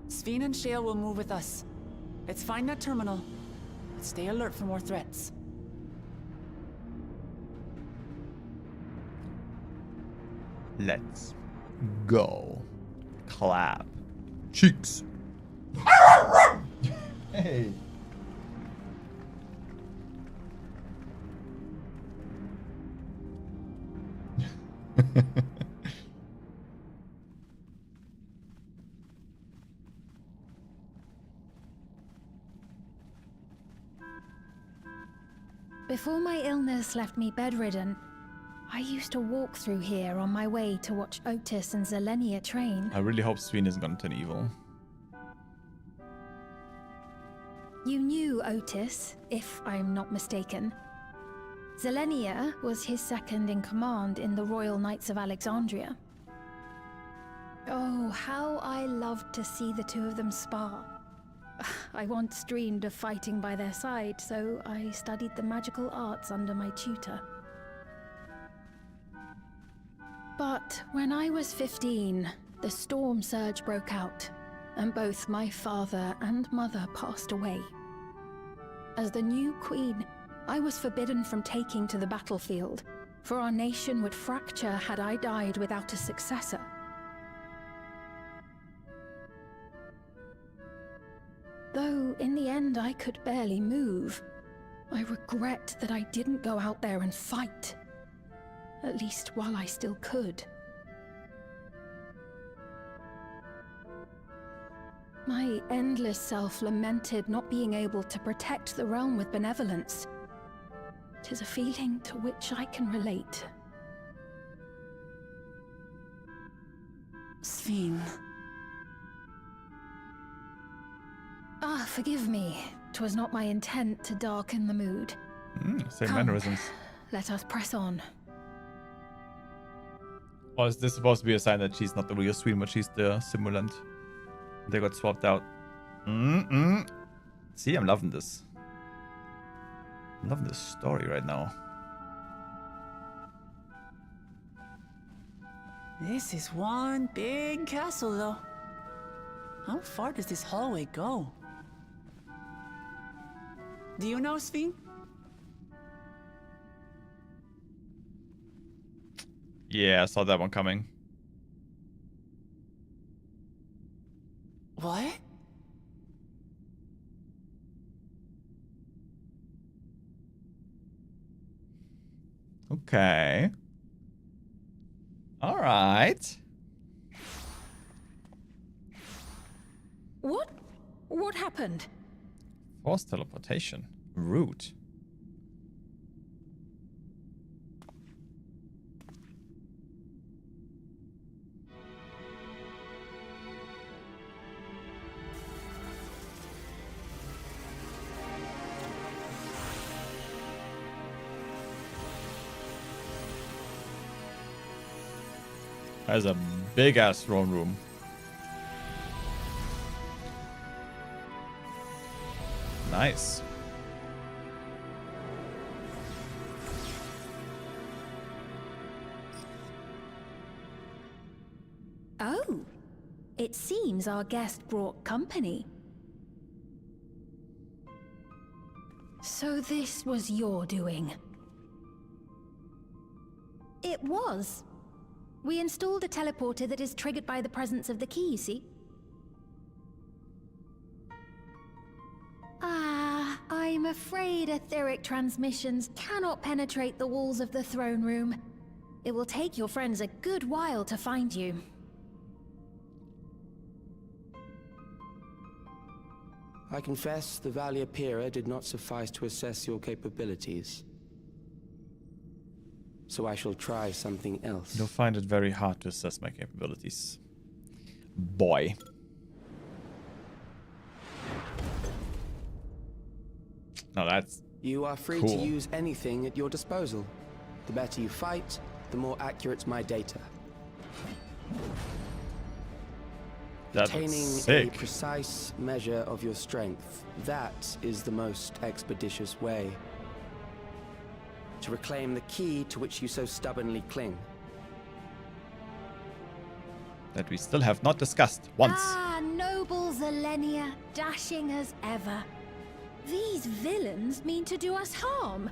Sveen and Shale will move with us. Let's find that terminal, but stay alert for more threats. Let's go. Clap. Cheeks. Hey. Before my illness left me bedridden, I used to walk through here on my way to watch Otis and Zelenia train. I really hope Sween isn't gonna turn evil. You knew Otis, if I'm not mistaken. Zelenia was his second in command in the Royal Knights of Alexandria. Oh, how I loved to see the two of them spar. I once dreamed of fighting by their side, so I studied the magical arts under my tutor. But when I was 15, the storm surge broke out, and both my father and mother passed away. As the new queen, I was forbidden from taking to the battlefield, for our nation would fracture had I died without a successor. Though in the end I could barely move, I regret that I didn't go out there and fight. At least while I still could. My endless self lamented not being able to protect the realm with benevolence. 'Tis a feeling to which I can relate. Sveen. Ah, forgive me. 'Twas not my intent to darken the mood. Same Come, mannerisms. Let us press on. Or is this supposed to be a sign that she's not the real Sween, but she's the simulant? They got swapped out. See, I'm loving this. I'm loving this story right now. This is one big castle, though. How far does this hallway go? Do you know, Sveen? Yeah, I saw that one coming. What? Okay. All right. What? What happened? Forced teleportation. Root. That's a big ass throne room. Nice. Oh, it seems our guest brought company. So this was your doing? It was. We installed a teleporter that is triggered by the presence of the key, you see? Ah, I'm afraid etheric transmissions cannot penetrate the walls of the throne room. It will take your friends a good while to find you. I confess the Valia Pira did not suffice to assess your capabilities. So I shall try something else. You'll find it very hard to assess my capabilities. Boy. Now that's You are free cool. to use anything at your disposal. The better you fight, the more accurate my data. That Attaining looks a sick. precise measure of your strength, that is the most expeditious way to reclaim the key to which you so stubbornly cling. That we still have not discussed once. Ah, noble Zelenia, dashing as ever. These villains mean to do us harm.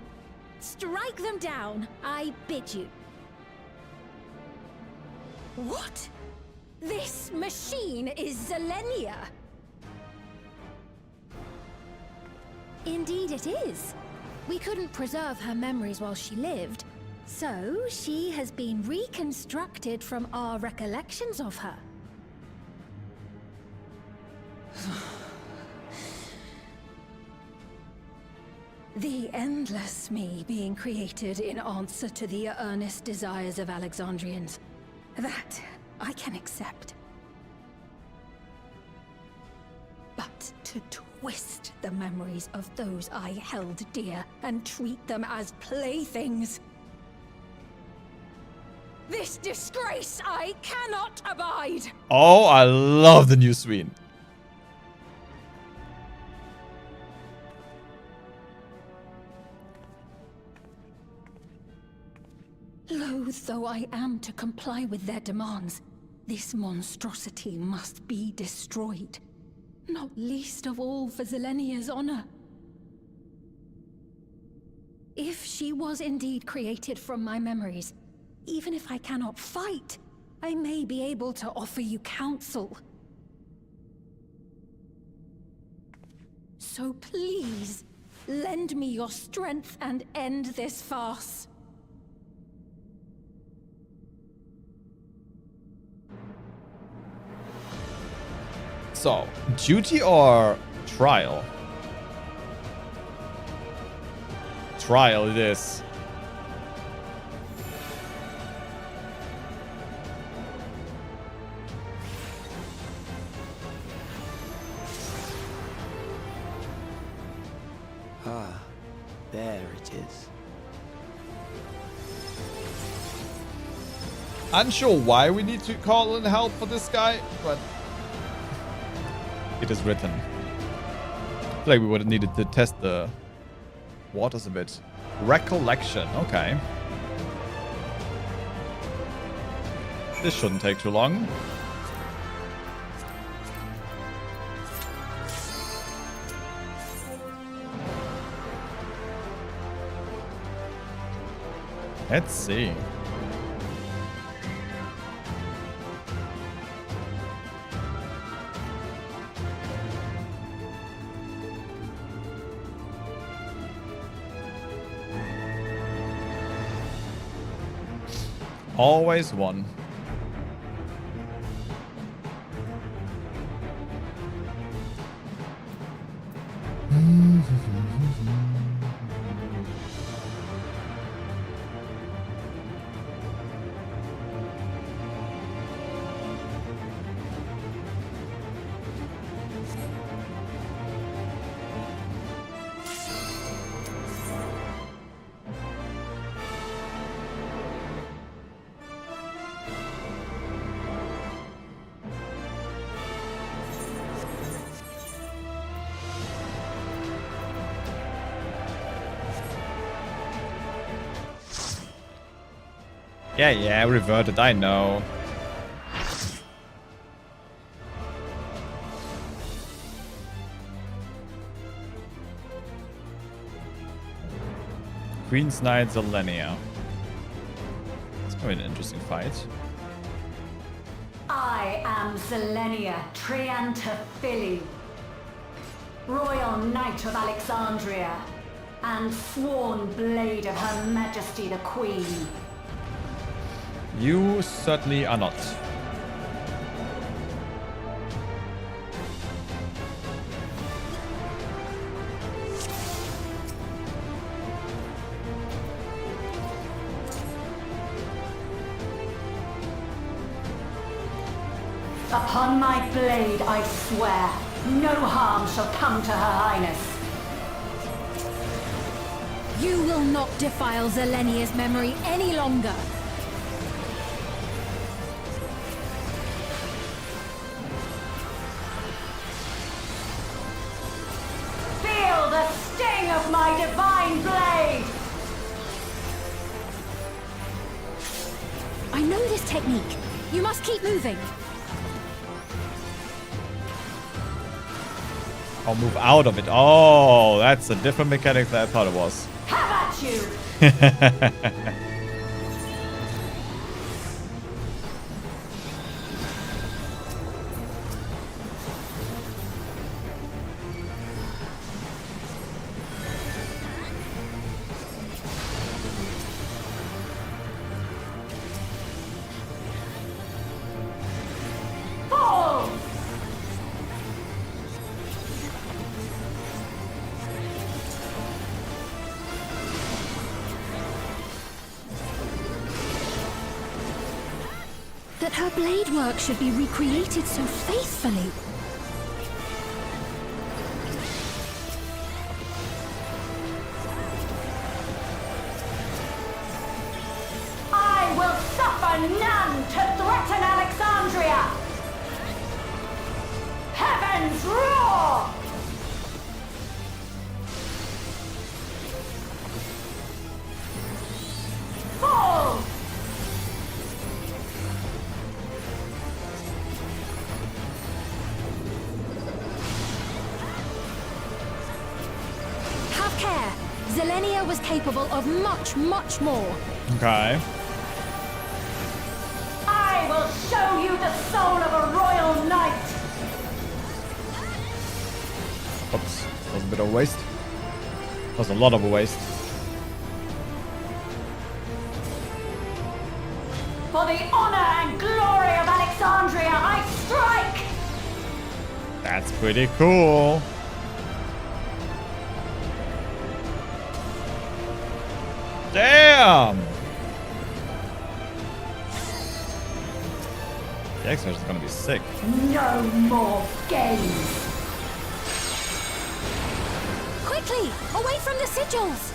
Strike them down, I bid you. What? This machine is Zelenia. Indeed it is. We couldn't preserve her memories while she lived, so she has been reconstructed from our recollections of her. The endless me being created in answer to the earnest desires of Alexandrians. That I can accept. But to twist the memories of those I held dear and treat them as playthings. This disgrace I cannot abide! Oh, I love the new screen. Loath though I am to comply with their demands, this monstrosity must be destroyed. Not least of all for Zelenia's honor. If she was indeed created from my memories, even if I cannot fight, I may be able to offer you counsel. So please, lend me your strength and end this farce. So, duty or trial? Trial it is. Ah, there it is. Unsure why we need to call in help for this guy, but it is written. I feel like we would have needed to test the waters a bit. Recollection, okay. This shouldn't take too long. Let's see. Always one. Yeah, reverted, I know. Queen's Knight Zelenia. It's probably an interesting fight. I am Zelenia Trianta Phili, Royal Knight of Alexandria, and sworn blade of Her Majesty the Queen. You certainly are not. Upon my blade I swear, no harm shall come to Her Highness. You will not defile Zelenia's memory any longer. Feel the sting of my divine blade! I know this technique. You must keep moving. I'll move out of it. Oh, that's a different mechanic than I thought it was. Have at you! That her blade work should be recreated so faithfully. I will suffer none to threaten Alexandria! Heavens roar! Fall! Have care. Zelenia was capable of much, much more. Okay. I will show you the soul of a royal knight! Oops. That was a bit of a waste. That was a lot of a waste. For the honor and glory of Alexandria, I strike! That's pretty cool. Damn! The X-Force is gonna be sick. No more games! Quickly! Away from the sigils!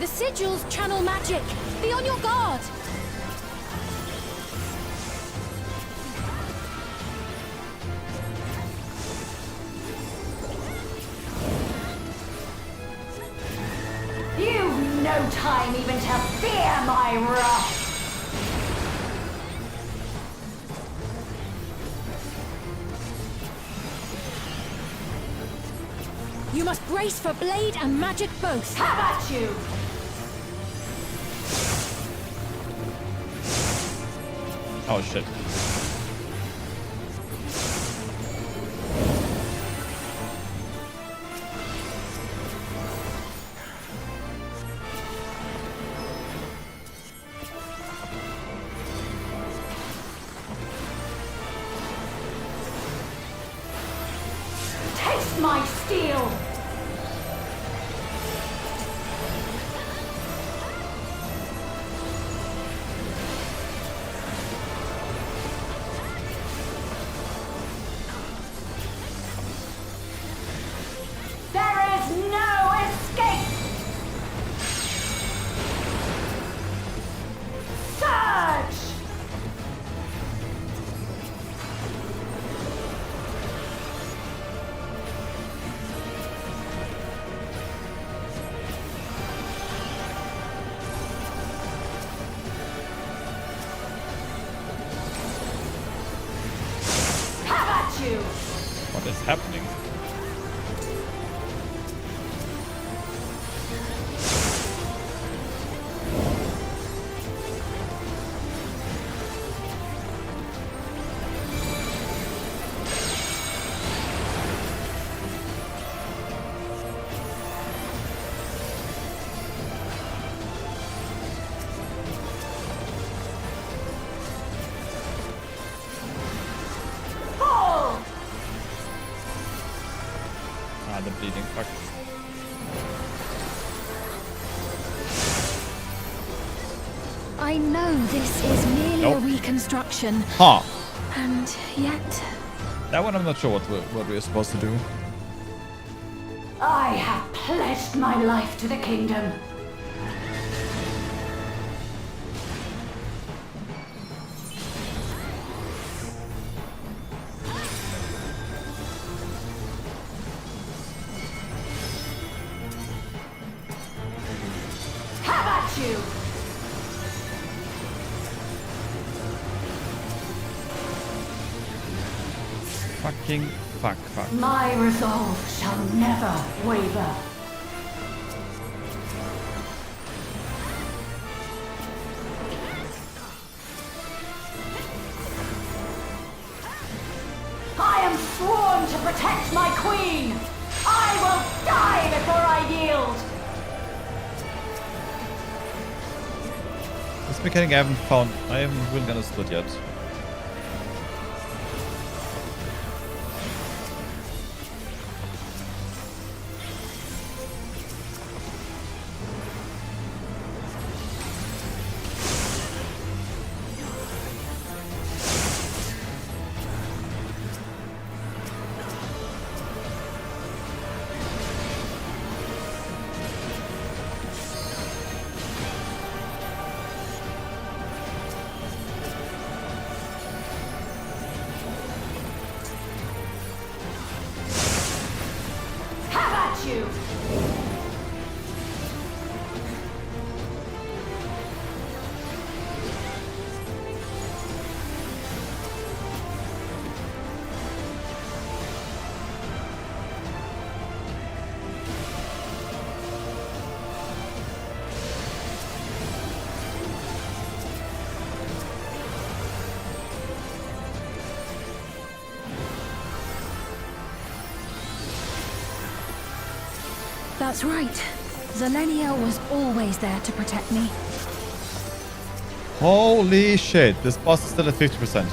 The sigils channel magic. Be on your guard. You've no time even to fear my wrath! You must brace for blade and magic both. Have at you! Oh shit. Taste my steel! There is no escape! Surge! Have at you! What is happening? Fall! Ah, the bleeding. Fuck. I know this is merely Nope. a reconstruction. Huh. And yet... That one I'm not sure what we're supposed to do. I have pledged my life to the kingdom. Have at you! Fucking fuck. My resolve shall never waver. I am sworn to protect my queen! I will die before I yield! This mechanic I haven't really understood yet. at you! That's right. Zelenia was always there to protect me. Holy shit, this boss is still at 50%.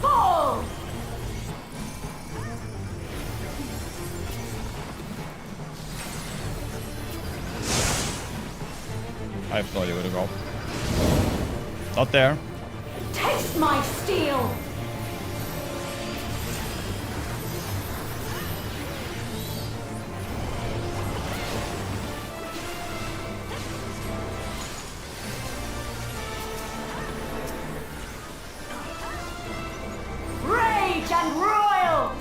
Fall! I have no idea where to go. Not there. Taste my steel! Rage and royal!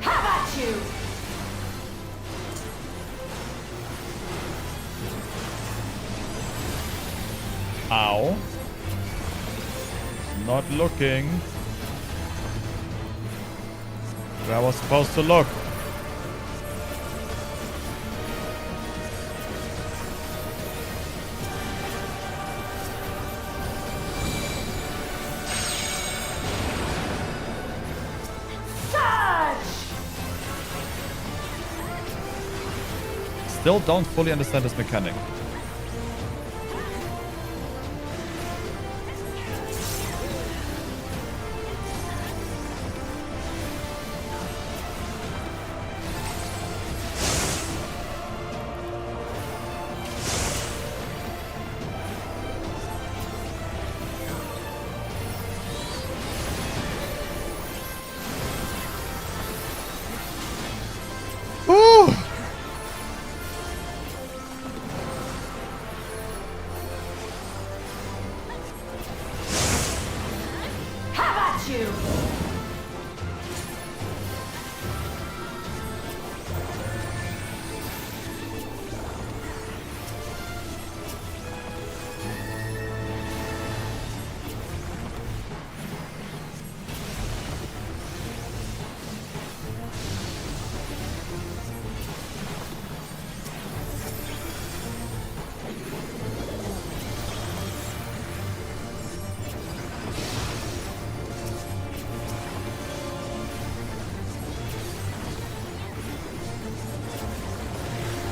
Have at you! Ow. Not looking. Where I was supposed to look. Surge! Still don't fully understand this mechanic. Ooh. Have at you!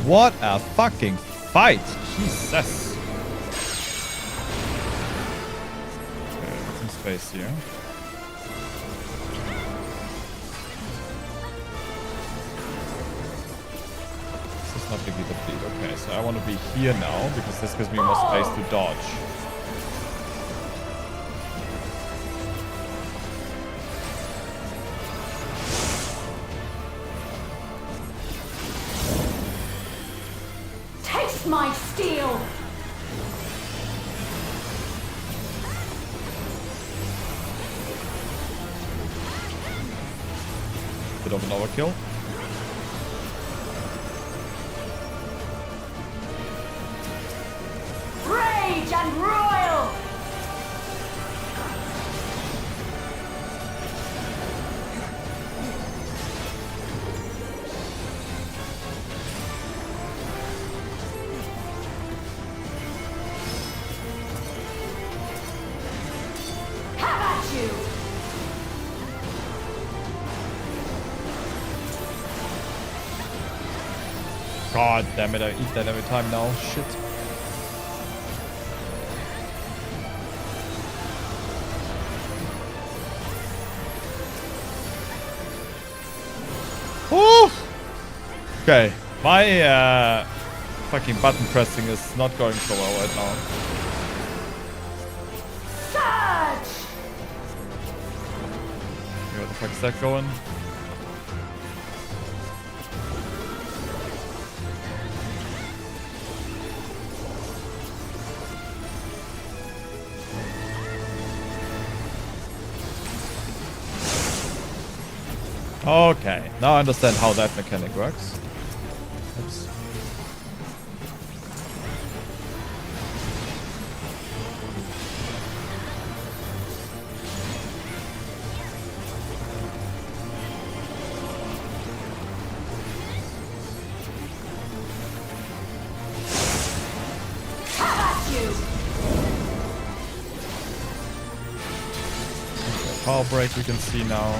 What a fucking fight. Jesus. Okay, some space here. This is not the Gita Fleet. Okay, so I want to be here now because this gives me more space to dodge. Taste my steel! Bit of an overkill. Rage and royal! Have at you! God damn it, I eat that every time now. Shit. Woo! Okay, my fucking button pressing is not going so well right now. Surge! Okay, what the fuck is that going? Okay, now I understand how that mechanic works. Oops. Power break we can see now.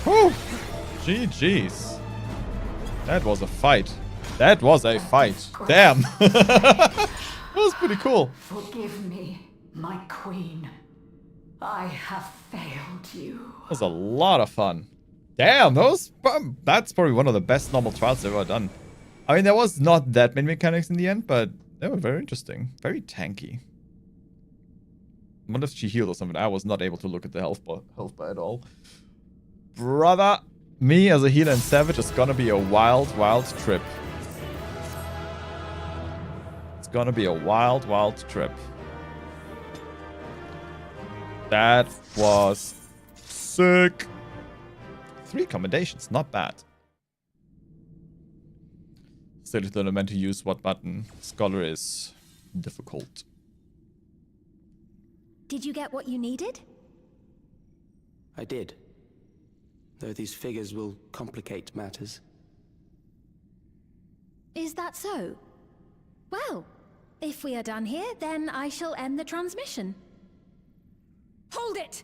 Whew! GG's. That was a fight. That was a fight. Damn. That was pretty cool. Forgive me, my queen. I have failed you. That was a lot of fun. Damn, that's probably one of the best normal trials I've ever done. I mean, there was not that many mechanics in the end, but they were very interesting. Very tanky. I wonder if she healed or something. I was not able to look at the health bar at all. Brother, me as a healer and savage is gonna be a wild, wild trip. It's gonna be a wild, wild trip. That was sick. 3 commendations, not bad. Still don't know when to use what button. Scholar is difficult. Did you get what you needed? I did. Though these figures will complicate matters. Is that so? Well, if we are done here, then I shall end the transmission. Hold it!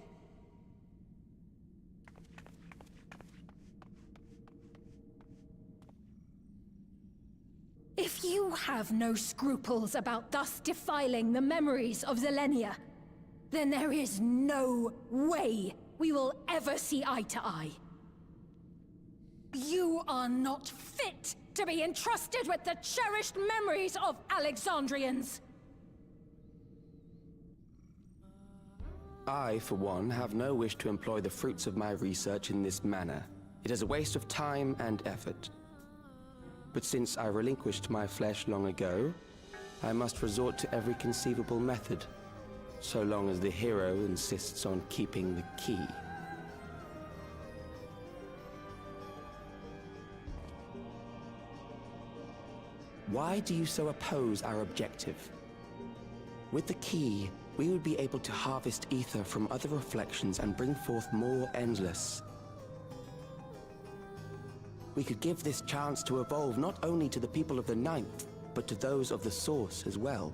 If you have no scruples about thus defiling the memories of Zelenia, then there is no way we will ever see eye to eye. You are not fit to be entrusted with the cherished memories of Alexandrians. I, for one, have no wish to employ the fruits of my research in this manner. It is a waste of time and effort. But since I relinquished my flesh long ago, I must resort to every conceivable method, so long as the hero insists on keeping the key. Why do you so oppose our objective? With the key, we would be able to harvest ether from other reflections and bring forth more endless. We could give this chance to evolve not only to the people of the Ninth, but to those of the Source as well.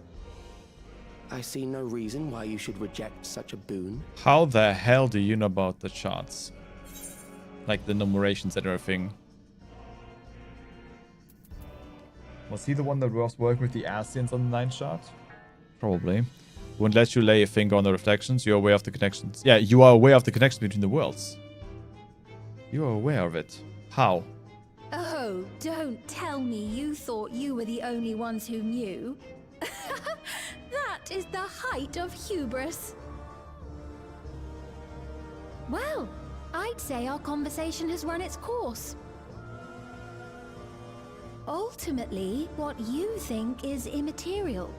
I see no reason why you should reject such a boon. How the hell do you know about the charts? Like the numerations and everything. Was he the one that was working with the Asians on the 9th chart? Probably. Wouldn't let you lay a finger on the reflections. You're aware of the connections. Yeah, you are aware of the connection between the worlds. You are aware of it. How? Oh, don't tell me you thought you were the only ones who knew. That is the height of hubris. Well, I'd say our conversation has run its course. Ultimately, what you think is immaterial,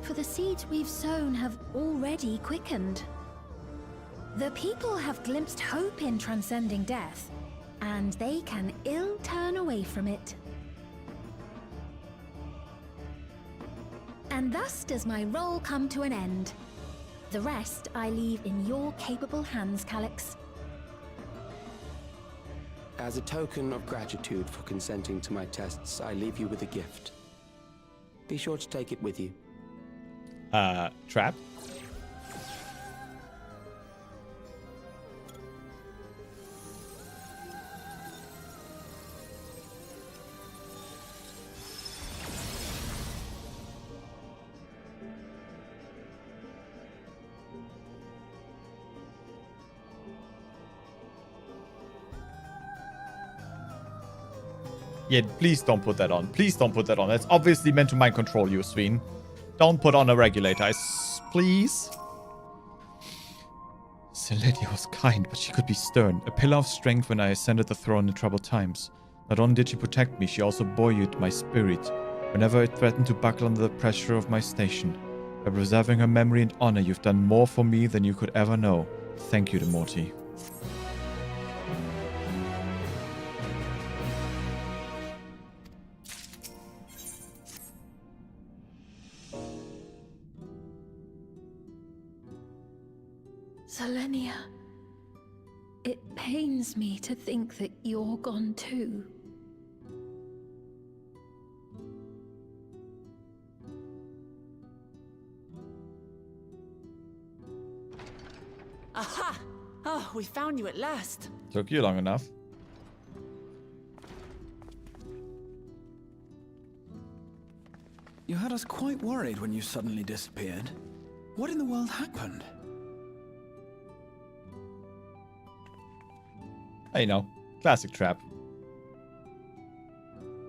for the seeds we've sown have already quickened. The people have glimpsed hope in transcending death, and they can ill turn away from it. And thus does my role come to an end. The rest I leave in your capable hands, Calyx. As a token of gratitude for consenting to my tests, I leave you with a gift. Be sure to take it with you. Trap? Yeah, please don't put that on. Please don't put that on. That's obviously meant to mind control you, Sveen. Don't put on a regulator, please. Selenia was kind, but she could be stern. A pillar of strength when I ascended the throne in troubled times. Not only did she protect me, she also buoyed my spirit whenever it threatened to buckle under the pressure of my station. By preserving her memory and honor, you've done more for me than you could ever know. Thank you, Demorti. Selenia, it pains me to think that you're gone too. Aha! Oh, we found you at last. Took you long enough. You had us quite worried when you suddenly disappeared. What in the world happened? You know, classic trap.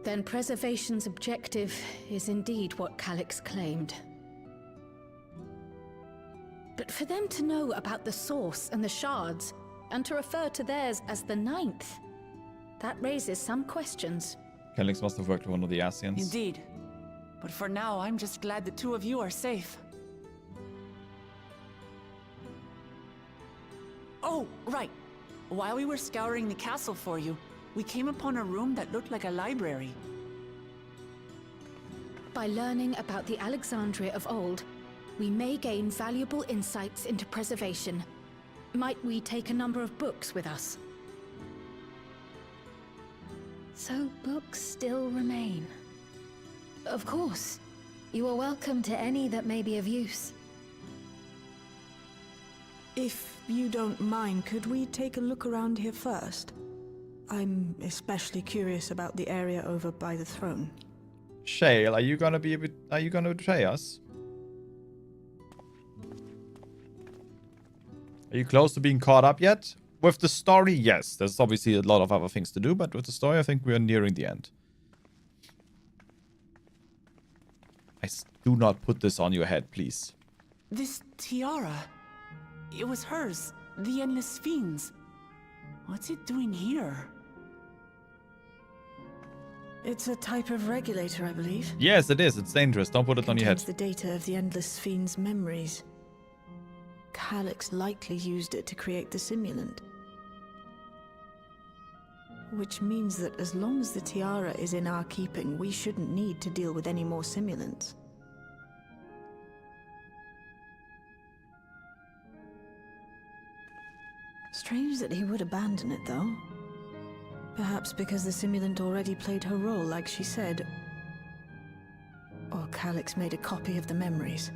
Then preservation's objective is indeed what Calyx claimed. But for them to know about the source and the shards, and to refer to theirs as the ninth, that raises some questions. Calyx must have worked with one of the Asians. Indeed. But for now, I'm just glad the two of you are safe. Oh, right. While we were scouring the castle for you, we came upon a room that looked like a library. By learning about the Alexandria of old, we may gain valuable insights into preservation. Might we take a number of books with us? So books still remain. Of course. You are welcome to any that may be of use. If you don't mind, could we take a look around here first? I'm especially curious about the area over by the throne. Shale, are you gonna betray us? Are you close to being caught up yet? With the story, yes. There's obviously a lot of other things to do, but with the story, I think we are nearing the end. Do not put this on your head, please. This tiara. It was hers. The Endless Fiends. What's it doing here? It's a type of regulator, I believe. Yes, it is. It's dangerous. Don't put it on your head. Contains the data of the Endless Fiend's memories. Calyx likely used it to create the simulant. Which means that as long as the tiara is in our keeping, we shouldn't need to deal with any more simulants. Strange that he would abandon it, though. Perhaps because the simulant already played her role, like she said. Or Calyx made a copy of the memories.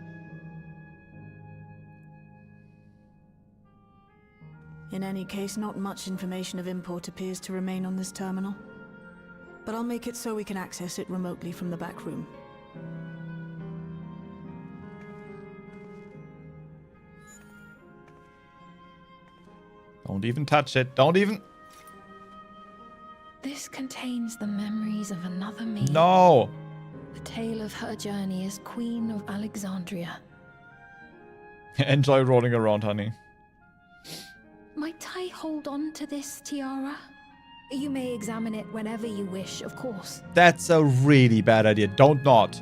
In any case, not much information of import appears to remain on this terminal. But I'll make it so we can access it remotely from the back room. Don't even touch it. Don't even... This contains the memories of another me. No! The tale of her journey as Queen of Alexandria. Enjoy rolling around, honey. Might I hold on to this tiara? You may examine it whenever you wish, of course. That's a really bad idea. Don't not.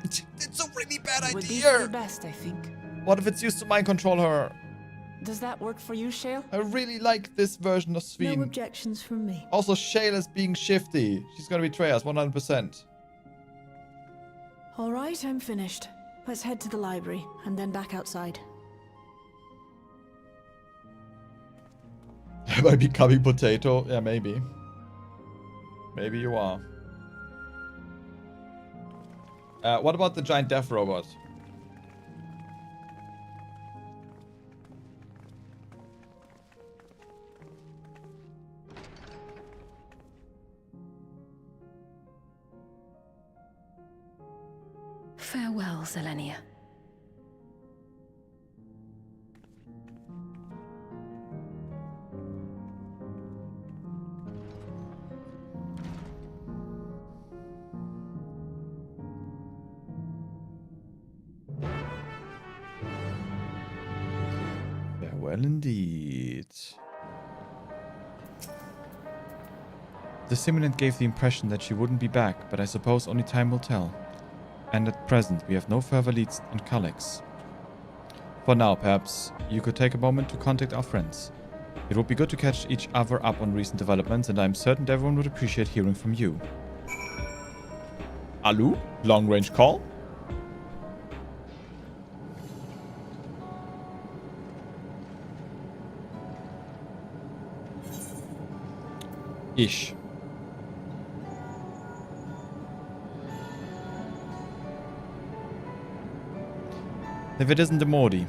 It's a really bad It would be idea. for the best, I think. What if it's used to mind control her? Does that work for you, Shale? I really like this version of Sveen. No objections from me. Also, Shale is being shifty. She's gonna betray us 100%. All right, I'm finished. Let's head to the library, and then back outside. Am I becoming potato? Yeah, maybe. Maybe you are. What about the giant death robot? Farewell, Selenia. Well, indeed. The simulant gave the impression that she wouldn't be back, but I suppose only time will tell. And at present, we have no further leads on Calyx. For now, perhaps you could take a moment to contact our friends. It would be good to catch each other up on recent developments, and I'm certain everyone would appreciate hearing from you. Alu? Long-range call? Ish. If it isn't the Mordi,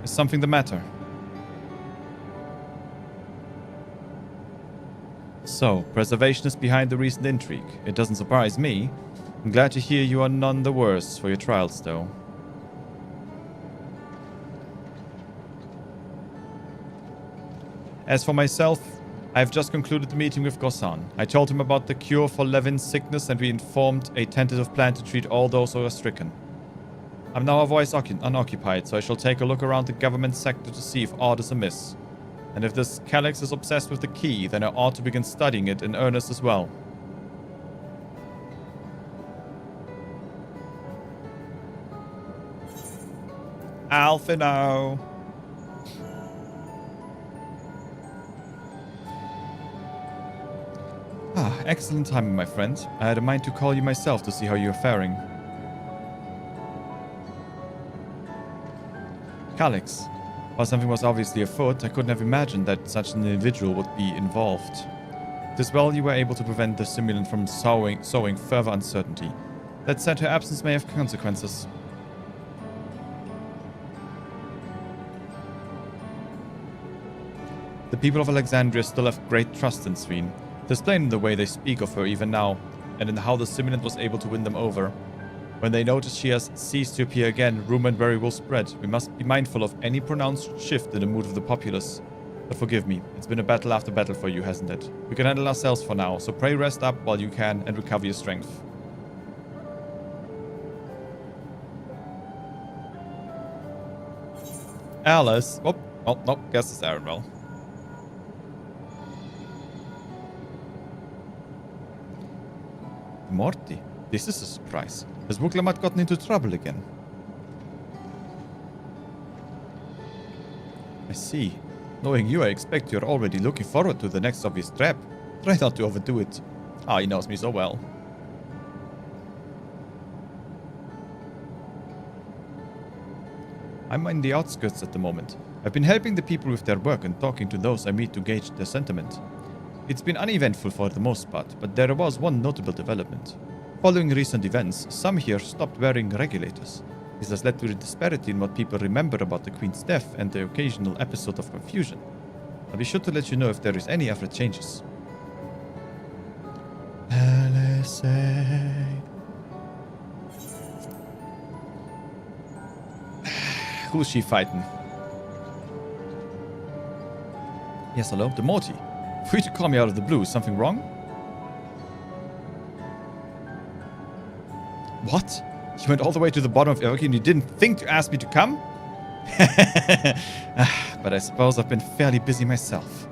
is something the matter? So, preservation is behind the recent intrigue. It doesn't surprise me. I'm glad to hear you are none the worse for your trials, though. As for myself, I have just concluded the meeting with Gossan. I told him about the cure for Levin's sickness, and we informed a tentative plan to treat all those who are stricken. I'm now otherwise unoccupied, so I shall take a look around the government sector to see if aught is amiss. And if this Calyx is obsessed with the key, then I ought to begin studying it in earnest as well. Alphino! Ah, excellent timing, my friend. I had a mind to call you myself to see how you are faring. Calyx. While something was obviously afoot, I couldn't have imagined that such an individual would be involved. It is well you were able to prevent the simulant from sowing further uncertainty. That said, her absence may have consequences. The people of Alexandria still have great trust in Sveen. It is plain in the way they speak of her even now, and in how the simulant was able to win them over. When they notice she has ceased to appear again, rumor and worry will spread. We must be mindful of any pronounced shift in the mood of the populace. But forgive me, it's been a battle after battle for you, hasn't it? We can handle ourselves for now, so pray rest up while you can and recover your strength. Alice. Oh, no, guess it's Aaron. Morty, this is a surprise. Has Muklamat gotten into trouble again? I see. Knowing you, I expect you're already looking forward to the next obvious trap. Try not to overdo it. Ah, he knows me so well. I'm in the outskirts at the moment. I've been helping the people with their work and talking to those I meet to gauge their sentiment. It's been uneventful for the most part, but there was one notable development. Following recent events, some here stopped wearing regulators. This has led to a disparity in what people remember about the Queen's death and the occasional episode of confusion. I'll be sure to let you know if there is any other changes. LSA. Who's she fighting? Yes, hello, the Morty. Free to call me out of the blue. Is something wrong? What? You went all the way to the bottom of Everkey and you didn't think to ask me to come? But I suppose I've been fairly busy myself.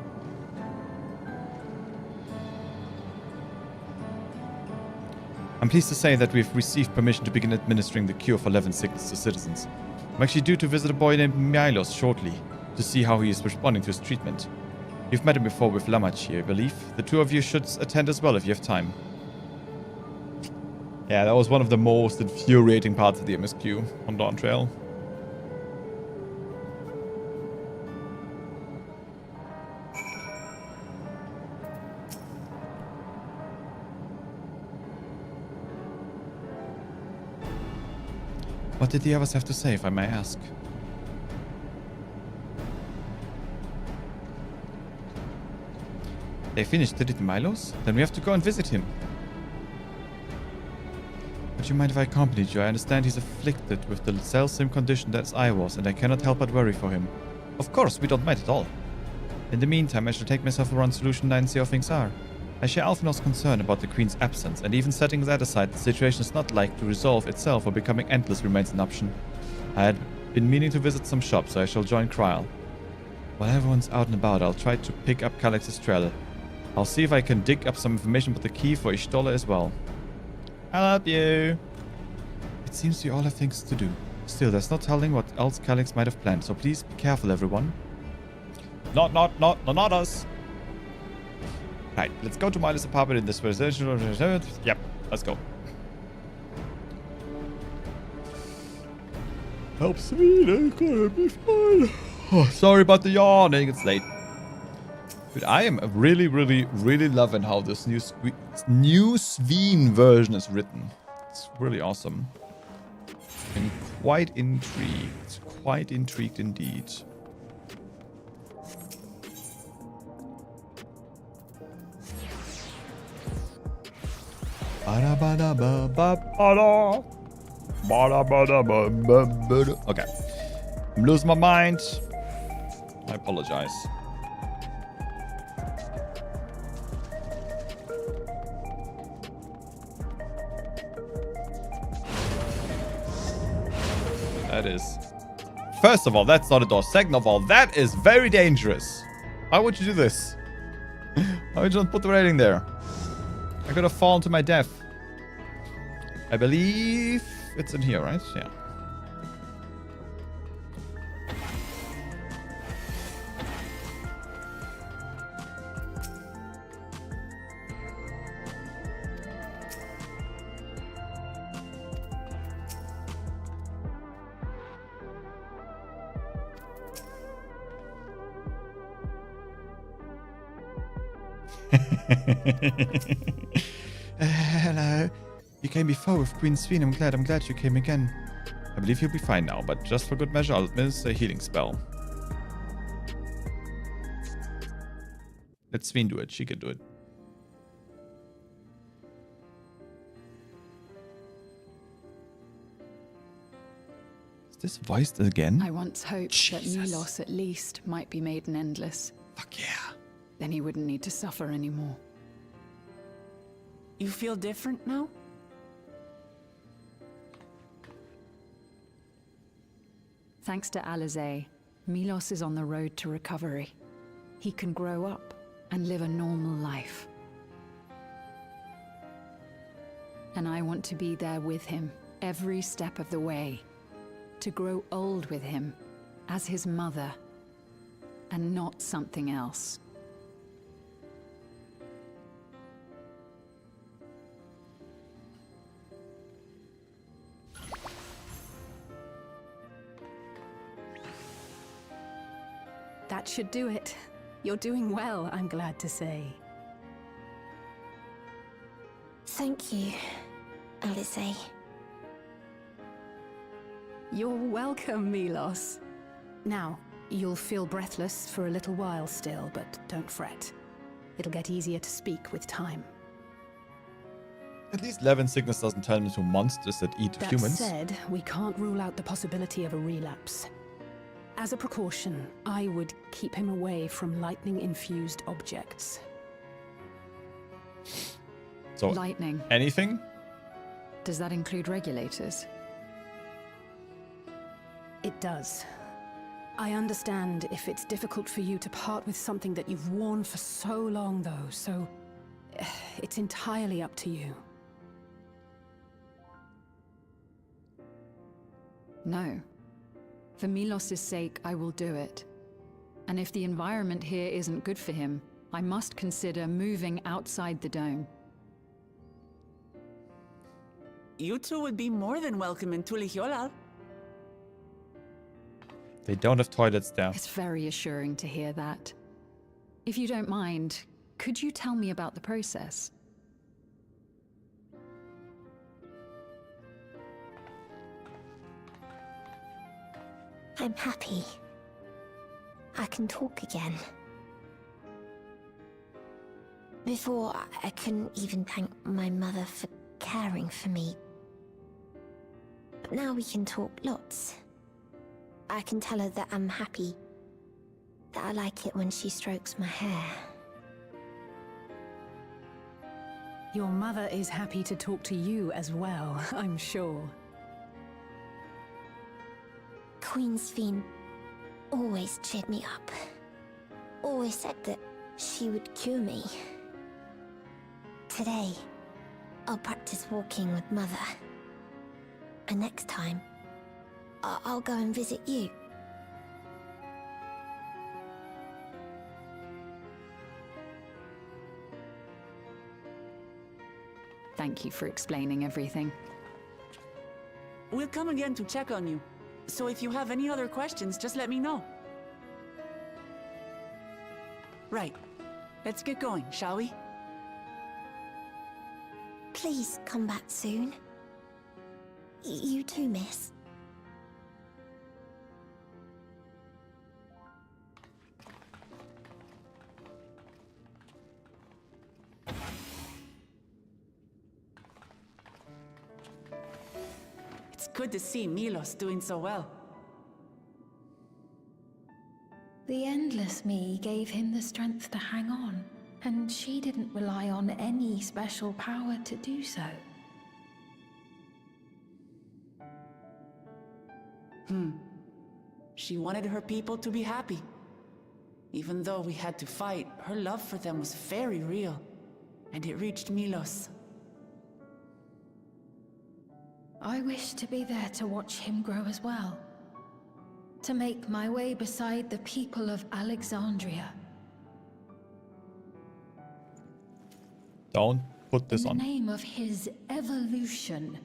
I'm pleased to say that we've received permission to begin administering the cure for Levin's sickness to citizens. I'm actually due to visit a boy named Milos shortly to see how he is responding to his treatment. You've met him before with Lamachi, I believe. The two of you should attend as well if you have time. Yeah, that was one of the most infuriating parts of the MSQ on Dawn Trail. What did the others have to say, if I may ask? They finished treating Milos? Then we have to go and visit him. Would you mind if I accompanied you? I understand he's afflicted with the self-same condition as I was, and I cannot help but worry for him. Of course, we don't mind at all. In the meantime, I shall take myself around Solution 9 and see how things are. I share Alphina's concern about the Queen's absence, and even setting that aside, the situation is not like to resolve itself, or becoming endless remains an option. I had been meaning to visit some shops, so I shall join Kryal. While everyone's out and about, I'll try to pick up Calix's trail. I'll see if I can dig up some information about the key for Ishtola as well. I'll help you. It seems you all have things to do. Still, there's no telling what else Calix might have planned, so please be careful, everyone. Not us. Right, let's go to Milo's apartment in this residential. Yep, let's go. Helps me, they're gonna be fine. Oh, sorry about the yawning, it's late. But I am really loving how this new Sveen version is written. It's really awesome. I'm quite intrigued. Quite intrigued indeed. Okay. I'm losing my mind. I apologize. That is... First of all, that's not a door. Second of all, that is very dangerous. Why would you do this? Why would you not put the rating there? I'm gonna fall to my death. I believe it's in here, right? Yeah. Hello. You came before with Queen Sveen. I'm glad you came again. I believe you'll be fine now, but just for good measure, I'll administer a healing spell. Let Sveen do it. She can do it. Is this voiced again? I once hoped that Milos at least might be made an endless. Fuck yeah. Then he wouldn't need to suffer anymore. You feel different now? Thanks to Alizé, Milos is on the road to recovery. He can grow up and live a normal life. And I want to be there with him every step of the way. To grow old with him as his mother and not something else. That should do it. You're doing well, I'm glad to say. Thank you, Alizé. You're welcome, Milos. Now, you'll feel breathless for a little while still, but don't fret. It'll get easier to speak with time. At least Levin sickness doesn't turn into monsters that eat humans. That said, we can't rule out the possibility of a relapse. As a precaution, I would keep him away from lightning-infused objects. So, lightning. Anything? Does that include regulators? It does. I understand if it's difficult for you to part with something that you've worn for so long, though, so it's entirely up to you. No. For Milos' sake, I will do it. And if the environment here isn't good for him, I must consider moving outside the dome. You two would be more than welcome in Tulijola. They don't have toilets there. It's very assuring to hear that. If you don't mind, could you tell me about the process? I'm happy. I can talk again. Before, I couldn't even thank my mother for caring for me. But now we can talk lots. I can tell her that I'm happy, that I like it when she strokes my hair. Your mother is happy to talk to you as well, I'm sure. Queen Sveen always cheered me up. always said that she would cure me. Today, I'll practice walking with Mother. And next time, I'll go and visit you. Thank you for explaining everything. We'll come again to check on you. So if you have any other questions, just let me know. Right. Let's get going, shall we? Please come back soon. You too, miss. It's good to see Milos doing so well. The Endless Me gave him the strength to hang on, and she didn't rely on any special power to do so. She wanted her people to be happy. Even though we had to fight, her love for them was very real, and it reached Milos. I wish to be there to watch him grow as well. To make my way beside the people of Alexandria. Don't put this on. In the name of his evolution,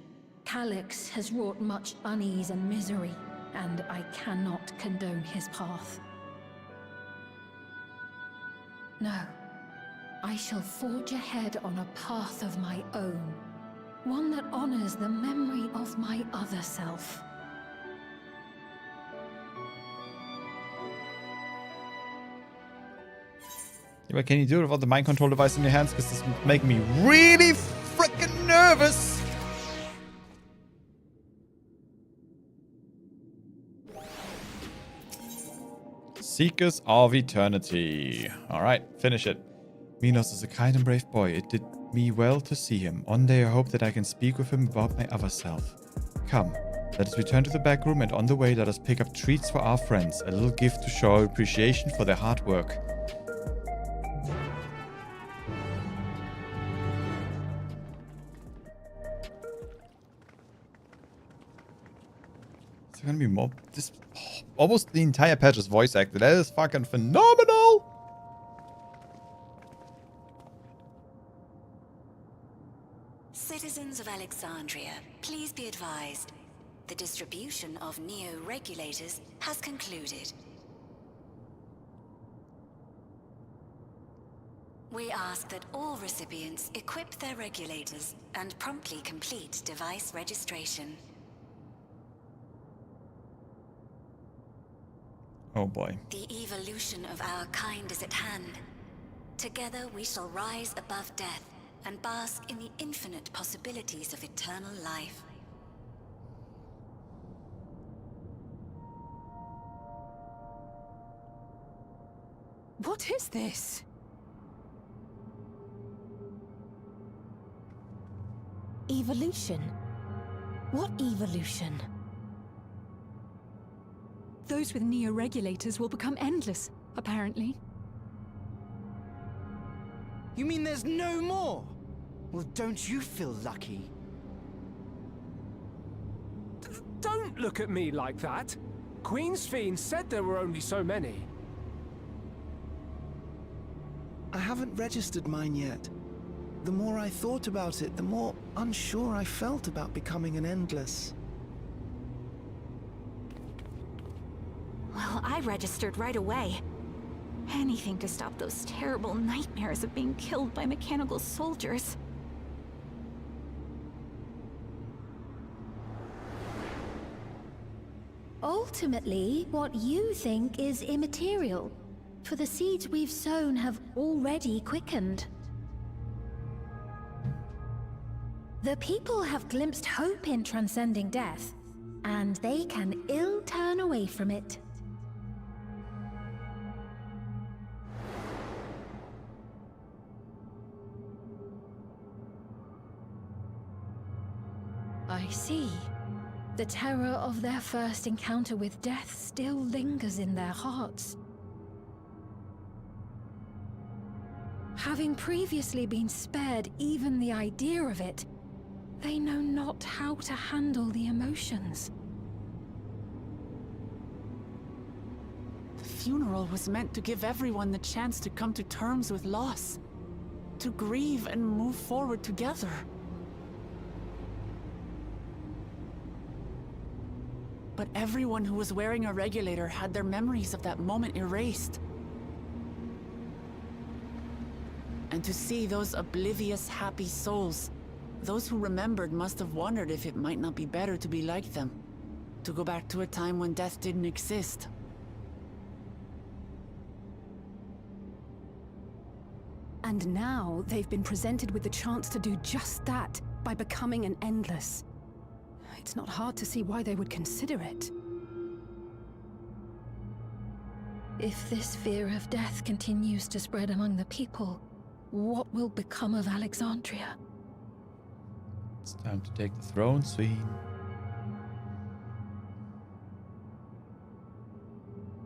Calyx has wrought much unease and misery, and I cannot condone his path. No, I shall forge ahead on a path of my own, one that honors the memory of my other self. Yeah, but can you do it without the mind control device in your hands? Because this is making me really freaking nervous. Seekers of Eternity. Alright, finish it. Milos is a kind and brave boy. It did me well to see him. One day I hope that I can speak with him about my other self. Come, let us return to the back room, and on the way let us pick up treats for our friends. A little gift to show our appreciation for their hard work. Is there gonna be more? This almost the entire patch is voice acted. That is fucking phenomenal. Citizens of Alexandria, please be advised. The distribution of neo-regulators has concluded. We ask that all recipients equip their regulators and promptly complete device registration. Oh boy. The evolution of our kind is at hand. Together we shall rise above death and bask in the infinite possibilities of eternal life. What is this? Evolution? What evolution? Those with neo-regulators will become endless, apparently. You mean there's no more? Well, don't you feel lucky? Don't look at me like that. Queen's Fiend said there were only so many. I haven't registered mine yet. The more I thought about it, the more unsure I felt about becoming an Endless. Well, I registered right away. Anything to stop those terrible nightmares of being killed by mechanical soldiers. Ultimately, what you think is immaterial, for the seeds we've sown have already quickened. The people have glimpsed hope in transcending death, and they can ill turn away from it. I see. The terror of their first encounter with death still lingers in their hearts. Having previously been spared even the idea of it, they know not how to handle the emotions. The funeral was meant to give everyone the chance to come to terms with loss, to grieve and move forward together. But everyone who was wearing a regulator had their memories of that moment erased. And to see those oblivious, happy souls, those who remembered must have wondered if it might not be better to be like them, to go back to a time when death didn't exist. And now they've been presented with the chance to do just that by becoming an Endless. It's not hard to see why they would consider it. If this fear of death continues to spread among the people, what will become of Alexandria? It's time to take the throne, Sweet.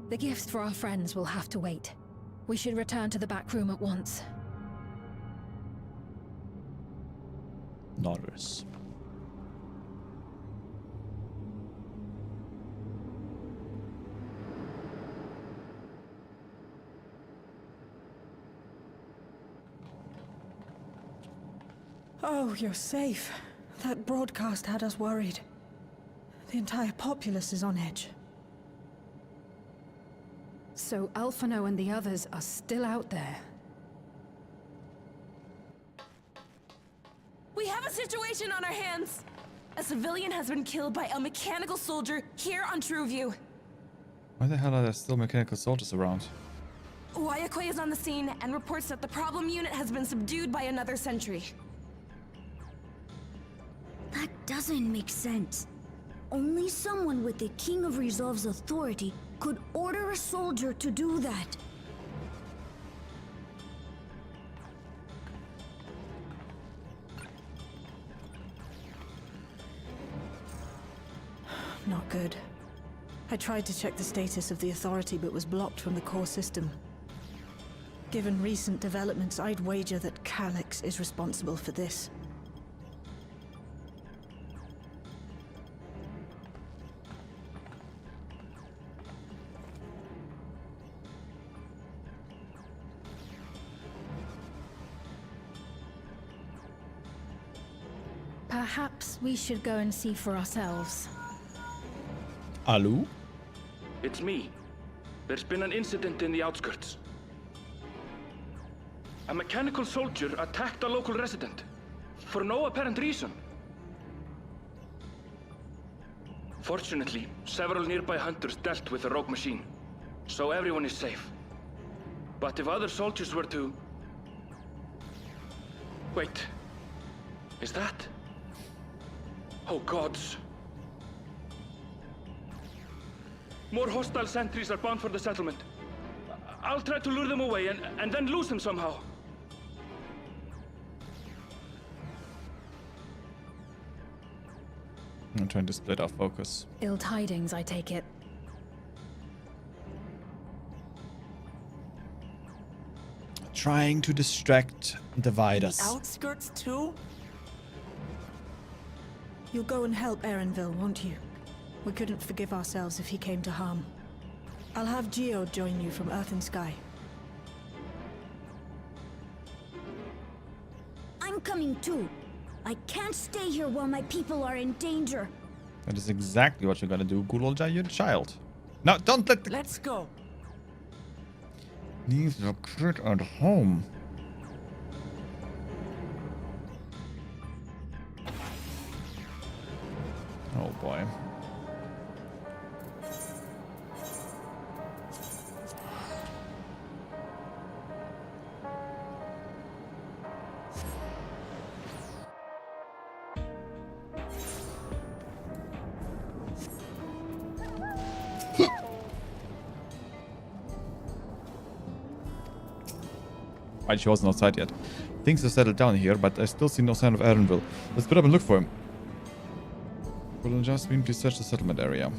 The gifts for our friends will have to wait. We should return to the back room at once. Nodders. Oh, you're safe. That broadcast had us worried. The entire populace is on edge. So Alphino and the others are still out there. We have a situation on our hands! A civilian has been killed by a mechanical soldier here on Trueview. Why the hell are there still mechanical soldiers around? Wayakwe is on the scene and reports that the problem unit has been subdued by another sentry. That doesn't make sense. Only someone with the King of Resolve's authority could order a soldier to do that. Not good. I tried to check the status of the authority but was blocked from the core system. Given recent developments, I'd wager that Calyx is responsible for this. Perhaps we should go and see for ourselves. Alu? It's me. There's been an incident in the outskirts. A mechanical soldier attacked a local resident. For no apparent reason. Fortunately, several nearby hunters dealt with the rogue machine. So everyone is safe. But if other soldiers were to... Wait. Is that... Oh gods. More hostile sentries are bound for the settlement. I'll try to lure them away and then lose them somehow. I'm trying to split our focus. Ill tidings, I take it. Trying to distract and divide us. Outskirts too? You'll go and help Erenville, won't you? We couldn't forgive ourselves if he came to harm. I'll have Geo join you from Earth and Sky. I'm coming too. I can't stay here while my people are in danger. That is exactly what you're gonna do, Gulolja, you're a child. No, don't let the... Let's go. Leave the kid at home. Oh boy. Right, she wasn't outside yet. Things have settled down here, but I still see no sign of Erenville. Let's put up and look for him. We'll just mean to search the settlement area.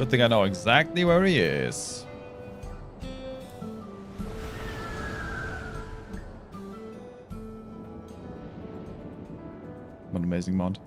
Good thing I know exactly where he is. What an amazing mod.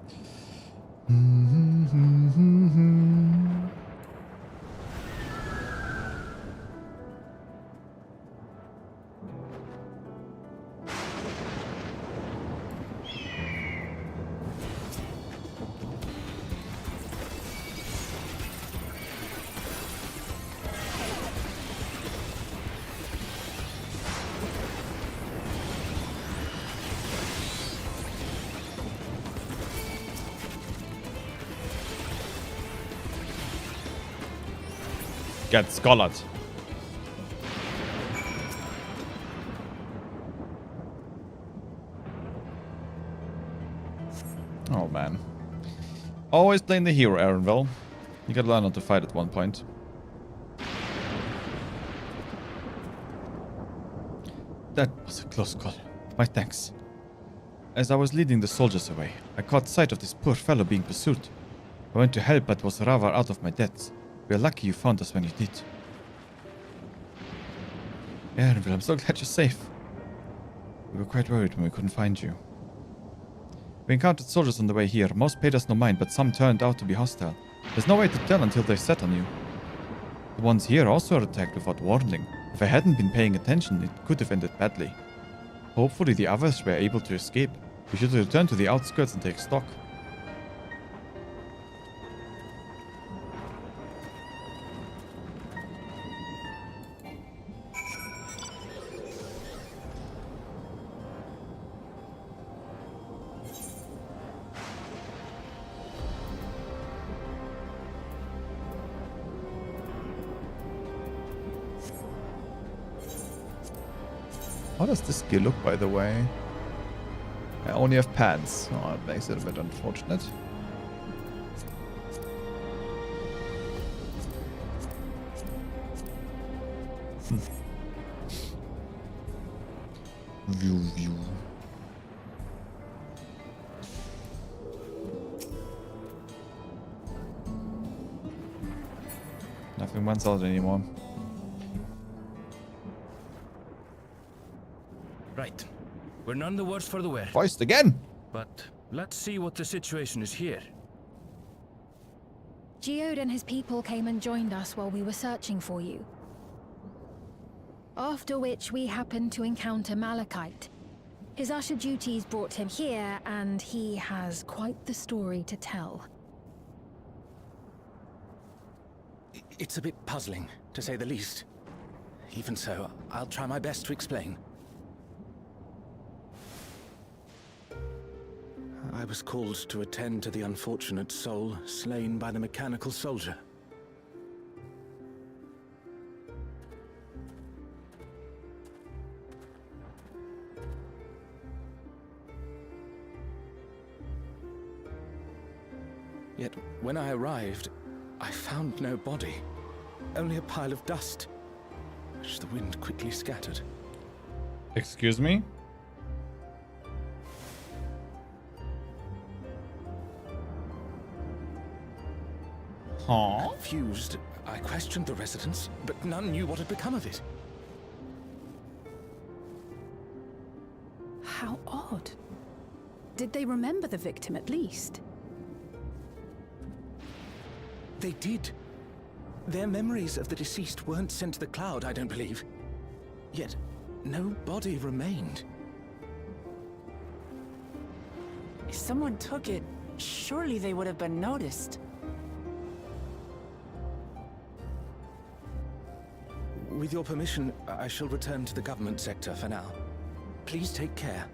Get scholared. Oh man. Always playing the hero, Aaronville. You gotta learn how to fight at one point. That was a close call. My thanks. As I was leading the soldiers away, I caught sight of this poor fellow being pursued. I went to help but was rather out of my depths. We are lucky you found us when you did. Aaronville, I'm so glad you're safe. We were quite worried when we couldn't find you. We encountered soldiers on the way here. Most paid us no mind, but some turned out to be hostile. There's no way to tell until they set on you. The ones here also attacked without warning. If I hadn't been paying attention, it could have ended badly. Hopefully the others were able to escape. We should return to the outskirts and take stock. How does this skill look, by the way? I only have pants. Oh, that makes it a bit unfortunate. View. Nothing runs out anymore. Right. We're none the worse for the wear. Voiced again! But let's see what the situation is here. Geode and his people came and joined us while we were searching for you. After which we happened to encounter Malachite. His usher duties brought him here, and he has quite the story to tell. It's a bit puzzling, to say the least. Even so, I'll try my best to explain. I was called to attend to the unfortunate soul slain by the mechanical soldier. Yet, when I arrived, I found no body. Only a pile of dust, which the wind quickly scattered. Excuse me? Huh? Confused, I questioned the residents, but none knew what had become of it. How odd. Did they remember the victim at least? They did. Their memories of the deceased weren't sent to the cloud, I don't believe. Yet, no body remained. If someone took it, surely they would have been noticed. With your permission, I shall return to the government sector for now. Please take care.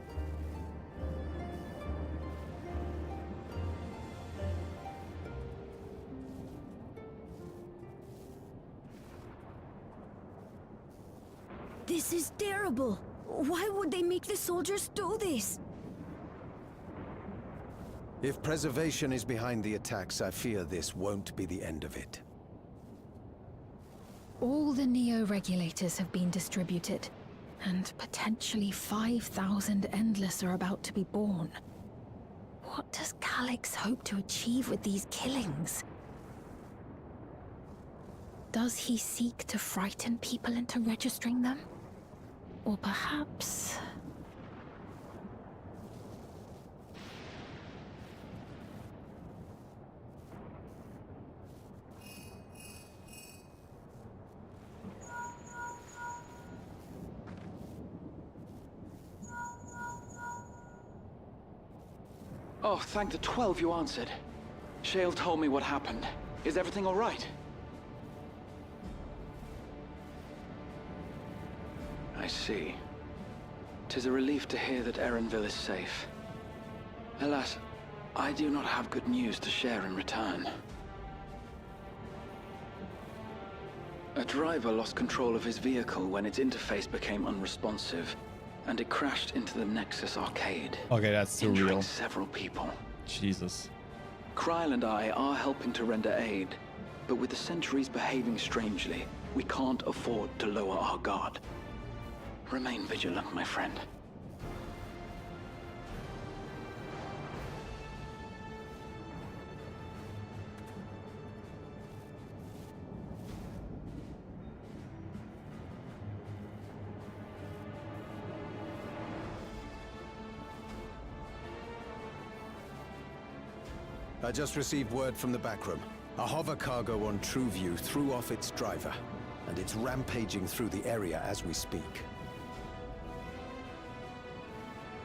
This is terrible. Why would they make the soldiers do this? If preservation is behind the attacks, I fear this won't be the end of it. All the Neo-regulators have been distributed, and potentially 5,000 Endless are about to be born. What does Calyx hope to achieve with these killings? Does he seek to frighten people into registering them? Or perhaps... Oh, thank the 12 you answered. Shale told me what happened. Is everything all right? I see. 'Tis a relief to hear that Erenville is safe. Alas, I do not have good news to share in return. A driver lost control of his vehicle when its interface became unresponsive, and it crashed into the Nexus arcade. Okay, that's surreal. Injuring several people. Jesus. Kryle and I are helping to render aid, but with the Sentries behaving strangely, we can't afford to lower our guard. Remain vigilant, my friend. I just received word from the backroom. A hover cargo on TrueView threw off its driver, and it's rampaging through the area as we speak.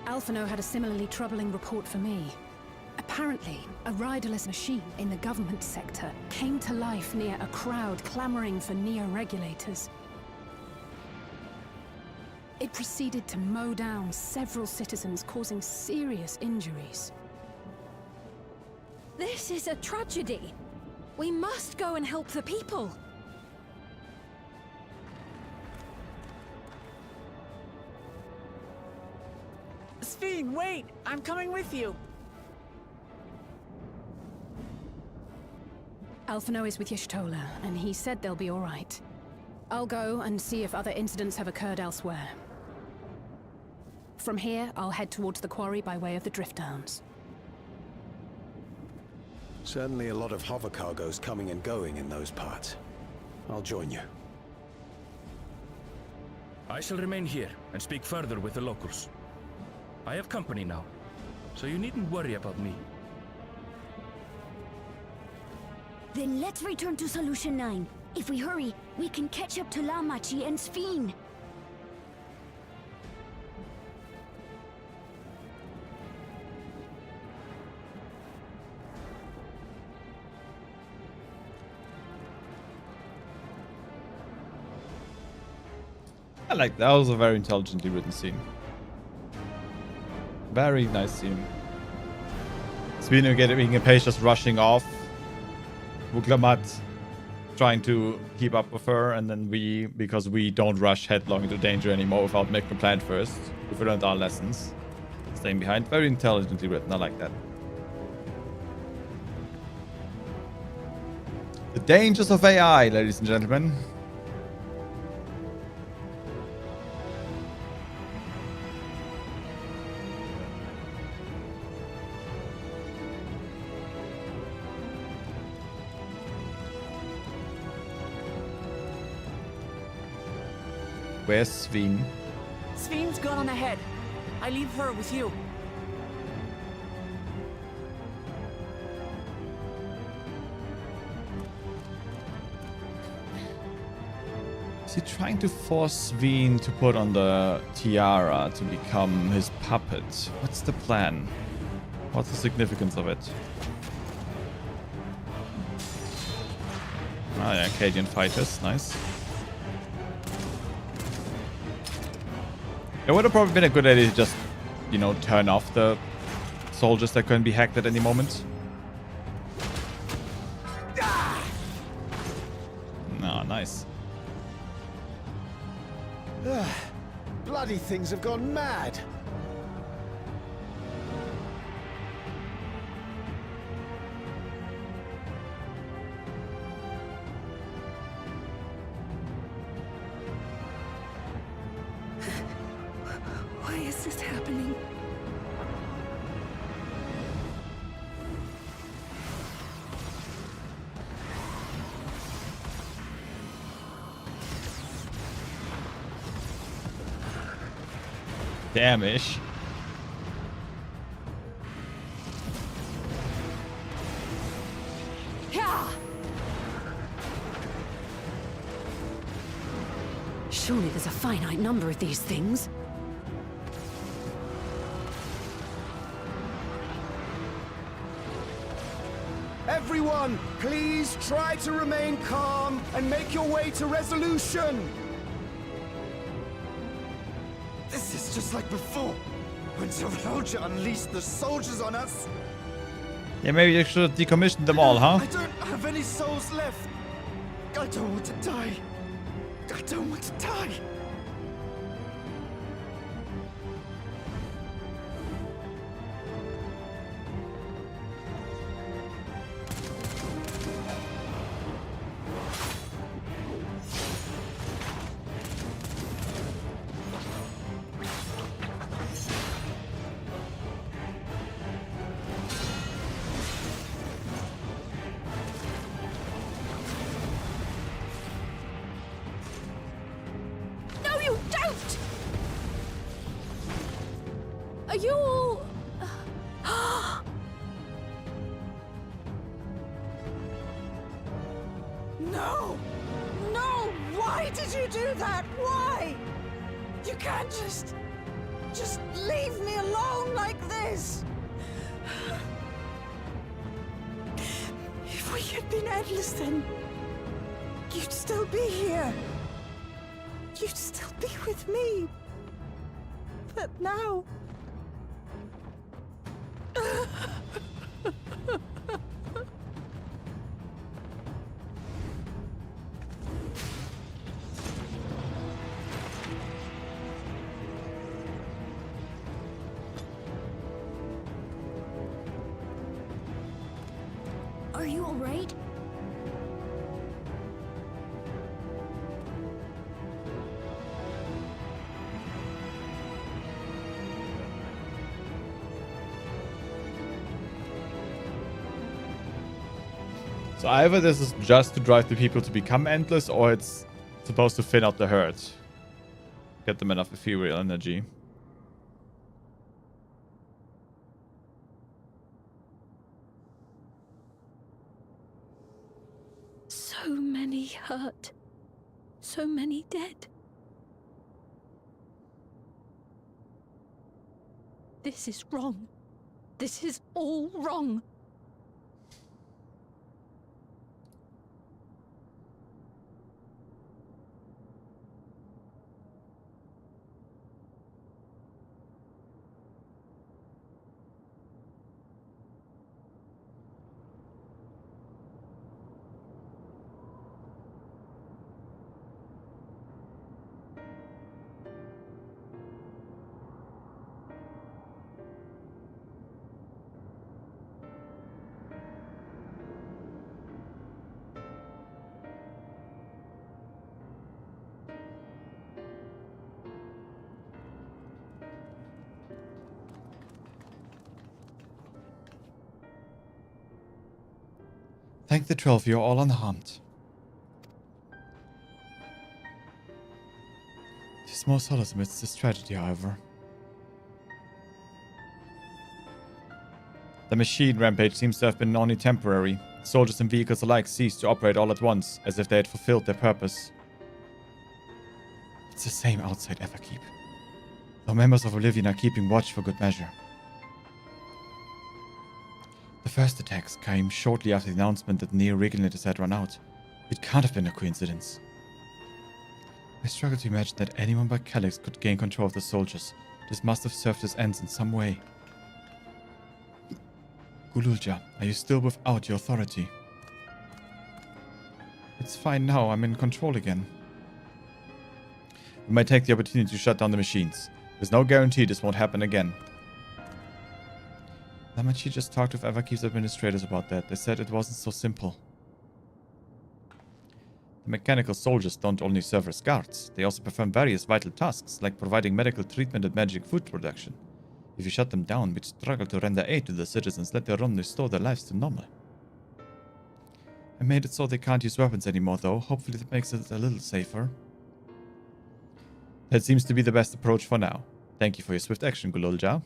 Alphino had a similarly troubling report for me. Apparently, a riderless machine in the government sector came to life near a crowd clamoring for neo-regulators. It proceeded to mow down several citizens, causing serious injuries. This is a tragedy. We must go and help the people. Sphene, wait! I'm coming with you! Alphino is with Y'shtola, and he said they'll be all right. I'll go and see if other incidents have occurred elsewhere. From here, I'll head towards the quarry by way of the Drift Downs. Certainly a lot of hover cargoes coming and going in those parts. I'll join you. I shall remain here and speak further with the locals. I have company now, so you needn't worry about me. Then let's return to Solution 9. If we hurry, we can catch up to Lamachi and Sphene. I like that. Was a very intelligently written scene. Very nice scene. Sphene getting impatient, just rushing off. Wuglamat trying to keep up with her, and then we, because we don't rush headlong into danger anymore without making a plan first. If we learned our lessons. Staying behind. Very intelligently written. I like that. The dangers of AI, ladies and gentlemen. Where's Sphene? Sphene's gone ahead. I leave her with you. Is he trying to force Sphene to put on the tiara to become his puppet? What's the plan? What's the significance of it? Ah, yeah, Acadian fighters. Nice. It would have probably been a good idea to just, you know, turn off the soldiers that couldn't be hacked at any moment. No, nice. Bloody things have gone mad. Why is this happening? Damn-ish. Yeah. Surely there's a finite number of these things. Everyone, please try to remain calm and make your way to resolution. This is just like before, when Zeralja unleashed the soldiers on us. Yeah, maybe you should have decommissioned them all, huh? I don't have any souls left. I don't want to die. I don't want to die. No, you don't! Are you all... No! No! Why did you do that? Why? You can't just leave me alone like this! If we had been endless then, you'd still be here. You'd still be with me. But now... Are you all right? So either this is just to drive the people to become endless, or it's supposed to thin out the herd. Get them enough ethereal energy. So many hurt. So many dead. This is wrong. This is all wrong. Thank the 12, you're all unharmed. It is more solace amidst this tragedy, however. The machine rampage seems to have been only temporary. Soldiers and vehicles alike ceased to operate all at once, as if they had fulfilled their purpose. It's the same outside Everkeep. Though members of Oblivion are keeping watch for good measure. The first attacks came shortly after the announcement that neo-regulators had run out. It can't have been a coincidence. I struggle to imagine that anyone but Calyx could gain control of the soldiers. This must have served as ends in some way. Gululja, are you still without your authority? It's fine now, I'm in control again. We might take the opportunity to shut down the machines. There's no guarantee this won't happen again. Namachi just talked with Everkeep's administrators about that. They said it wasn't so simple. The mechanical soldiers don't only serve as guards, they also perform various vital tasks, like providing medical treatment and magic food production. If you shut them down, we'd struggle to render aid to the citizens, let them restore their lives to normal. I made it so they can't use weapons anymore, though. Hopefully that makes it a little safer. That seems to be the best approach for now. Thank you for your swift action, Gululja.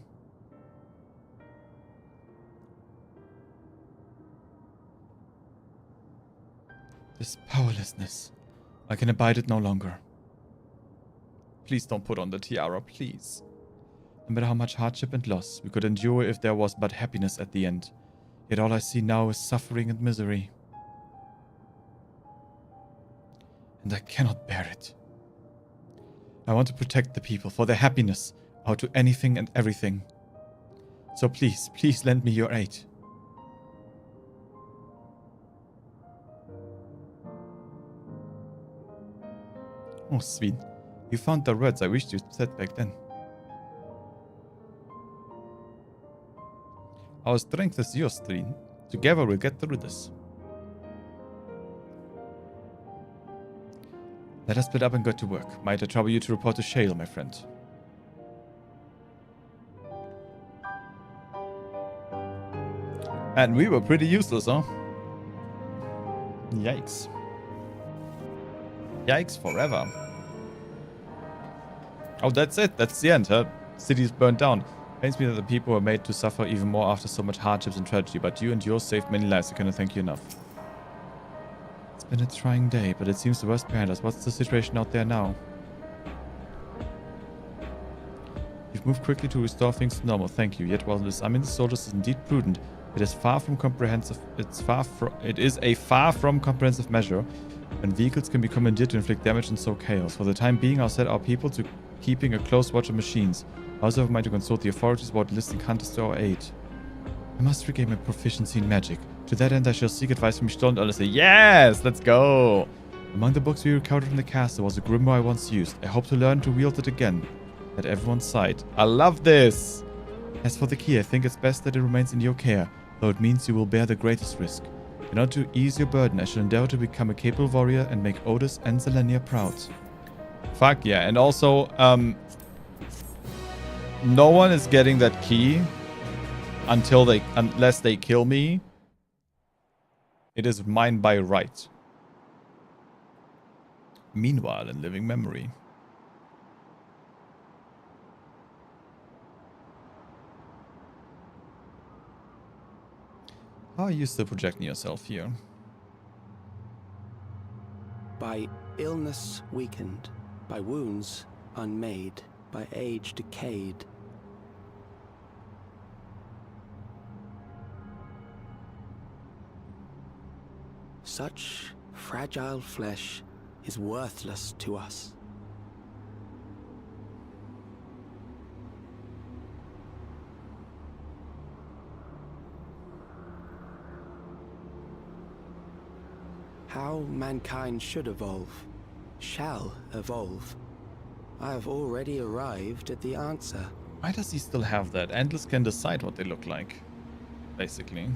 This powerlessness. I can abide it no longer. Please don't put on the tiara, please. No matter how much hardship and loss we could endure if there was but happiness at the end. Yet all I see now is suffering and misery. And I cannot bear it. I want to protect the people for their happiness, out to anything and everything. So please, please lend me your aid. Oh, sweet. You found the words I wished you said back then. Our strength is yours, Threen. Together we'll get through this. Let us split up and go to work. Might I trouble you to report to Shale, my friend? And we were pretty useless, huh? Yikes. Yikes forever. Oh, that's it. That's the end, huh? City is burned down. Pains me that the people were made to suffer even more after so much hardships and tragedy, but you and yours saved many lives. I cannot thank you enough. It's been a trying day, but it seems the worst behind us. What's the situation out there now? You've moved quickly to restore things to normal. Thank you. Yet while this the soldiers is indeed prudent, it is far from comprehensive. It is a far from comprehensive measure when vehicles can be commandeered to inflict damage and sow chaos. For the time being, I'll set our people to keeping a close watch on machines. I also have mind to consult the authorities about enlisting hunters to our aid. I must regain my proficiency in magic. To that end, I shall seek advice from Stoll and say, yes, let's go. Among the books we recovered from the castle was a grimoire I once used. I hope to learn to wield it again at everyone's side. I love this. As for the key, I think it's best that it remains in your care, though it means you will bear the greatest risk. In order to ease your burden, I shall endeavor to become a capable warrior and make Otis and Zelenia proud. Fuck yeah. And also, no one is getting that key unless they kill me. It is mine by right. Meanwhile, in living memory. How are you still projecting yourself here? By illness weakened, by wounds unmade, by age decayed. Such fragile flesh is worthless to us. How mankind should evolve, shall evolve. I have already arrived at the answer. Why does he still have that? Endless can decide what they look like, basically.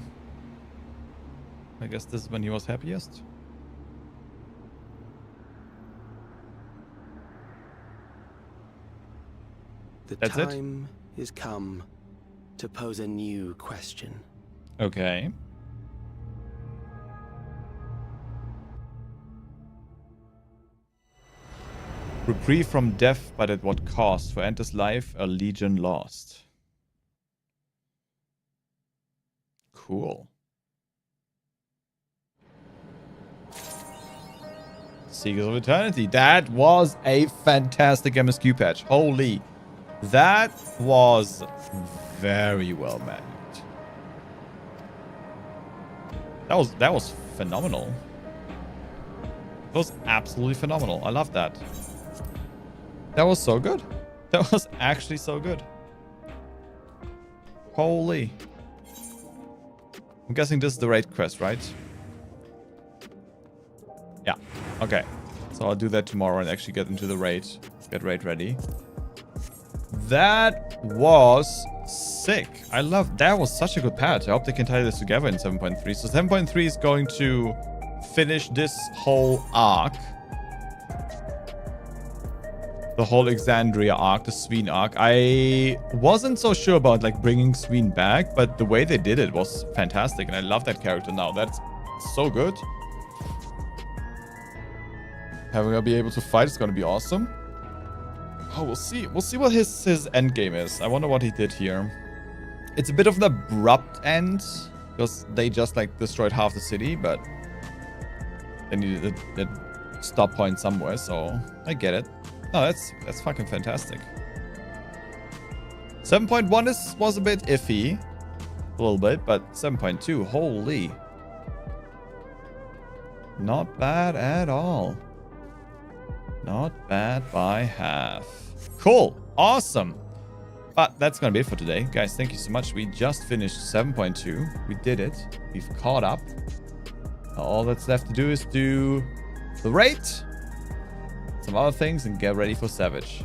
I guess this is when he was happiest. That's it? The time is come to pose a new question. Okay. Reprieve from death, but at what cost? For Enter's life, a legion lost. Cool. Seekers of Eternity. That was a fantastic MSQ patch. Holy. That was very well managed. That was phenomenal. That was absolutely phenomenal. I love that. That was so good. That was actually so good. Holy. I'm guessing this is the raid quest, right? Yeah. Okay. So I'll do that tomorrow and actually get into the raid. Get raid ready. That was sick. I love that. Was such a good patch. I hope they can tie this together in 7.3. So 7.3 is going to finish this whole arc. The whole Exandria arc, the Sween arc. I wasn't so sure about like bringing Sween back, but the way they did it was fantastic, and I love that character now. That's so good. Having her be able to fight is going to be awesome. Oh, we'll see. We'll see what his end game is. I wonder what he did here. It's a bit of an abrupt end because they just like destroyed half the city, but they needed a stop point somewhere, so I get it. No, that's fucking fantastic. 7.1 was a bit iffy, a little bit, but 7.2, holy, not bad at all. Not bad by half. Cool, awesome. But that's gonna be it for today, guys. Thank you so much. We just finished 7.2. We did it. We've caught up. All that's left to do is do the raid, some other things, and get ready for Savage.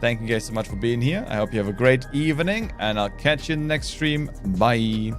Thank you guys so much for being here. I hope you have a great evening, and I'll catch you in the next stream. Bye.